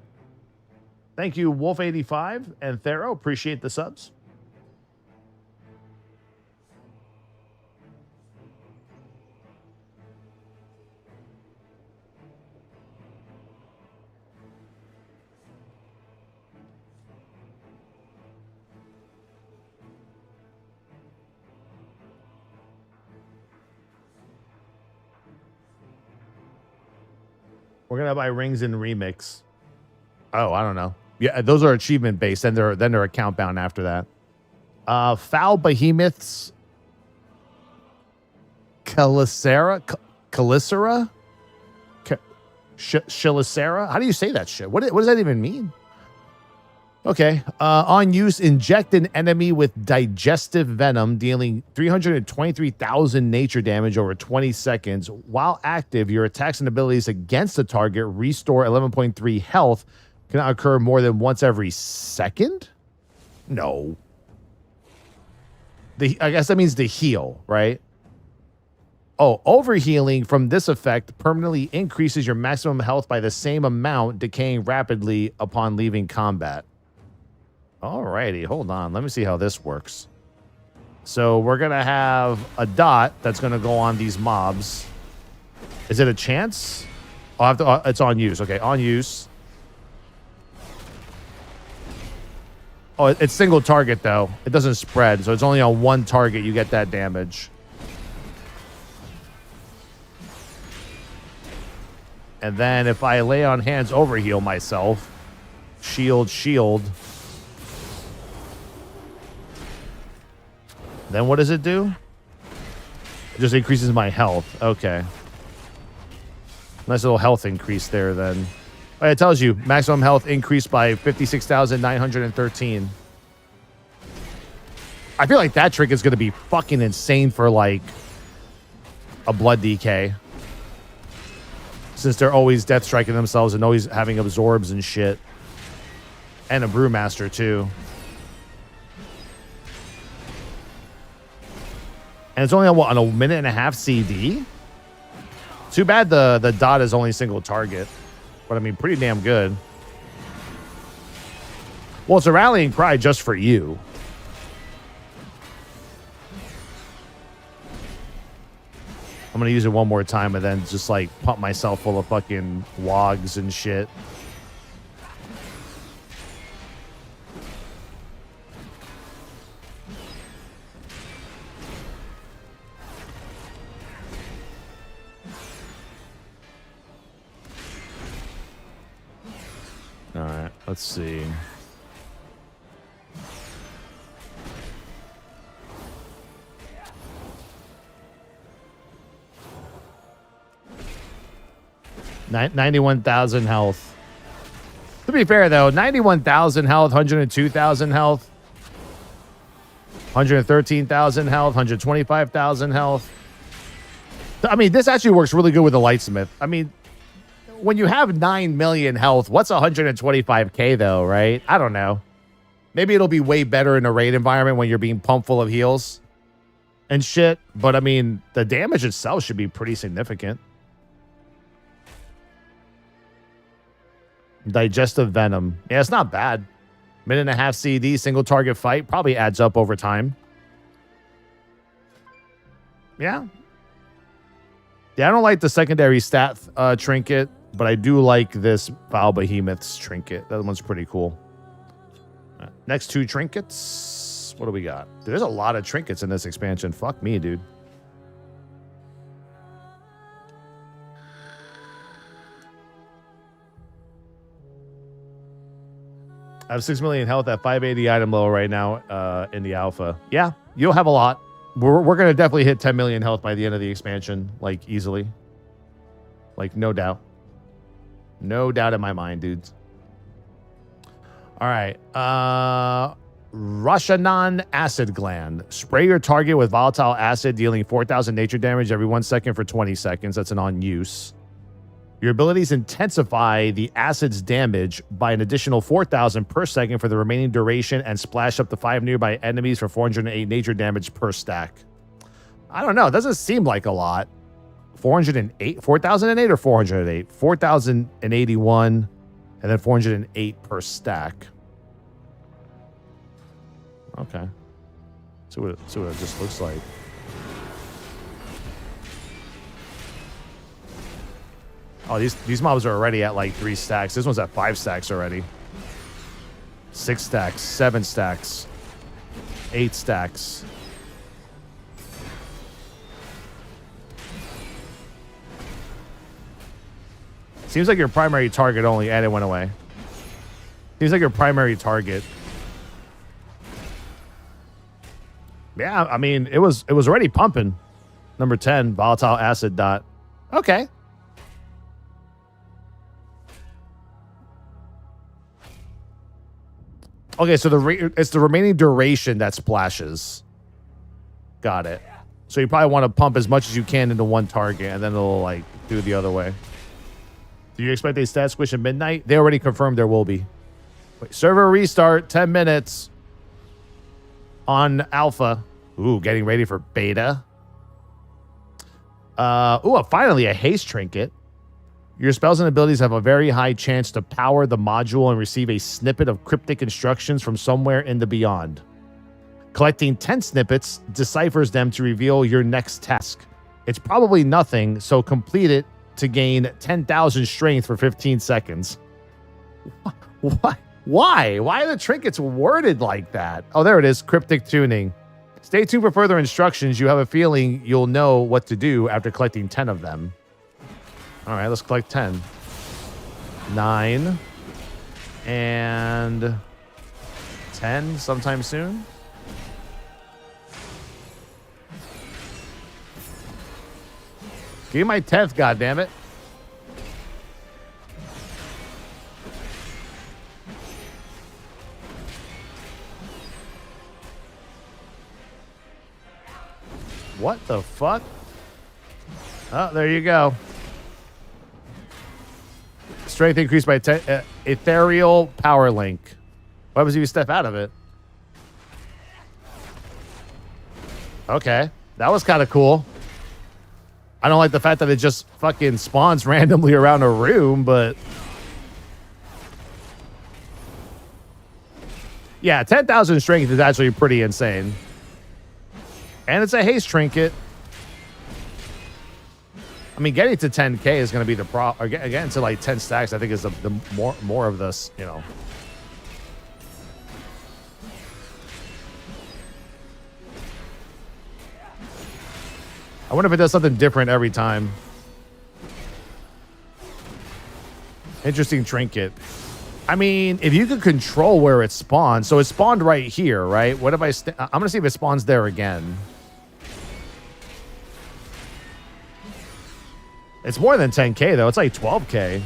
you, Wolf85 and Thero. Appreciate the subs. We're gonna buy rings in remix. Oh, I don't know. Yeah, those are achievement based, and they're account bound after that. Foul behemoths. Calicera? Shilicera? How do you say that shit? What does that even mean? Okay. On use, inject an enemy with digestive venom, dealing 323,000 nature damage over 20 seconds. While active, your attacks and abilities against the target restore 11.3 health. Cannot occur more than once every second? No. I guess that means to heal, right? Oh, overhealing from this effect permanently increases your maximum health by the same amount, decaying rapidly upon leaving combat. Alrighty, hold on. Let me see how this works. So we're going to have a dot that's going to go on these mobs. Is it a chance? I'll have to, it's on use. Okay, on use. Oh, it's single target, though. It doesn't spread, so it's only on one target you get that damage. And then if I lay on hands, overheal myself. Shield, shield. Then what does it do? It just increases my health. Okay. Nice little health increase there, then. Oh, it tells you maximum health increased by 56,913. I feel like that trick is going to be fucking insane for, like, a blood DK. Since they're always death striking themselves and always having absorbs and shit. And a brewmaster, too. And it's only on, what, on a minute and a half CD? Too bad the dot is only single target. But, I mean, pretty damn good. Well, it's a rallying cry just for you. I'm going to use it one more time and then just, like, pump myself full of fucking wogs and shit. All right, let's see. Nine 91,000 health. To be fair, though, 91,000 health, 102,000 health, 113,000 health, 125,000 health. I mean, this actually works really good with the Lightsmith. I mean, when you have 9 million health, what's 125k though, right? I don't know. Maybe it'll be way better in a raid environment when you're being pumped full of heals and shit. But I mean, the damage itself should be pretty significant. Digestive venom. Yeah, it's not bad. Minute and a half CD, single target fight. Probably adds up over time. Yeah. Yeah, I don't like the secondary stat trinket, but I do like this Foul Behemoth's trinket. That one's pretty cool. Next two trinkets. What do we got? Dude, there's a lot of trinkets in this expansion. Fuck me, dude. I have 6 million health at 580 item level right now in the alpha. Yeah, you'll have a lot. We're going to definitely hit 10 million health by the end of the expansion, like, easily. Like, no doubt. No doubt in my mind, dudes. All right. Rashanan Acid Gland. Spray your target with volatile acid, dealing 4,000 nature damage every 1 second for 20 seconds. That's an on use. Your abilities intensify the acid's damage by an additional 4,000 per second for the remaining duration and splash up to 5 nearby enemies for 408 nature damage per stack. I don't know. It doesn't seem like a lot. 408? 4,008 or 408? 4,081 and then 408 per stack. Okay. See what it just looks like. Oh, these mobs are already at like 3 stacks. This one's at 5 stacks already. 6 stacks, 7 stacks, 8 stacks. Seems like your primary target only, and it went away. Seems like your primary target. Yeah, I mean, it was already pumping. Number 10, volatile acid dot. Okay. Okay, so it's the remaining duration that splashes. Got it. So you probably want to pump as much as you can into one target, and then it'll like do the other way. Do you expect a stat squish at midnight? They already confirmed there will be. Wait, server restart, 10 minutes on alpha. Ooh, getting ready for beta. Finally a haste trinket. Your spells and abilities have a very high chance to power the module and receive a snippet of cryptic instructions from somewhere in the beyond. Collecting 10 snippets deciphers them to reveal your next task. It's probably nothing, so complete it to gain 10,000 strength for 15 seconds. What? Why? Why are the trinkets worded like that? Oh, there it is. Cryptic tuning. Stay tuned for further instructions. You have a feeling you'll know what to do after collecting 10 of them. All right, let's collect 10. 9. And 10 sometime soon. Give me my 10th, goddammit. What the fuck? Oh, there you go. Strength increased by 10. Ethereal power link. What happens if you step out of it? Okay. That was kind of cool. I don't like the fact that it just fucking spawns randomly around a room, but... yeah, 10,000 strength is actually pretty insane. And it's a haste trinket. I mean, getting to 10k is going to be the problem. Getting to like 10 stacks, I think is the more of this, you know. I wonder if it does something different every time. Interesting trinket. I mean, if you could control where it spawns, so it spawned right here, right? What if I'm going to see if it spawns there again. It's more than 10k though. It's like 12k.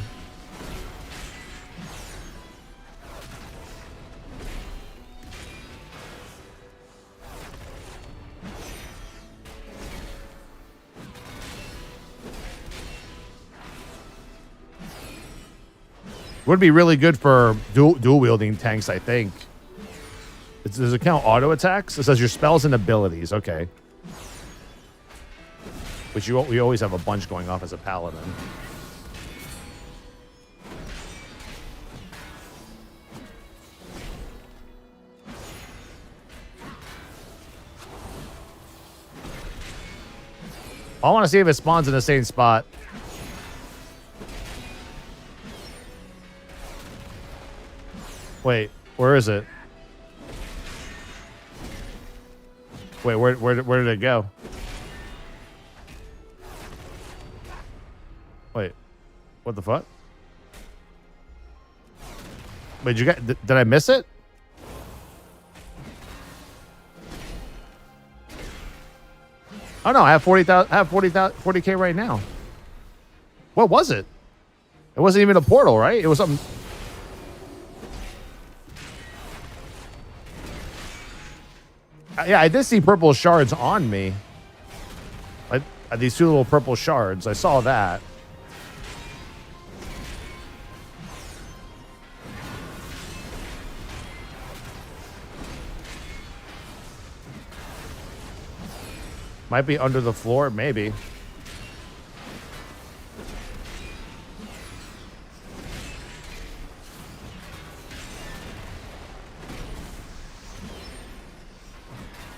Would be really good for dual wielding tanks, I think. Does it count auto attacks? It says your spells and abilities. Okay. Which we always have a bunch going off as a paladin. I want to see if it spawns in the same spot. Wait, where is it? Wait, where did it go? Wait, what the fuck? Wait, did I miss it? Oh no, I have 40k right now. What was it? It wasn't even a portal, right? It was something. Yeah, I did see purple shards on me. Like these two little purple shards. I saw that. Might be under the floor, maybe.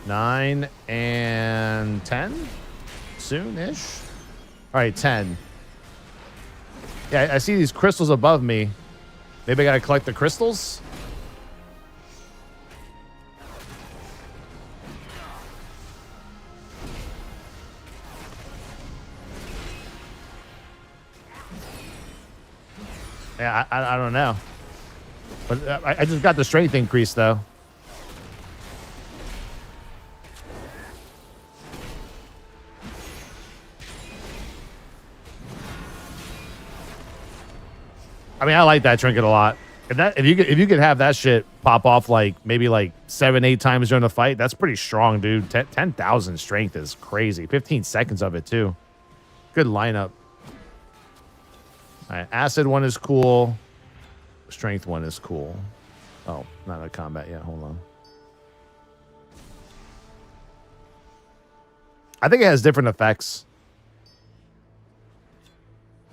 Nine and 10? Soon-ish? All right, 10. Yeah, I see these crystals above me. Maybe I gotta collect the crystals? Yeah, I don't know. But I just got the strength increase, though. I mean, I like that trinket a lot. If you could have that shit pop off like maybe like 7-8 times during the fight, that's pretty strong, dude. 10,000 strength is crazy. 15 seconds of it too. Good lineup. All right, acid one is cool. Strength one is cool. Oh, not a combat yet. Hold on. I think it has different effects.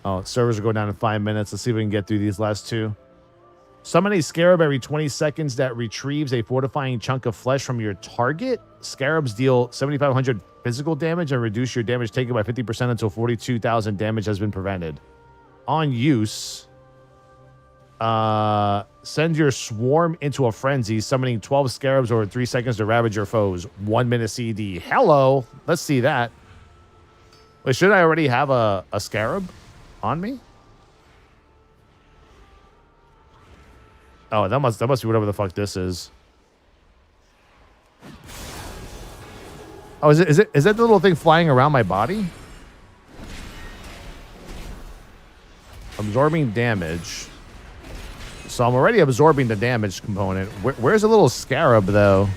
Oh, servers are going down in 5 minutes. Let's see if we can get through these last two. Summon a scarab every 20 seconds that retrieves a fortifying chunk of flesh from your target. Scarabs deal 7,500 physical damage and reduce your damage taken by 50% until 42,000 damage has been prevented. On use, send your swarm into a frenzy, summoning 12 scarabs over 3 seconds to ravage your foes. 1 minute CD. Hello. Let's see that. Wait, should I already have a scarab on me? Oh, that must be whatever the fuck this is. Oh, is that the little thing flying around my body? Absorbing damage. So I'm already absorbing the damage component. Where's the little scarab though?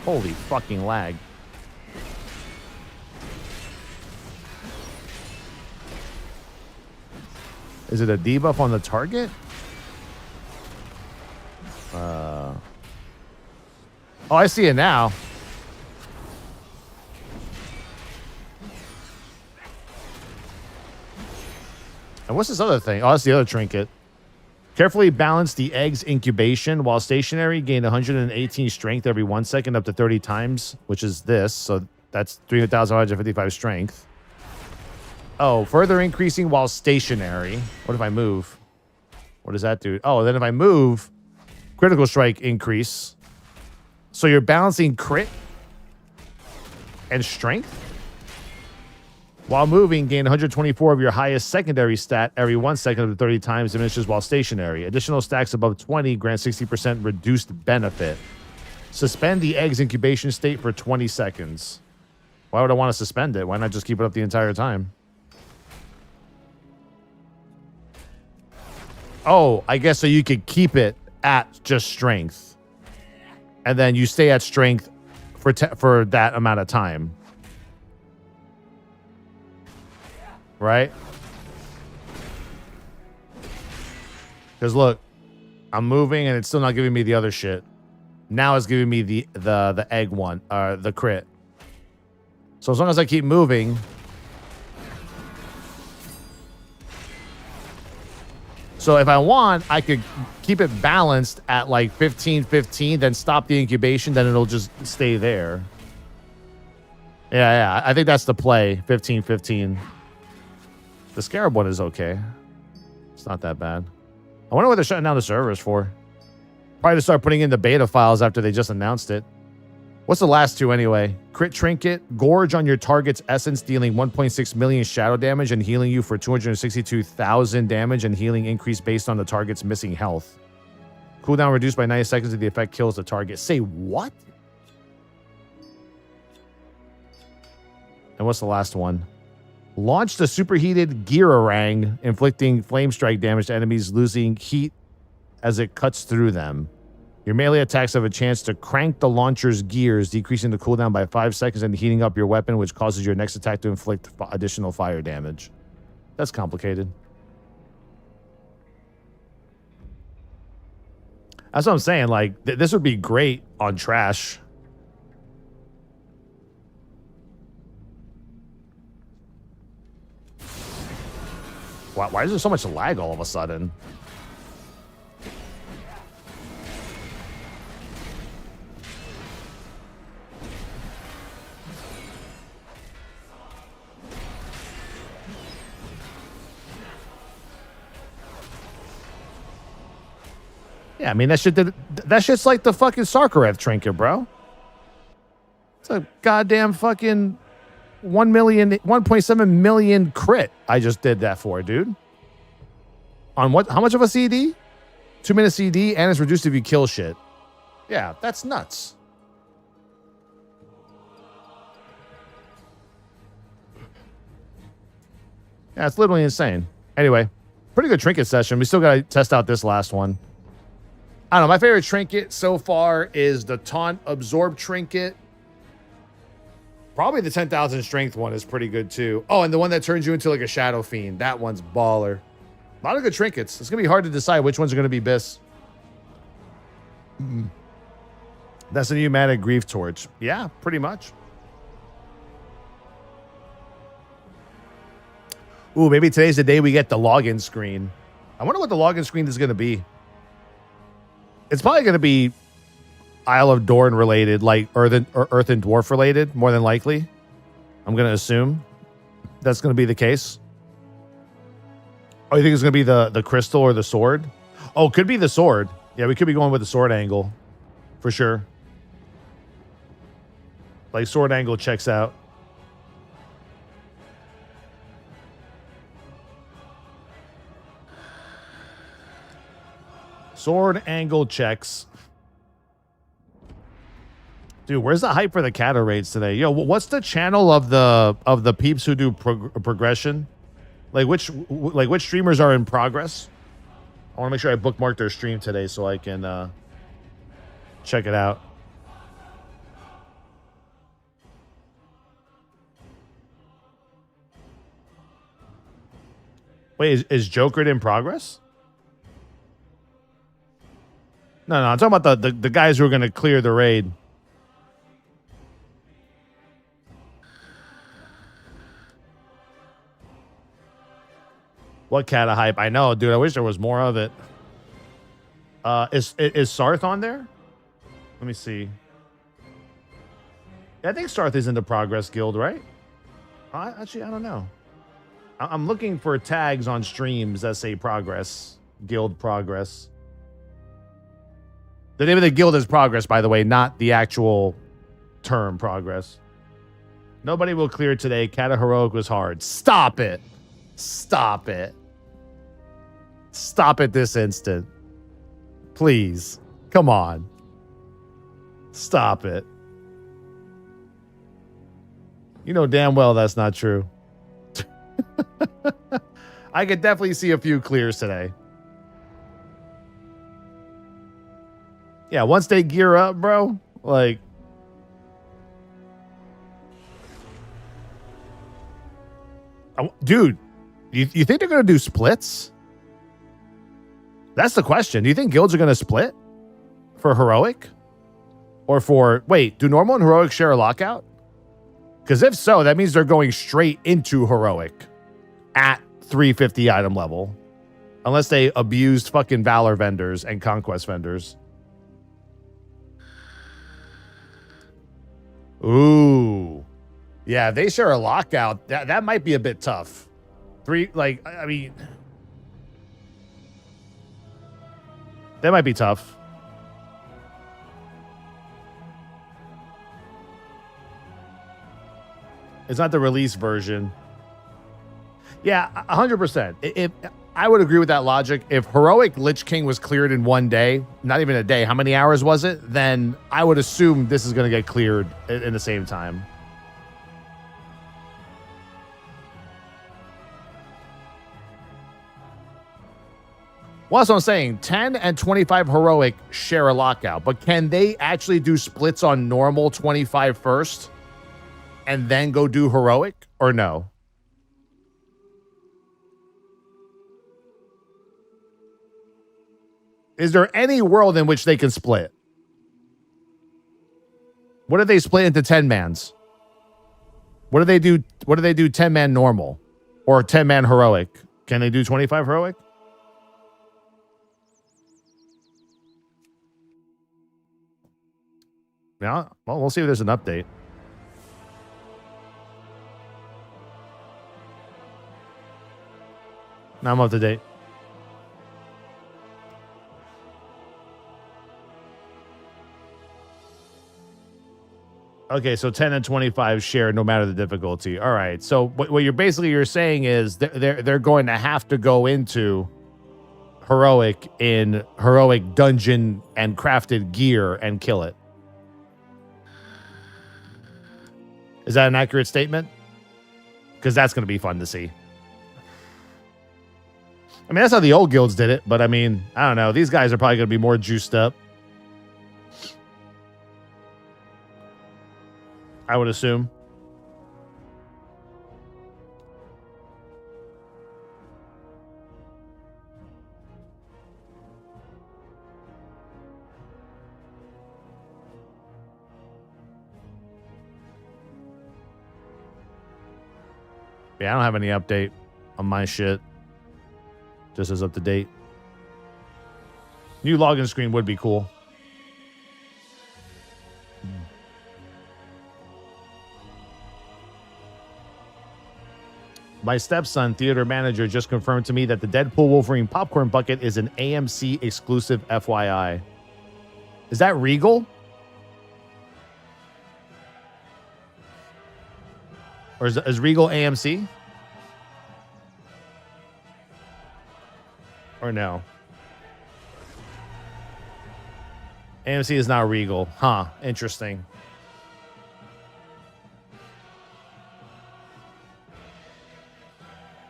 Holy fucking lag. Is it a debuff on the target? Oh, I see it now. And what's this other thing? Oh, that's the other trinket. Carefully balance the egg's incubation. While stationary, gain 118 strength every 1 second up to 30 times, which is this. So that's 3,155 strength. Oh, further increasing while stationary. What if I move? What does that do? Oh, then if I move, critical strike increase. So you're balancing crit and strength. While moving, gain 124 of your highest secondary stat every 1 second up to 30 times, diminishes while stationary. Additional stacks above 20 grant 60% reduced benefit. Suspend the egg's incubation state for 20 seconds. Why would I want to suspend it? Why not just keep it up the entire time? Oh, I guess so you could keep it at just strength. And then you stay at strength for that amount of time. Right? Because look, I'm moving and it's still not giving me the other shit. Now it's giving me the egg one, the crit. So as long as I keep moving... So if I want, I could keep it balanced at like 15-15, then stop the incubation, then it'll just stay there. Yeah, I think that's the play, 15-15. The scarab one is okay. It's not that bad. I wonder what they're shutting down the servers for. Probably to start putting in the beta files after they just announced it. What's the last two anyway? Crit Trinket. Gorge on your target's essence, dealing 1.6 million shadow damage and healing you for 262,000 damage, and healing increase based on the target's missing health. Cooldown reduced by 90 seconds if the effect kills the target. Say what? And what's the last one? Launch the superheated Geararang, inflicting flame strike damage to enemies, losing heat as it cuts through them. Your melee attacks have a chance to crank the launcher's gears, decreasing the cooldown by 5 seconds and heating up your weapon, which causes your next attack to inflict additional fire damage. That's complicated. That's what I'm saying. Like, this would be great on trash. Why is there so much lag all of a sudden? Yeah, I mean, that shit's like the fucking Sarkareth trinket, bro. It's a goddamn fucking 1.7 million crit I just did that for, dude. On what? How much of a CD? 2-minute CD, and it's reduced if you kill shit. Yeah, that's nuts. Yeah, it's literally insane. Anyway, pretty good trinket session. We still got to test out this last one. I don't know. My favorite trinket so far is the Taunt Absorb trinket. Probably the 10,000 strength one is pretty good too. Oh, and the one that turns you into like a Shadow Fiend. That one's baller. A lot of good trinkets. It's going to be hard to decide which ones are going to be best. That's the new Manic Grief Torch. Yeah, pretty much. Ooh, maybe today's the day we get the login screen. I wonder what the login screen is going to be. It's probably going to be Isle of Dorn related, like Earth and Dwarf related, more than likely. I'm going to assume that's going to be the case. Oh, you think it's going to be the crystal or the sword? Oh, could be the sword. Yeah, we could be going with the sword angle for sure. Like sword angle checks out. Sword angle checks. Dude, where's the hype for the Kata raids today? Yo, what's the channel of the peeps who do progression? Like which streamers are in progress? I want to make sure I bookmark their stream today so I can check it out. Wait, is Jokered in progress? No, I'm talking about the guys who are going to clear the raid. What Kata hype? I know, dude. I wish there was more of it. Is Sarth on there? Let me see. Yeah, I think Sarth is in the Progress Guild, right? Actually, I don't know. I'm looking for tags on streams that say Progress. Guild Progress. The name of the guild is Progress, by the way, not the actual term Progress. Nobody will clear today. Kata Heroic was hard. Stop it. Stop it. Stop it this instant. Please. Come on. Stop it. You know damn well that's not true. I could definitely see a few clears today. Yeah, once they gear up, bro, like... Dude, you think they're going to do splits? That's the question. Do you think guilds are going to split for Heroic? Or for... Wait, do Normal and Heroic share a lockout? Because if so, that means they're going straight into Heroic at 350 item level. Unless they abused fucking Valor vendors and Conquest vendors. Ooh. Yeah, if they share a lockout, that might be a bit tough. I mean... That might be tough. It's not the release version. Yeah, 100%. If I would agree with that logic. If Heroic Lich King was cleared in one day, not even a day, how many hours was it? Then I would assume this is going to get cleared in the same time. Well, that's what I'm saying. 10 and 25 Heroic share a lockout, but can they actually do splits on normal 25 first and then go do Heroic, or no? Is there any world in which they can split? What if they split into 10-mans? What do they do? What do they do 10-man normal or 10-man Heroic? Can they do 25 Heroic? Yeah, well, we'll see if there's an update. Now I'm up to date. Okay, so 10 and 25 share no matter the difficulty. All right. So what you're saying is they're going to have to go into heroic in heroic dungeon and crafted gear and kill it. Is that an accurate statement? Because that's going to be fun to see. I mean, that's how the old guilds did it, but I mean, I don't know. These guys are probably going to be more juiced up, I would assume. Yeah, I don't have any update on my shit. Just as up to date. New login screen would be cool. My stepson, theater manager, just confirmed to me that the Deadpool Wolverine popcorn bucket is an AMC exclusive, FYI. Is that Regal? Or is Regal AMC? Or no? AMC is not Regal. Huh. Interesting.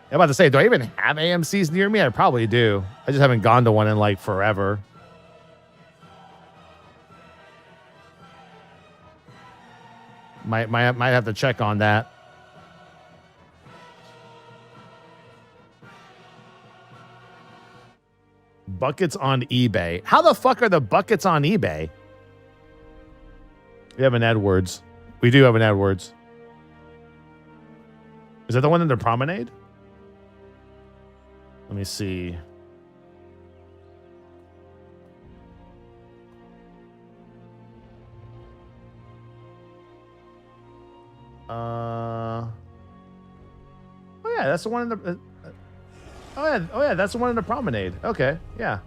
I'm about to say, do I even have AMCs near me? I probably do. I just haven't gone to one in like forever. Might have to check on that. Buckets on eBay. How the fuck are the buckets on eBay? We have an Edwards. We do have an Edwards. Is that the one in the promenade? Let me see. Oh yeah, that's the one in the. Oh yeah, that's the one in the promenade. Okay, yeah.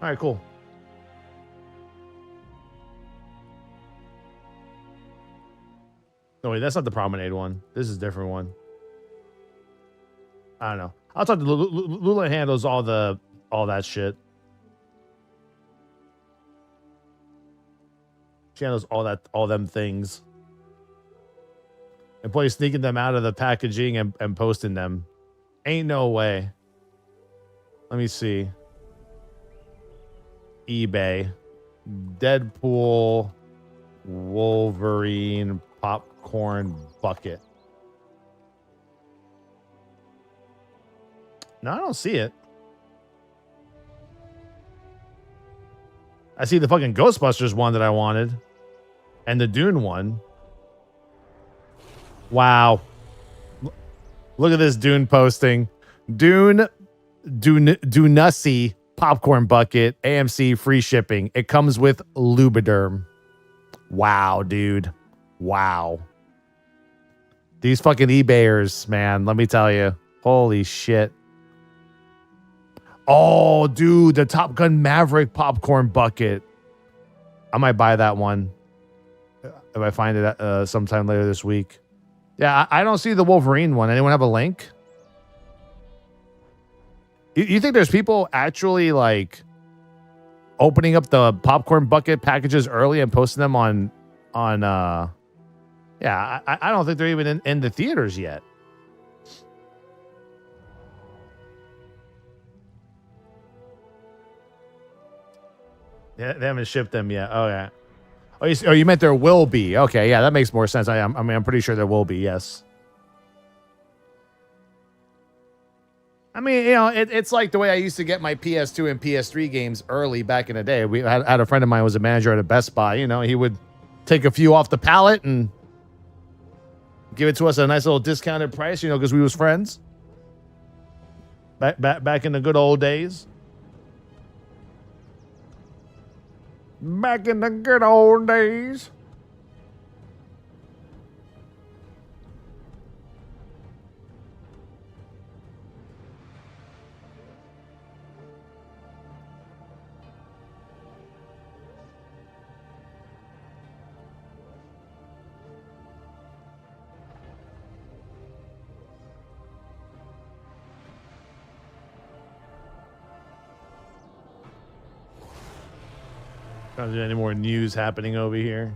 All right, cool. No wait, that's not the promenade one. This is a different one. I don't know. I'll talk to Lula. Handles all that shit. She handles all them things. Employees sneaking them out of the packaging and posting them. Ain't no way. Let me see. eBay. Deadpool Wolverine popcorn bucket. No, I don't see it. I see the fucking Ghostbusters one that I wanted. And the Dune one. Wow. Look at this Dune posting. Dunussi popcorn bucket. AMC free shipping. It comes with Lubriderm. Wow, dude. Wow. These fucking eBayers, man. Let me tell you. Holy shit. Oh, dude. The Top Gun Maverick popcorn bucket. I might buy that one. If I find it sometime later this week. Yeah, I don't see the Wolverine one. Anyone have a link? You think there's people actually like opening up the popcorn bucket packages early and posting them on yeah, I don't think they're even in the theaters yet. Yeah, they haven't shipped them yet. Oh yeah. Oh, you meant there will be. Okay, yeah, that makes more sense. I mean, I'm pretty sure there will be. Yes. I mean, you know, it's like the way I used to get my PS2 and PS3 games early back in the day. We had a friend of mine who was a manager at a Best Buy. You know, he would take a few off the pallet and give it to us at a nice little discounted price. You know, because we was friends. Back in the good old days. Back in the good old days. Is there any more news happening over here?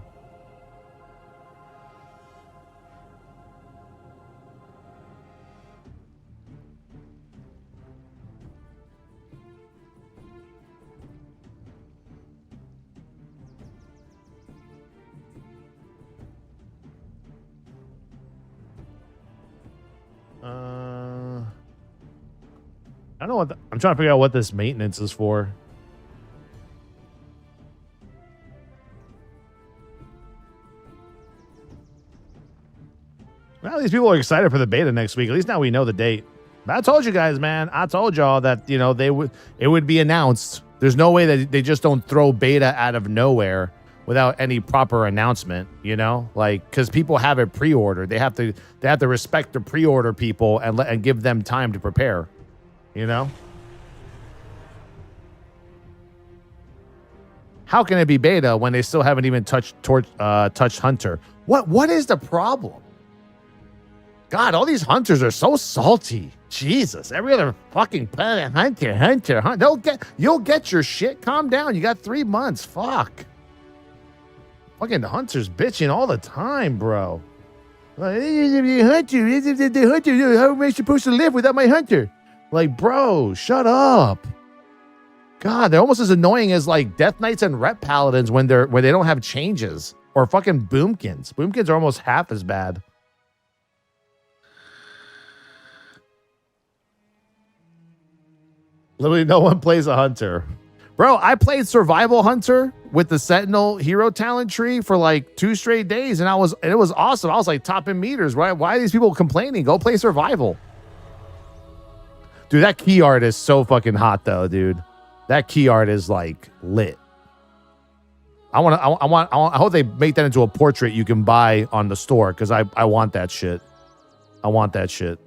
I don't know what I'm trying to figure out what this maintenance is for. Well, these people are excited for the beta next week. At least now we know the date. I told you guys, man. I told y'all that, you know, it would be announced. There's no way that they just don't throw beta out of nowhere without any proper announcement, you know? Like, cuz people have it pre-ordered. They have to respect the pre-order people and give them time to prepare, you know? How can it be beta when they still haven't even touched Hunter? What is the problem? God, all these hunters are so salty. Jesus, every other fucking planet, hunter. You'll get your shit. Calm down. You got 3 months. Fuck. Fucking the hunters bitching all the time, bro. Like, the hunter. How am I supposed to live without my hunter? Like, bro, shut up. God, they're almost as annoying as like Death Knights and Rep Paladins when they don't have changes, or fucking Boomkins. Boomkins are almost half as bad. Literally, no one plays a hunter. Bro, I played Survival Hunter with the Sentinel hero talent tree for like 2 straight days, and it was awesome. I was like topping meters. Why are these people complaining? Go play Survival. Dude, that key art is so fucking hot though, dude. That key art is like lit. I hope they make that into a portrait you can buy on the store, because I want that shit. I want that shit.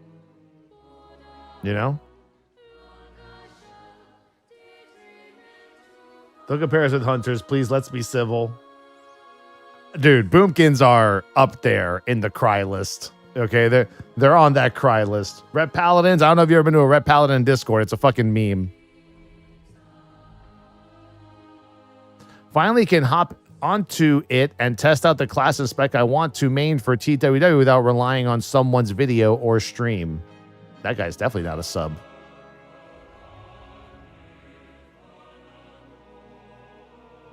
You know? Don't compare us with hunters, please. Let's be civil. Dude, Boomkins are up there in the cry list. Okay, they're on that cry list. Red Paladins, I don't know if you've ever been to a Red Paladin Discord. It's a fucking meme. Finally can hop onto it and test out the class and spec I want to main for TWW without relying on someone's video or stream. That guy's definitely not a sub.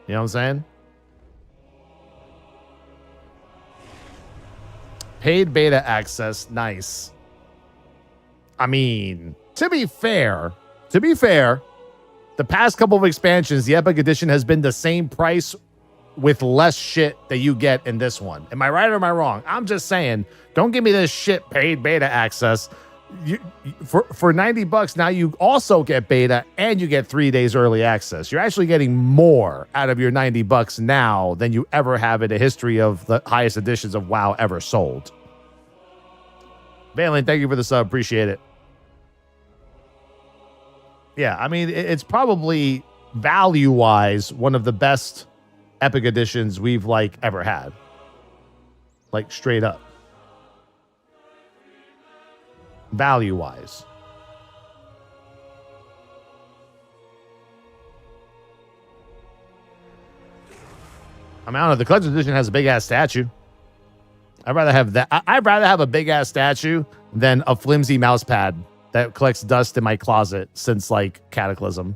You know what I'm saying? Paid beta access. Nice. I mean, to be fair, the past couple of expansions, the Epic Edition has been the same price with less shit that you get in this one. Am I right or am I wrong? I'm just saying, don't give me this shit paid beta access. For $90 now you also get beta and you get 3 days early access. You're actually getting more out of your $90 now than you ever have in the history of the highest editions of WoW ever sold. Valen, thank you for the sub. Appreciate it. Yeah, I mean, it's probably value-wise one of the best Epic Editions we've like ever had. Like straight up. Value-wise. I mean, I don't know. The Collector's Edition has a big-ass statue. I'd rather have that. I'd rather have a big-ass statue than a flimsy mouse pad that collects dust in my closet since, like, Cataclysm.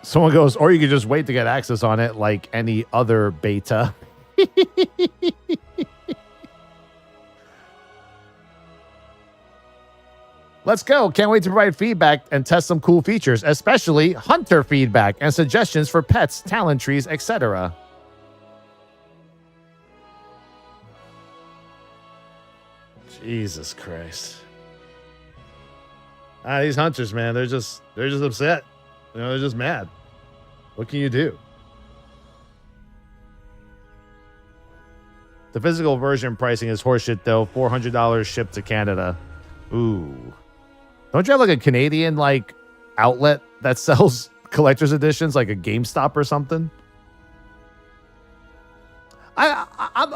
Someone goes, or you could just wait to get access on it like any other beta. Let's go. Can't wait to provide feedback and test some cool features, especially hunter feedback and suggestions for pets, talent trees, etc. Jesus Christ. These hunters, man, they're just upset. You know, they're just mad. What can you do? The physical version pricing is horseshit, though. $400 shipped to Canada. Ooh. Don't you have like a Canadian like outlet that sells collector's editions, like a GameStop or something?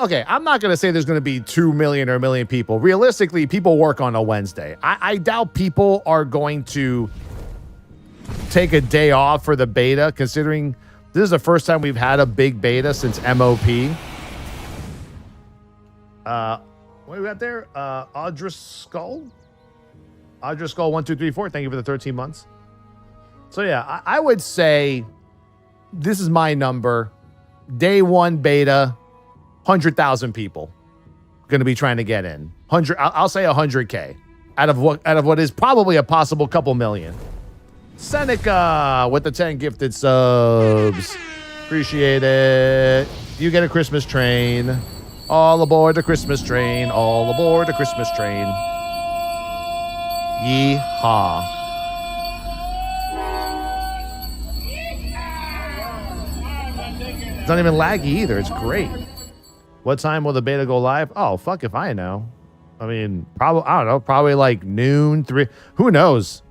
okay, I'm not going to say there's going to be 2 million or a million people. Realistically, people work on a Wednesday. I doubt people are going to take a day off for the beta, considering this is the first time we've had a big beta since MOP. What do we got there? Audra Skull? Audra Skull 1234. Thank you for the 13 months. So yeah, I would say this is my number. Day one beta, 100,000 people going to be trying to get in. I'll say 100K out of what is probably a possible couple million. Seneca with the 10 gifted subs. Appreciate it. You get a Christmas train. All aboard the Christmas train. All aboard the Christmas train. Yeehaw. It's not even laggy either. It's great. What time will the beta go live? Oh, fuck if I know. I mean, probably, I don't know, probably like noon, 3. Who knows?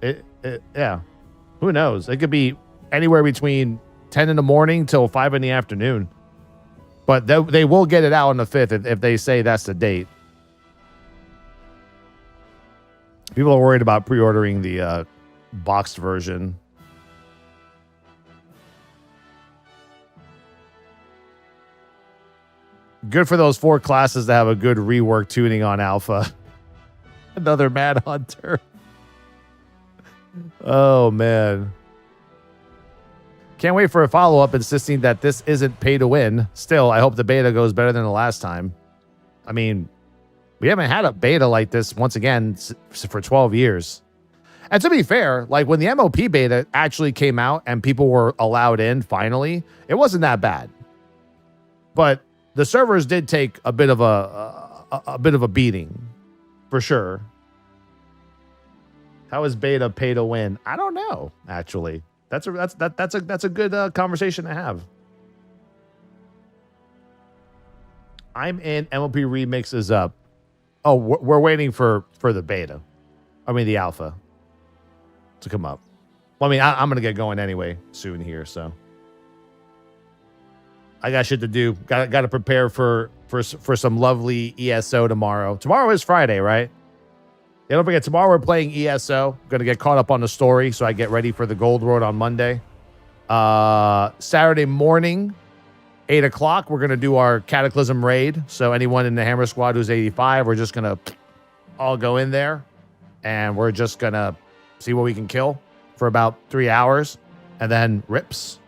Yeah. Who knows? It could be anywhere between 10 in the morning till 5 in the afternoon. But they will get it out on the 5th if they say that's the date. People are worried about pre-ordering the boxed version. Good for those 4 classes to have a good rework tuning on Alpha. Another Mad Hunter. Oh, man. Can't wait for a follow-up insisting that this isn't pay to win. Still, I hope the beta goes better than the last time. I mean, we haven't had a beta like this, once again, for 12 years. And to be fair, like when the MOP beta actually came out and people were allowed in finally, it wasn't that bad. But the servers did take a bit of a beating, for sure. How is beta pay to win? I don't know. Actually, that's a good conversation to have. I'm in. MLP remix is up. Oh, we're waiting for the beta. I mean the alpha to come up. Well, I mean I'm gonna get going anyway soon here, so. I got shit to do. Got to prepare for some lovely ESO tomorrow. Tomorrow is Friday, right? Yeah, don't forget, tomorrow we're playing ESO. Going to get caught up on the story so I get ready for the Gold Road on Monday. Saturday morning, 8 o'clock, we're going to do our Cataclysm raid. So anyone in the Hammer Squad who's 85, we're just going to all go in there. And we're just going to see what we can kill for about 3 hours. And then rips.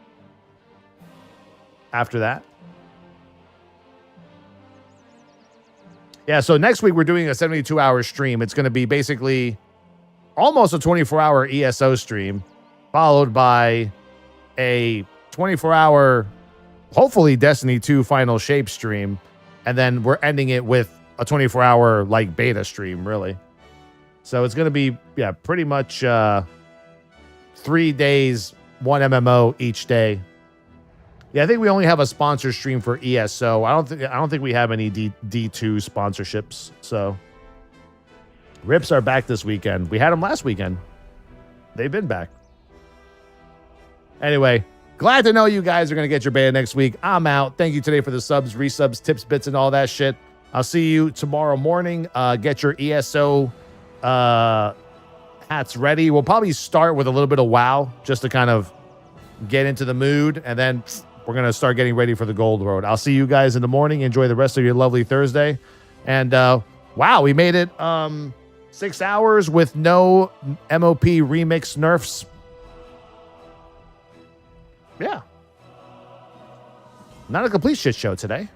After that. Yeah, so next week we're doing a 72-hour stream. It's going to be basically almost a 24-hour ESO stream, followed by a 24-hour, hopefully, Destiny 2 Final Shape stream, and then we're ending it with a 24-hour, like, beta stream, really. So it's going to be, yeah, pretty much 3 days, 1 MMO each day. Yeah, I think we only have a sponsor stream for ESO. I don't think we have any D2 sponsorships. So Rips are back this weekend. We had them last weekend. They've been back. Anyway, glad to know you guys are going to get your beta next week. I'm out. Thank you today for the subs, resubs, tips, bits, and all that shit. I'll see you tomorrow morning. Get your ESO hats ready. We'll probably start with a little bit of WoW just to kind of get into the mood, and then we're going to start getting ready for the Gold Road. I'll see you guys in the morning. Enjoy the rest of your lovely Thursday. And wow, we made it 6 hours with no MOP remix nerfs. Yeah. Not a complete shit show today.